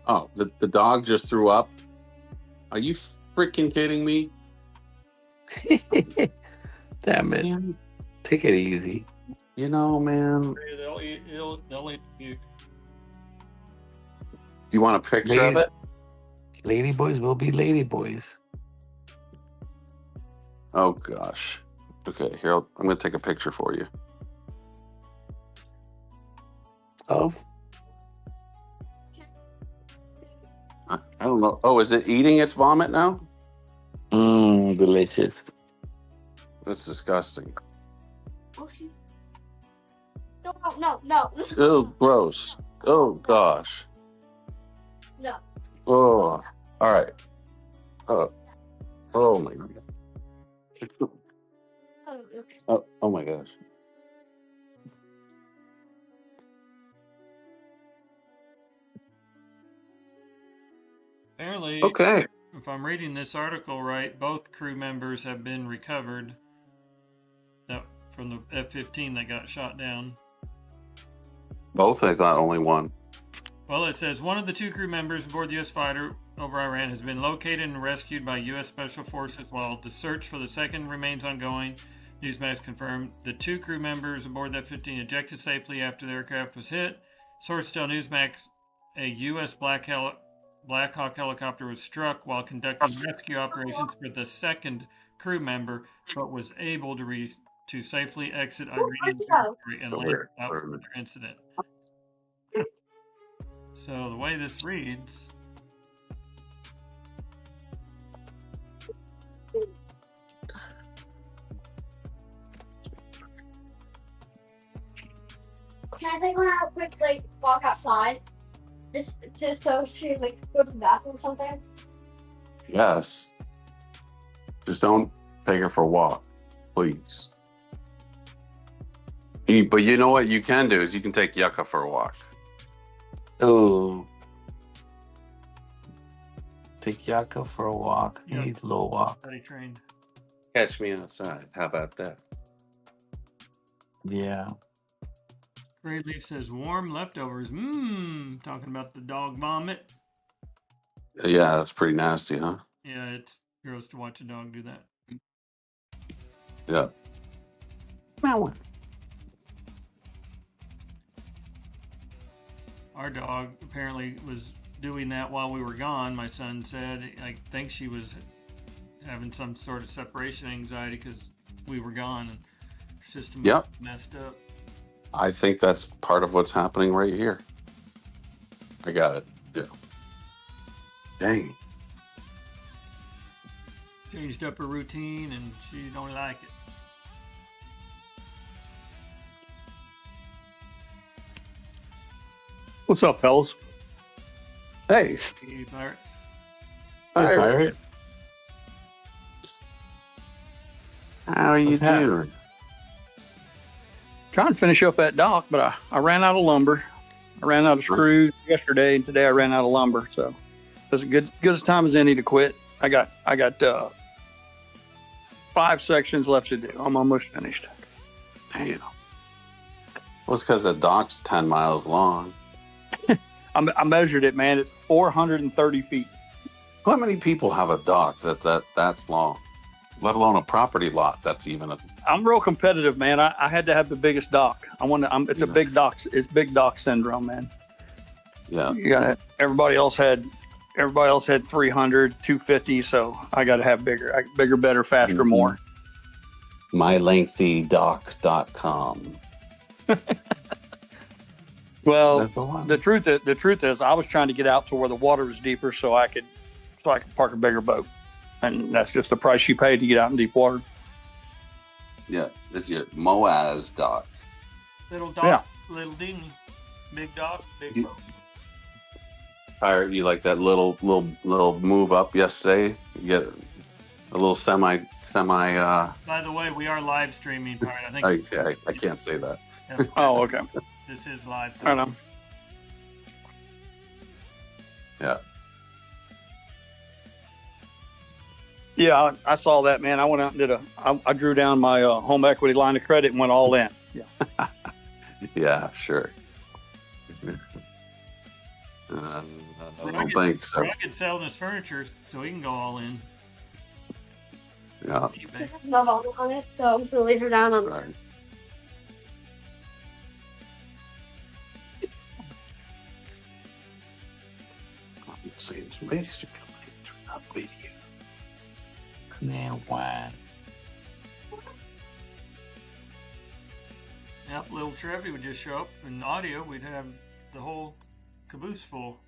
Oh, the dog just threw up. Are you freaking kidding me? Damn it. Man, Take it easy. you know, man. They'll eat you. Do you want a picture of Lady- it? Lady boys will be lady boys. Oh gosh. Okay, here I'm gonna take a picture for you. Oh, I don't know. Oh, is it eating its vomit now? delicious. That's disgusting. No. Oh, gross. Oh gosh. No. Oh. All right. Oh my god. Oh my gosh. Apparently, Okay. if I'm reading this article right, both crew members have been recovered from the F-15 that got shot down. Both? I thought only one. Well, it says one of the two crew members aboard the U.S. fighter over Iran has been located and rescued by U.S. Special Forces while the search for the second remains ongoing. Newsmax confirmed the two crew members aboard the F-15 ejected safely after the aircraft was hit. Sources tell Newsmax a U.S. Black Hawk helicopter was struck while conducting rescue operations for the second crew member, but was able to safely exit Iranian territory and land without further incident. So the way this reads, Can I take one out quick, like walk outside? Just so she like go to the bathroom or something? Yes. Just don't take her for a walk, please. But you know what you can do is you can take Yucca for a walk. Oh. Take Yaka for a walk. He Yep. needs a little walk. study trained. Catch me outside. How about that? Yeah. Gray Leaf says warm leftovers. Talking about the dog vomit. Yeah, that's pretty nasty, huh? Yeah, it's gross to watch a dog do that. Yeah. Our dog apparently was doing that while we were gone. My son said, I think she was having some sort of separation anxiety because we were gone and her system Yep. was messed up. I think that's part of what's happening right here. I got it. Yeah. Dang. Changed up her routine and she don't like it. What's up, fellas? Hey. Hey, Pirate. Hey, Pirate. How are you What's happening? doing? Trying to finish up that dock, but I ran out of lumber. I ran out of screws yesterday, and today I ran out of lumber. So it's good as time as any to quit. I got 5 sections left to do. I'm almost finished. Damn. Well, it's because the dock's 10 miles long. I measured it, man. It's 430 feet. How many people have a dock that's long? Let alone a property lot that's even a. I'm real competitive, man. I had to have the biggest dock. It's a big dock. It's big dock syndrome, man. Yeah. You gotta. Everybody else had 300, 250. So I got to have bigger, better, faster, more. MyLengthyDock.com. Well, That's the one. the truth is, I was trying to get out to where the water was deeper, so I could park a bigger boat, and that's just the price you pay to get out in deep water. Yeah, it's your Moaz dock. Little dock, Yeah. little dinghy. Big dock, big You- boat. Pirate, you like that little move up yesterday? You get a little semi. By the way, we are live streaming, Pirate. I think I can't say that. Oh, okay. this is live. I know. Yeah. Yeah, I saw that, man. I went out and I drew down my home equity line of credit and went all in. Yeah. Yeah, sure. I don't think so. Rugged selling his furniture, so he can go all in. Yeah. This has no volume on it, so I'm just gonna leave her down on Right. Seems ways to come into a video. Now why? Now, if little Trevi would just show up in audio, we'd have the whole caboose full.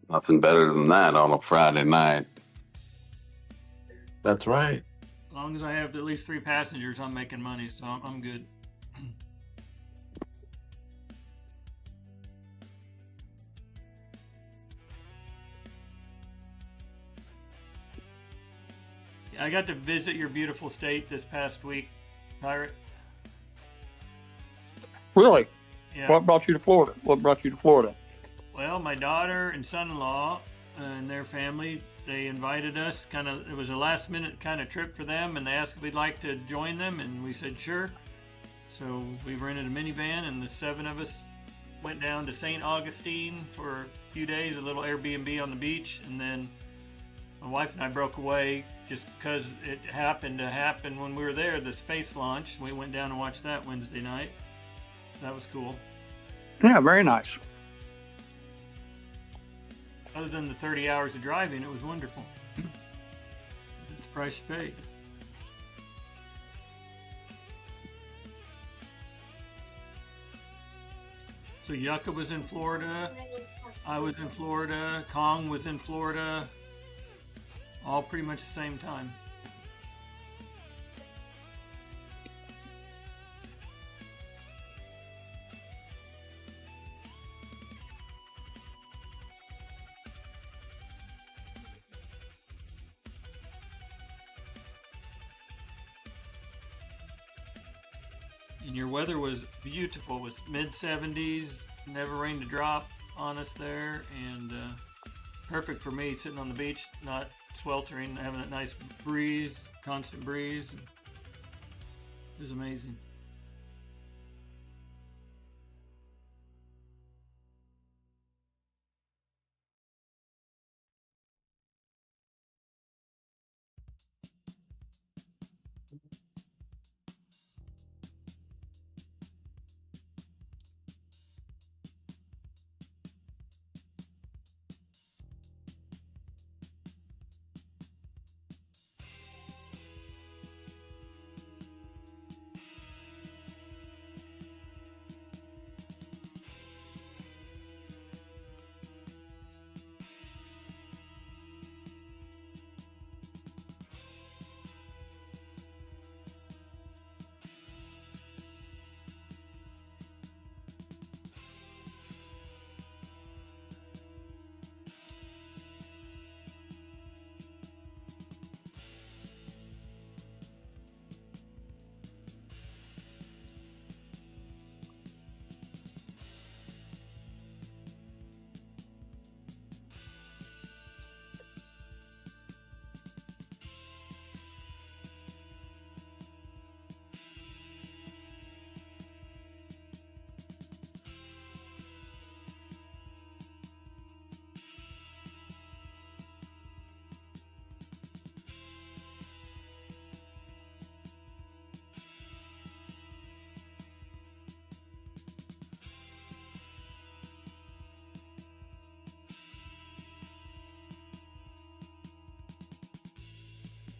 Nothing better than that on a Friday night. That's right. As long as I have at least 3 passengers, I'm making money, so I'm good. I got to visit your beautiful state this past week, Pirate. Really? Yeah. What brought you to Florida? Well, my daughter and son-in-law and their family, they invited us. It was a last-minute kind of trip for them, and they asked if we'd like to join them, and we said sure. So we rented a minivan, and the 7 of us went down to St. Augustine for a few days, a little Airbnb on the beach, and then my wife and I broke away just because it happened to happen when we were there, the space launch. We went down and watched that Wednesday night, so that was cool. Yeah, very nice. Other than the 30 hours of driving, it was wonderful. It's the price you paid. So Yucca was in Florida, I was in Florida, Kong was in Florida, all pretty much the same time. And your weather was beautiful. It was mid-70s, never rained a drop on us there, and perfect for me sitting on the beach, not sweltering, having that nice breeze, constant breeze. It was amazing.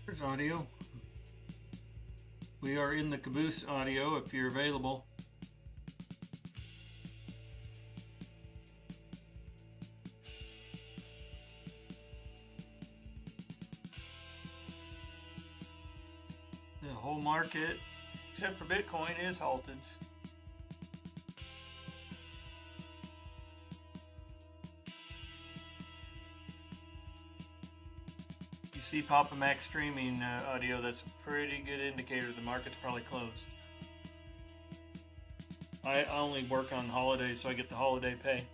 There's audio. We are in the Caboose audio if you're available. The whole market, except for Bitcoin, is halted. You see Papa Mac streaming audio, that's a pretty good indicator the market's probably closed. I only work on holidays, so I get the holiday pay.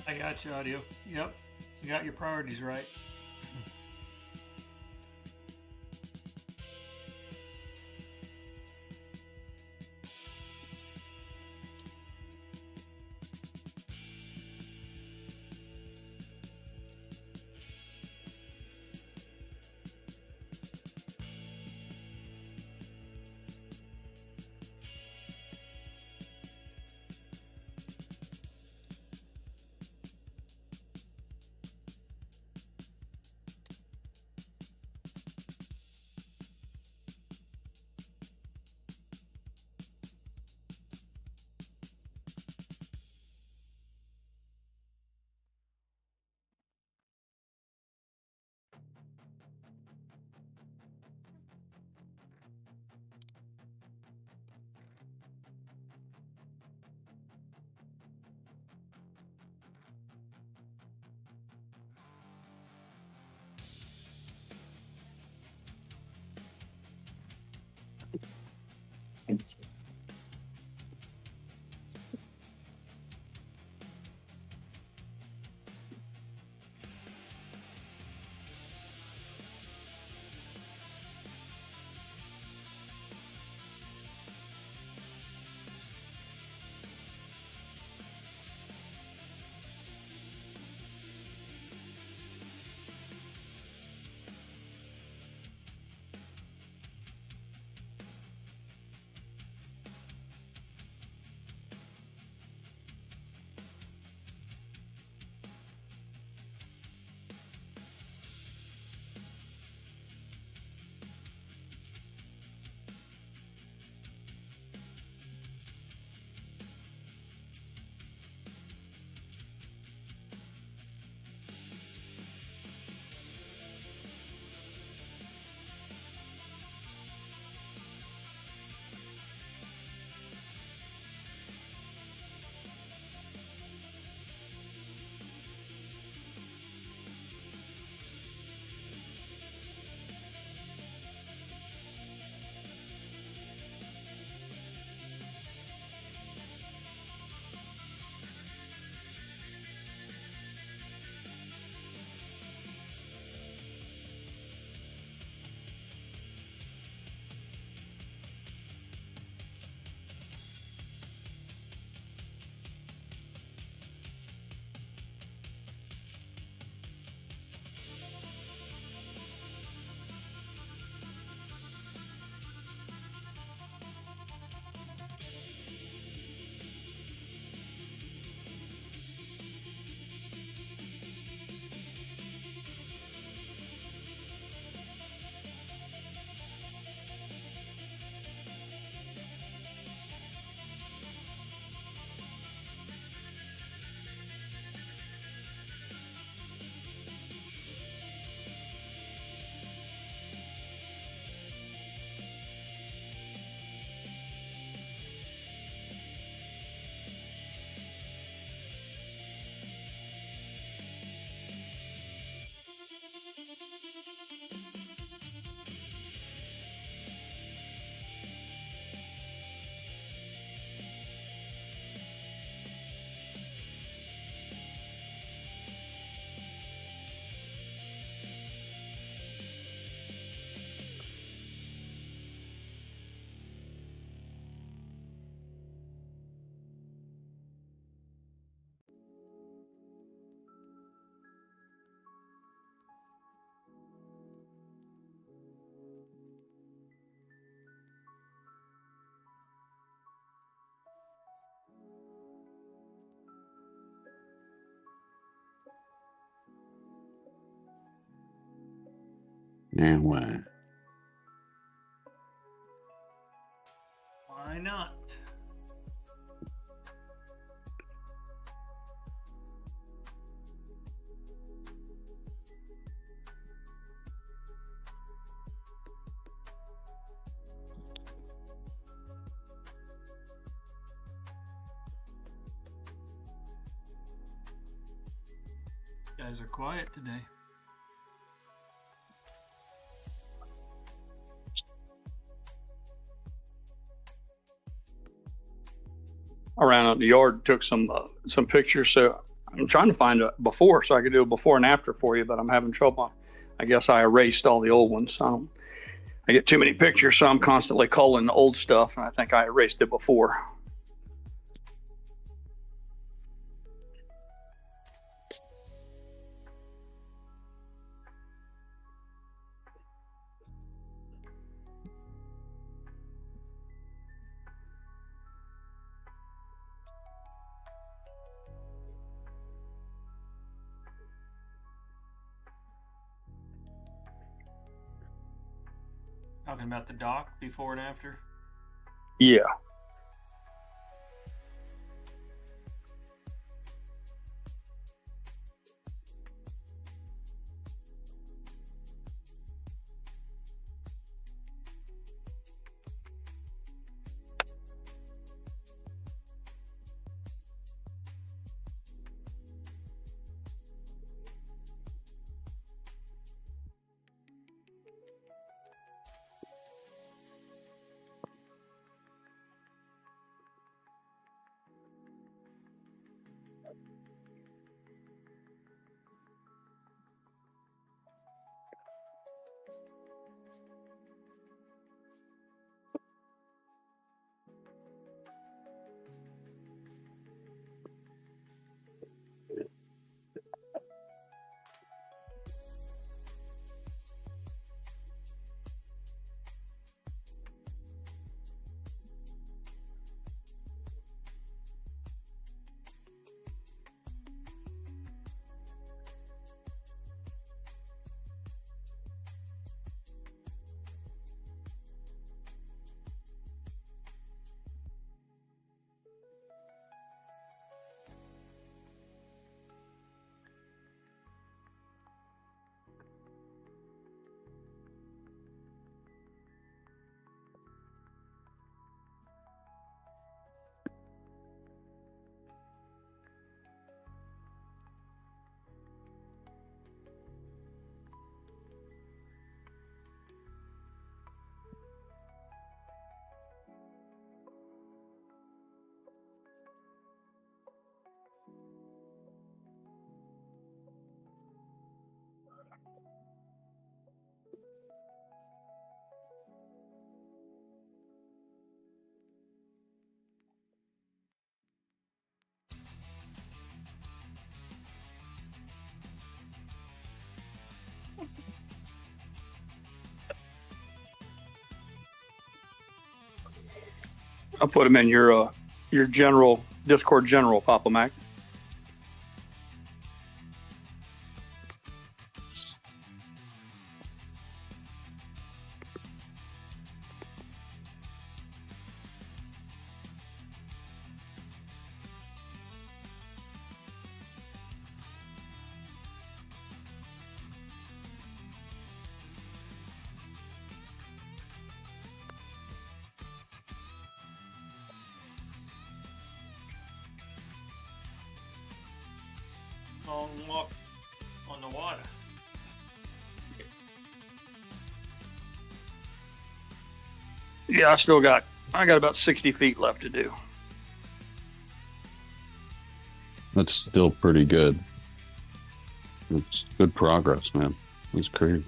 I got you, audio. Yep, you got your priorities right. And why? Why not? You guys are quiet today. I ran out in the yard, took some pictures. So I'm trying to find a before so I could do a before and after for you, but I'm having trouble. I guess I erased all the old ones. I get too many pictures, so I'm constantly culling the old stuff, and I think I erased it before. Talking about the dock before and after. Yeah. I'll put them in your general Discord general, Papa Mac. Long walk on the water. Yeah, I got about 60 feet left to do. That's still pretty good. It's good progress, man. It's crazy.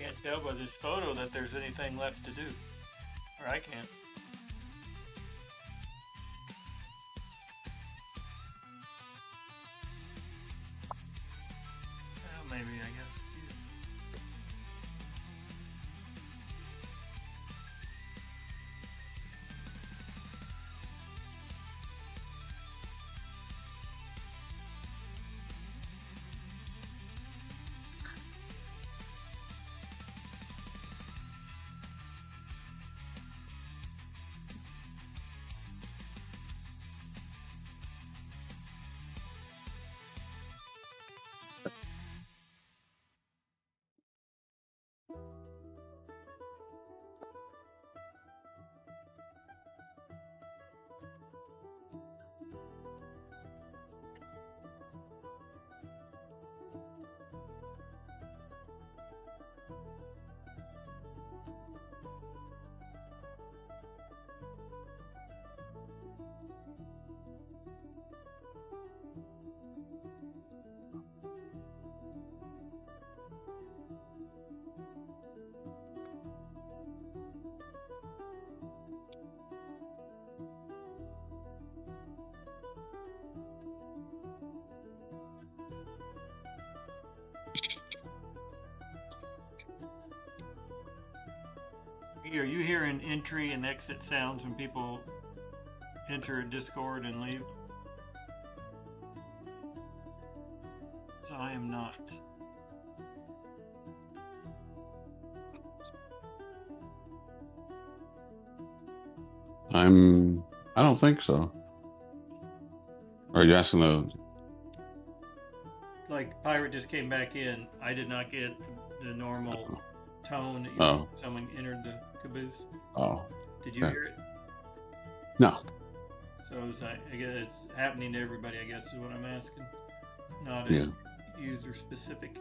Can't tell by this photo that there's anything left to do. Or I can't. Well, maybe, I guess. Are you hearing entry and exit sounds when people enter a Discord and leave? So I am not. I don't think so. Are you asking the? Like Pirate just came back in. I did not get the normal tone that someone entered the caboose. Oh. Did you okay. hear it? No. So it's like, I guess it's happening to everybody, I guess is what I'm asking. Not Yeah. user specific.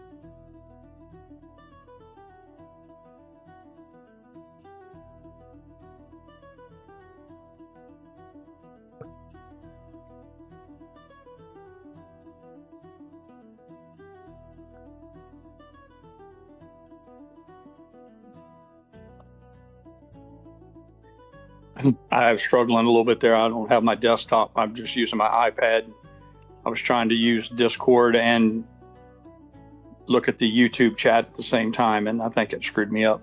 I'm struggling a little bit there. I don't have my desktop. I'm just using my iPad. I was trying to use Discord and look at the YouTube chat at the same time, and I think it screwed me up.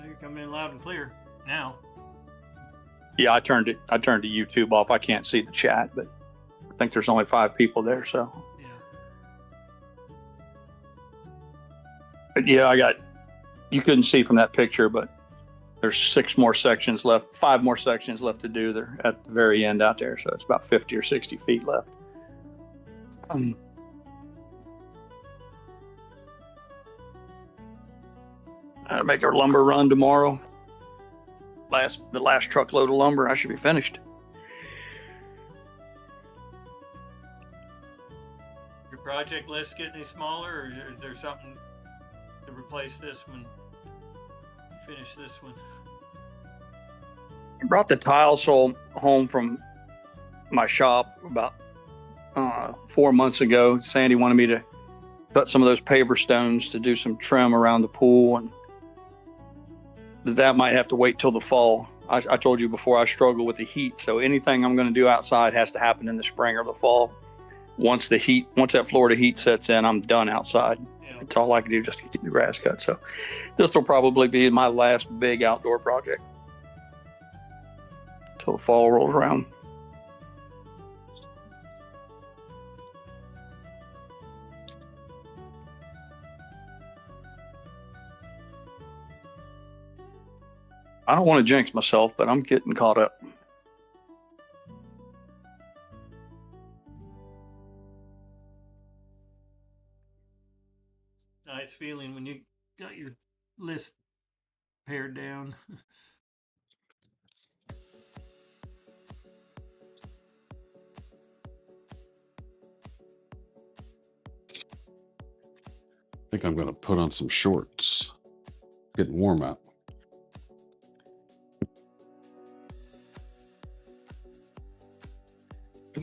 You're coming in loud and clear now. Yeah, I turned the YouTube off. I can't see the chat, but I think there's only 5 people there, so. Yeah. But yeah, you couldn't see from that picture, but there's 5 more sections left to do there at the very end out there. So it's about 50 or 60 feet left. I gotta make our lumber run tomorrow. The last truckload of lumber, I should be finished. Your project list getting any smaller, or is there something to replace this one? Finish this one. I brought the tile saw home from my shop about 4 months ago. Sandy wanted me to cut some of those paver stones to do some trim around the pool, and that might have to wait till the fall. I told you before, I struggle with the heat, so anything I'm going to do outside has to happen in the spring or the fall. Once that Florida heat sets in, I'm done outside. Yeah. It's all I can do just to keep the grass cut. So this will probably be my last big outdoor project till the fall rolls around. I don't want to jinx myself, but I'm getting caught up. Nice feeling when you got your list pared down. I think I'm going to put on some shorts. Getting warm out. I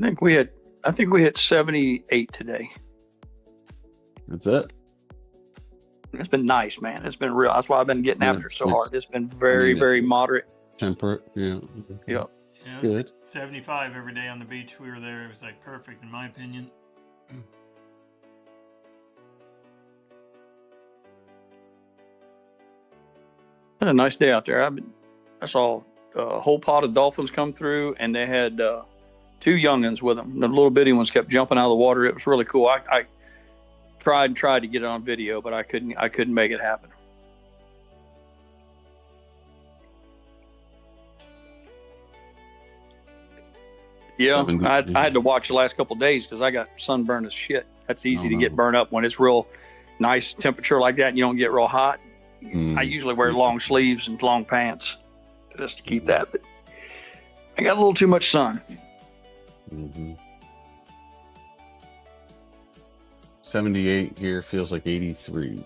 think we hit 78 today. That's it. It's been nice, man. It's been real. That's why I've been getting Yeah, after it so it's- hard. It's been I very, mean, very it's moderate. temperate. Yeah. Yep. Yeah, it was Good. 75 every day on the beach. We were there. It was like perfect, in my opinion. Had a nice day out there. I saw a whole pod of dolphins come through, and they had 2 youngins with them. The little bitty ones kept jumping out of the water. It was really cool. I tried to get it on video, but I couldn't make it happen. Yeah, 70, I had to watch the last couple of days because I got sunburned as shit. That's easy to get burned up when it's real nice temperature like that and you don't get real hot. I usually wear long sleeves and long pants just to keep that. But I got a little too much sun. 78 here feels like 83.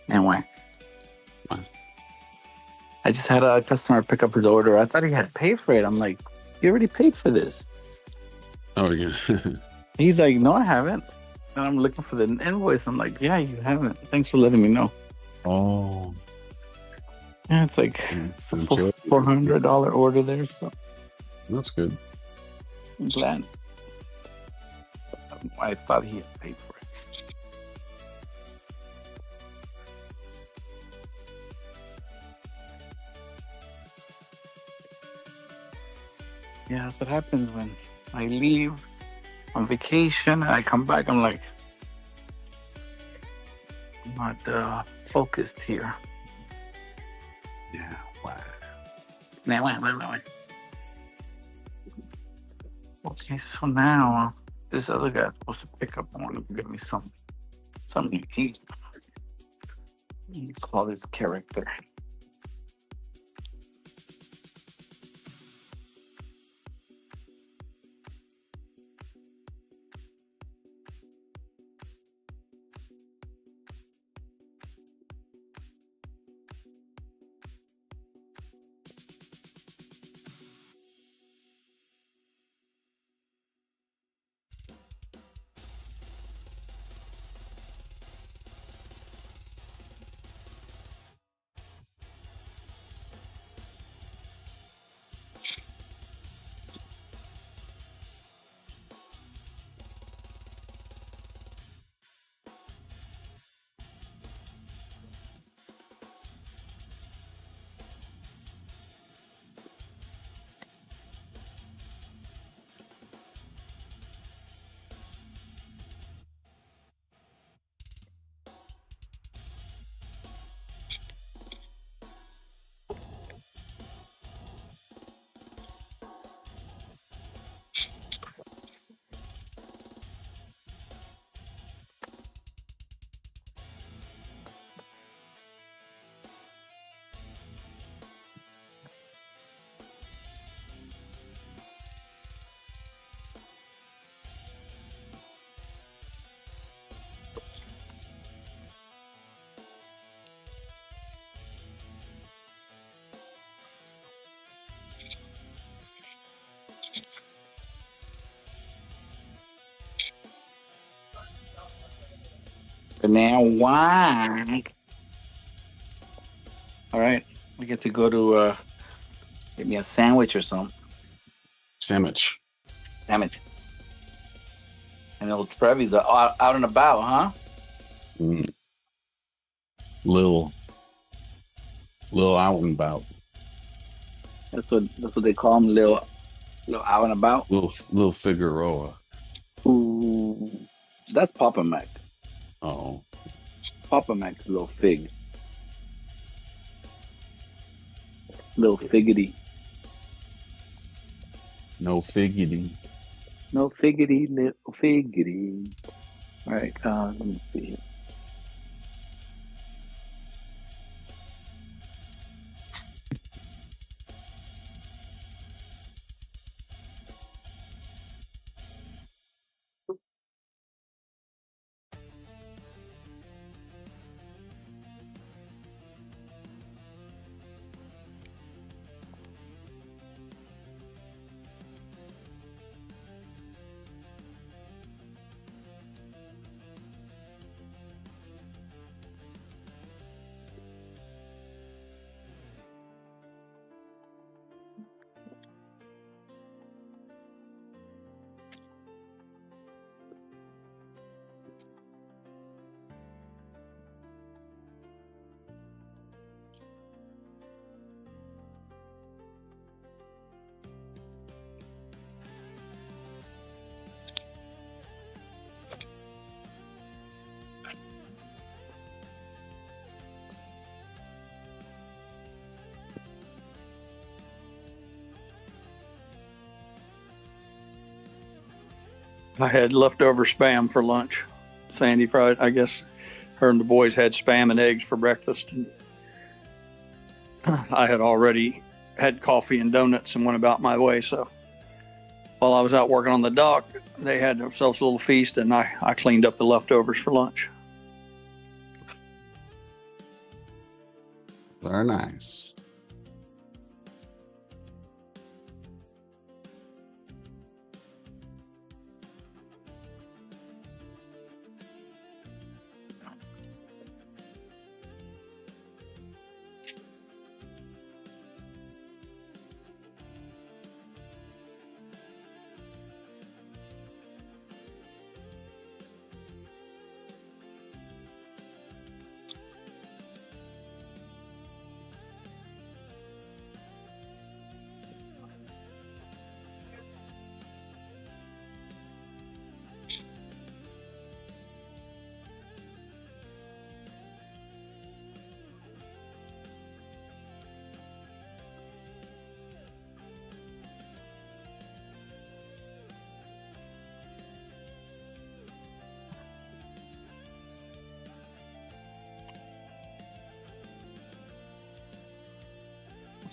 Anyway, I just had a customer pick up his order. I thought he had paid for it. I'm like, you already paid for this. Oh, yeah. He's like, no, I haven't. And I'm looking for the invoice. I'm like, yeah, you haven't. Thanks for letting me know. Oh. Yeah, it's like it's a $400 order there, so That's good. I'm glad. I thought he had paid for it. Yeah, that's what happens when I leave on vacation and I come back. I'm like, I'm not focused here. Yeah. Wow. Okay, so now this other guy's supposed to pick up. I want to give me something to eat. You call this character. Now, why? All right, we get to go to get me a sandwich or something. Sandwich. Sandwich. And old Trevi's out and about, huh? Little out and about. That's what they call him, little out and about. Little Figueroa. Ooh, that's Papa Mac. Oh. Papa Mac's little fig. Little figgity. No figgity. No figgity, little figgity. All right, let me see here. I had leftover spam for lunch. Sandy fried, I guess her and the boys had spam and eggs for breakfast. And I had already had coffee and donuts and went about my way. So while I was out working on the dock, they had themselves a little feast, and I cleaned up the leftovers for lunch. Very nice.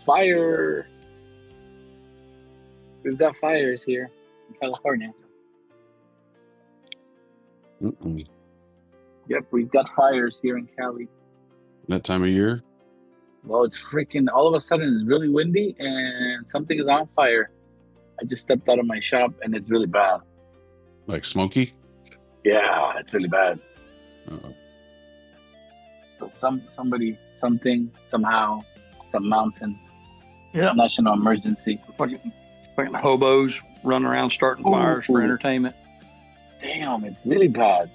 Fire! We've got fires here in California. Mm-mm. Yep, we've got fires here in Cali. That time of year? Well, it's freaking, all of a sudden it's really windy and something is on fire. I just stepped out of my shop and it's really bad. Like smoky? Yeah, it's really bad. Uh-oh. So somebody, something, somehow, some mountains. Yeah. National emergency. Fucking hobos running around starting fires for entertainment. Damn, it's really bad.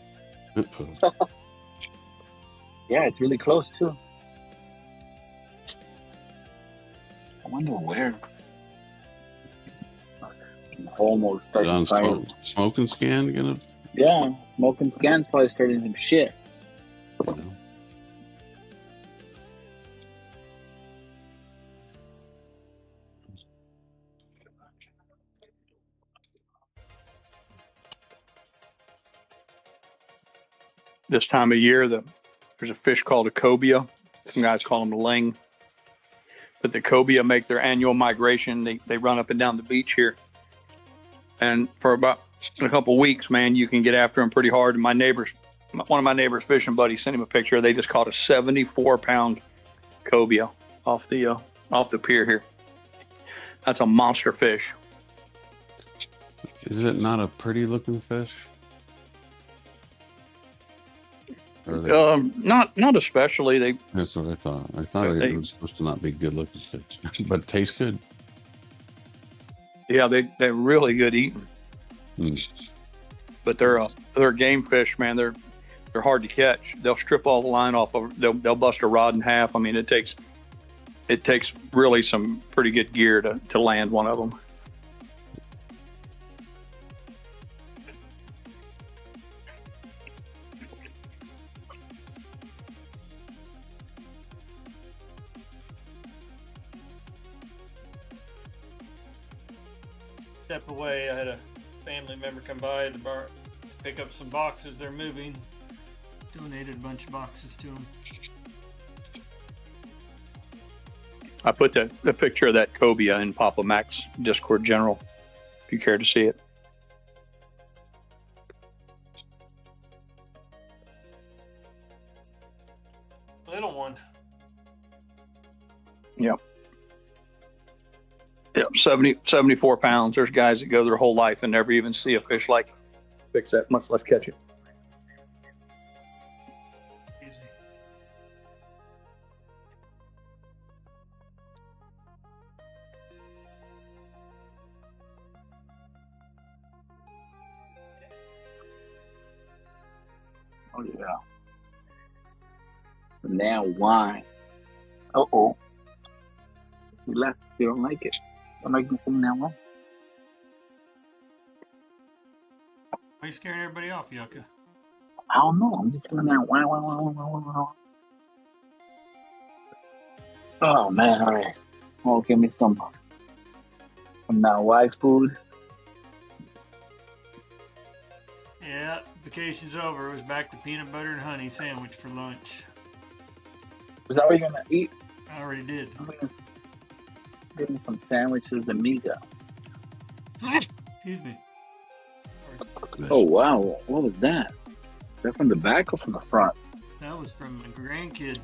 Yeah, it's really close too. I wonder where. Almost Is it on smoke and scan gonna? Yeah, smoke and scan's probably starting some shit. Yeah. This time of year, there's a fish called a cobia. Some guys call them a ling. But the cobia make their annual migration. They run up and down the beach here. And for about a couple weeks, man, you can get after them pretty hard. And one of my neighbor's fishing buddies sent him a picture. They just caught a 74-pound cobia off the pier here. That's a monster fish. Is it not a pretty looking fish? Or are they, Not especially. They that's what I thought. I thought But it they- was supposed to not be good looking fish, but it tastes good. yeah, they're really good eating. Mm. But they're game fish, man. They're hard to catch. They'll strip all the line off of. They'll bust a rod in half. I mean, it takes really some pretty good gear to land one of them. Step away, I had a family member come by the bar to pick up some boxes. They're moving. Donated a bunch of boxes to them. I put the picture of that cobia in Papa Mac's Discord General, if you care to see it. Little one. Yep. Yep, 74 pounds. There's guys that go their whole life and never even see a fish like fix that, much less catch it. Easy. Oh yeah. Now wine. Uh-oh. You left. You don't like it. Don't make me sing that one. Why are you scaring everybody off, Yucca? I don't know. I'm just doing that wine. Oh man, all right. Oh, give me some now white food. Yeah, vacation's over. It was back to peanut butter and honey sandwich for lunch. Is that what you're gonna eat? I already did. I'm gonna give me some sandwiches, amigo. Excuse me. Oh wow, what was that? Is that from the back or from the front? That was from a grandkid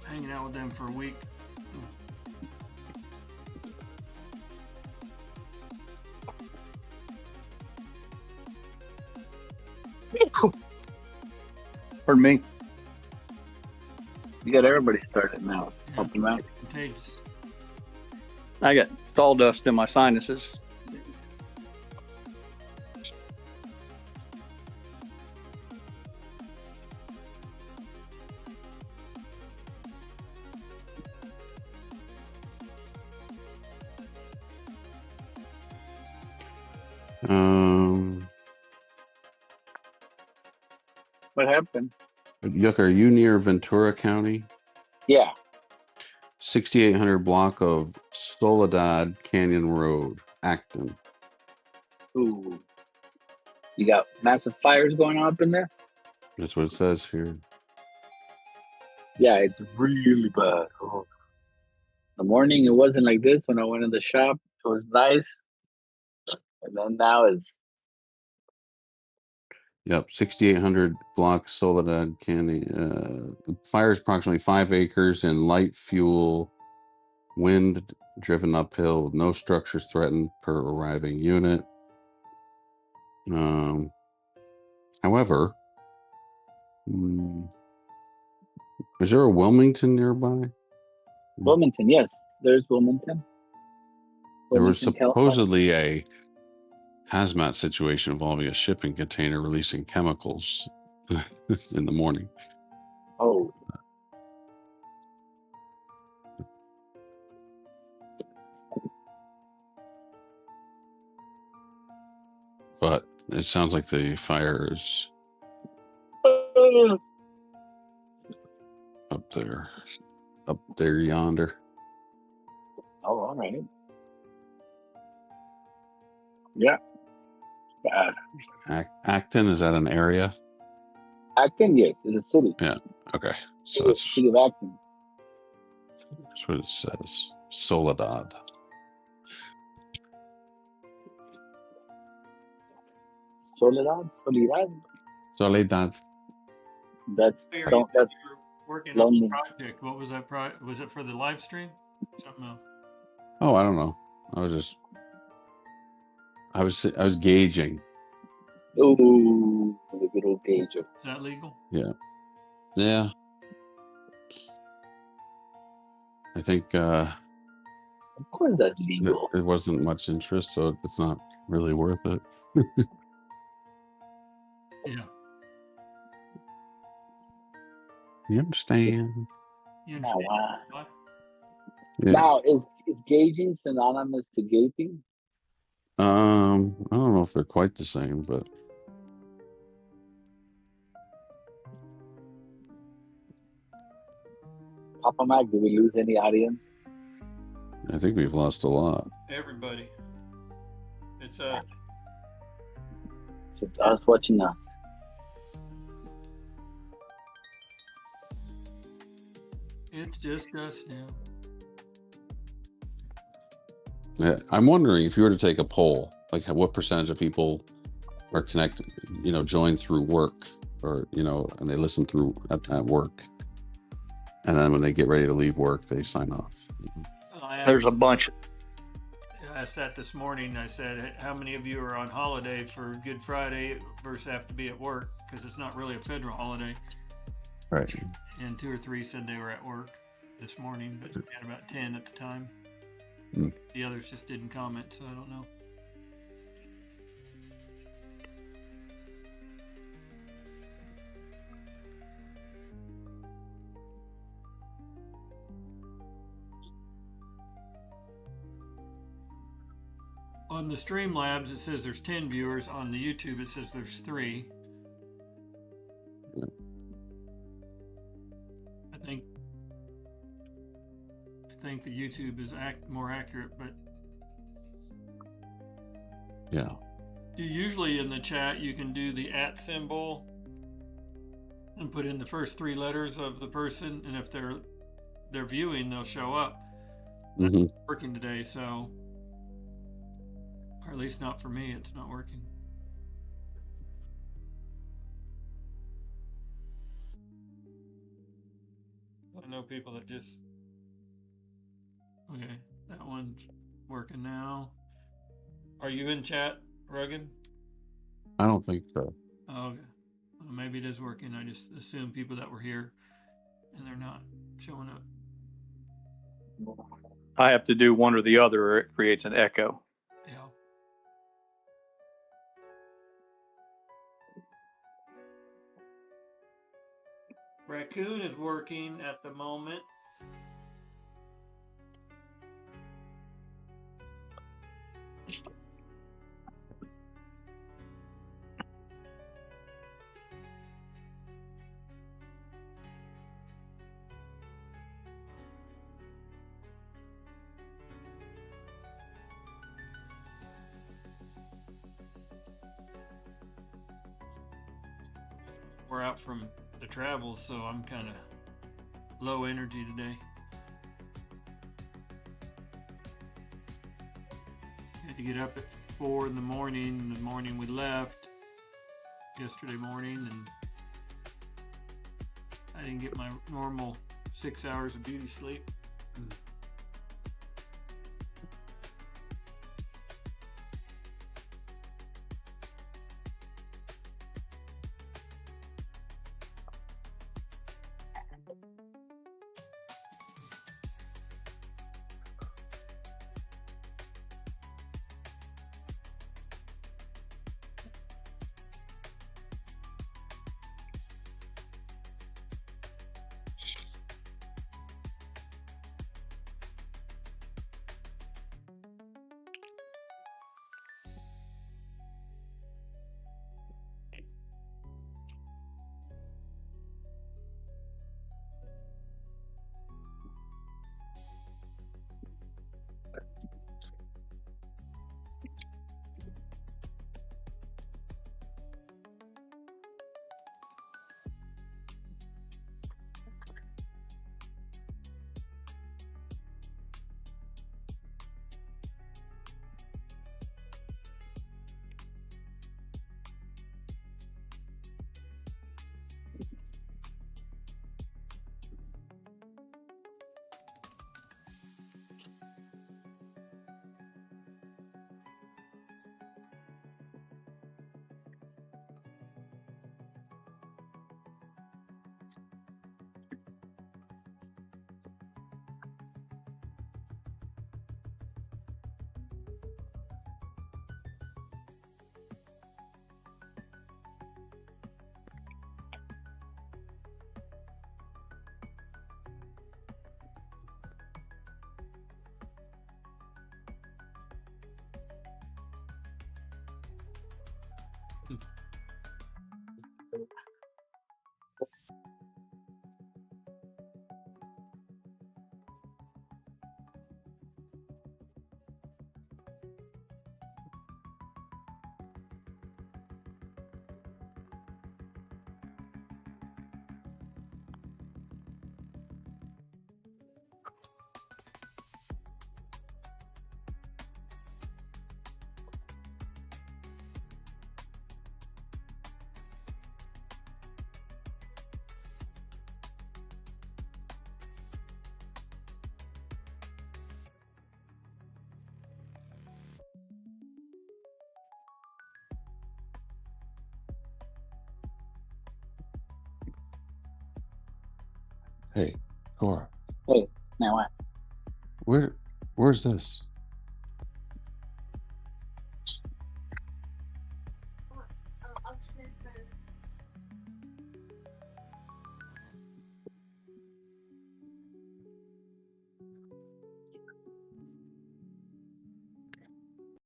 hanging out with them for a week. Pardon me. You got everybody started now. Yeah. Help them out. Contagious. I got sawdust in my sinuses. What happened? Yucca, are you near Ventura County? Yeah. 6800 block of Soledad Canyon Road, Acton. Ooh. You got massive fires going on up in there? That's what it says here. Yeah, it's really bad. Oh. In the morning, it wasn't like this when I went in the shop. It was nice. And then now it's... Yep, 6800 block Soledad Canyon. The fire is approximately 5 acres in light fuel, wind driven uphill with no structures threatened per arriving unit. However, is there a Wilmington nearby? Wilmington, yes. There's Wilmington. There was Wilmington, California. supposedly a hazmat situation involving a shipping container releasing chemicals in the morning. Oh. But it sounds like the fire is up there yonder. Oh, all right. Yeah. Acton, is that an area? Acton, yes, it's a city. Yeah. Okay. So It's the city of Acton. that's what it says. Soledad. Soledad. Soledad. That's You're working on London. the project. What was that? Was it for the live stream? Something else. Oh, I don't know. I was gauging. Ooh, the good old gauge. Is that legal? Yeah. Yeah. I think Of course, that's legal. it wasn't much interest, so it's not really worth it. Yeah. You understand? You Oh, understand? wow. What? Yeah. Now, is gauging synonymous to gaping? I don't know if they're quite the same, but Papa Mac, did we lose any audience? I think we've lost a lot. Everybody. It's So it's us watching us. it's just us now. Yeah, I'm wondering if you were to take a poll, like what percentage of people are connected, join through work, or and they listen through at work, and then when they get ready to leave work, they sign off. There's a bunch. I asked that this morning. I said, how many of you are on holiday for Good Friday versus have to be at work? Because it's not really a federal holiday. Right. And 2 or 3 said they were at work this morning, but we had about 10 at the time. Mm. The others just didn't comment, so I don't know. On the Streamlabs, it says there's 10 viewers. On the YouTube, it says there's 3. Yeah. I think the YouTube is more accurate, but Yeah. usually in the chat you can do the @ symbol and put in the first 3 letters of the person, and if they're viewing, they'll show up. That's Mm-hmm. not working today, so, or at least not for me, it's not working. I know people that just, okay, that one's working now. Are you in chat, Rugged? I don't think so. Oh, okay. Well, maybe it is working. I just assume people that were here and they're not showing up. I have to do one or the other, or it creates an echo. Yeah. Raccoon is working at the moment. We're out from the travels, so I'm kind of low energy today. Had to get up at 4 in the morning. The morning we left yesterday morning, and I didn't get my normal 6 hours of beauty sleep. Hey, Cora, Hey, now what? where's this?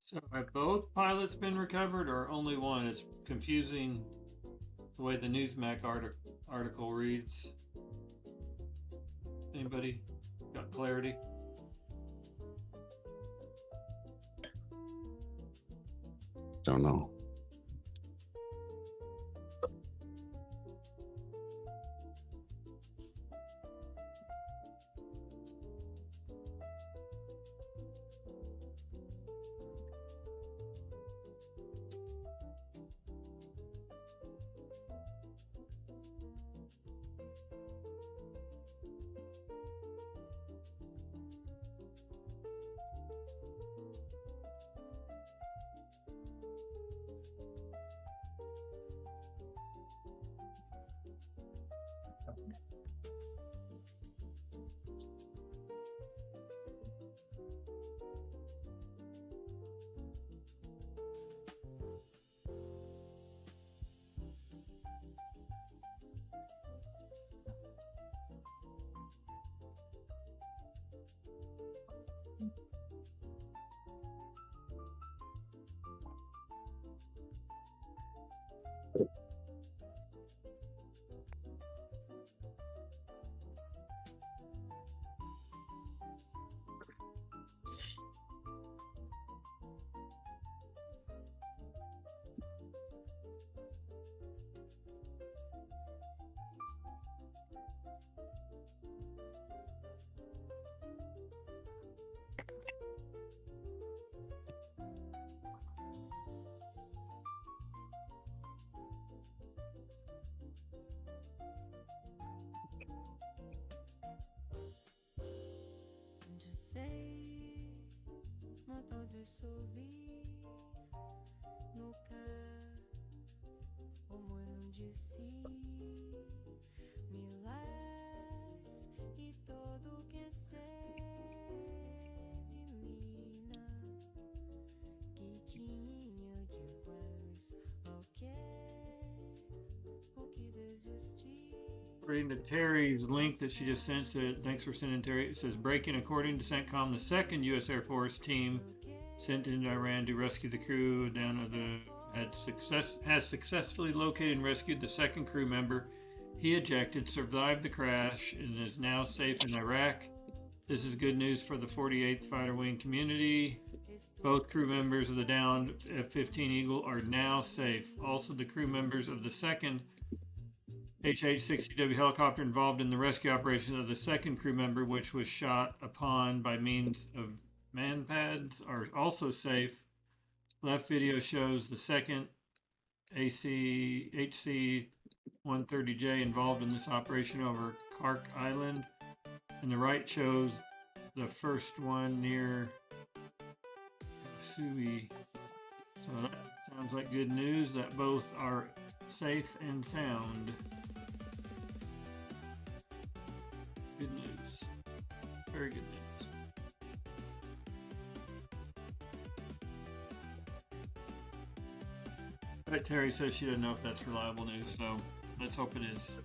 So have both pilots been recovered or only one? It's confusing the way the Newsmax article reads. Anybody got clarity? Don't know. Je sais, m'entendre sauver nos cœurs, au moins não disse milagres e todo que serve mina que tinha demais o que desistir. According to Terry's link that she just sent, said, thanks for sending Terry. It says, breaking according to CENTCOM, the second U.S. Air Force team sent into Iran to rescue the crew down of the has successfully located and rescued the second crew member. He ejected, survived the crash, and is now safe in Iraq. This is good news for the 48th Fighter Wing community. Both crew members of the downed F-15 Eagle are now safe. Also, the crew members of the second HH-60W helicopter involved in the rescue operation of the second crew member, which was shot upon by means of manpads, are also safe. Left video shows the second HC-130J involved in this operation over Kark Island, and the right shows the first one near Sui. So that sounds like good news that both are safe and sound. Good news. Very good news. But Terry says she doesn't know if that's reliable news, so let's hope it is.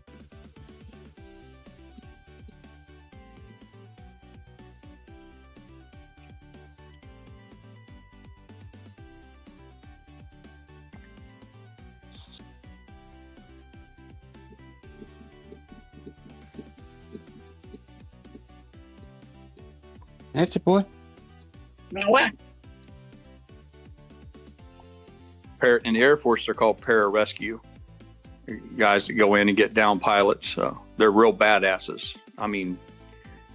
That's it, boy. Now what? In the Air Force, they're called pararescue. Guys that go in and get down pilots. They're real badasses. I mean,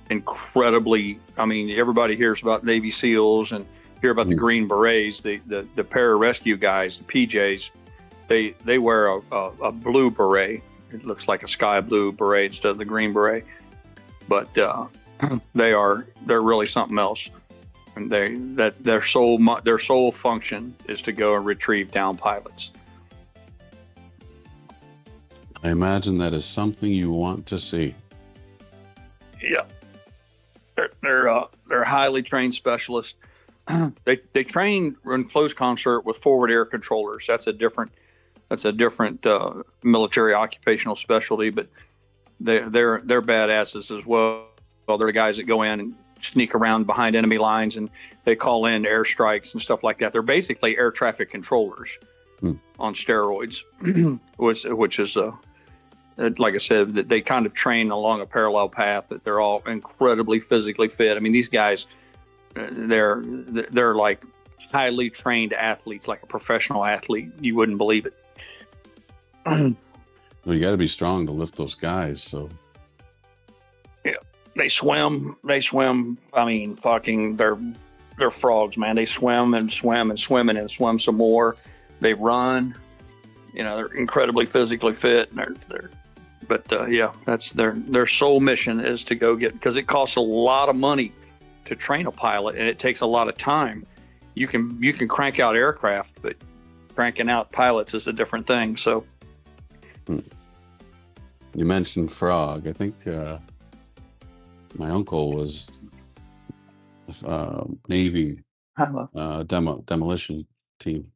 incredibly. I mean, everybody hears about Navy SEALs and hear about the Green Berets. The pararescue guys, the PJs, they wear a blue beret. It looks like a sky blue beret instead of the green beret. But they're really something else. And their sole function is to go and retrieve down pilots. I imagine that is something you want to see. highly trained specialists. They train in close concert with forward air controllers. That's a different military occupational specialty, but they're badasses as well. Well, they're the guys that go in and sneak around behind enemy lines, and they call in airstrikes and stuff like that. They're basically air traffic controllers on steroids, which is like I said, that they kind of train along a parallel path. That they're all incredibly physically fit. I mean, these guys, they're like highly trained athletes, like a professional athlete. You wouldn't believe it. Well, you got to be strong to lift those guys. So yeah, they swim. I mean, fucking, they're frogs, man. They swim and swim and swim and swim some more. They run. You know, they're incredibly physically fit. Yeah, that's their sole mission is to go get, because it costs a lot of money to train a pilot, and it takes a lot of time. You can crank out aircraft, but cranking out pilots is a different thing. So. You mentioned frog. I think my uncle was Navy demolition team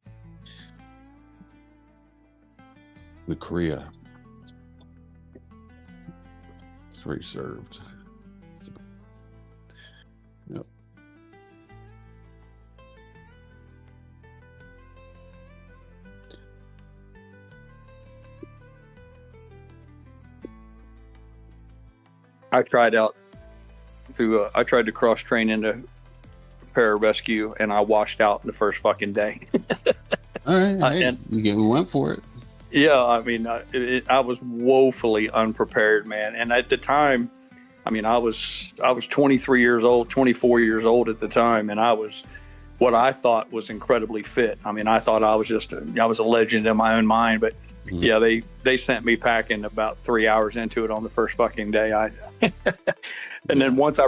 in Korea. That's where he served. So, yep. I tried to cross train into pararescue, and I washed out the first fucking day. All right, we went for it. Yeah, I mean, I was woefully unprepared, man. And at the time, I mean, I was 23 years old, 24 years old at the time, and I was what I thought was incredibly fit. I mean, I thought I was a legend in my own mind, but yeah, they sent me packing about 3 hours into it on the first fucking day. And then once I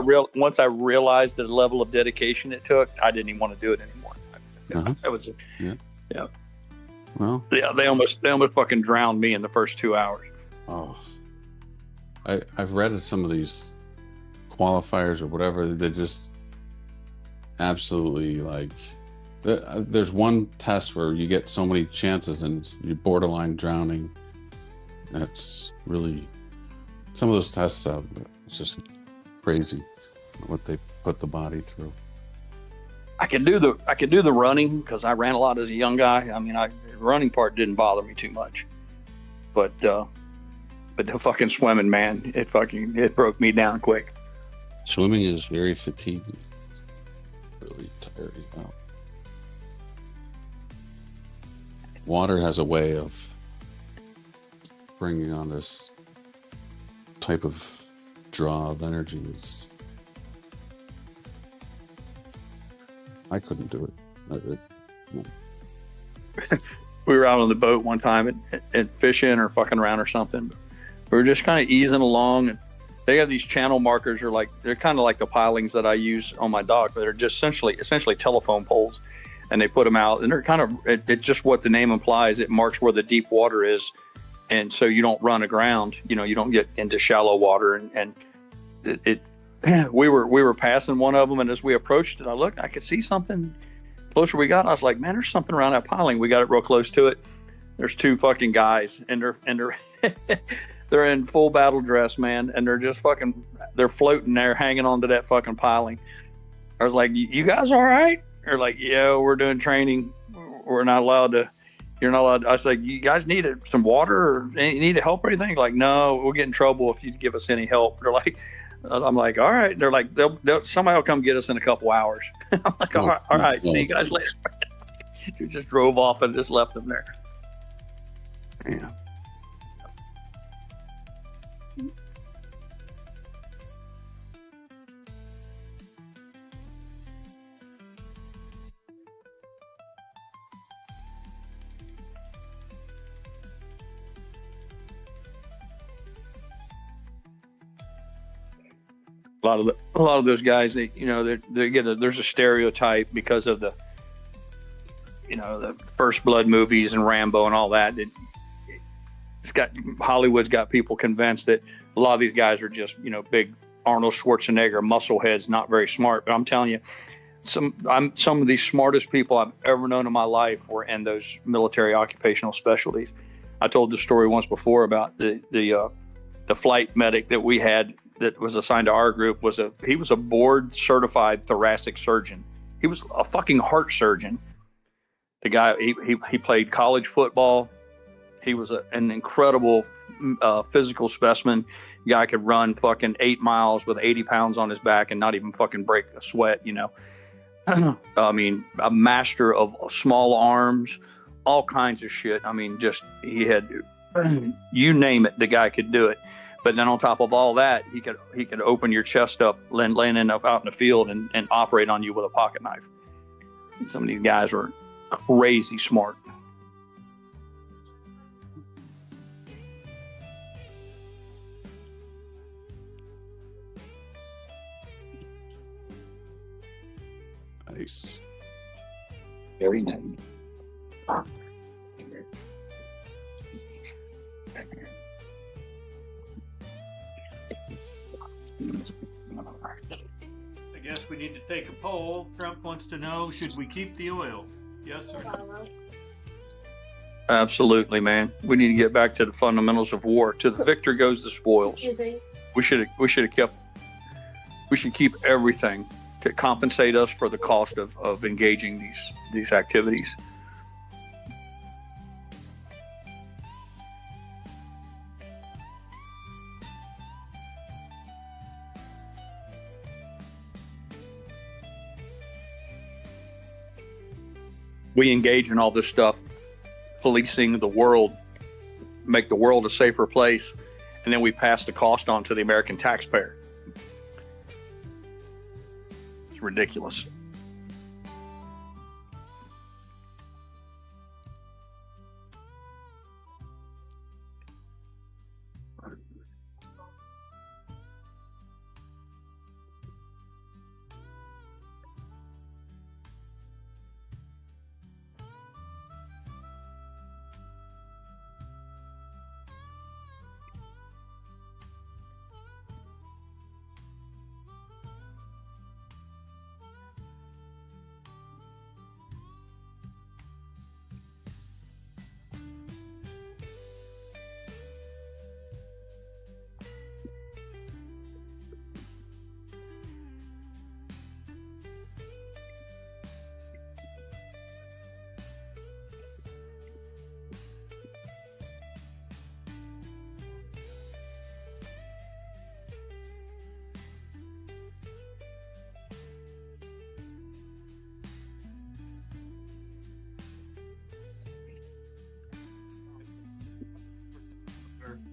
realized the level of dedication it took, I didn't even want to do it anymore. That was yeah. Well, yeah, they almost fucking drowned me in the first 2 hours. Oh, I've read some of these qualifiers or whatever. They just absolutely like. There's one test where you get so many chances and you're borderline drowning. That's really some of those tests. It's just crazy what they put the body through. I could do the running because I ran a lot as a young guy. I mean, the running part didn't bother me too much, but the fucking swimming, man, it broke me down quick. Swimming is very fatiguing, really tiring out. Water has a way of bringing on this type of draw of energy. I couldn't do it. We were out on the boat one time and fishing or fucking around or something. We were just kind of easing along, and they have these channel markers, they're kind of like the pilings that I use on my dock, but they're just essentially telephone poles. And they put them out, and they're kind of, it's just what the name implies. It marks where the deep water is. And so you don't run aground, you don't get into shallow water. And we were passing one of them. And as we approached it, I could see something closer we got. I was like, man, there's something around that piling. We got it real close to it. There's two fucking guys, and they're they're in full battle dress, man. And they're just they're floating there, hanging onto that fucking piling. I was like, you guys all right? They're like, yeah, we're doing training. You're not allowed. I was like, you guys need some water or need help or anything? Like, no, we'll get in trouble if you give us any help. They're like, I'm like, all right. They're like, somebody will come get us in a couple hours. I'm like, all right, see you guys later. You just drove off and just left them there. Yeah. A lot of those guys, there's a stereotype because of the First Blood movies and Rambo and all that. Hollywood's got people convinced that a lot of these guys are just big Arnold Schwarzenegger, muscle heads, not very smart. But I'm telling you, some of the smartest people I've ever known in my life were in those military occupational specialties. I told this story once before about the flight medic that we had that was assigned to our group. He was a board certified thoracic surgeon. He was a fucking heart surgeon. The guy, he played college football. He was an incredible physical specimen. Guy could run fucking 8 miles with 80 pounds on his back and not even fucking break a sweat, you know. I mean, a master of small arms, all kinds of shit. I mean, just he had, you name it, the guy could do it. But then on top of all that, he could open your chest up, laying up out in the field, and operate on you with a pocket knife. And some of these guys were crazy smart. Nice. Very nice. I guess we need to take a poll. Trump wants to know, should we keep the oil? Yes or no? Absolutely, man. We need to get back to the fundamentals of war. To the victor goes the spoils. We should keep everything to compensate us for the cost of engaging these activities. We engage in all this stuff, policing the world, make the world a safer place, and then we pass the cost on to the American taxpayer. It's ridiculous.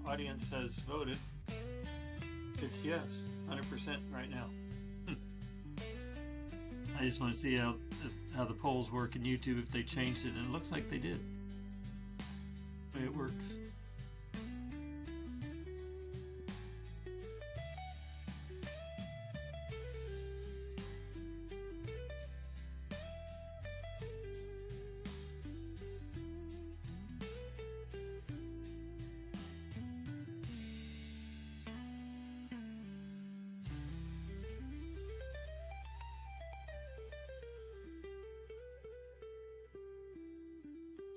Audience has voted. It's yes, 100% right now. I just want to see how the polls work in YouTube, if they changed it, and it looks like they did. The way it works.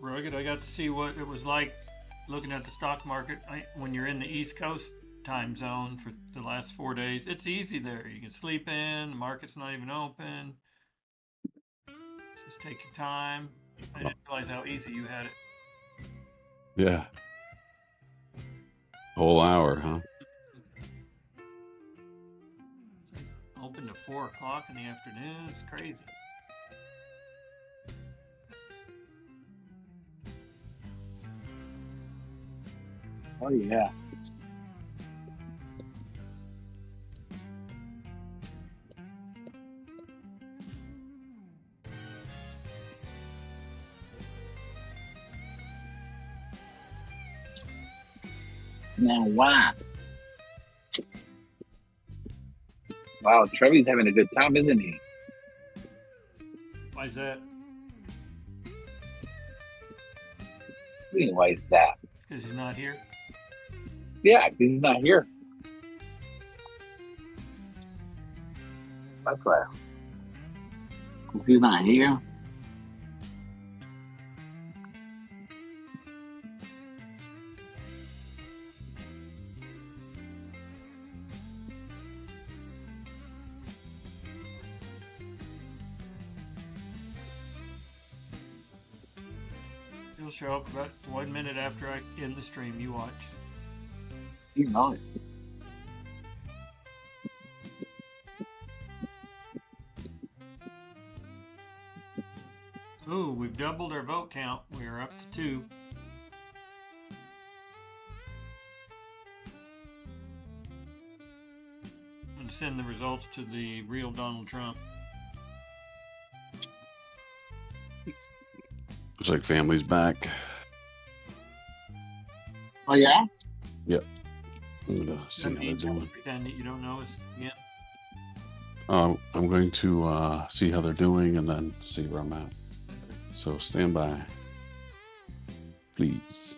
Rugged, I got to see what it was like looking at the stock market when you're in the East Coast time zone for the last 4 days. It's easy there. You can sleep in, the market's not even open. Just take your time. I didn't realize how easy you had it. Yeah. Whole hour, huh? Open to 4 o'clock in the afternoon. It's crazy. Oh yeah. Now wow. Wow, Trevor's having a good time, isn't he? Why is that? What do you mean, why is that? Because he's not here. Yeah, he's not here. That's right. Is he not here? He'll show up about 1 minute after I end the stream. You watch. You know it. Ooh, we've doubled our vote count. We are up to 2. And send the results to the real Donald Trump. Looks like family's back. Oh yeah. Yep. I'm gonna see how they're doing. Pretend that you don't know us again. I'm going to see how they're doing and then see where I'm at. So stand by, please.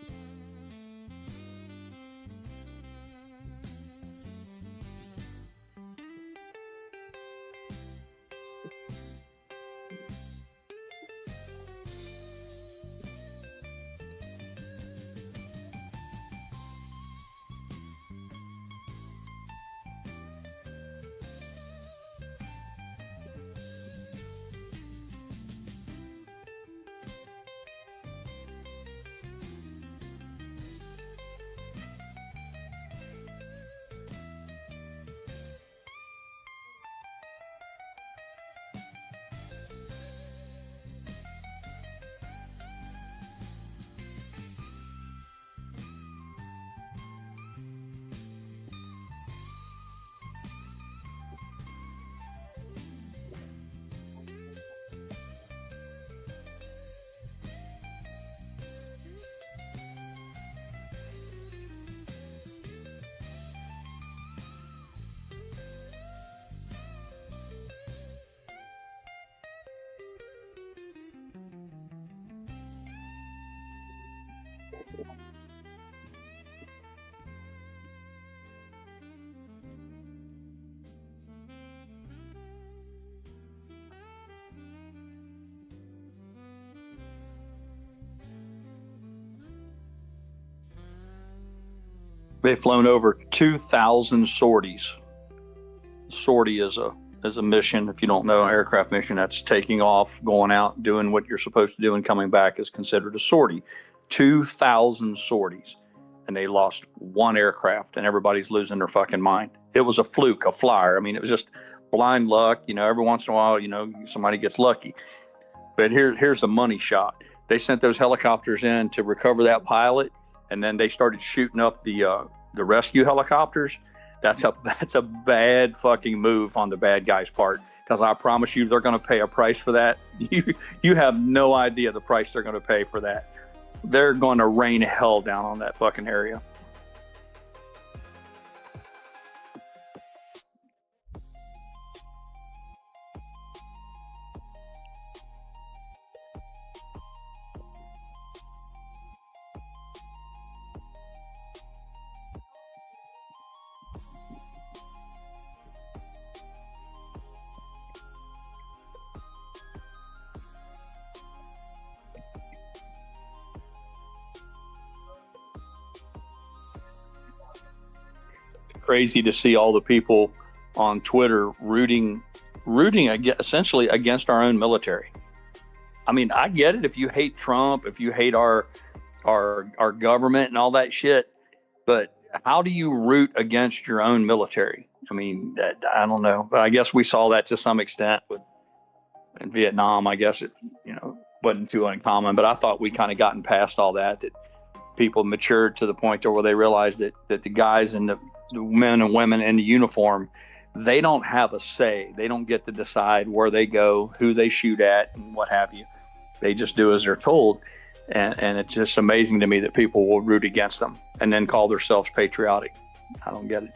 They've flown over 2,000 sorties. Sortie is a mission. If you don't know, an aircraft mission, that's taking off, going out, doing what you're supposed to do, and coming back is considered a sortie. 2,000 sorties, and they lost one aircraft, and everybody's losing their fucking mind. It was a fluke, a flyer. I mean, it was just blind luck. You know, every once in a while, you know, somebody gets lucky. But here's the money shot. They sent those helicopters in to recover that pilot, and then they started shooting up the rescue helicopters. That's a bad fucking move on the bad guy's part, because I promise you they're going to pay a price for that. You have no idea the price they're going to pay for that. They're going to rain hell down on that fucking area. Crazy to see all the people on Twitter rooting essentially against our own military. I mean, I get it if you hate Trump, if you hate our government and all that shit, but how do you root against your own military? I mean, I don't know, but I guess we saw that to some extent in Vietnam. I guess it, you know, wasn't too uncommon, but I thought we kind of gotten past all that people matured to the point where they realized that the guys and the men and women in the uniform, they don't have a say. They don't get to decide where they go, who they shoot at, and what have you. They just do as they're told. And it's just amazing to me that people will root against them and then call themselves patriotic. I don't get it.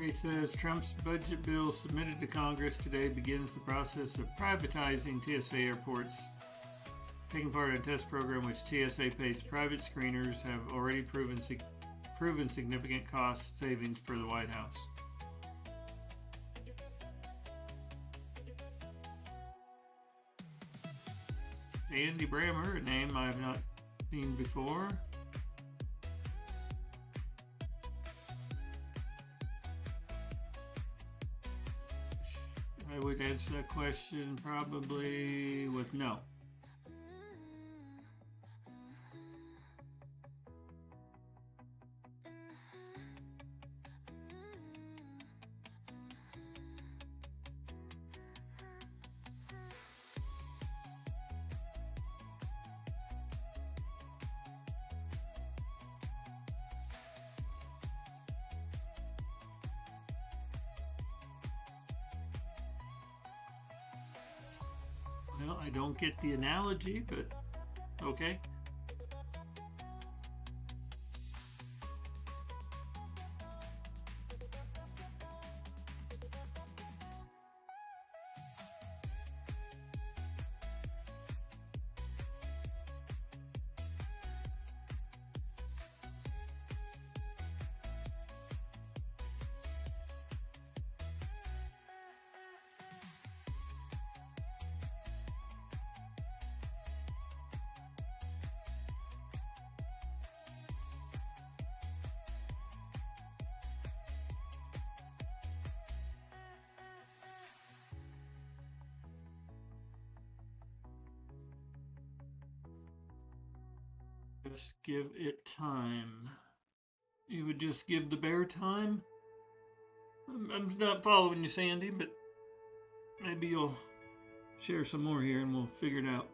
He says Trump's budget bill submitted to Congress today begins the process of privatizing TSA airports. Taking part in a test program which TSA pays private screeners have already proven significant cost savings per the White House. Andy Brammer, a name I have not seen before. I would answer that question probably with no. Well, I don't get the analogy, but okay. Just give it time. You would just give the bear time? I'm not following you, Sandy, but maybe you'll share some more here and we'll figure it out.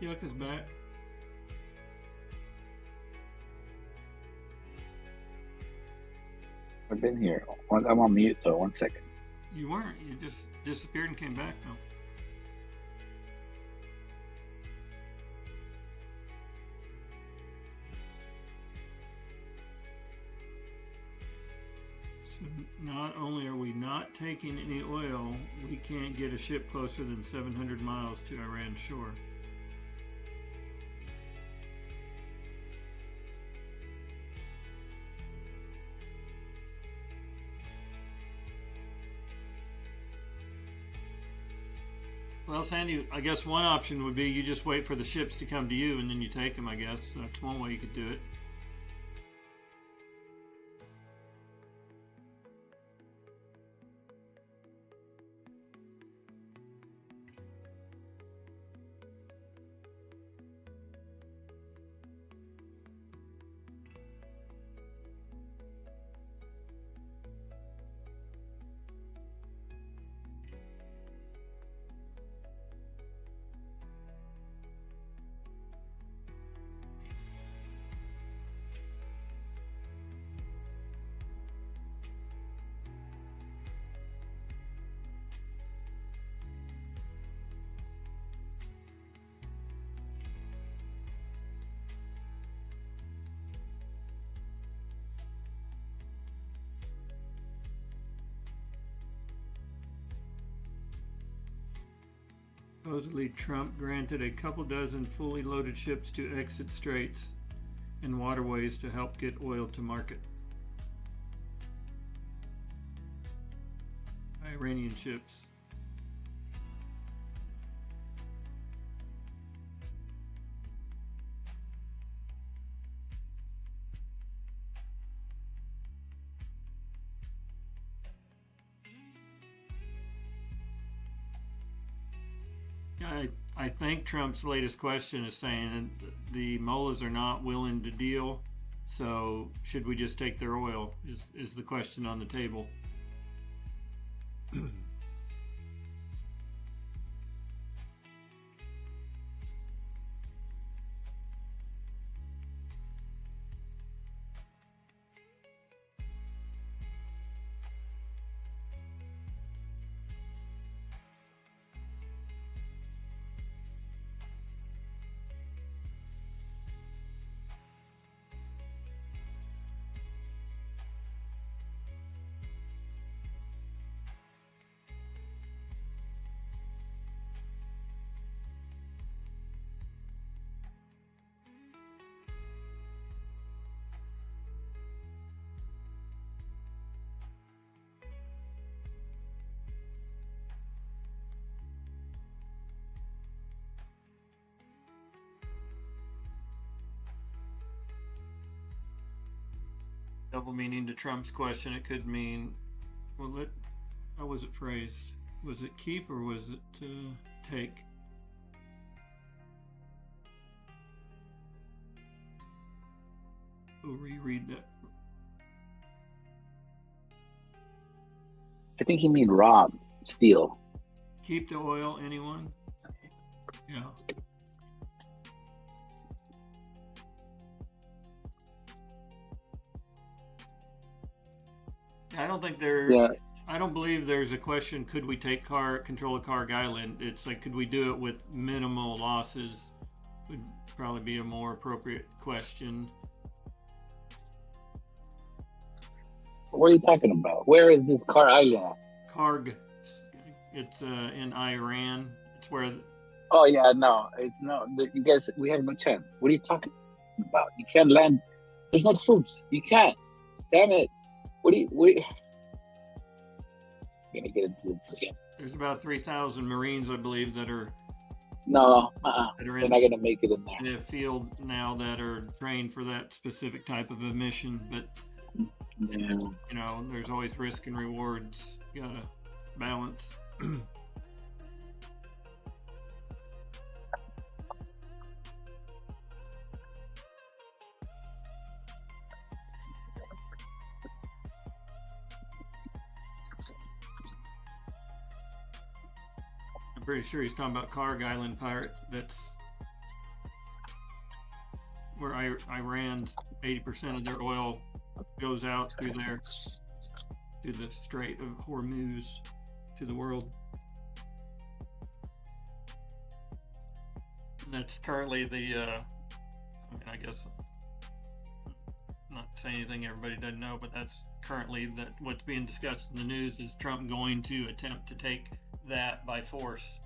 Yuck is back. I've been here. I'm on mute though. 1 second. You weren't. You just disappeared and came back though. So not only are we not taking any oil, we can't get a ship closer than 700 miles to Iran's shore. Well, Sandy, I guess one option would be you just wait for the ships to come to you and then you take them, I guess. That's one way you could do it. Supposedly, Trump granted a couple dozen fully loaded ships to exit straits and waterways to help get oil to market. Iranian ships. I think Trump's latest question is saying the mullahs are not willing to deal, so should we just take their oil is the question on the table. double meaning to Trump's question. It could mean, well, how was it phrased? Was it keep or was it take? We'll reread that. I think he mean rob, steal. Keep the oil, anyone? Yeah. I don't think I don't believe there's a question, could we take control of Karg Island? It's like, could we do it with minimal losses? Would probably be a more appropriate question. What are you talking about? Where is this Karg Island? Karg, it's in Iran. It's where. Oh yeah, no, it's no. You guys, we have no chance. What are you talking about? You can't land. There's no troops. You can't. Damn it. What do you? I'm gonna get into this again. There's about 3,000 Marines, I believe, that are. No, that are they're not gonna make it in there. In a field now that are trained for that specific type of a mission, but. Yeah. You know, there's always risk and rewards. You gotta balance. I'm pretty sure he's talking about Karg Island pirates. That's where Iran's 80% of their oil goes out through the Strait of Hormuz to the world. And that's currently I guess not saying anything everybody doesn't know, but that's currently what's being discussed in the news is Trump going to attempt to take that by force,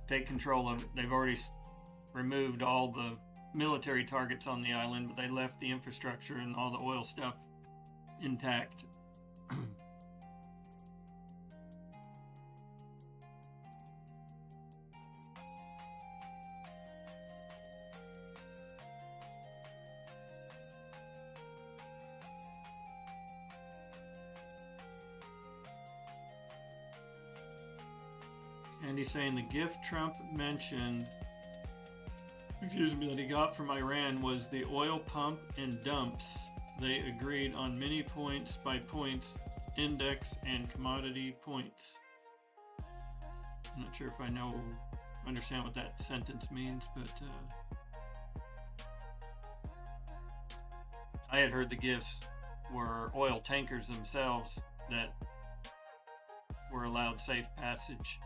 take control of it. They've already removed all the military targets on the island, but they left the infrastructure and all the oil stuff intact. And he's saying the gift Trump mentioned, that he got from Iran was the oil pump and dumps. They agreed on many points by points, index and commodity points. I'm not sure if I understand what that sentence means, but I had heard the gifts were oil tankers themselves that were allowed safe passage.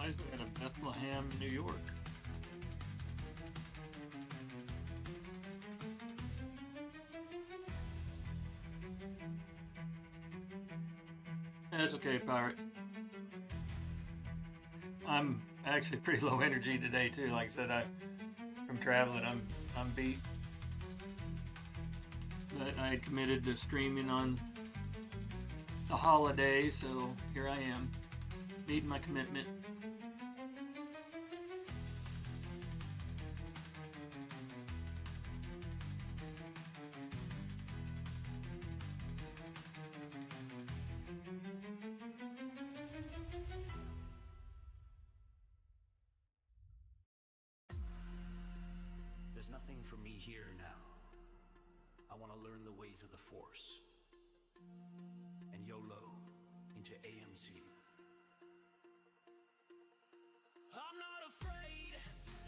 Advertising out of Bethlehem, New York. That's okay, Pirate. I'm actually pretty low energy today too. Like I said, from traveling, I'm beat. But I had committed to streaming on the holiday, so here I am, meeting my commitment. There's nothing for me here now. I want to learn the ways of the Force. And YOLO into AMC. I'm not afraid.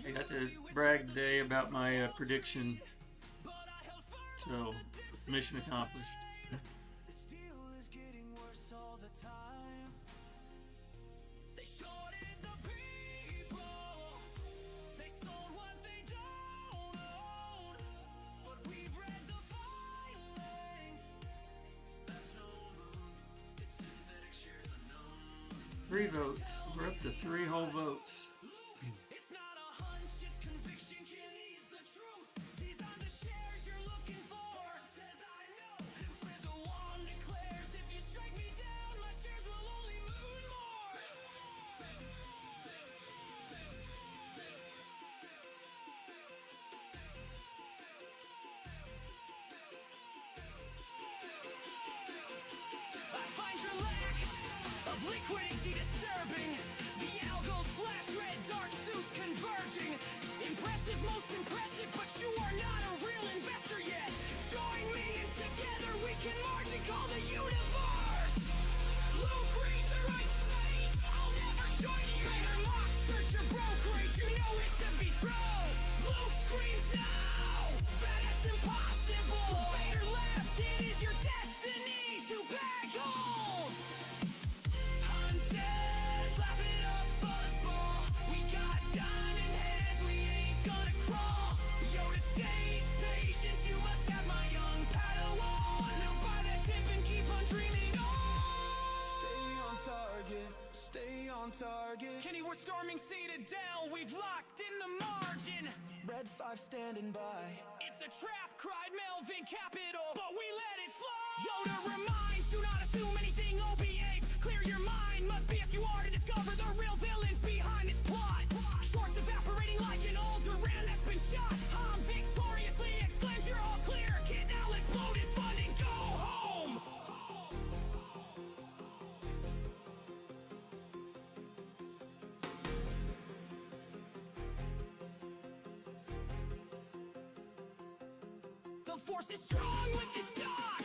I got to brag today about my prediction. So, mission accomplished. The steel is getting worse all the time. They shorted the people. They sold what they don't own. But we've read the filings. That's no moon. It's synthetic shares unknown. 3 votes. We're up to 3 whole votes. It's not a hunch, it's conviction. Kenny's the truth. These are the shares you're looking for. Says I know. If the one declares, if you strike me down, my shares will only moon more. I find your lack of liquidity disturbing. The algos flash red dark suits converging. Impressive, most impressive, but you are not a real investor yet. Join me and together we can march and call the universe. Luke reads the right sites. I'll never join you. Better mock, search your brokerage. You know it to be true. Luke screams now. But it's impossible. Vader laughs. It is your destiny to back home. Han says, laugh it up, fuzzball. We got diamond heads, we ain't gonna crawl. Yoda stays patient, you must have my young Padawan. Now buy that tip and keep on dreaming on. Stay on target, stay on target. Kenny, we're storming Citadel, we've locked in the margin. Red 5 standing by. It's a trap, cried Melvin Capital, but we let it fly. Yoda reminds, do not assume anything, OBA. Clear your mind, must be if you are to discover the real villains behind this plot. Shorts evaporating like an old Duran that's been shot. Han victoriously exclaims, you're all clear. Kid, now let's blow this fun and go home. The Force is strong with this stock.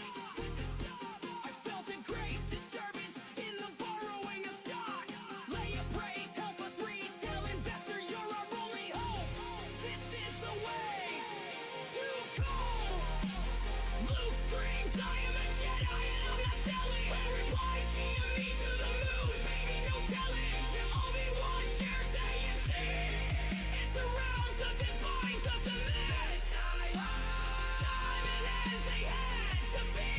I felt a great disturbance in the borrowing of stock. Lay a praise, help us retail investor. You're our only hope. This is the way to go. Luke screams, I am a Jedi and I'm not selling. When replies, GME to the moon, baby, no telling. Obi-Wan shares AMC. It surrounds us, it binds us, and this time as they head to fear.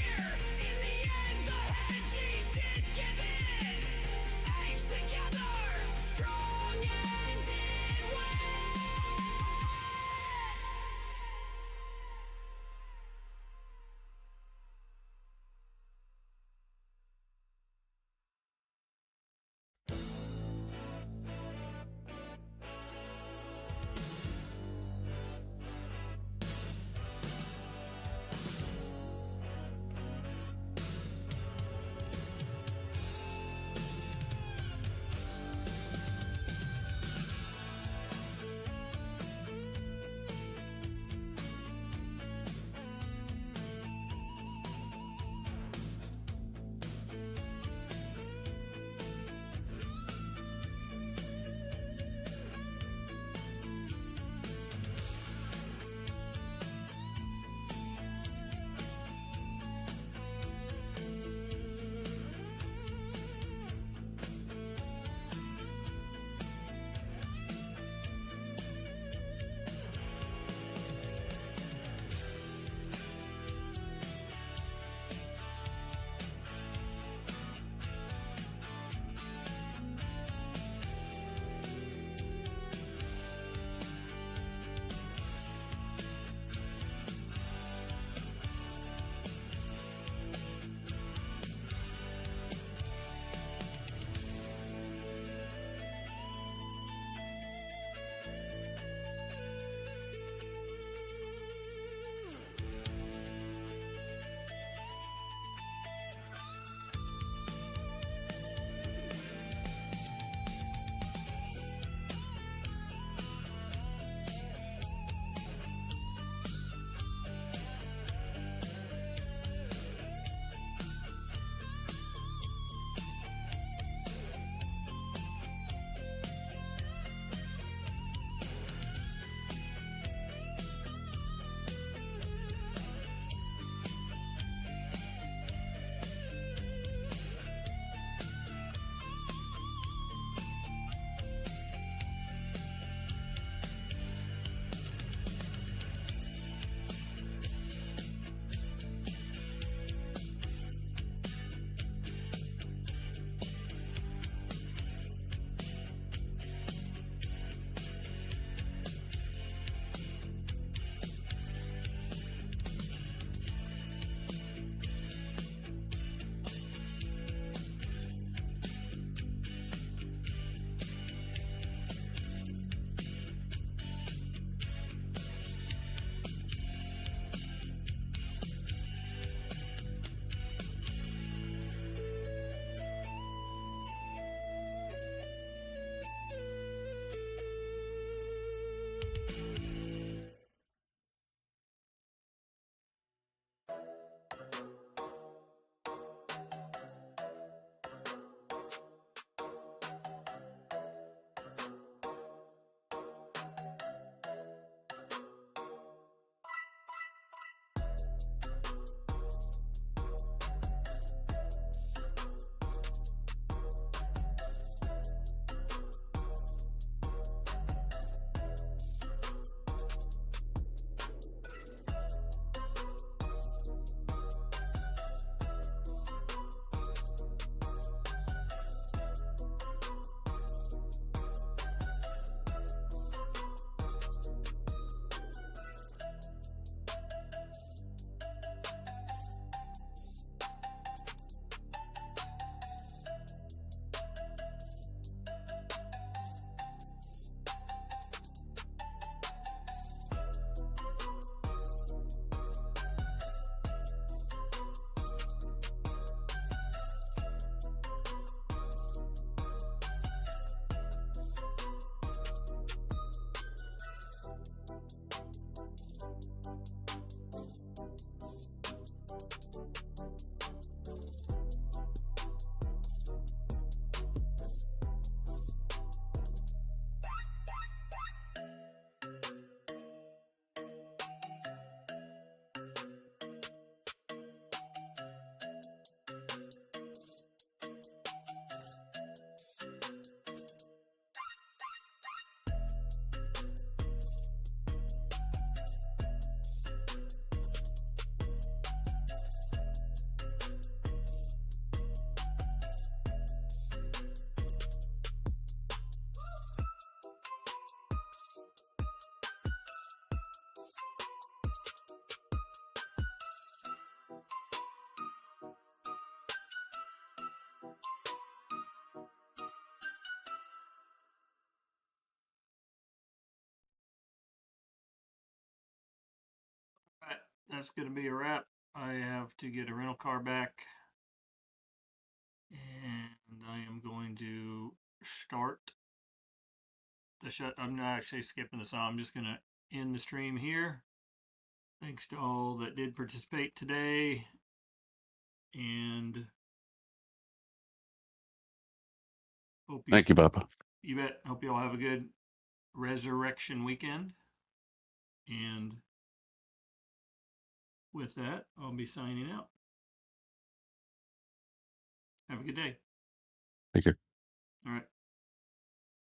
that's going to be a wrap. I have to get a rental car back, and I am going to start the shut. I'm not actually skipping the song. I'm just going to end the stream here. Thanks to all that did participate today, and hope Thank you, Papa. You bet. Hope you all have a good resurrection weekend. And with that, I'll be signing out. Have a good day. Take care. All right.